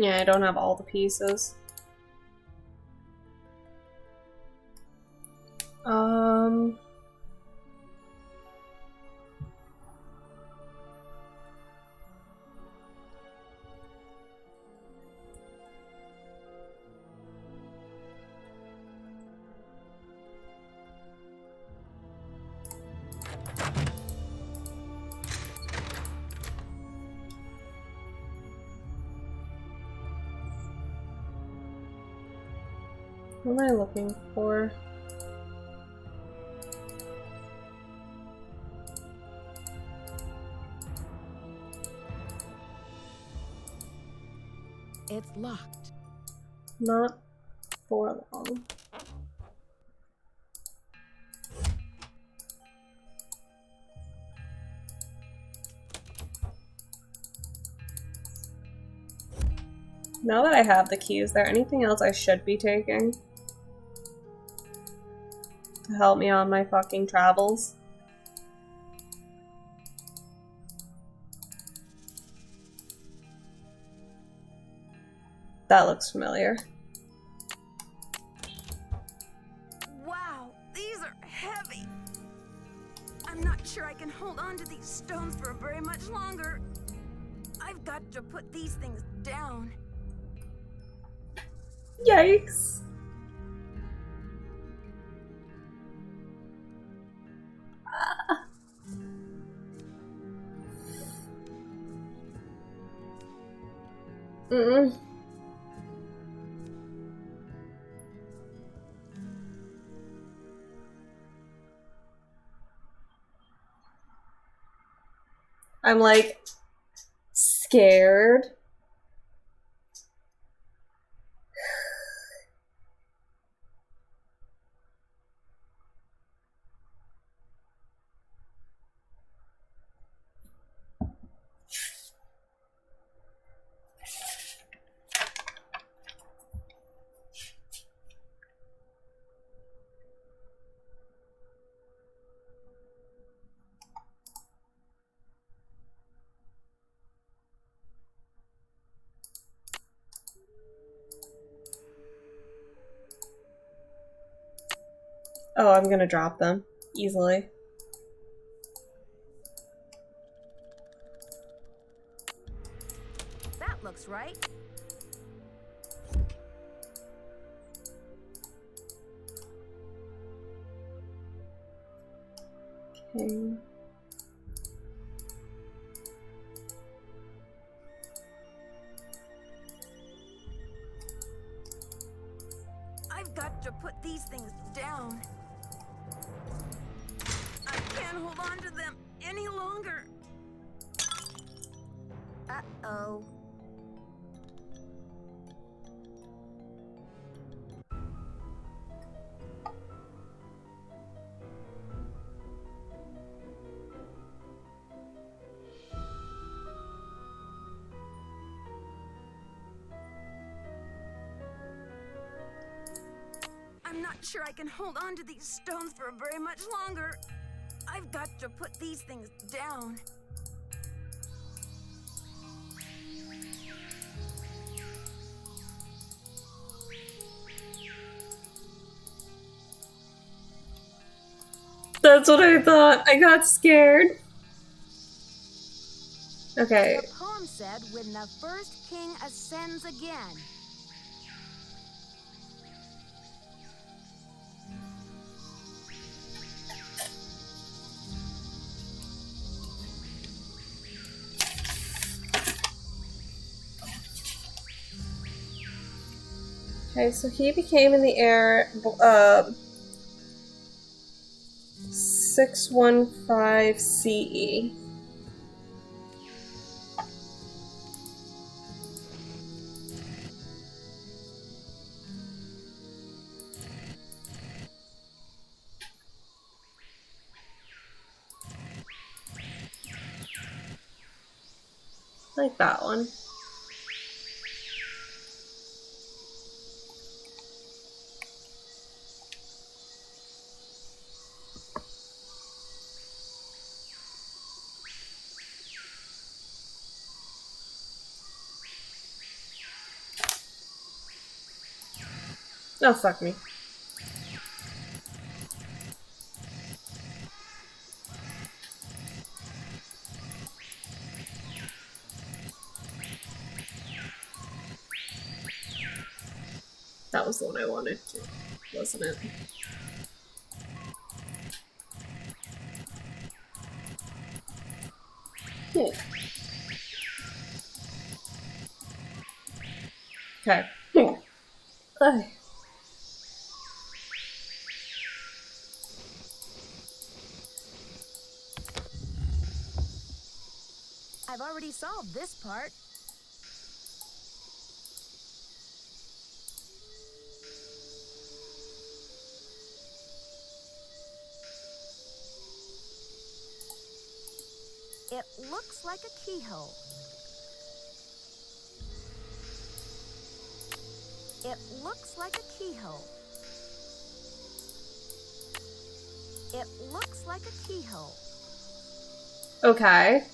Yeah, I don't have all the pieces. What am I looking for? It's locked. Not for long. Now that I have the key, is there anything else I should be taking to help me on my fucking travels? That looks familiar. Wow, these are heavy. I'm not sure I can hold on to these stones for very much longer. I've got to put these things down. Yikes. Mm-mm. I'm like scared. Oh, I'm gonna drop them easily. That looks right. Okay. I've got to put these things down. I can't hold on to them any longer. Uh-oh. I'm not sure I can hold on to these stones for very much longer. I've got to put these things down. That's what I thought. I got scared. Okay. The poem said, when the first king ascends again. Okay, so he became in the air 615 CE. Like that one. Oh, fuck me. That was the one I wanted to, wasn't it? Cool. Okay. Okay. I've already solved this part. It looks like a keyhole. It looks like a keyhole. It looks like a keyhole. Okay.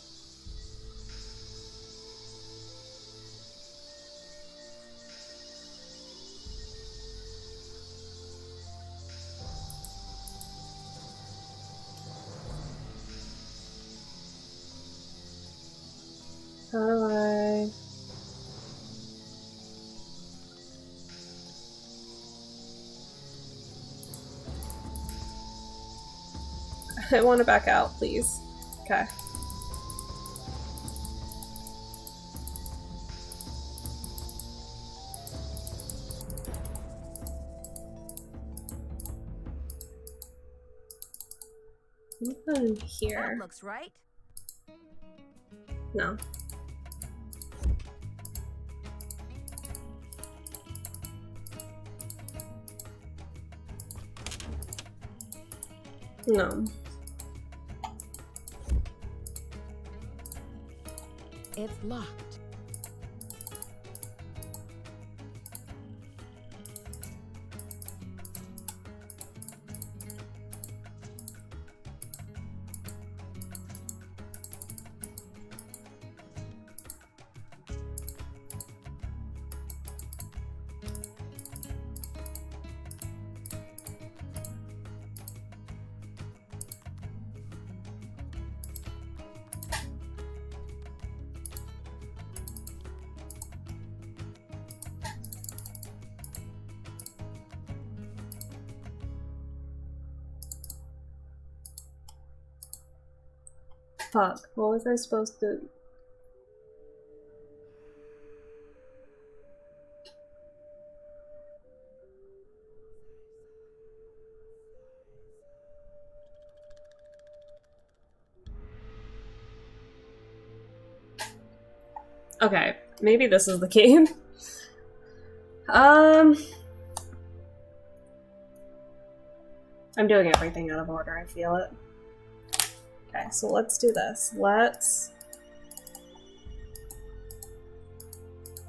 How do I want to back out, please. Okay. Nothing here. That looks right. No. No. It's locked. Fuck. What was I supposed to... Okay, maybe this is the game. I'm doing everything out of order, I feel it. Okay, so let's do this. Let's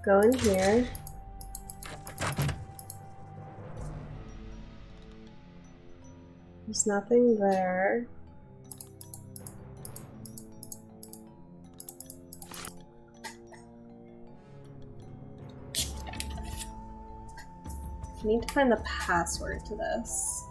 go in here. There's nothing there. I need to find the password to this.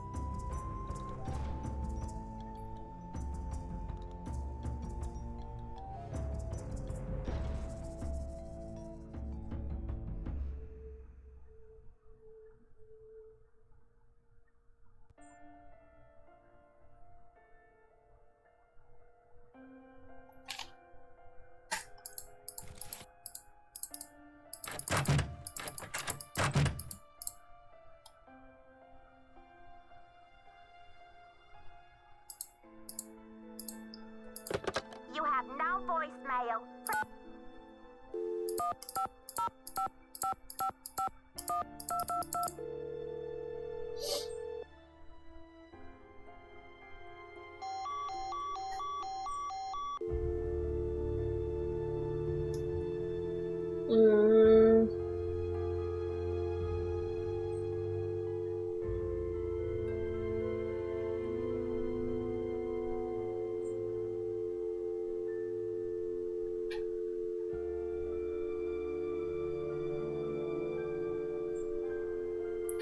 You have no voicemail.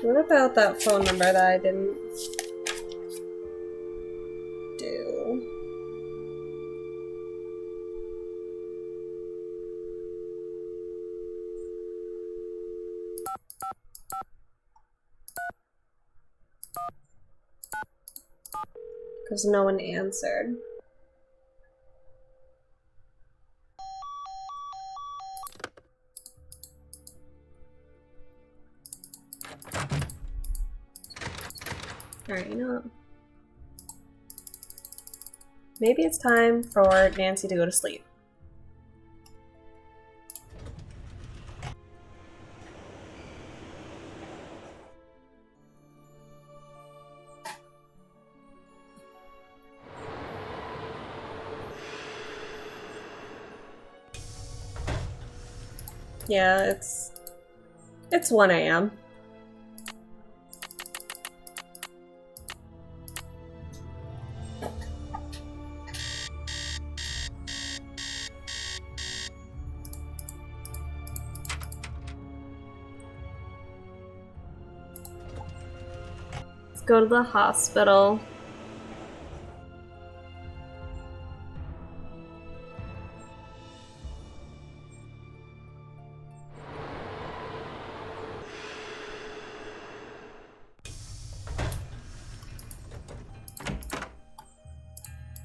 What about that phone number that I didn't do? Because no one answered. Alright, you know what? Maybe it's time for Nancy to go to sleep. Yeah, it's 1 a.m. Let's go to the hospital.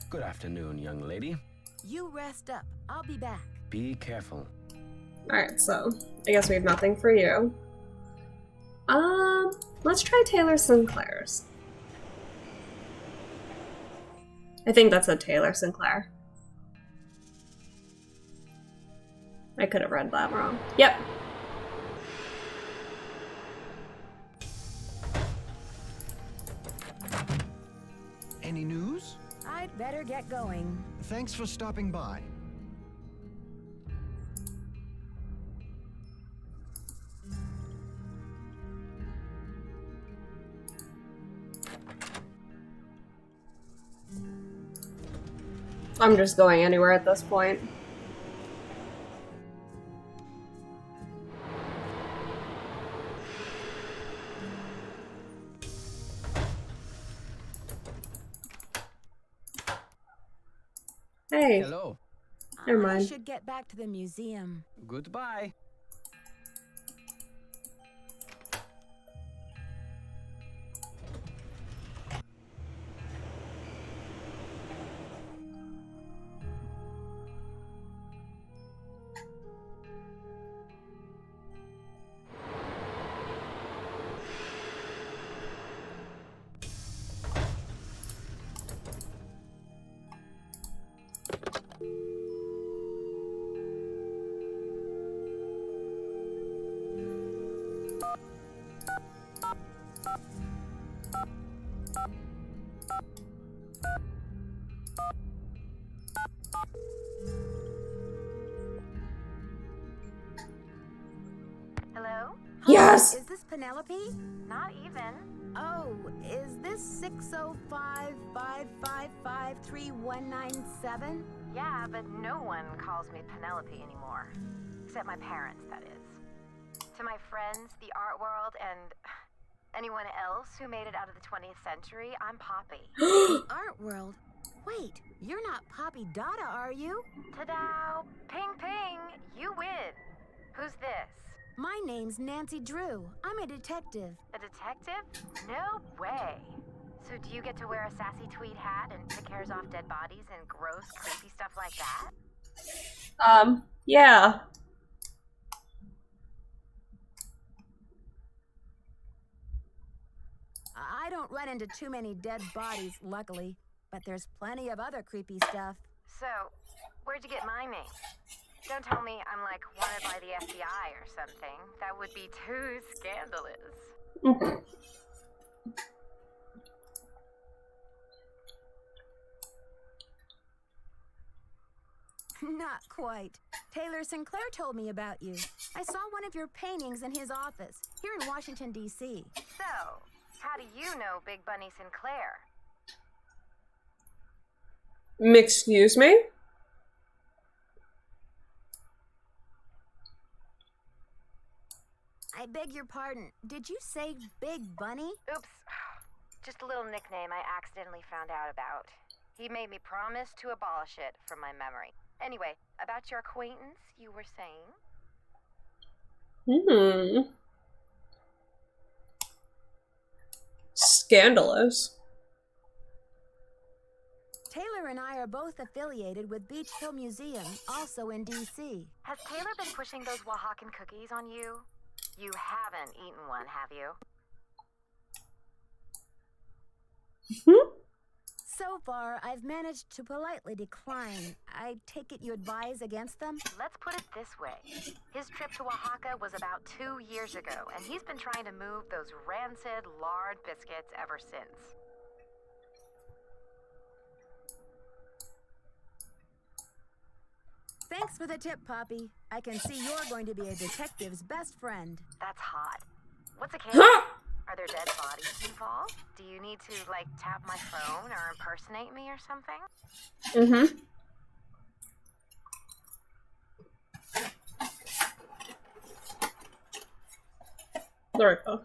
Good afternoon, young lady. You rest up. I'll be back. Be careful. Alright, so I guess we have nothing for you. Let's try Taylor Sinclair's. I think that's a Taylor Sinclair. I could have read that wrong. Yep. Any news? I'd better get going. Thanks for stopping by. I'm just going anywhere at this point. Hey. Hello. Never I mind. should get back to the museum. Goodbye. Hello? Yes! Is this Penelope? Not even. Oh, is this 605-555-3197? Yeah, but no one calls me Penelope anymore. Except my parents, that is. To my friends, the art world, and anyone else who made it out of the 20th century, I'm Poppy. Art world? Wait, you're not Poppy Dada, are you? Ta-da! Ping ping! You win! Who's this? My name's Nancy Drew. I'm a detective. A detective? No way! So do you get to wear a sassy tweed hat and pick hairs off dead bodies and gross, creepy stuff like that? Yeah. I don't run into too many dead bodies, luckily. But there's plenty of other creepy stuff. So, where'd you get my name? Don't tell me I'm like wanted by the FBI or something. That would be too scandalous. Not quite. Taylor Sinclair told me about you. I saw one of your paintings in his office, here in Washington, D.C. So, how do you know Big Bunny Sinclair? Excuse me? I I beg your pardon. Did you say Big Bunny? Oops. Just a little nickname I accidentally found out about. He made me promise to abolish it from my memory. Anyway, about your acquaintance, you were saying? Scandalous. Taylor and I are both affiliated with Beach Hill Museum, also in D.C. Has Taylor been pushing those Oaxacan cookies on you? You haven't eaten one, have you? So far, I've managed to politely decline. I take it you advise against them? Let's put it this way. His trip to Oaxaca was about 2 years ago, and he's been trying to move those rancid lard biscuits ever since. Thanks for the tip, Poppy. I can see you're going to be a detective's best friend. That's hot. What's a case? Are there dead bodies involved? Do you need to, like, tap my phone or impersonate me or something? There we go.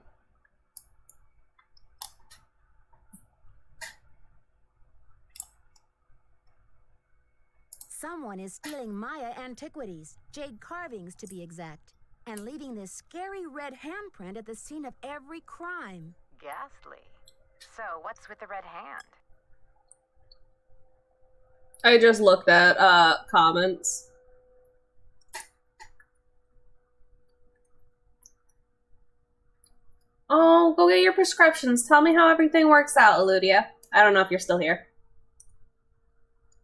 Someone is stealing Maya antiquities, jade carvings to be exact, and leaving this scary red handprint at the scene of every crime. Ghastly. So, what's with the red hand? I just looked at comments. Oh, go get your prescriptions. Tell me how everything works out, Eludia. I don't know if you're still here.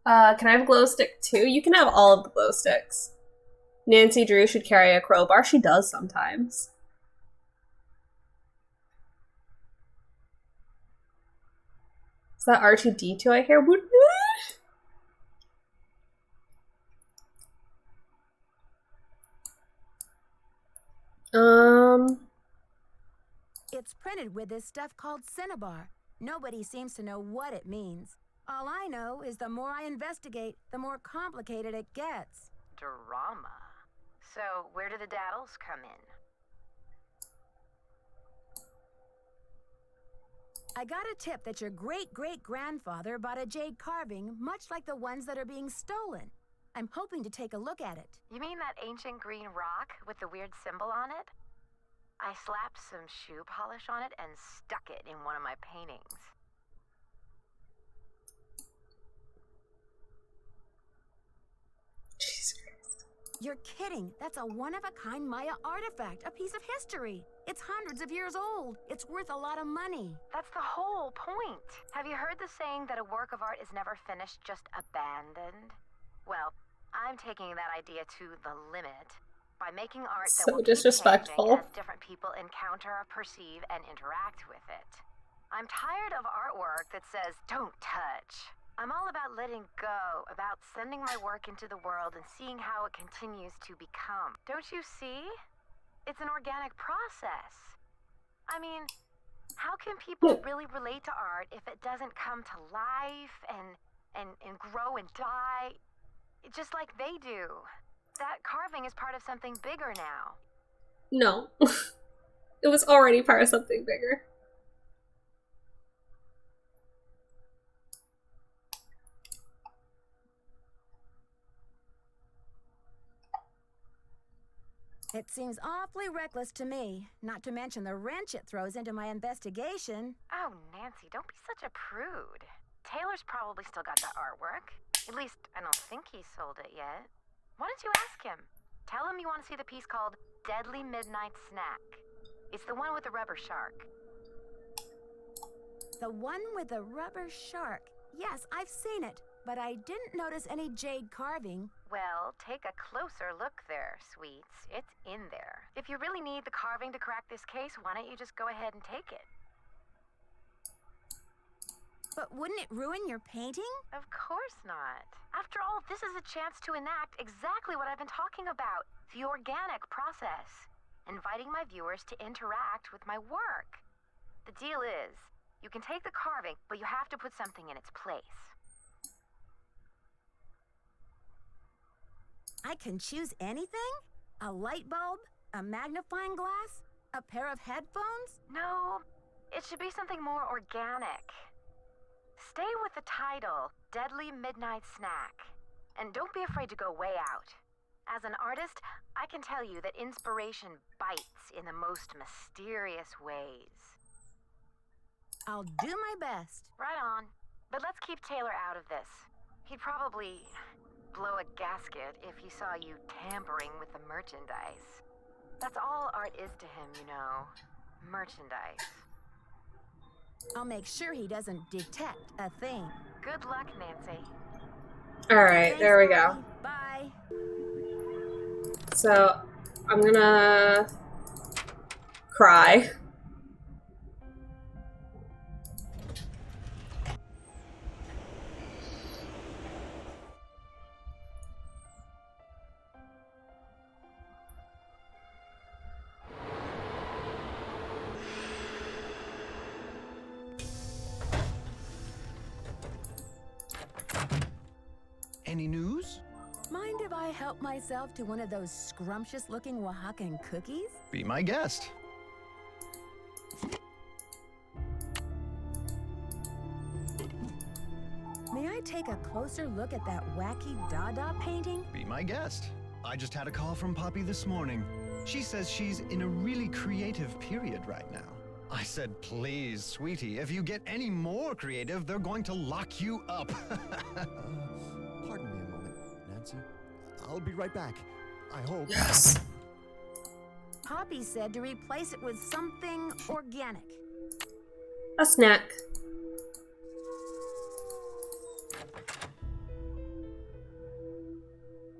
Can I have a glow stick too? You can have all of the glow sticks. Nancy Drew should carry a crowbar. She does sometimes. Is that R2-D2 I hear? It's printed with this stuff called cinnabar. Nobody seems to know what it means. All I know is the more I investigate, the more complicated it gets. Drama. So, where do the daddles come in? I got a tip that your great-great-grandfather bought a jade carving much like the ones that are being stolen. I'm hoping to take a look at it. You mean that ancient green rock with the weird symbol on it? I slapped some shoe polish on it and stuck it in one of my paintings. You're kidding. That's a one-of-a-kind Maya artifact, a piece of history. It's hundreds of years old. It's worth a lot of money. That's the whole point. Have you heard the saying that a work of art is never finished, just abandoned? Well, I'm taking that idea to the limit by making art that So will keep disrespectful. changing as different people encounter, perceive, and interact with it. I'm tired of artwork that says, "Don't touch." I'm all about letting go, about sending my work into the world and seeing how it continues to become. Don't you see? It's an organic process. I mean, how can people really relate to art if it doesn't come to life and grow and die just like they do? That carving is part of something bigger now. No. It was already part of something bigger. It seems awfully reckless to me, not to mention the wrench it throws into my investigation. Oh, Nancy, don't be such a prude. Taylor's probably still got that artwork. At least, I don't think he sold it yet. Why don't you ask him? Tell him you want to see the piece called Deadly Midnight Snack. It's the one with the rubber shark. The one with the rubber shark. Yes, I've seen it, but I didn't notice any jade carving. Well, take a closer look there, sweets. It's in there. If you really need the carving to crack this case, why don't you just go ahead and take it? But wouldn't it ruin your painting? Of course not. After all, this is a chance to enact exactly what I've been talking about. The organic process. Inviting my viewers to interact with my work. The deal is, you can take the carving, but you have to put something in its place. I can choose anything? A light bulb? A magnifying glass? A pair of headphones? No, it should be something more organic. Stay with the title, Deadly Midnight Snack. And don't be afraid to go way out. As an artist, I can tell you that inspiration bites in the most mysterious ways. I'll do my best. Right on. But let's keep Taylor out of this. He'd probably blow a gasket if he saw you tampering with the merchandise. That's all art is to him, you know. Merchandise. I'll make sure he doesn't detect a thing. Good luck, Nancy. Alright, there we go. Bye. So, I'm gonna cry. Any news? Mind if I help myself to one of those scrumptious-looking Oaxacan cookies? Be my guest. May I take a closer look at that wacky Dada painting? Be my guest. I just had a call from Poppy this morning. She says she's in a really creative period right now. I said, please, sweetie, if you get any more creative, they're going to lock you up. Pardon me a moment, Nancy. I'll be right back. I hope. Yes. Poppy said to replace it with something organic. A snack.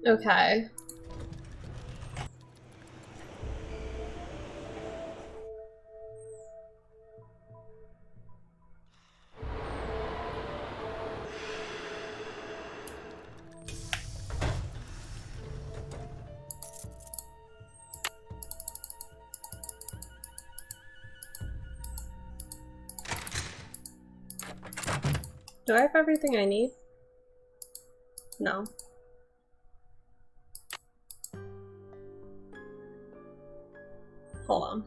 Okay. Do I have everything I need? No. Hold on.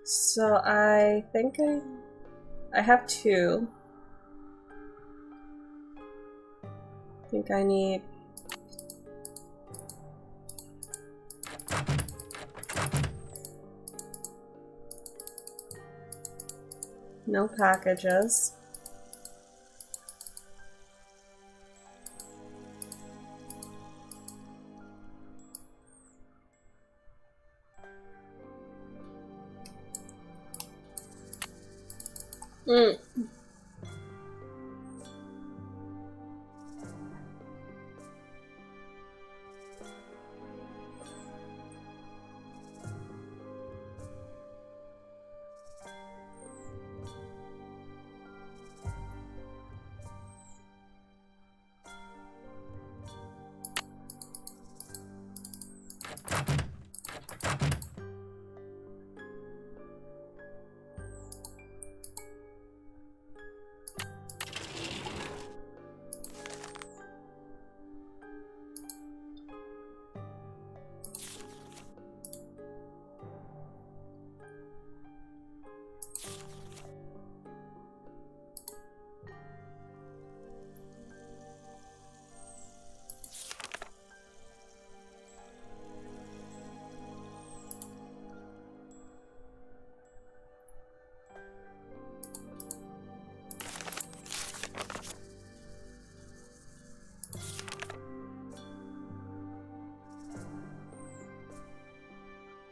So I think I have 2. I think I need no packages. Mm.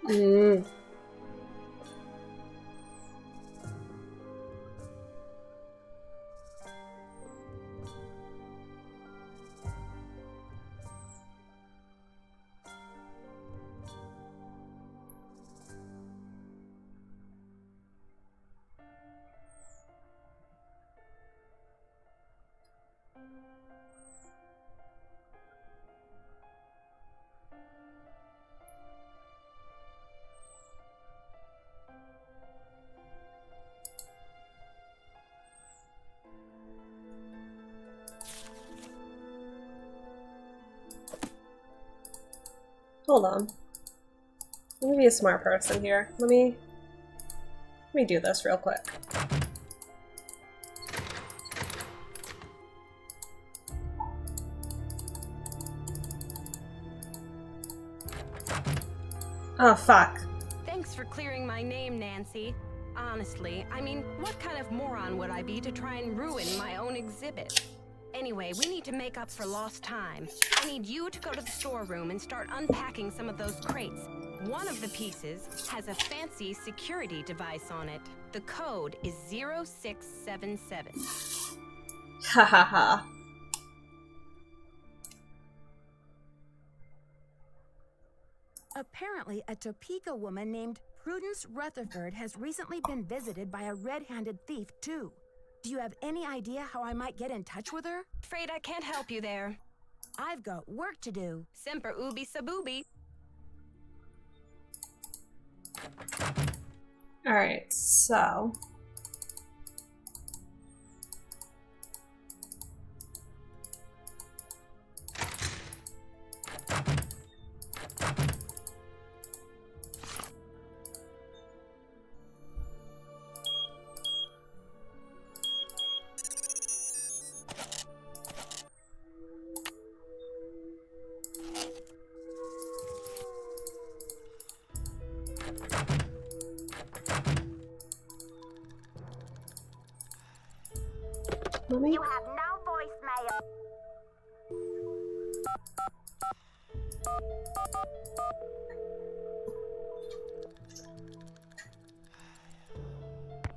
Mm. Hold on. Let me be a smart person here. Let me do this real quick. Oh, fuck. Thanks for clearing my name, Nancy. Honestly, I mean, what kind of moron would I be to try and ruin my own exhibit? Anyway, we need to make up for lost time. I need you to go to the storeroom and start unpacking some of those crates. One of the pieces has a fancy security device on it. The code is 0677. Ha ha ha. Apparently, a Topeka woman named Prudence Rutherford has recently been visited by a red-handed thief, too. Do you have any idea how I might get in touch with her? Afraid I can't help you there. I've got work to do. Semper ubi sabubi. Alright, so... You have no voicemail.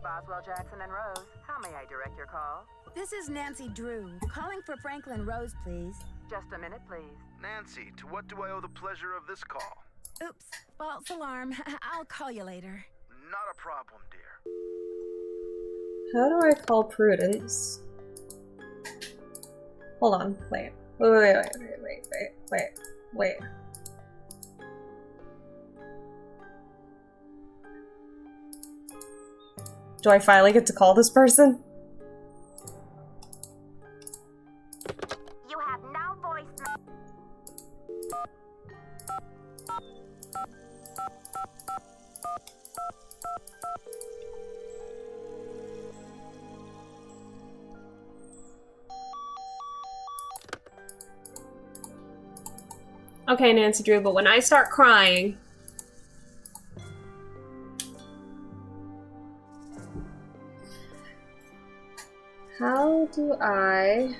Boswell, Jackson, and Rose, how may I direct your call? This is Nancy Drew, calling for Franklin Rose, please. Just a minute, please. Nancy, to what do I owe the pleasure of this call? Oops, false alarm. I'll call you later. Not a problem, dear. How do I call Prudence? Hold on, wait. Wait. Do I finally get to call this person? You have no voicemail. Okay, Nancy Drew, but when I start crying... How do I...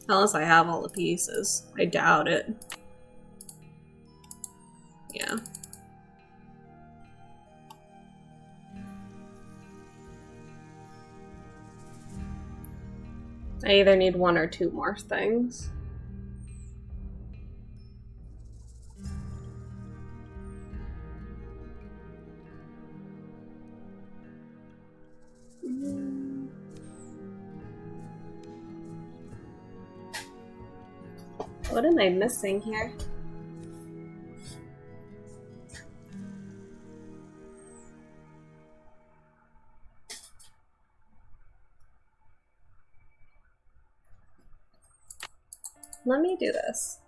Unless I have all the pieces. I doubt it. Yeah. I either need one or two more things. What am I missing here? Let me do this.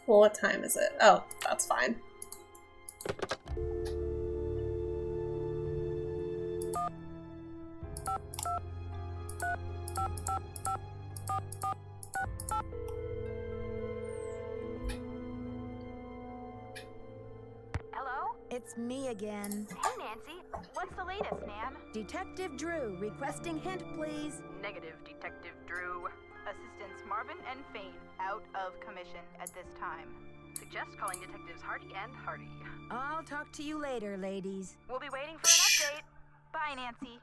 Well, what time is it? Oh, that's fine. it's me again. Hey, Nancy. What's the latest, Nan? Detective Drew, requesting hint, please. Negative, Detective Drew. Assistants Marvin and Fane out of commission at this time. Suggest calling Detectives Hardy and Hardy. I'll talk to you later, ladies. We'll be waiting for an update. Bye, Nancy.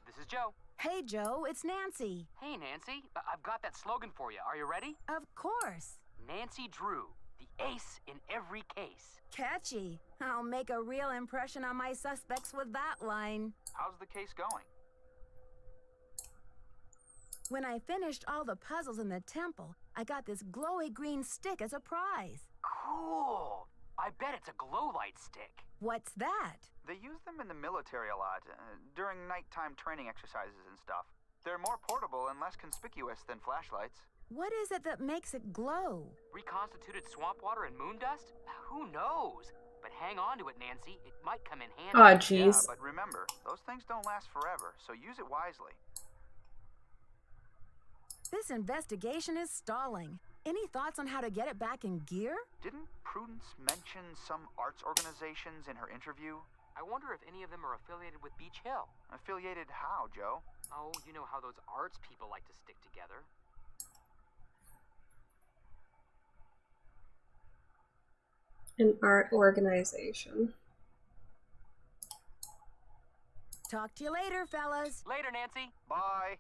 This is Joe. Hey, Joe, it's Nancy. Hey, Nancy. I've got that slogan for you. Are you ready? Of course. Nancy Drew, the ace in every case. Catchy. I'll make a real impression on my suspects with that line. How's the case going? When I finished all the puzzles in the temple, I got this glowy green stick as a prize. Cool. I bet it's a glow light stick. What's that? They use them in the military a lot, during nighttime training exercises and stuff. They're more portable and less conspicuous than flashlights. What is it that makes it glow? Reconstituted swamp water and moon dust? Who knows? But hang on to it, Nancy. It might come in handy. Oh, jeez. Yeah, but remember, those things don't last forever, so use it wisely. This investigation is stalling. Any thoughts on how to get it back in gear? Didn't Prudence mention some arts organizations in her interview? I wonder if any of them are affiliated with Beach Hill. Affiliated how, Joe? Oh, you know how those arts people like to stick together. An art organization. Talk to you later, fellas. Later, Nancy. Bye.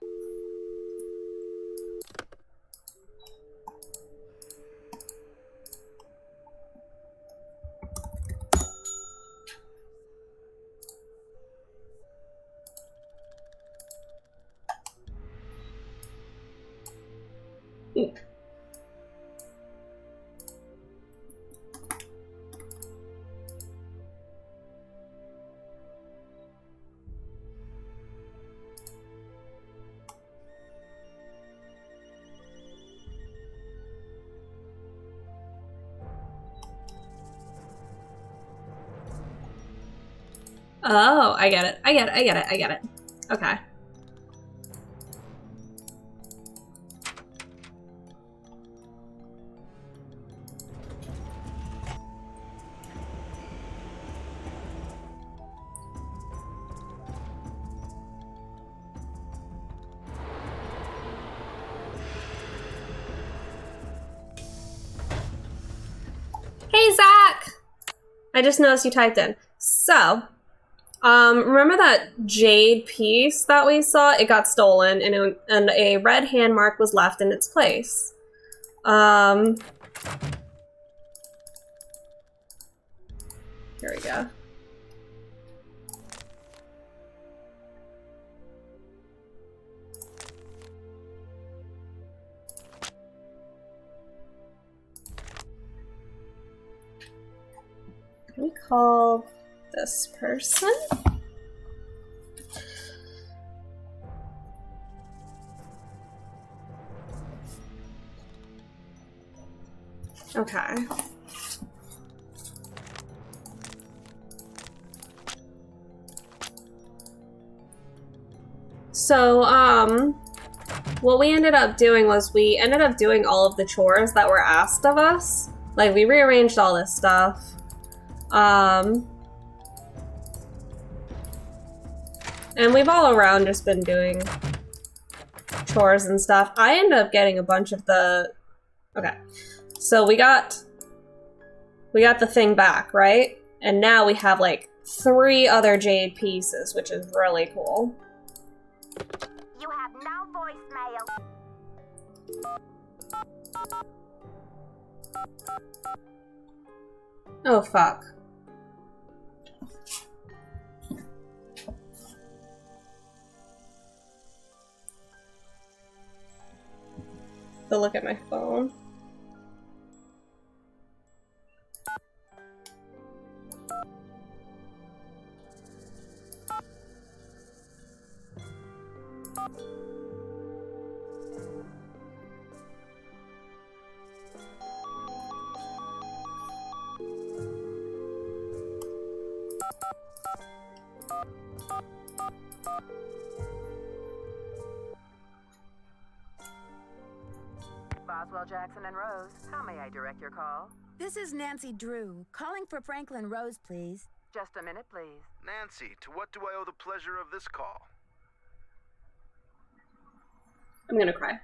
Oh, I get it. I get it. I get it. I get it. Okay. Hey, Zach! I just noticed you typed in. So, remember that Jade piece that we saw? It got stolen, and a red hand mark was left in its place. Here we go. Can we call this person? Okay. So, what we ended up doing was we ended up doing all of the chores that were asked of us. Like, we rearranged all this stuff. And we've all around just been doing chores and stuff. I ended up getting a bunch of the... Okay. So we got the thing back, right? And now we have, like, 3 other Jade pieces, which is really cool. You have no voicemail. Oh, fuck. To look at my phone. Boswell, Jackson, and Rose, how may I direct your call? This is Nancy Drew, calling for Franklin Rose, please. Just a minute, please. Nancy, to what do I owe the pleasure of this call? I'm gonna cry.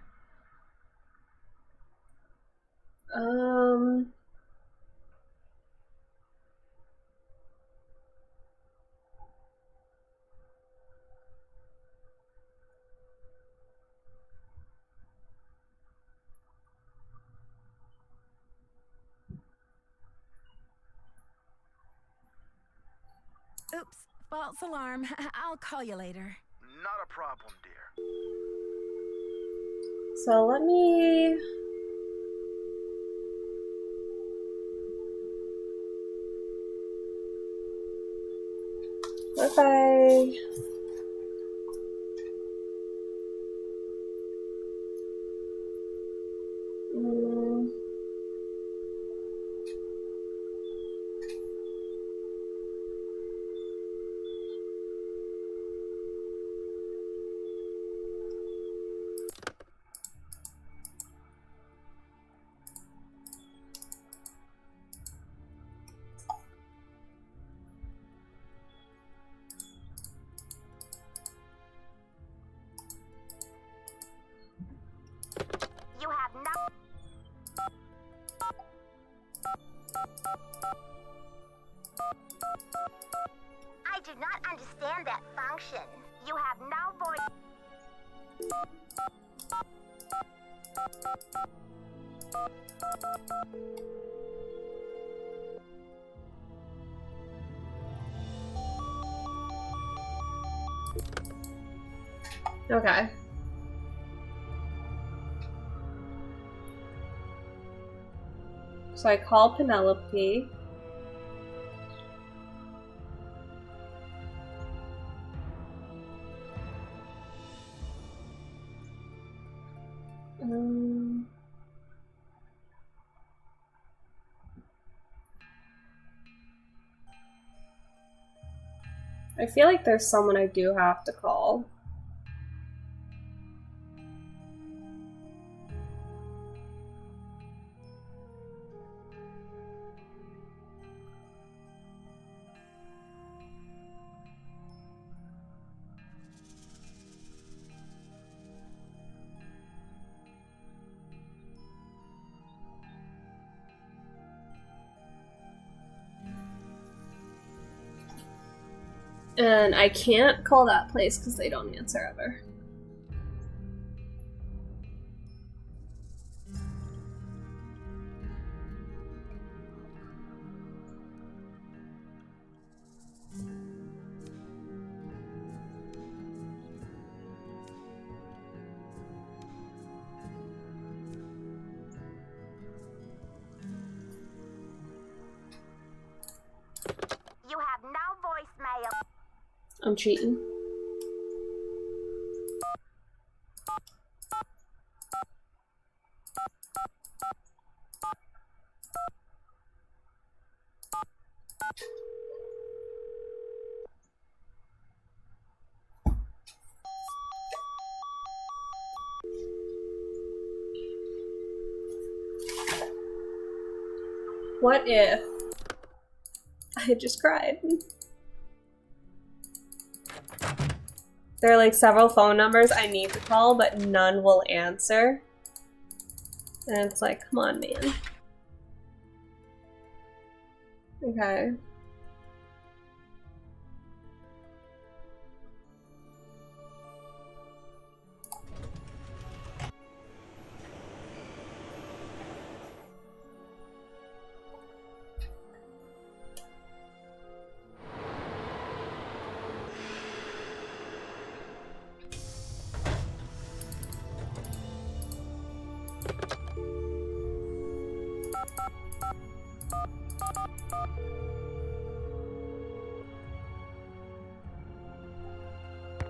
Oops, false alarm. I'll call you later. Not a problem, dear. So let me... What if I... I do not understand that function. You have no voice. Okay. So I call Penelope. I feel like there's someone I do have to call. And I can't call that place because they don't answer ever. You have no voicemail. I'm cheating. What if I just cried? There are like several phone numbers I need to call, but none will answer. And it's like, come on, man. Okay.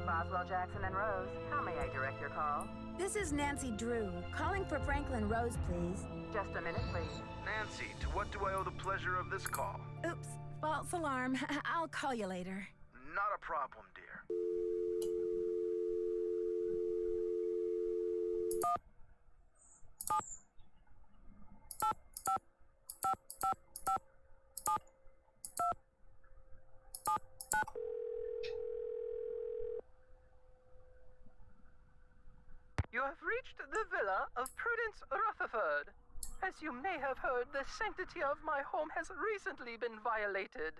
Boswell, Jackson, and Rose, how may I direct your call? This is Nancy Drew, calling for Franklin Rose, please. Just a minute, please. Nancy, to what do I owe the pleasure of this call? Oops, false alarm. I'll call you later. Not a a problem, dear. You have reached the villa of Prudence Rutherford. As you may have heard, the sanctity of my home has recently been violated.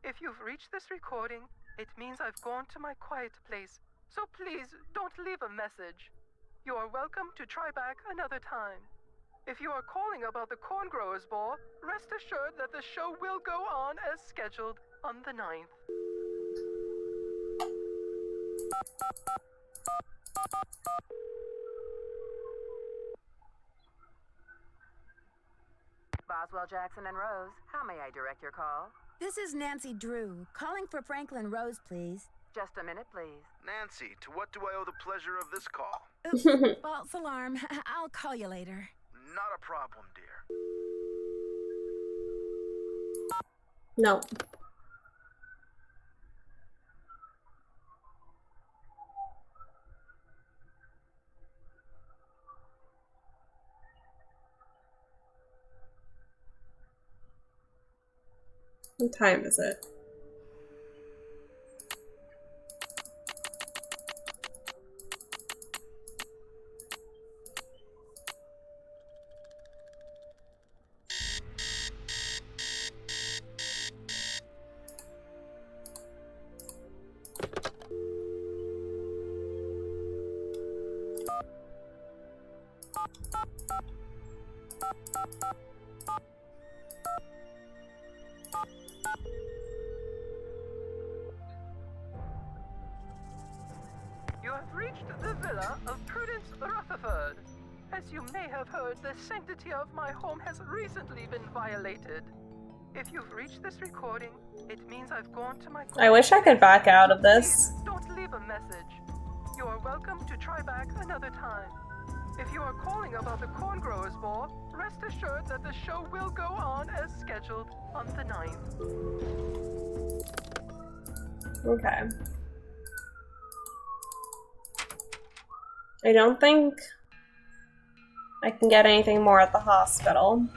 If you've reached this recording, it means I've gone to my quiet place, so please don't leave a message. You are welcome to try back another time. If you are calling about the Corn Growers Ball, rest assured that the show will go on as scheduled on the 9th. Boswell, Jackson, and Rose, how may I direct your call? This is Nancy Drew, calling for Franklin Rose, please. Just a minute, please. Nancy, to what do I owe the pleasure of this call? Oops, false alarm. I'll call you later. Not a problem, dear. No. What time is it? You have reached the villa of Prudence Rutherford. As you may have heard, the sanctity of my home has recently been violated. If you've reached this recording, it means I've gone to my... I wish I could back out of this. Don't leave a message. You are welcome to try back another time. If you are calling about the Corn Growers Ball, rest assured that the show will go on as scheduled on the 9th. Okay. I don't think I can get anything more at the hospital.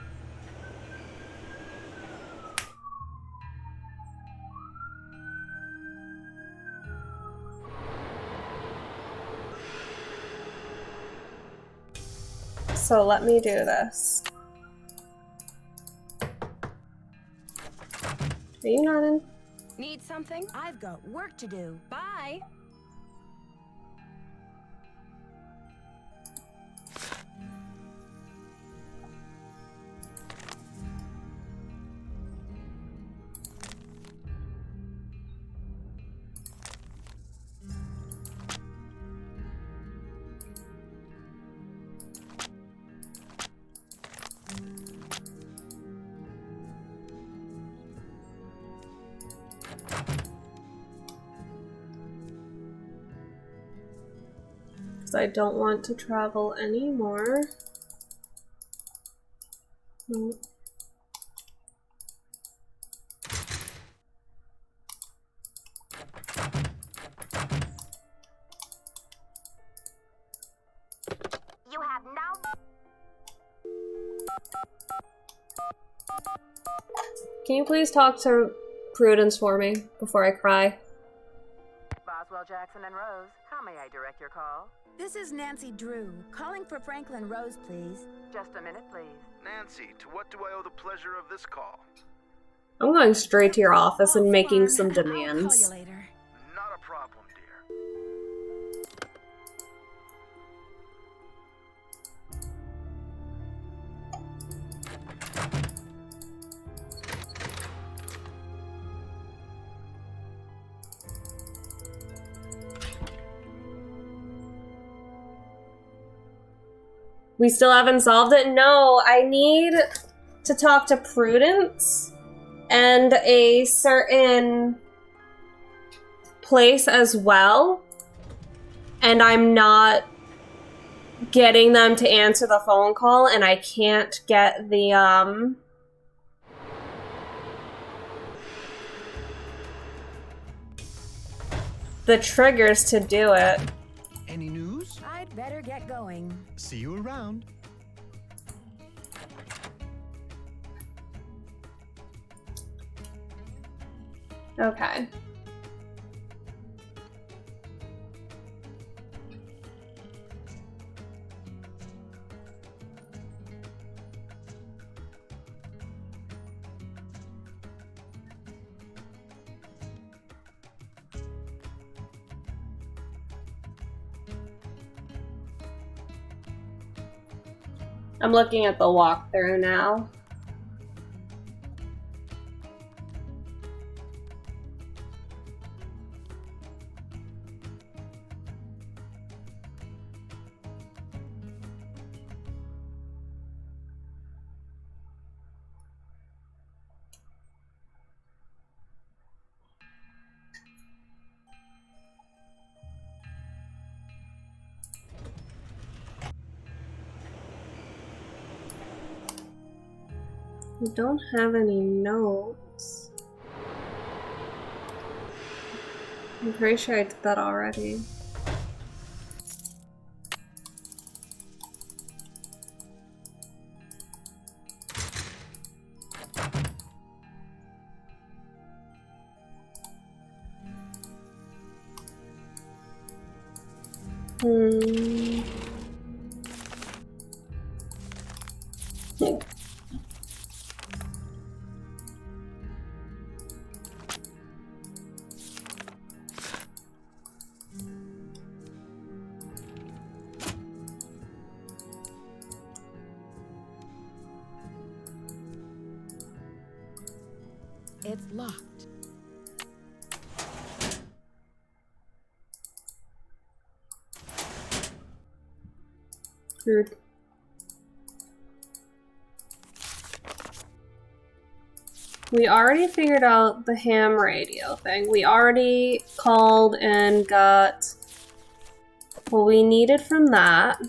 So let me do this. Are you not in? Need something? I've got work to do. Bye. I don't want to travel anymore. No. You have now... Can you please talk to Prudence for me before I cry? Boswell, Jackson, and Rose, how may I direct your call? This is Nancy Drew, calling for Franklin Rose, please. Just a minute, please. Nancy, to what do I owe the pleasure of this call? I'm going straight to your office and making some I'll call you demands. later. Not a problem, dear. We still haven't solved it? No, I need to talk to Prudence and a certain place as well. And I'm not getting them to answer the phone call, and I can't get the, the triggers to do it. Any news? I'd better get going. See you around. Okay. I'm looking at the walkthrough now. I don't have any notes. I'm pretty sure I did that already. It's locked. Good. We already figured out the ham radio thing. We already called and got what we needed from that.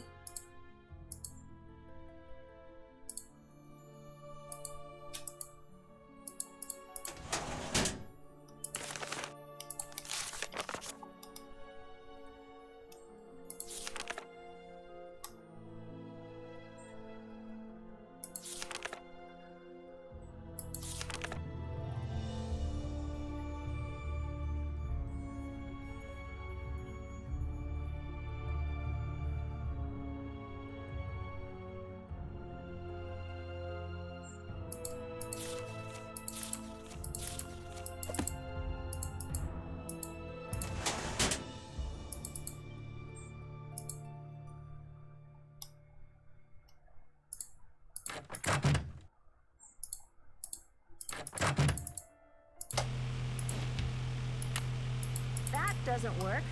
That doesn't work.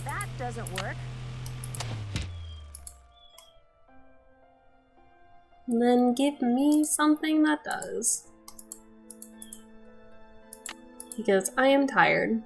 That doesn't work. And then give me something that does. Because I am tired.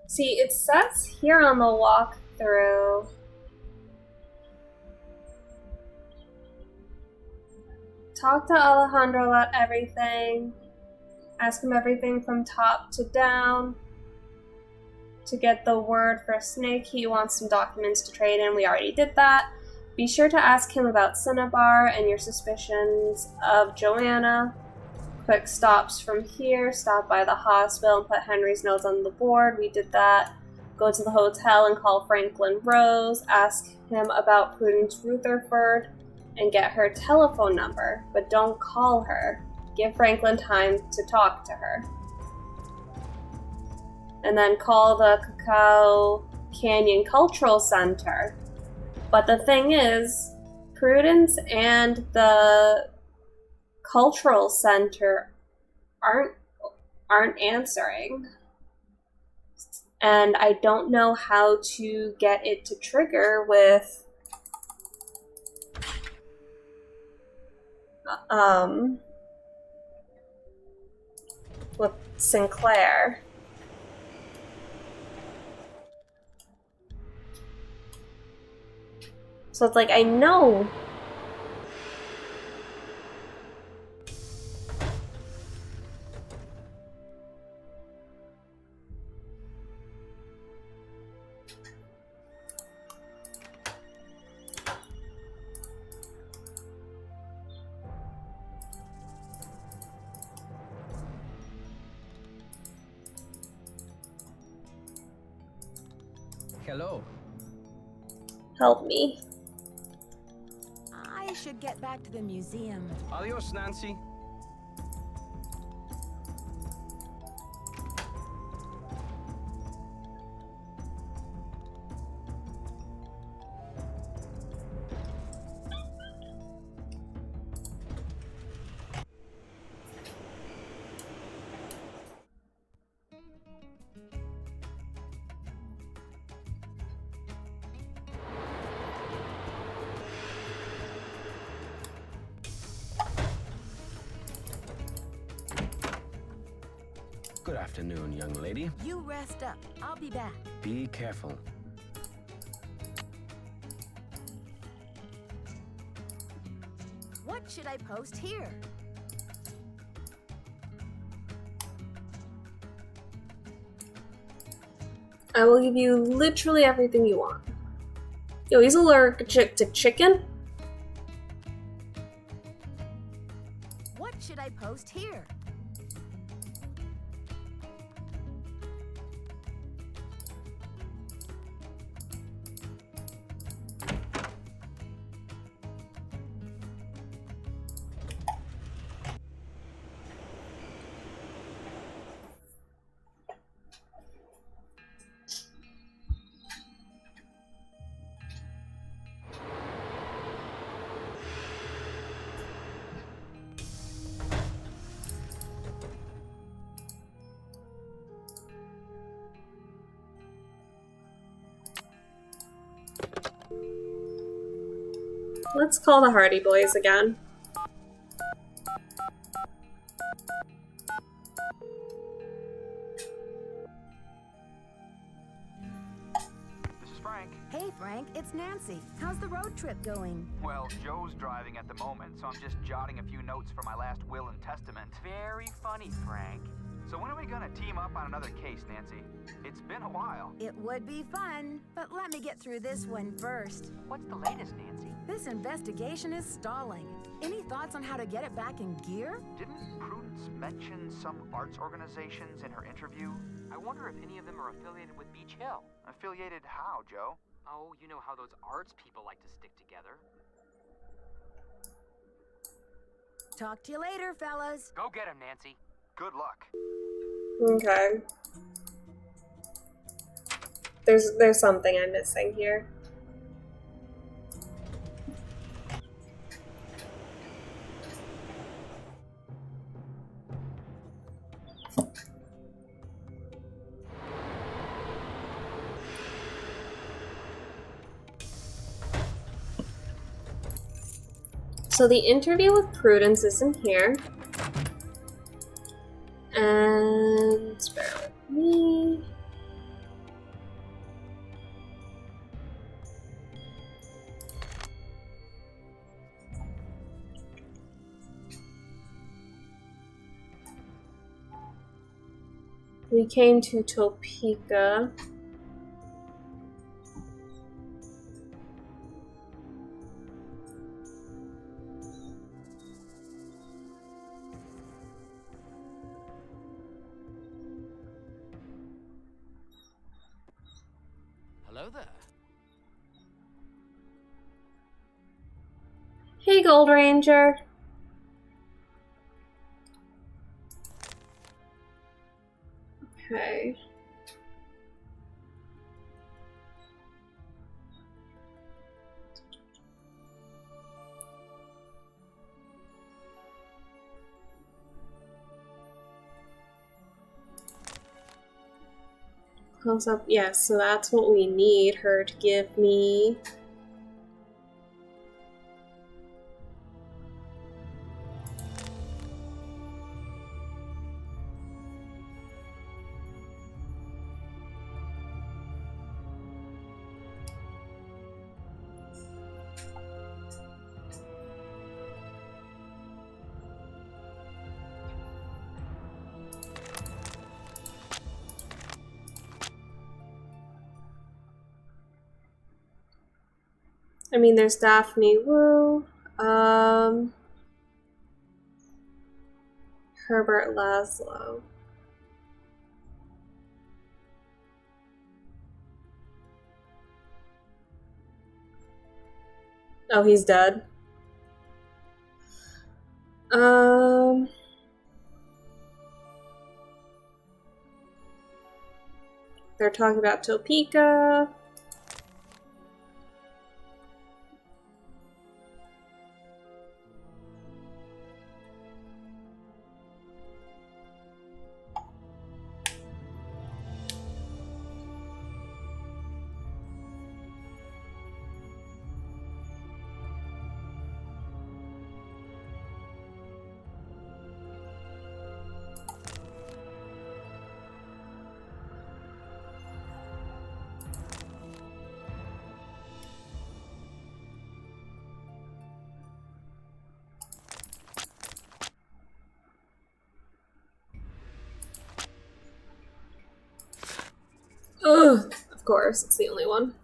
See, it says here on the walkthrough. Talk to Alejandro about everything. Ask him everything from top to down. To get the word for Snake, he wants some documents to trade in. We already did that. Be sure to ask him about Cinnabar and your suspicions of Joanna. quick stops from here. Stop by the hospital and put Henry's notes on the board. We did that. Go to the hotel and call Franklin Rose. Ask him about Prudence Rutherford and get her telephone number. But don't call her. Give Franklin time to talk to her. And then call the Cacao Canyon Cultural Center. But the thing is, Prudence and the Cultural Center aren't answering. And I don't know how to get it to trigger with Sinclair. So it's like, I know. Hello. Help me. I should get back to the museum. Adios, Nancy. Good afternoon, young lady. You rest up. I'll be back. Be careful. What should I post here? I will give you literally everything you want. Yo, he's allergic to chicken? What should I post here? Let's call the Hardy Boys again. This is Frank. Hey, Frank, it's Nancy. How's the road trip going? Well, Joe's driving at the moment, so I'm just jotting a few notes for my last will and testament. Very funny, Frank. So when are we gonna team up on another case, Nancy? It's been a while. It would be fun, but let me get through this one first. What's the latest, Nancy? This investigation is stalling. Any thoughts on how to get it back in gear? Didn't Prudence mention some arts organizations in her interview? I wonder if any of them are affiliated with Beach Hill. Affiliated how, Joe? Oh, you know how those arts people like to stick together. Talk to you later, fellas. Go get him, Nancy. Good luck. Okay. There's something I'm missing here. So the interview with Prudence isn't here. And bear with me. We came to Topeka. Hey, Gold Ranger. Okay. Close up, yes, so that's what we need her to give me. I mean, there's Daphne Wu, Herbert Laszlo. Oh, he's dead. They're talking about Topeka. Ugh, of course, it's the only one.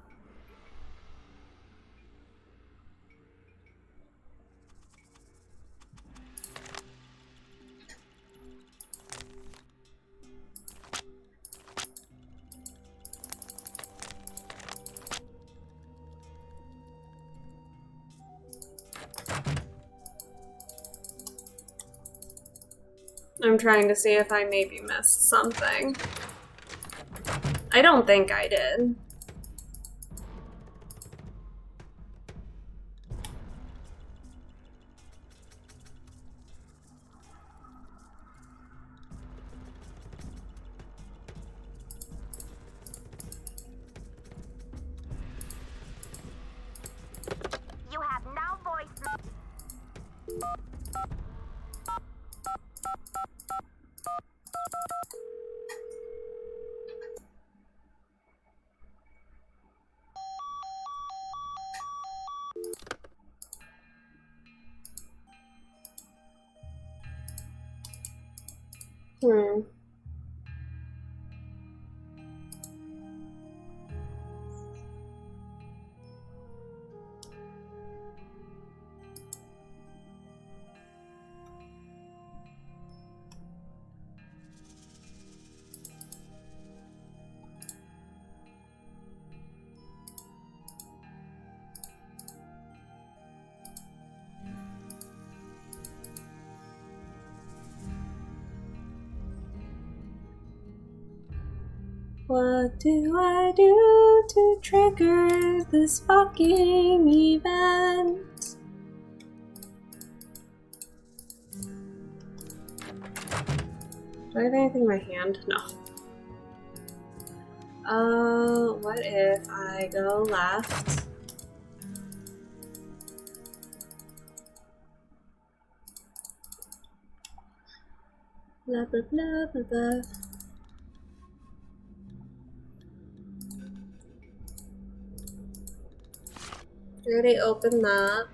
I'm trying to see if I maybe missed something. I don't think I did. You have now voiced. Hmm. What do I do to trigger this fucking event? Do I have anything in my hand? No. What if I go left? Blah blah blah blah blah. Already opened that.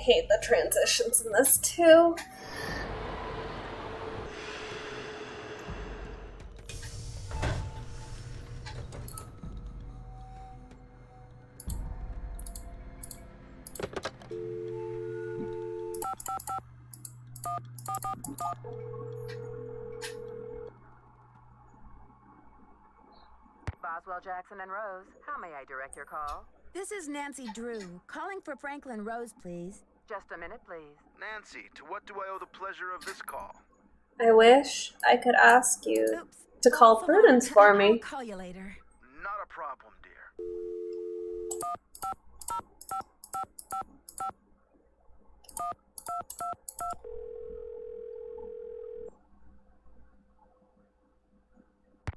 hate the transitions in this too. Boswell, Jackson, and Rose, how may I direct your call? This is Nancy Drew, calling for Franklin Rose, please. Just a minute, please. Nancy, to what do I owe the pleasure of this call? I wish I could ask you to call Prudence for me. I'll call you later. Not a problem, dear.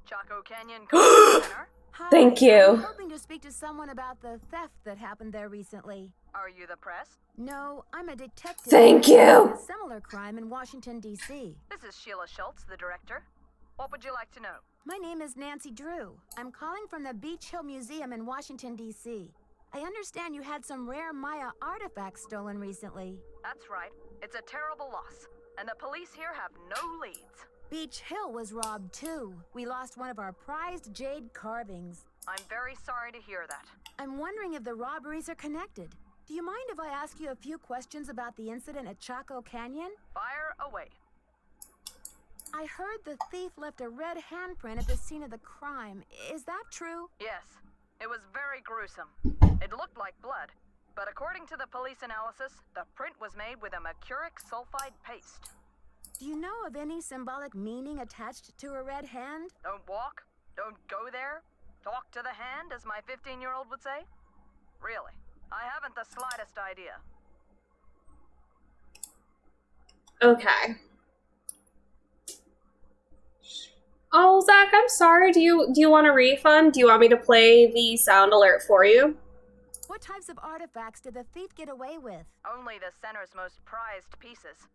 Chaco Canyon Cultural Center. Hi, Thank you. I'm hoping to speak to someone about the theft that happened there recently. Are you the press? No, I'm a detective. Thank you. A similar crime in Washington, D.C. This is Sheila Schultz, the director. What would you like to know? My name is Nancy Drew. I'm calling from the Beach Hill Museum in Washington, D.C. I understand you had some rare Maya artifacts stolen recently. That's right. It's a terrible loss, and the police here have no leads. Beach Hill was robbed too. We lost one of our prized jade carvings. I'm very sorry to hear that. I'm wondering if the robberies are connected. Do you mind if I ask you a few questions about the incident at Chaco Canyon? Fire away. I heard the thief left a red handprint at the scene of the crime. Is that true? Yes. It was very gruesome. It looked like blood, but according to the police analysis, the print was made with a mercuric sulfide paste. Do you know of any symbolic meaning attached to a red hand? Don't walk, don't go there, talk to the hand, as my 15-year-old would say? Really, I haven't the slightest idea. Okay. Oh, Zach, I'm sorry. Do you want a refund? Do you want me to play the sound alert for you? What types of artifacts did the thief get away with? Only the center's most prized pieces.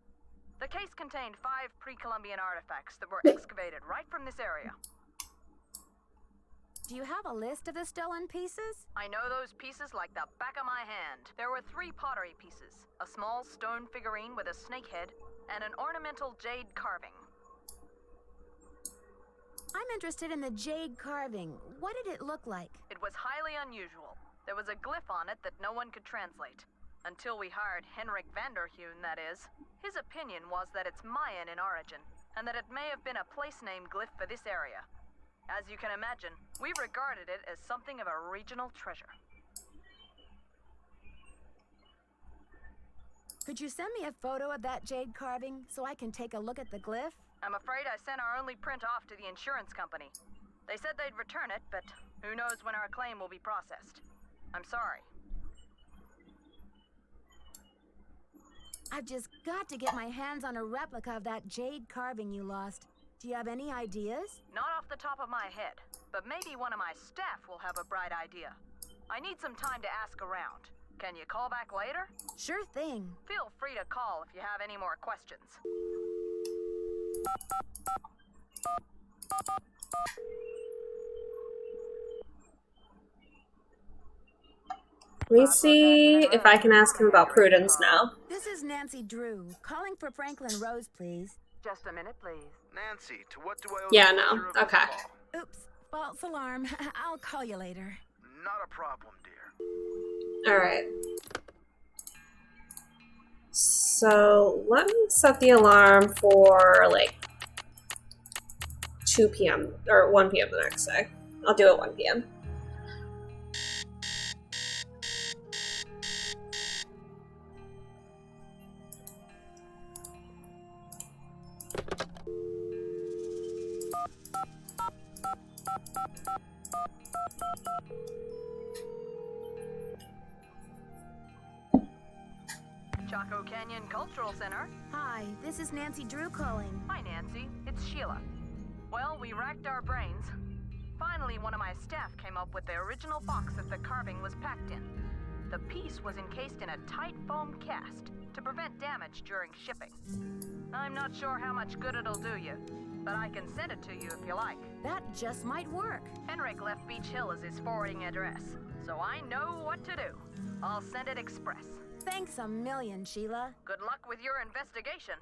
The case contained 5 pre-Columbian artifacts that were excavated right from this area. Do you have a list of the stolen pieces? I know those pieces like the back of my hand. There were 3 pottery pieces, a small stone figurine with a snake head, and an ornamental jade carving. I'm interested in the jade carving. What did it look like? It was highly unusual. There was a glyph on it that no one could translate. Until we hired Henrik Vanderheun, that is. His opinion was that it's Mayan in origin, and that it may have been a place-name glyph for this area. As you can imagine, we regarded it as something of a regional treasure. Could you send me a photo of that jade carving so I can take a look at the glyph? I'm afraid I sent our only print off to the insurance company. They said they'd return it, but who knows when our claim will be processed. I'm sorry. I've just got to get my hands on a replica of that jade carving you lost. Do you have any ideas? Not off the top of my head, but maybe one of my staff will have a bright idea. I need some time to ask around. Can you call back later? Sure thing. Feel free to call if you have any more questions. Let me see if I can ask him about Prudence now. This is Nancy Drew, calling for Franklin Rose, please. Just a minute, please. Nancy, to what do I owe Yeah, the no. pleasure of this Okay. call? Oops, false alarm. I'll call you later. Not a problem, dear. Alright. So, let me set the alarm for, like, 2 p.m. or 1 p.m. the next day. I'll do it 1 p.m. Chaco Canyon Cultural Center. Hi, this is Nancy Drew calling. Hi, Nancy. It's Sheila. Well, we racked our brains. Finally, one of my staff came up with the original box that the carving was packed in. The piece was encased in a tight foam cast to prevent damage during shipping. I'm not sure how much good it'll do you, but I can send it to you if you like. That just might work. Henrik left Beach Hill as his forwarding address, so I know what to do. I'll send it express. Thanks a million, Sheila. Good luck with your investigation.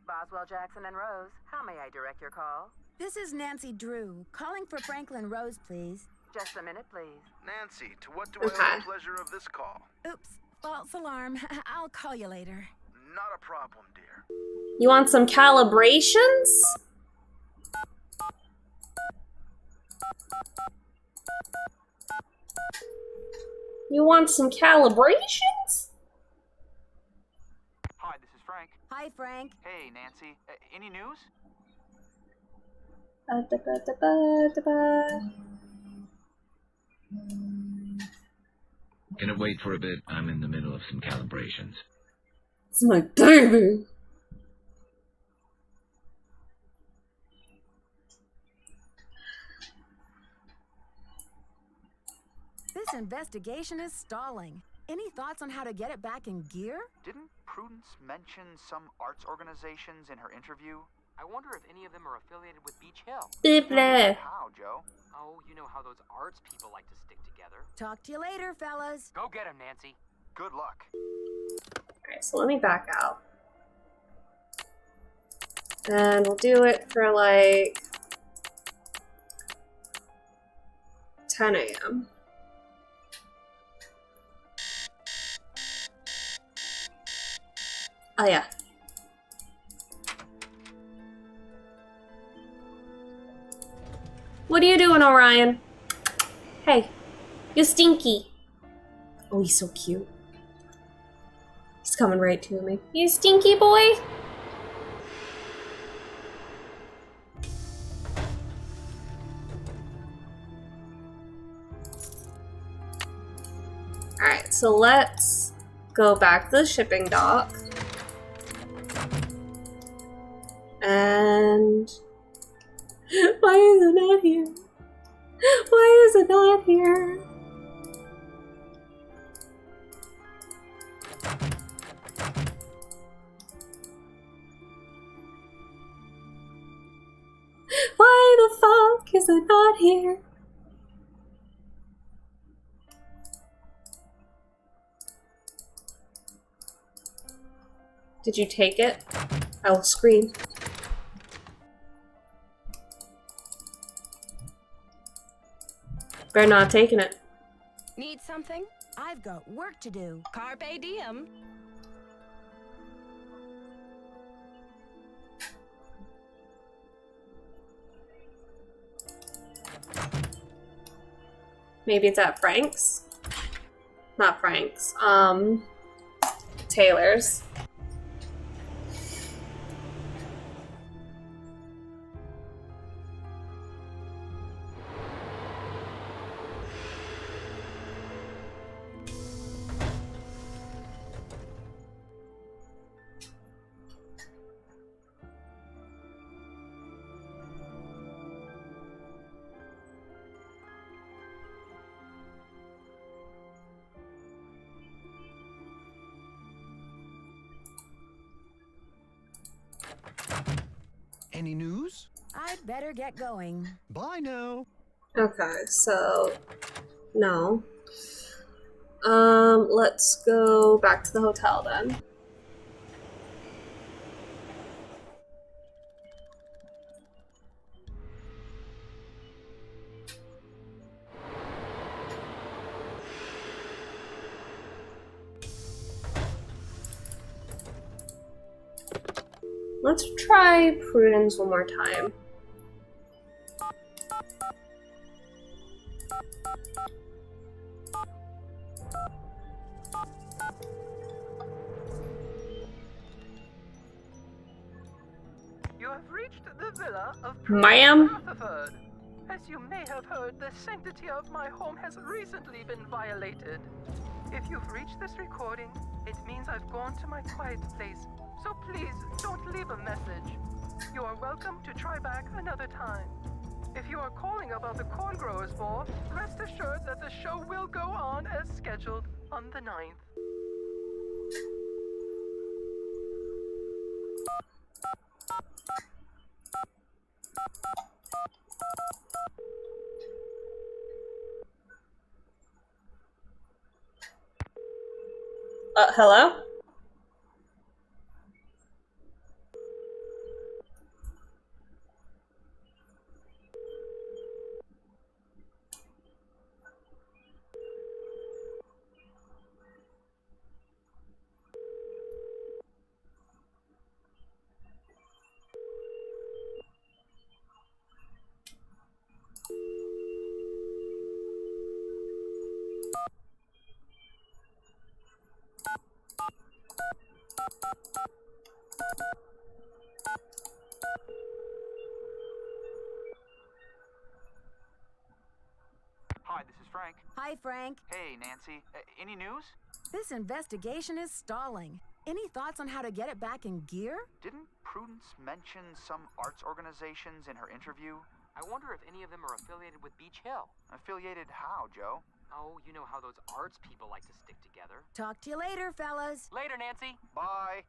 Boswell, Jackson, and Rose, how may I direct your call? This is Nancy Drew, calling for Franklin Rose, please. Just a minute, please. Nancy, to what do I owe the pleasure of this call? Oops, false alarm. I'll call you later. Not a problem, dear. You want some calibrations? You want some calibrations? Hi, this is Frank. Hi, Frank. Hey, Nancy. Any news? Gonna wait for a bit. I'm in the middle of some calibrations. It's my baby. This investigation is stalling. Any thoughts on how to get it back in gear? Didn't Prudence mention some arts organizations in her interview? I wonder if any of them are affiliated with Beach Hill. How, Joe? Oh, you know how those arts people like to stick together. Talk to you later, fellas. Go get him, Nancy. Good luck. Alright, so let me back out. And we'll do it for like 10 a.m. Oh yeah. What are you doing, Orion? Hey, you stinky. Oh, he's so cute. He's coming right to me. You stinky boy. Alright, so let's go back to the shipping dock. And why is it not here? Why is it not here? Why the fuck is it not here? Did you take it? I will scream. Better not taking it. Need something? I've got work to do. Carpe diem. Maybe it's at Frank's? Not Frank's. Taylor's. Any news? I'd better get going. Bye now. Okay, so no. Let's go back to the hotel then. Let's try Prudence one more time. You have reached the villa of Ma'am? Rutherford. As you may have heard, the sanctity of my home has recently been violated. If you've reached this recording, it means I've gone to my quiet place. So please, don't leave a message. You are welcome to try back another time. If you are calling about the Corn Growers Ball, rest assured that the show will go on as scheduled on the 9th. Hello? Hi, this is Frank. Hi, Frank. Hey, Nancy. Any news? This investigation is stalling. Any thoughts on how to get it back in gear? Didn't Prudence mention some arts organizations in her interview? I wonder if any of them are affiliated with Beach Hill. Affiliated how, Joe? Oh, you know how those arts people like to stick together. Talk to you later, fellas. Later, Nancy. Bye.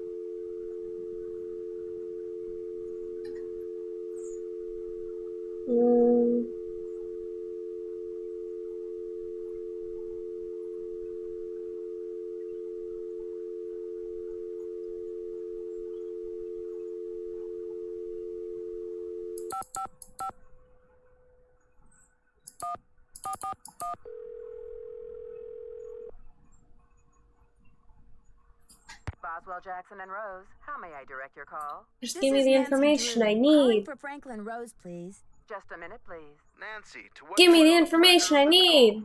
Boswell, Jackson, and Rose, how may I direct your call? Just give me the information I need. For Franklin Rose, please. Just a minute, please. Nancy, to what Give me the information I need.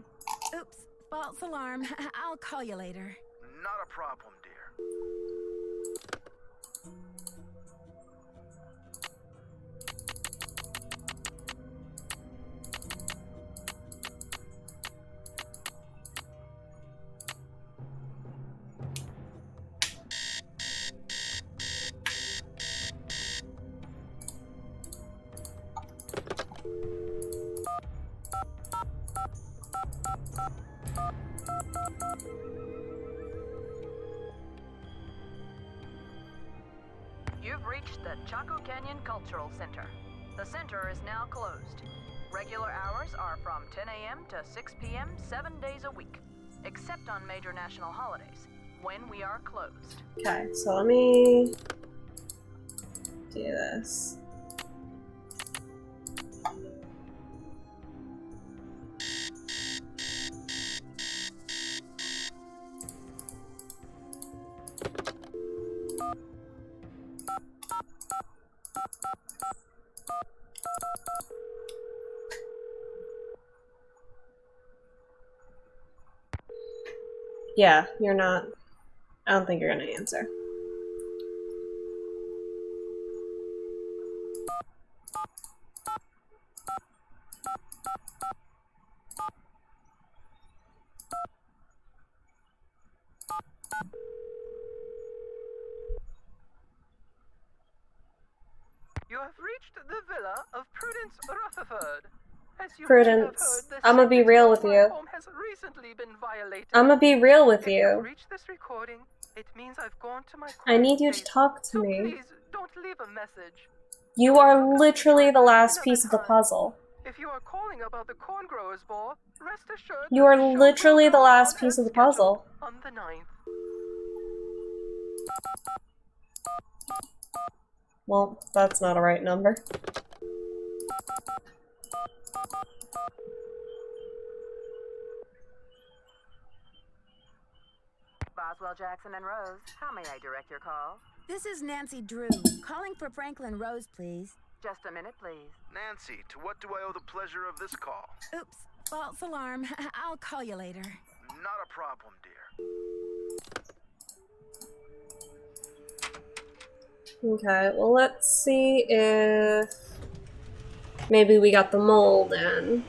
Oops, false alarm. I'll call you later. Not a problem, dear. You've reached the Chaco Canyon Cultural Center. The center is now closed. Regular hours are from 10 a.m. to 6 p.m. 7 days a week, except on major national holidays, when we are closed. Okay, so let me do this. Yeah, you're not. I don't think you're gonna answer. You have reached the villa of Prudence Rutherford. As you Prudence, may have heard, the I'm gonna be sanctity real of with my you. home has recently been violated. I'm gonna be real with If you've you. reached this recording, it means I've gone to my I need you to space. talk to So me. please don't leave a message. You are literally the last piece of the puzzle. If you are calling about the corn growers ball, rest assured You are literally the last piece of the puzzle. on the 9th. Well, that's not a right number. Boswell, Jackson, and Rose, how may I direct your call? This is Nancy Drew, calling for Franklin Rose, please. Just a minute, please. Nancy, to what do I owe the pleasure of this call? Oops, false alarm. I'll call you later. Not a problem, dear. Okay, well, let's see if maybe we got the mold in.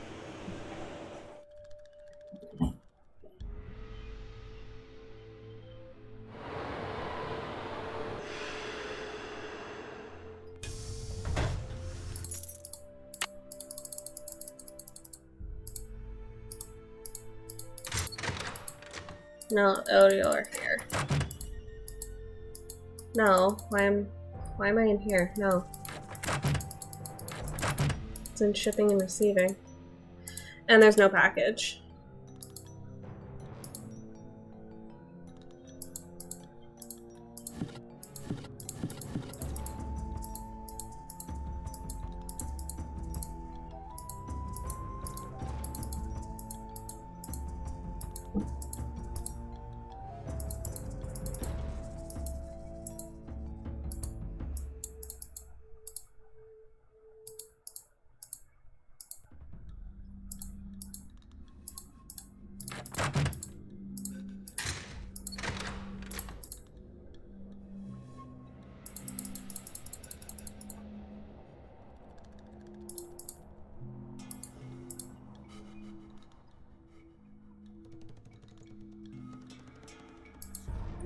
No, oh, you're here. No, why am I in here? No. It's in shipping and receiving. And there's no package.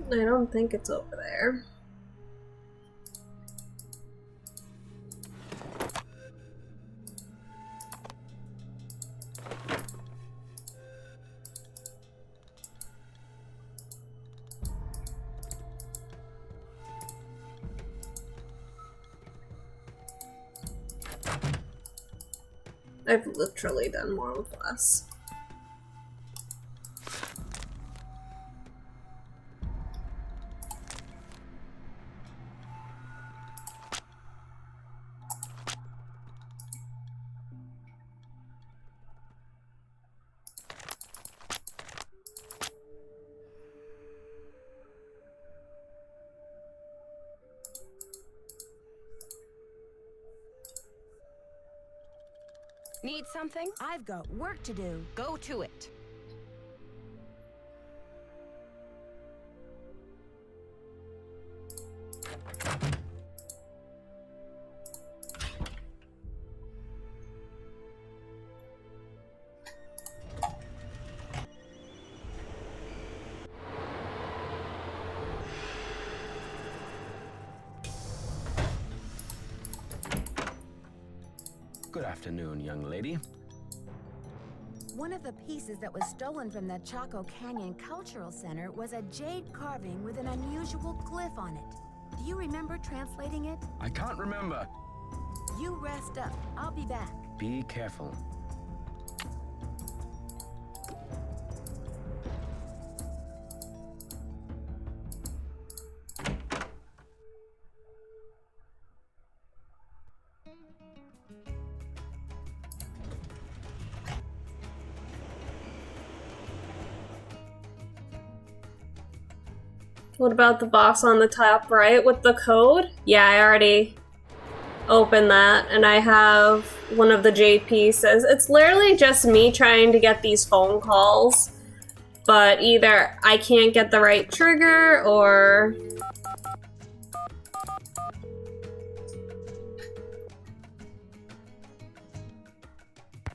I don't think it's over there. I've literally done more with less. Need something? I've got work to do. Go to it. Good afternoon, young lady. One of the pieces that was stolen from the Chaco Canyon Cultural Center was a jade carving with an unusual glyph on it. Do you remember translating it? I can't remember. You rest up. I'll be back. Be careful. What about the box on the top right with the code? Yeah, I already opened that, and I have one of the Jade pieces. It's literally just me trying to get these phone calls, but either I can't get the right trigger, or...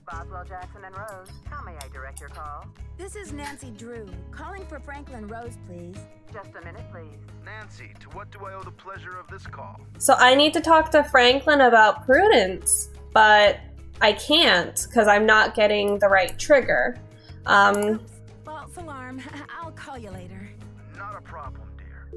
Boswell, Jackson, and Rose, how may I direct your call? This is Nancy Drew, calling for Franklin Rose, please. Just a minute, please. Nancy, to what do I owe the pleasure of this call? So I need to talk to Franklin about Prudence, but I can't because I'm not getting the right trigger. False alarm. I'll call you later. Not a problem, dear.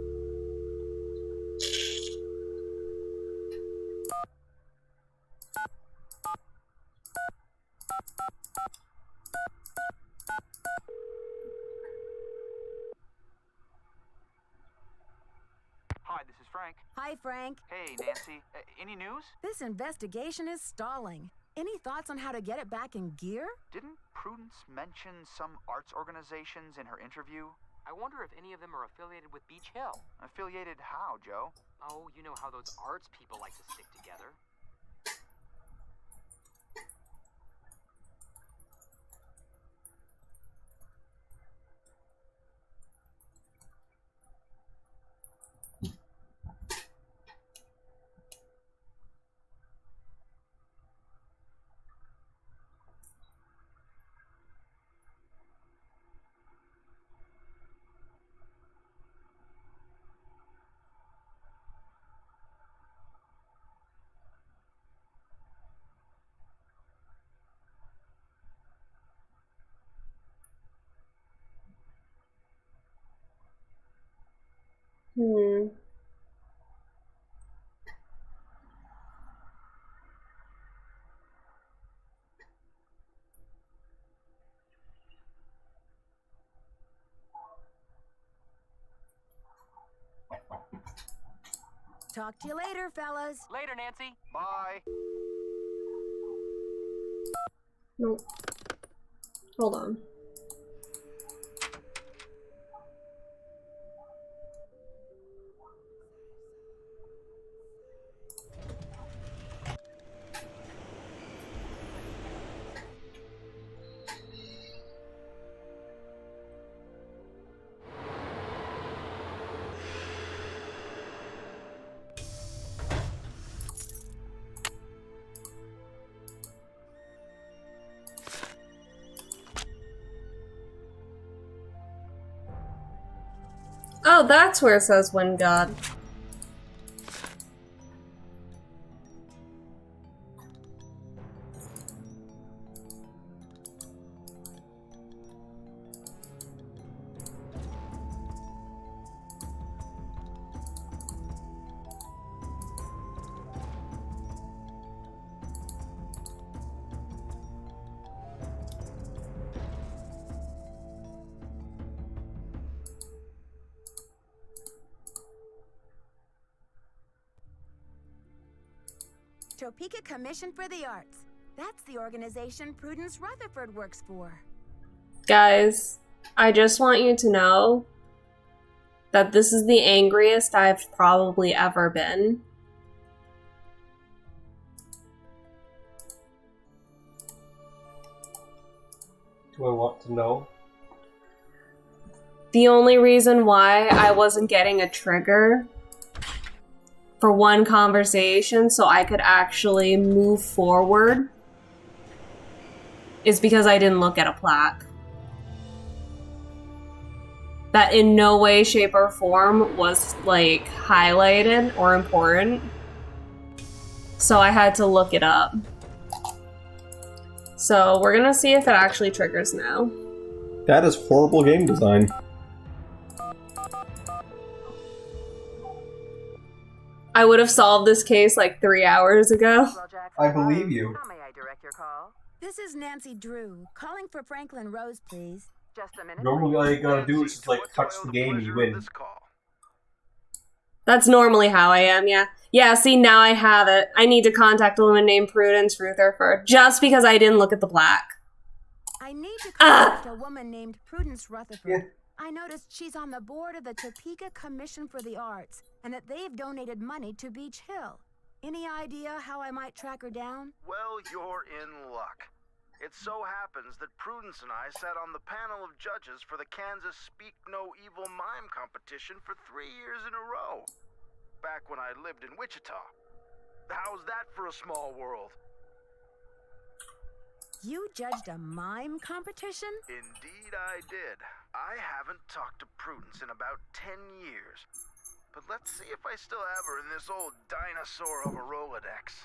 Hi, this is Frank. Hi, Frank. Hey, Nancy. Any news? This investigation is stalling. Any thoughts on how to get it back in gear? Didn't Prudence mention some arts organizations in her interview? I wonder if any of them are affiliated with Beach Hill. Affiliated how, Joe? Oh, you know how those arts people like to stick together. Talk to you later, fellas. Later, Nancy. Bye. Nope. Hold on. Oh, that's where it says Wind God. Topeka Commission for the Arts. That's the organization Prudence Rutherford works for. Guys, I just want you to know that this is the angriest I've probably ever been. Do I want to know? The only reason why I wasn't getting a trigger for one conversation so I could actually move forward is because I didn't look at a plaque. That in no way, shape, or form was, like, highlighted or important. So I had to look it up. So we're gonna see if it actually triggers now. That is horrible game design. I would have solved this case like 3 hours ago. I believe you. How may I direct your call? This is Nancy Drew, calling for Franklin Rose, please. Just a minute. Normally all you gotta do is just like touch the game and you win. That's normally how I am, yeah. Yeah, see, now I have it. I need to contact a woman named Prudence Rutherford, just because I didn't look at the plaque. I need to contact a woman named Prudence Rutherford. Yeah. I noticed she's on the board of the Topeka Commission for the Arts, and that they've donated money to Beach Hill. Any idea how I might track her down? Well, you're in luck. It so happens that Prudence and I sat on the panel of judges for the Kansas Speak No Evil Mime competition for 3 years in a row. Back when I lived in Wichita. How's that for a small world? You judged a mime competition? Indeed I did. I haven't talked to Prudence in about 10 years. But let's see if I still have her in this old dinosaur of a Rolodex.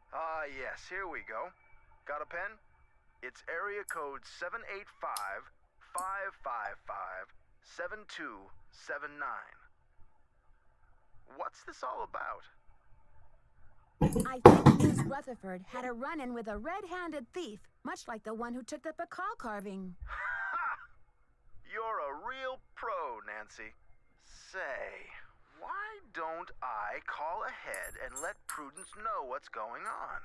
Ah, yes, here we go. Got a pen? It's area code 785-555-7279. What's this all about? I think Ms. Rutherford had a run-in with a red-handed thief, much like the one who took the Piccol carving. You're a real pro, Nancy. Say, why don't I call ahead and let Prudence know what's going on?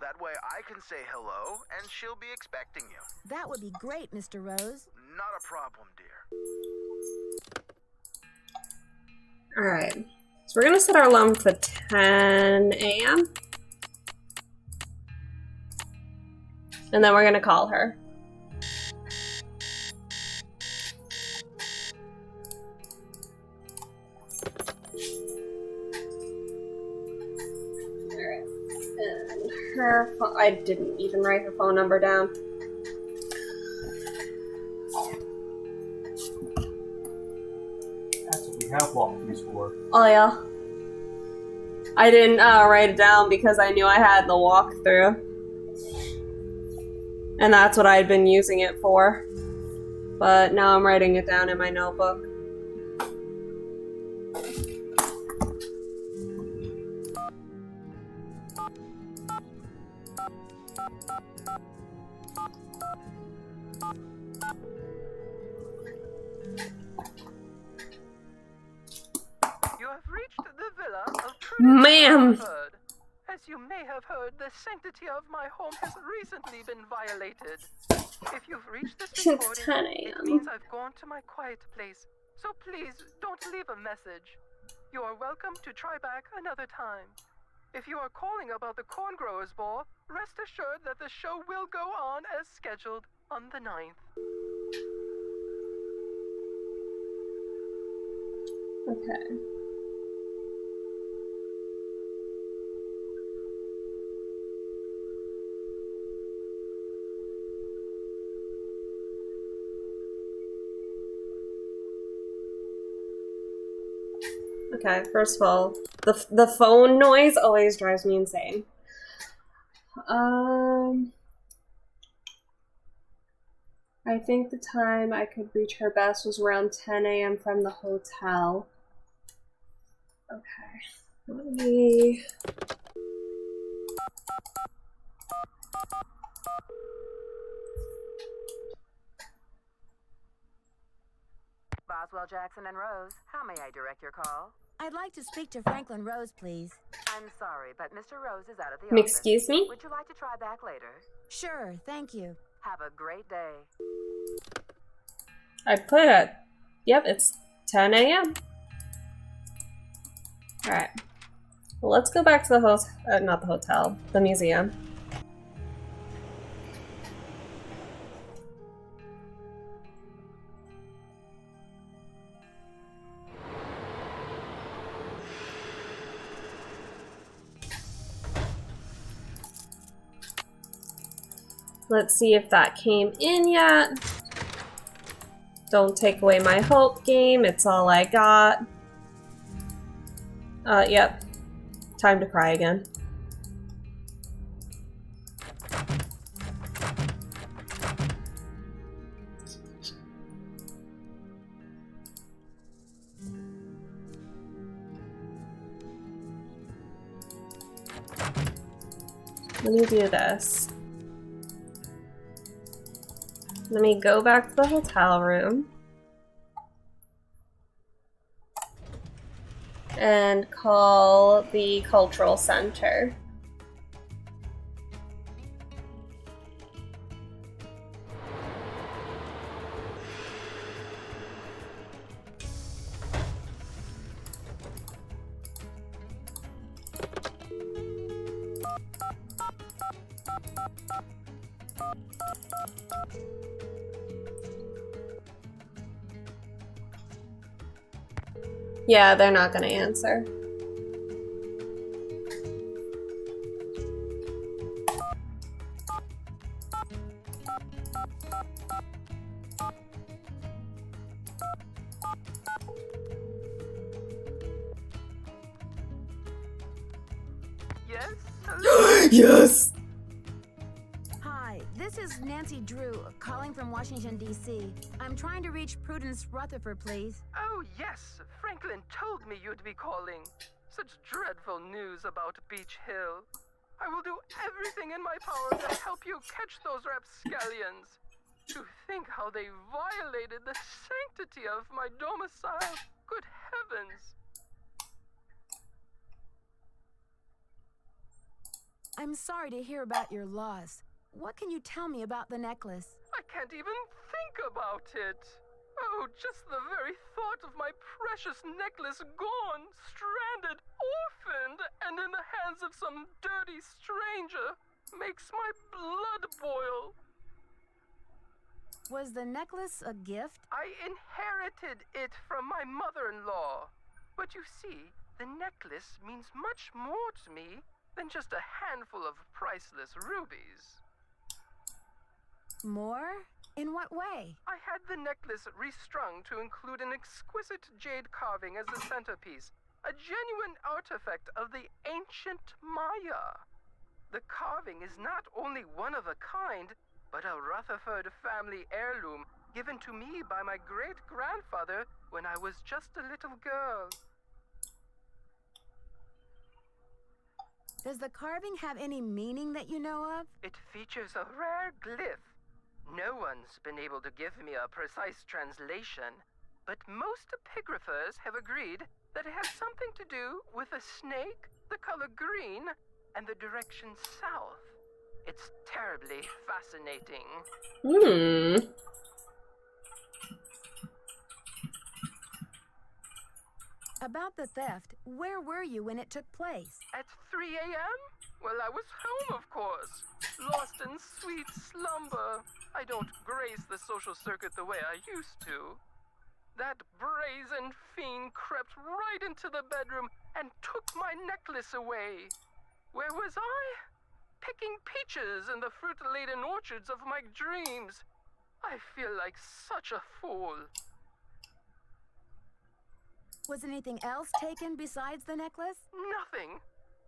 That way I can say hello, and she'll be expecting you. That would be great, Mr. Rose. Not a problem, dear. Alright. So we're gonna set our alarm for 10 a.m. And then we're gonna call her. Alright. And her phone, I didn't even write her phone number down. That's what we have walkthroughs for. Oh yeah. I didn't write it down because I knew I had the walkthrough. And that's what I'd been using it for. But now I'm writing it down in my notebook. You have reached the villa of Ma'am! Rutherford. As you may have heard, the sanctity of my home has recently been violated. If you've reached this It's recording, 10 it a.m. means I've gone to my quiet place. So please, don't leave a message. You are welcome to try back another time. If you are calling about the Corn Growers Ball, rest assured that the show will go on as scheduled on the 9th. Okay. Okay, first of all, the phone noise always drives me insane. I think the time I could reach her best was around 10 a.m. from the hotel. Okay, let me... Boswell, Jackson, and Rose, how may I direct your call? I'd like to speak to Franklin Rose, please. I'm sorry, but Mr. Rose is out of the office. Excuse me? Would you like to try back later? Sure, thank you. Have a great day. I put it. Yep, it's 10 a.m. Alright. Well, let's go back to the not the hotel, the museum. Let's see if that came in yet. Don't take away my hope game, it's all I got. Yep. Time to cry again. Let me do this. Let me go back to the hotel room and call the cultural center. Yeah, they're not gonna answer. Yes? Yes! Hi, this is Nancy Drew, calling from Washington, D.C. I'm trying to reach Prudence Rutherford, please. Oh, yes. Franklin told me you'd be calling. Such dreadful news about Beach Hill. I will do everything in my power to help you catch those rapscallions. To think how they violated the sanctity of my domicile. Good heavens. I'm sorry to hear about your loss. What can you tell me about the necklace? I can't even think about it. Oh, just the very thought of my precious necklace gone, stranded, orphaned, and in the hands of some dirty stranger makes my blood boil. Was the necklace a gift? I inherited it from my mother-in-law. But you see, the necklace means much more to me than just a handful of priceless rubies. More? In what way? I had the necklace restrung to include an exquisite jade carving as the centerpiece, a genuine artifact of the ancient Maya. The carving is not only one of a kind, but a Rutherford family heirloom given to me by my great-grandfather when I was just a little girl. Does the carving have any meaning that you know of? It features a rare glyph. No one's been able to give me a precise translation, but most epigraphers have agreed that has something to do with a snake, the color green, and the direction south. It's terribly fascinating. About the theft, where were you when it took place? At 3 a.m.? Well, I was home, of course. Lost in sweet slumber. I don't grace the social circuit the way I used to. That brazen fiend crept right into the bedroom and took my necklace away. Where was I? Picking peaches in the fruit-laden orchards of my dreams. I feel like such a fool. Was anything else taken besides the necklace? Nothing.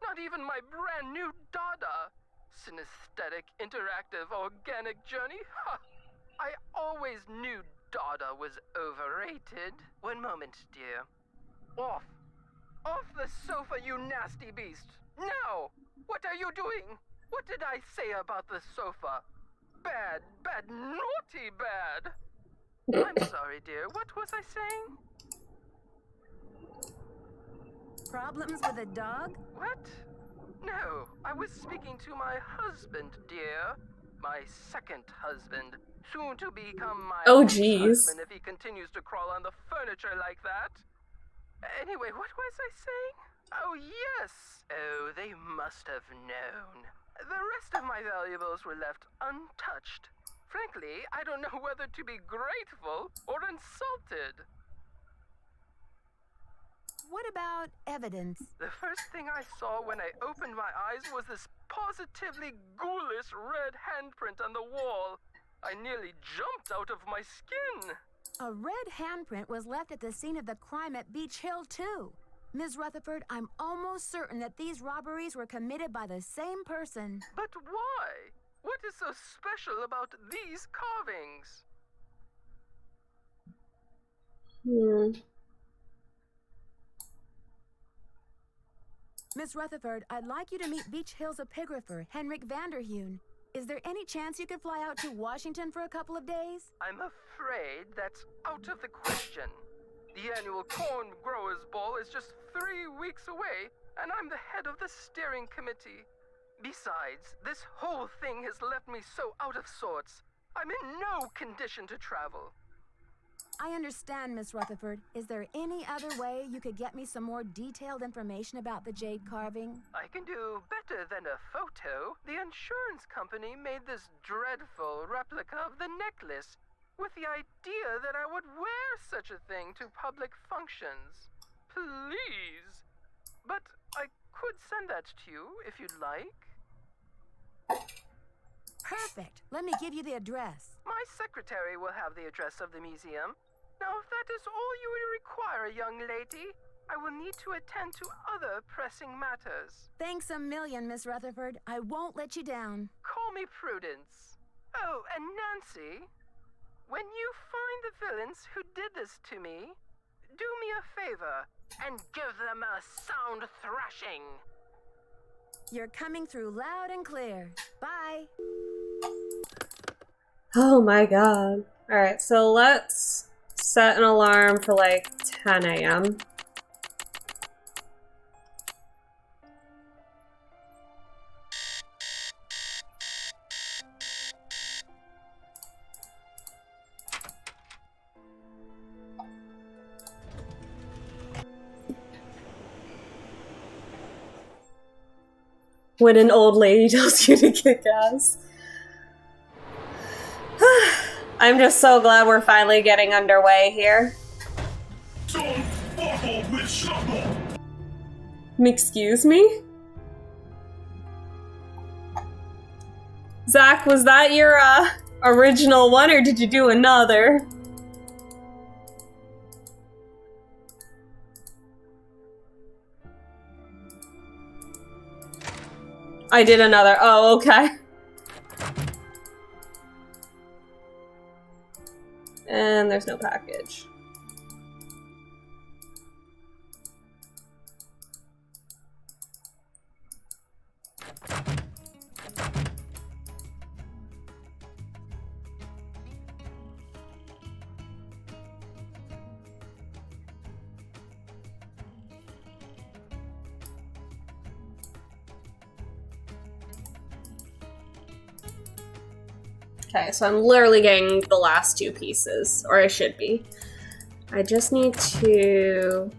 Not even my brand new Dada. Synesthetic, interactive, organic journey? Ha! I always knew Dada was overrated. One moment, dear. Off. Off the sofa, you nasty beast. Now! What are you doing? What did I say about the sofa? Bad, bad, naughty bad. I'm sorry, dear. What was I saying? Problems with a dog? What? No, I was speaking to my husband, dear. My second husband. Soon to become my husband if he continues to crawl on the furniture like that. Anyway, what was I saying? Oh, yes. Oh, they must have known. The rest of my valuables were left untouched. Frankly, I don't know whether to be grateful or insulted. What about evidence? The first thing I saw when I opened my eyes was this positively ghoulish red handprint on the wall. I nearly jumped out of my skin. A red handprint was left at the scene of the crime at Beach Hill, too. Ms. Rutherford, I'm almost certain that these robberies were committed by the same person. But why? What is so special about these carvings? Miss Rutherford, I'd like you to meet Beach Hill's epigrapher, Henrik Vanderheun. Is there any chance you could fly out to Washington for a couple of days? I'm afraid that's out of the question. The annual Corn Growers Ball is just 3 weeks away, and I'm the head of the steering committee. Besides, this whole thing has left me so out of sorts. I'm in no condition to travel. I understand, Miss Rutherford. Is there any other way you could get me some more detailed information about the jade carving? I can do better than a photo. The insurance company made this dreadful replica of the necklace with the idea that I would wear such a thing to public functions. Please. But I could send that to you if you'd like. Perfect. Let me give you the address. My secretary will have the address of the museum. Now, if that is all you would require, young lady, I will need to attend to other pressing matters. Thanks a million, Miss Rutherford. I won't let you down. Call me Prudence. Oh, and Nancy, when you find the villains who did this to me, do me a favor and give them a sound thrashing. You're coming through loud and clear. Bye. Oh my god. Alright, so let's set an alarm for like 10 a.m. When an old lady tells you to kick ass. I'm just so glad we're finally getting underway here. Excuse me? Zach, was that your original one, or did you do another? I did another. Oh, okay. And there's no package. Okay, so I'm literally getting the last 2 pieces, or I should be. I just need to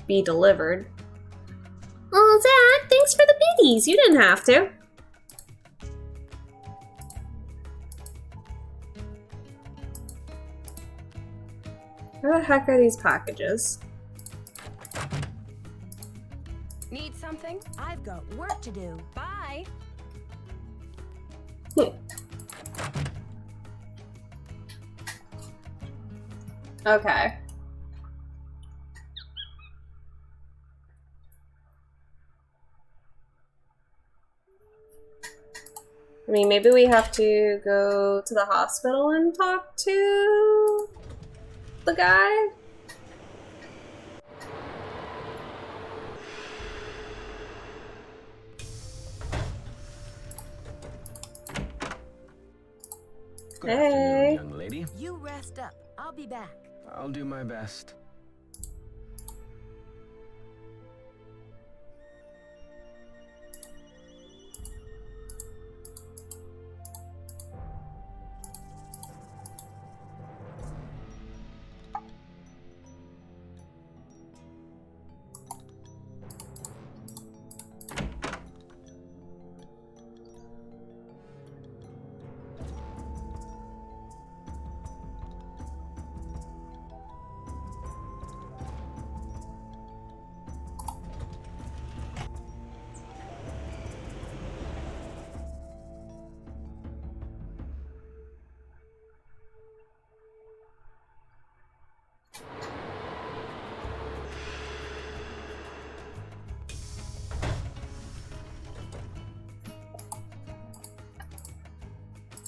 be delivered. Oh, Zach, thanks for the biddies. You didn't have to. Where the heck are these packages? Need something? I've got work to do. Bye. Okay. I mean, maybe we have to go to the hospital and talk to the guy? Good Hey. afternoon, young lady. You rest up. I'll be back. I'll do my best.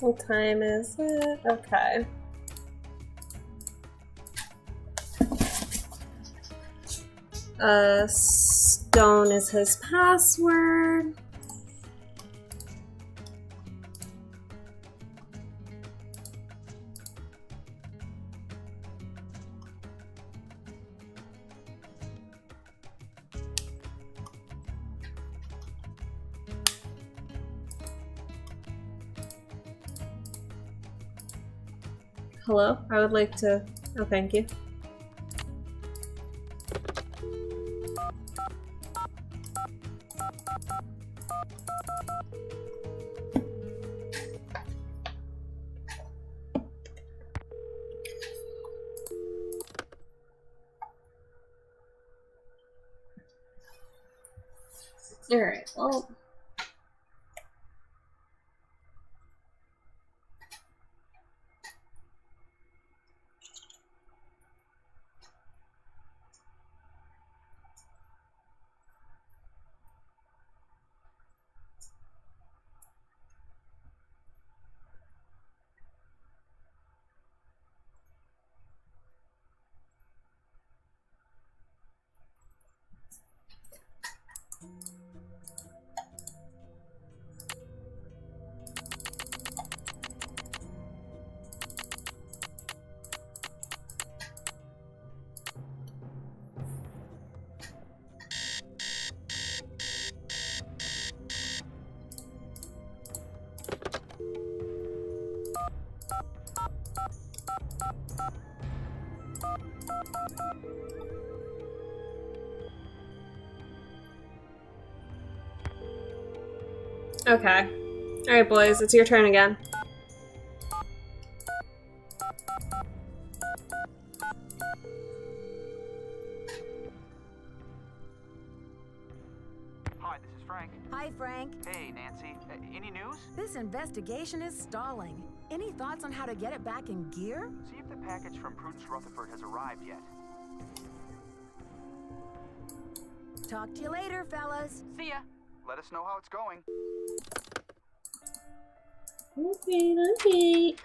What time is it? Okay. Stone is his password. Hello? I would like to... Oh, thank you. Alright, well... Okay. Alright, boys, it's your turn again. Hi, this is Frank. Hi, Frank. Hey, Nancy. Any news? This investigation is stalling. Any thoughts on how to get it back in gear? See if the package from Prudence Rutherford has arrived yet. Talk to you later, fellas. See ya. Let us know how it's going. Okay, okay.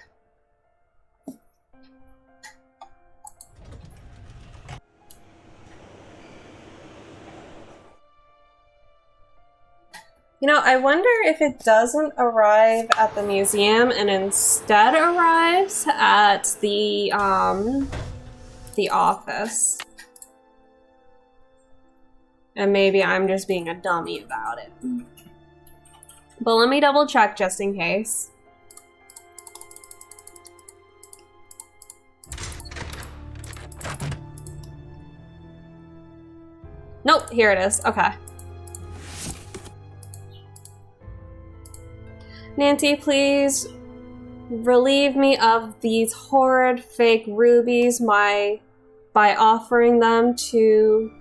You know, I wonder if it doesn't arrive at the museum and instead arrives at the office. And maybe I'm just being a dummy about it. But let me double check just in case. Nope, here it is. Okay. Nancy, please relieve me of these horrid fake rubies by offering them to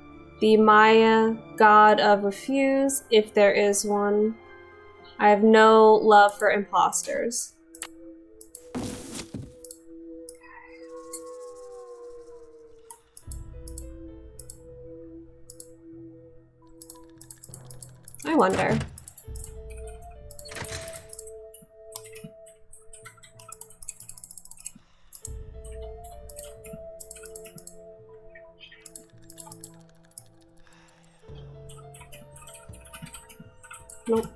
the Maya god of refuse, if there is one. I have no love for imposters. I wonder. Nope.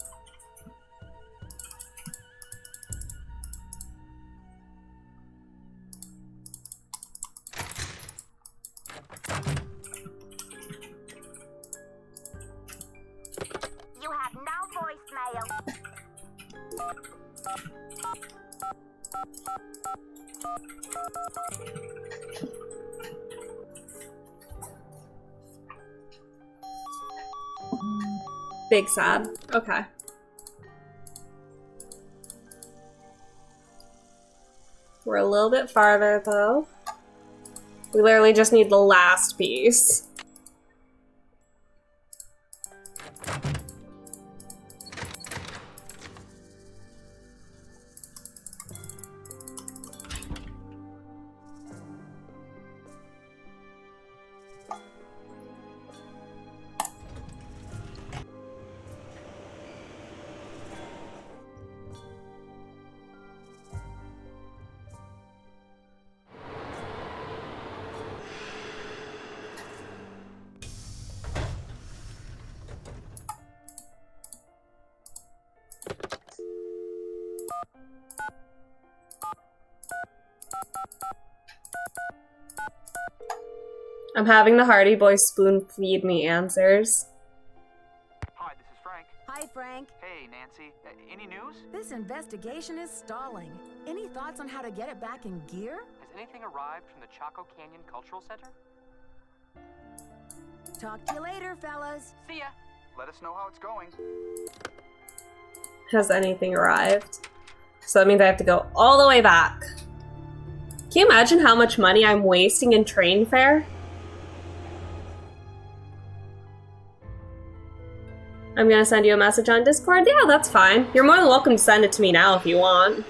You have no voicemail. Big sad. Okay. We're a little bit farther though. We literally just need the last piece. I'm having the Hardy Boys spoon feed me answers. Hi, this is Frank. Hi, Frank. Hey, Nancy. Any news? This investigation is stalling. Any thoughts on how to get it back in gear? Has anything arrived from the Chaco Canyon Cultural Center? Talk to you later, fellas. See ya. Let us know how it's going. Has anything arrived? So that means I have to go all the way back. Can you imagine how much money I'm wasting in train fare? I'm gonna send you a message on Discord. Yeah, that's fine. You're more than welcome to send it to me now if you want.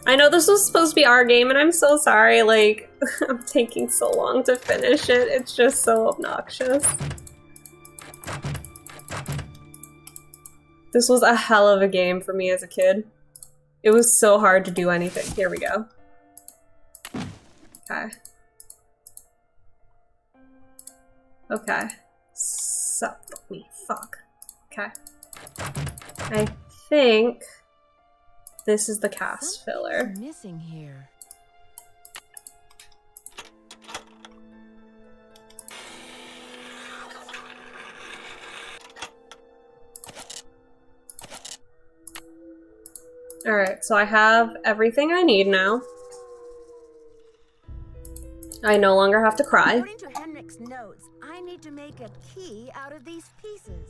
I know this was supposed to be our game and I'm so sorry, like, I'm taking so long to finish it. It's just so obnoxious. This was a hell of a game for me as a kid. It was so hard to do anything. Here we go. Okay. Okay. Sup me. Fuck. Okay. I think this is the cast filler. What's missing here? Alright, so I have everything I need now. I no longer have to cry. According to Henrik's notes, I need to make a key out of these pieces.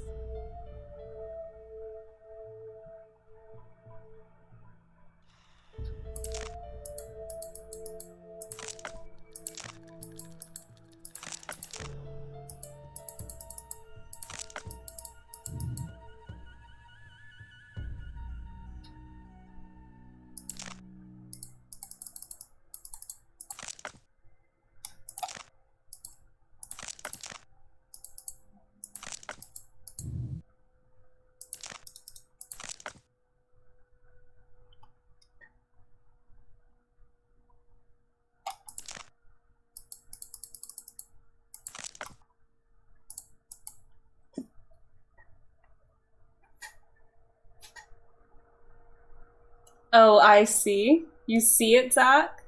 Oh, I see. You see it, Zach?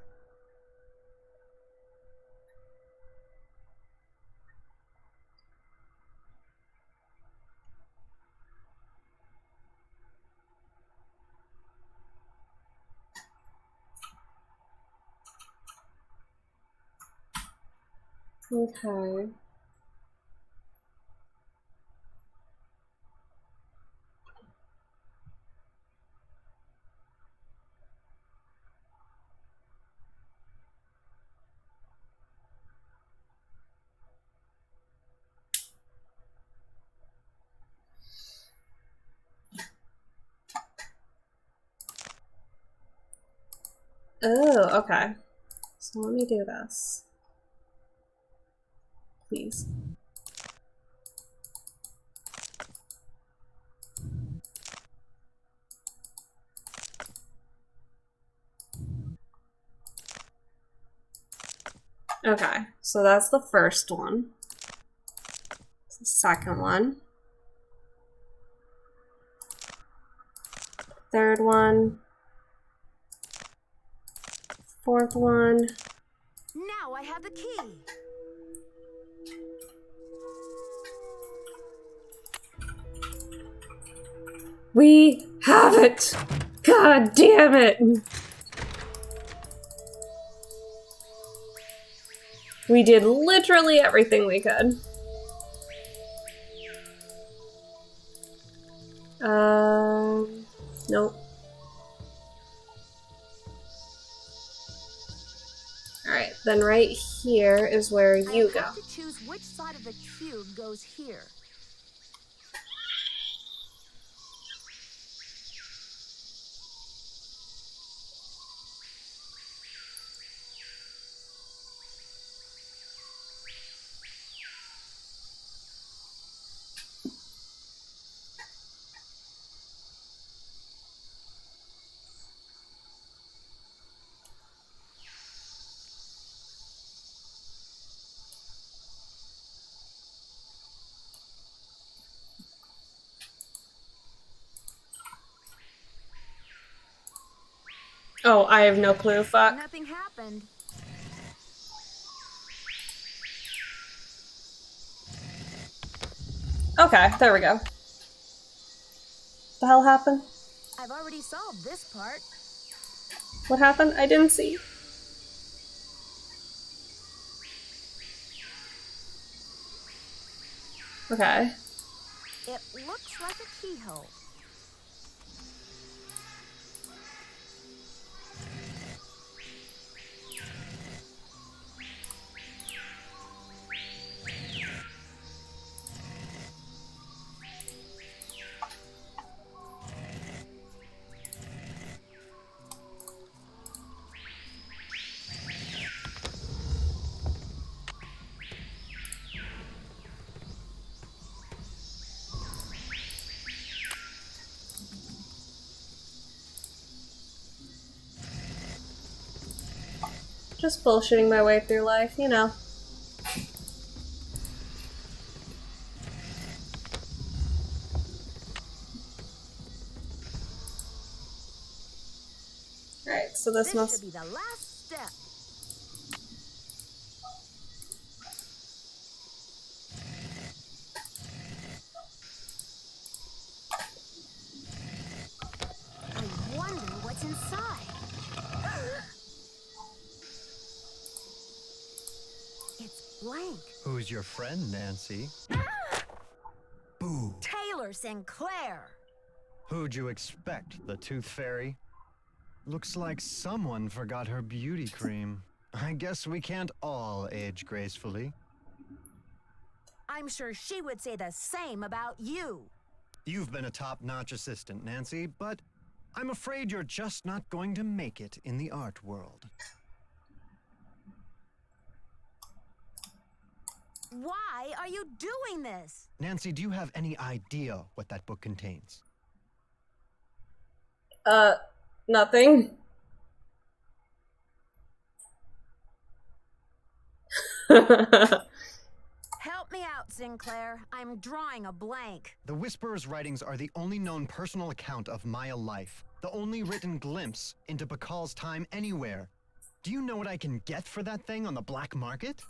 Okay. Oh, okay. So let me do this. Please. Okay, so that's the first one. That's the second one. Third one. Fourth one. Now I have the key. We have it! God damn it! We did literally everything we could. Nope. Alright, then right here is where you go. I have to choose which side of the cube goes here. Oh, I have no clue. Fuck. Nothing happened. Okay, there we go. The hell happened? I've already solved this part. What happened? I didn't see. Okay. It looks like a keyhole. Just bullshitting my way through life, you know. Alright, so this must should be the last step. I wonder what's inside. It's blank. Who's your friend, Nancy? Boo. Taylor Sinclair. Who'd you expect, the Tooth Fairy? Looks like someone forgot her beauty cream. I guess we can't all age gracefully. I'm sure she would say the same about you. You've been a top-notch assistant, Nancy, but I'm afraid you're just not going to make it in the art world. Why are you doing this? Nancy, do you have any idea what that book contains? Nothing. Help me out, Sinclair. I'm drawing a blank. The Whisperer's writings are the only known personal account of Maya life, the only written glimpse into Piccal's time anywhere. Do you know what I can get for that thing on the black market?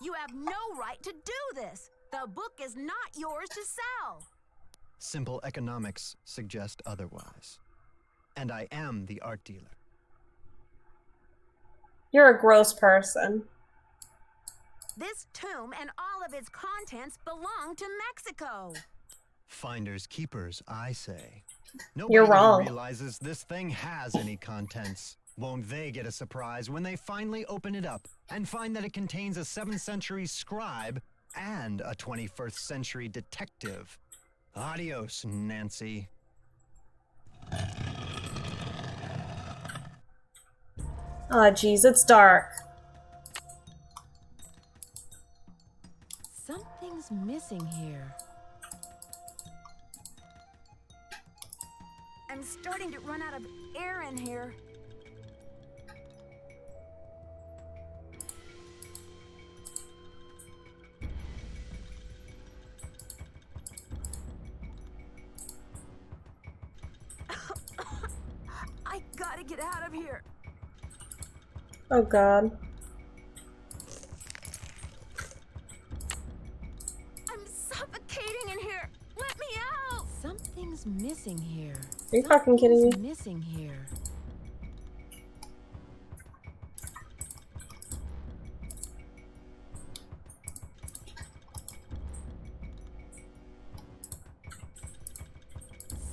You have no right to do this. The book is not yours to sell. Simple economics suggest otherwise. and I am the art dealer. You're a gross person. This tomb and all of its contents belong to Mexico. Finders keepers, I say. You're Nobody wrong. even realizes this thing has any contents. Won't they get a surprise when they finally open it up and find that it contains a 7th century scribe and a 21st century detective? Adios, Nancy. Oh, geez, it's dark. Something's missing here. I'm starting to run out of air in here. I gotta get out of here. Oh god. I'm suffocating in here. Let me out. Something's missing here. Are you fucking kidding me? Something's missing here.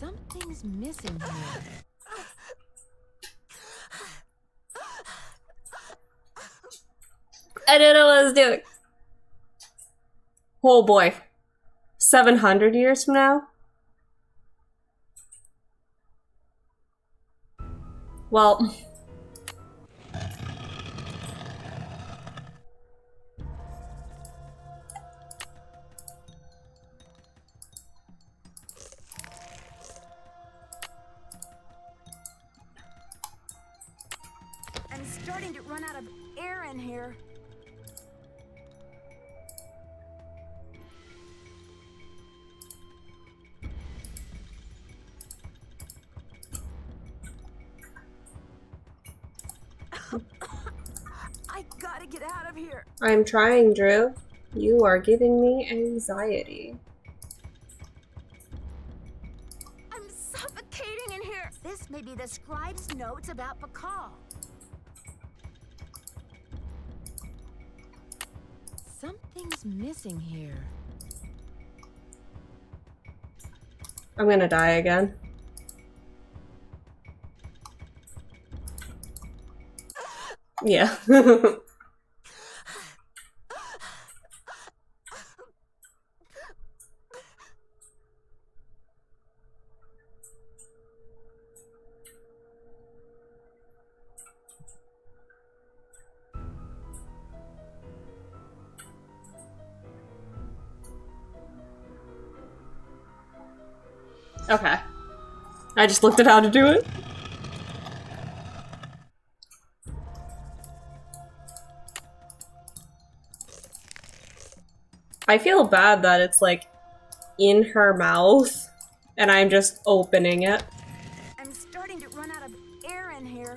Something's missing here. I didn't know what I was doing. Oh boy. 700 years from now? Well... I'm starting to run out of air in here. I gotta get out of here. I'm trying, Drew. You are giving me anxiety. I'm suffocating in here. This may be the scribe's notes about Piccol. Something's missing here. I'm gonna die again. Yeah. Okay. I just looked at how to do it. I feel bad that it's like in her mouth and I'm just opening it. I'm starting to run out of air in here.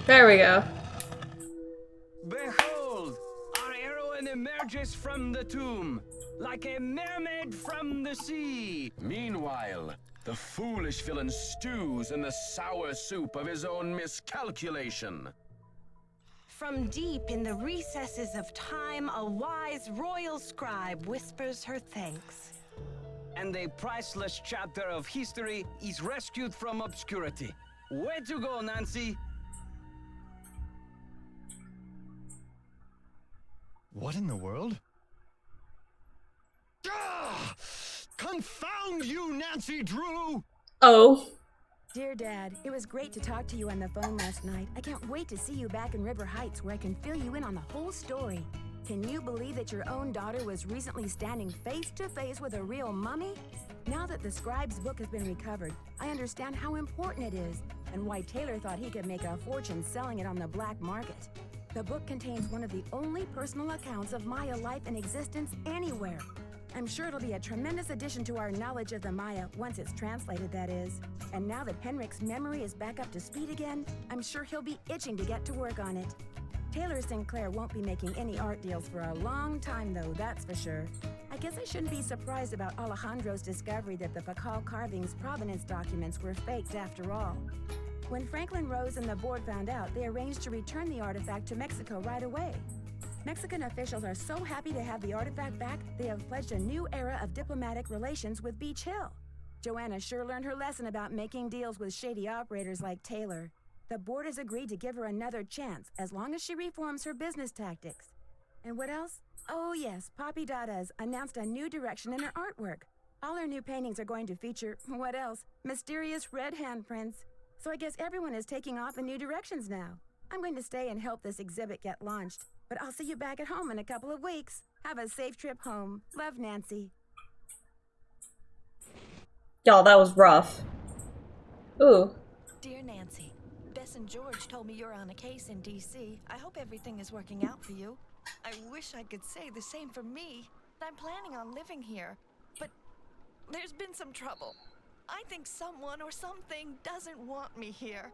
There we go. Behold, our heroine emerges from the tomb, like a mermaid from the sea. Meanwhile, the foolish villain stews in the sour soup of his own miscalculation. From deep in the recesses of time, a wise royal scribe whispers her thanks. And a priceless chapter of history is rescued from obscurity. Way to go, Nancy! What in the world? Ah! Confound you, Nancy Drew! Oh. Dear Dad, it was great to talk to you on the phone last night. I can't wait to see you back in River Heights where I can fill you in on the whole story. Can you believe that your own daughter was recently standing face to face with a real mummy? Now that the scribe's book has been recovered, I understand how important it is and why Taylor thought he could make a fortune selling it on the black market. The book contains one of the only personal accounts of Maya life and existence anywhere. I'm sure it'll be a tremendous addition to our knowledge of the Maya once it's translated, that is. And now that Henrik's memory is back up to speed again, I'm sure he'll be itching to get to work on it. Taylor Sinclair won't be making any art deals for a long time, though, that's for sure. I guess I shouldn't be surprised about Alejandro's discovery that the Piccol carving's provenance documents were faked after all. When Franklin Rose and the board found out, they arranged to return the artifact to Mexico right away. Mexican officials are so happy to have the artifact back, they have pledged a new era of diplomatic relations with Beach Hill. Joanna sure learned her lesson about making deals with shady operators like Taylor. The board has agreed to give her another chance as long as she reforms her business tactics. And what else? Oh yes, Poppy Dada's announced a new direction in her artwork. All her new paintings are going to feature, what else? Mysterious red handprints. So I guess everyone is taking off in new directions now. I'm going to stay and help this exhibit get launched, but I'll see you back at home in a couple of weeks. Have a safe trip home. Love, Nancy. Y'all, that was rough. Ooh. Dear Nancy, Bess and George told me you're on a case in D.C. I hope everything is working out for you. I wish I could say the same for me. I'm planning on living here, but there's been some trouble. I think someone or something doesn't want me here.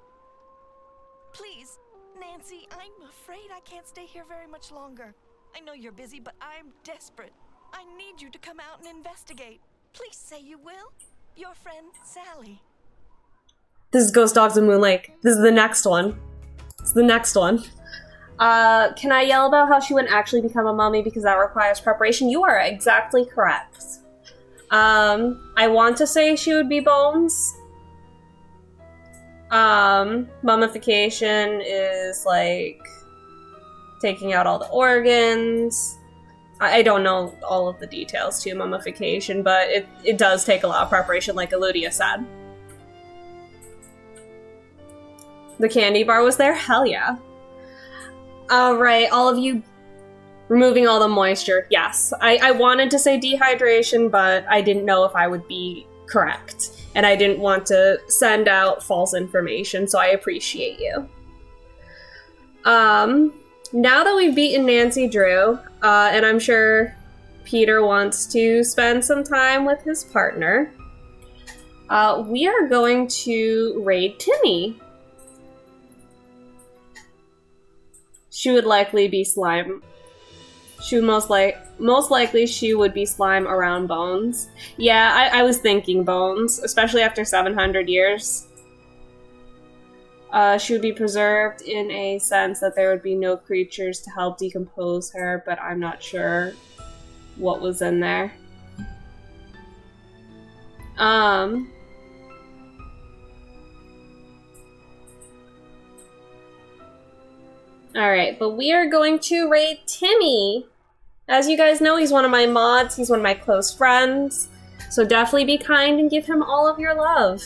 Please, Nancy, I'm afraid I can't stay here very much longer. I know you're busy, but I'm desperate. I need you to come out and investigate. Please say you will. Your friend, Sally. This is Ghost Dogs of Moon Lake. This is the next one. It's the next one. Can I yell about how she wouldn't actually become a mummy because that requires preparation? You are exactly correct. I want to say she would be Bones. Mummification is like taking out all the organs. I don't know all of the details to mummification, but it does take a lot of preparation, like Eludia said. The candy bar was there? Hell yeah. Alright, all of you removing all the moisture. Yes, I wanted to say dehydration, but I didn't know if I would be correct. And I didn't want to send out false information, so I appreciate you. Now that we've beaten Nancy Drew, and I'm sure Peter wants to spend some time with his partner, we are going to raid Timmy. She would likely be slime. She would most likely she would be slime around Bones. Yeah, I was thinking Bones, especially after 700 years. She would be preserved in a sense that there would be no creatures to help decompose her, but I'm not sure what was in there. Alright, but we are going to raid Timmy. As you guys know, he's one of my mods, he's one of my close friends, so definitely be kind and give him all of your love.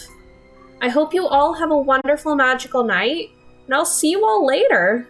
I hope you all have a wonderful, magical night, and I'll see you all later.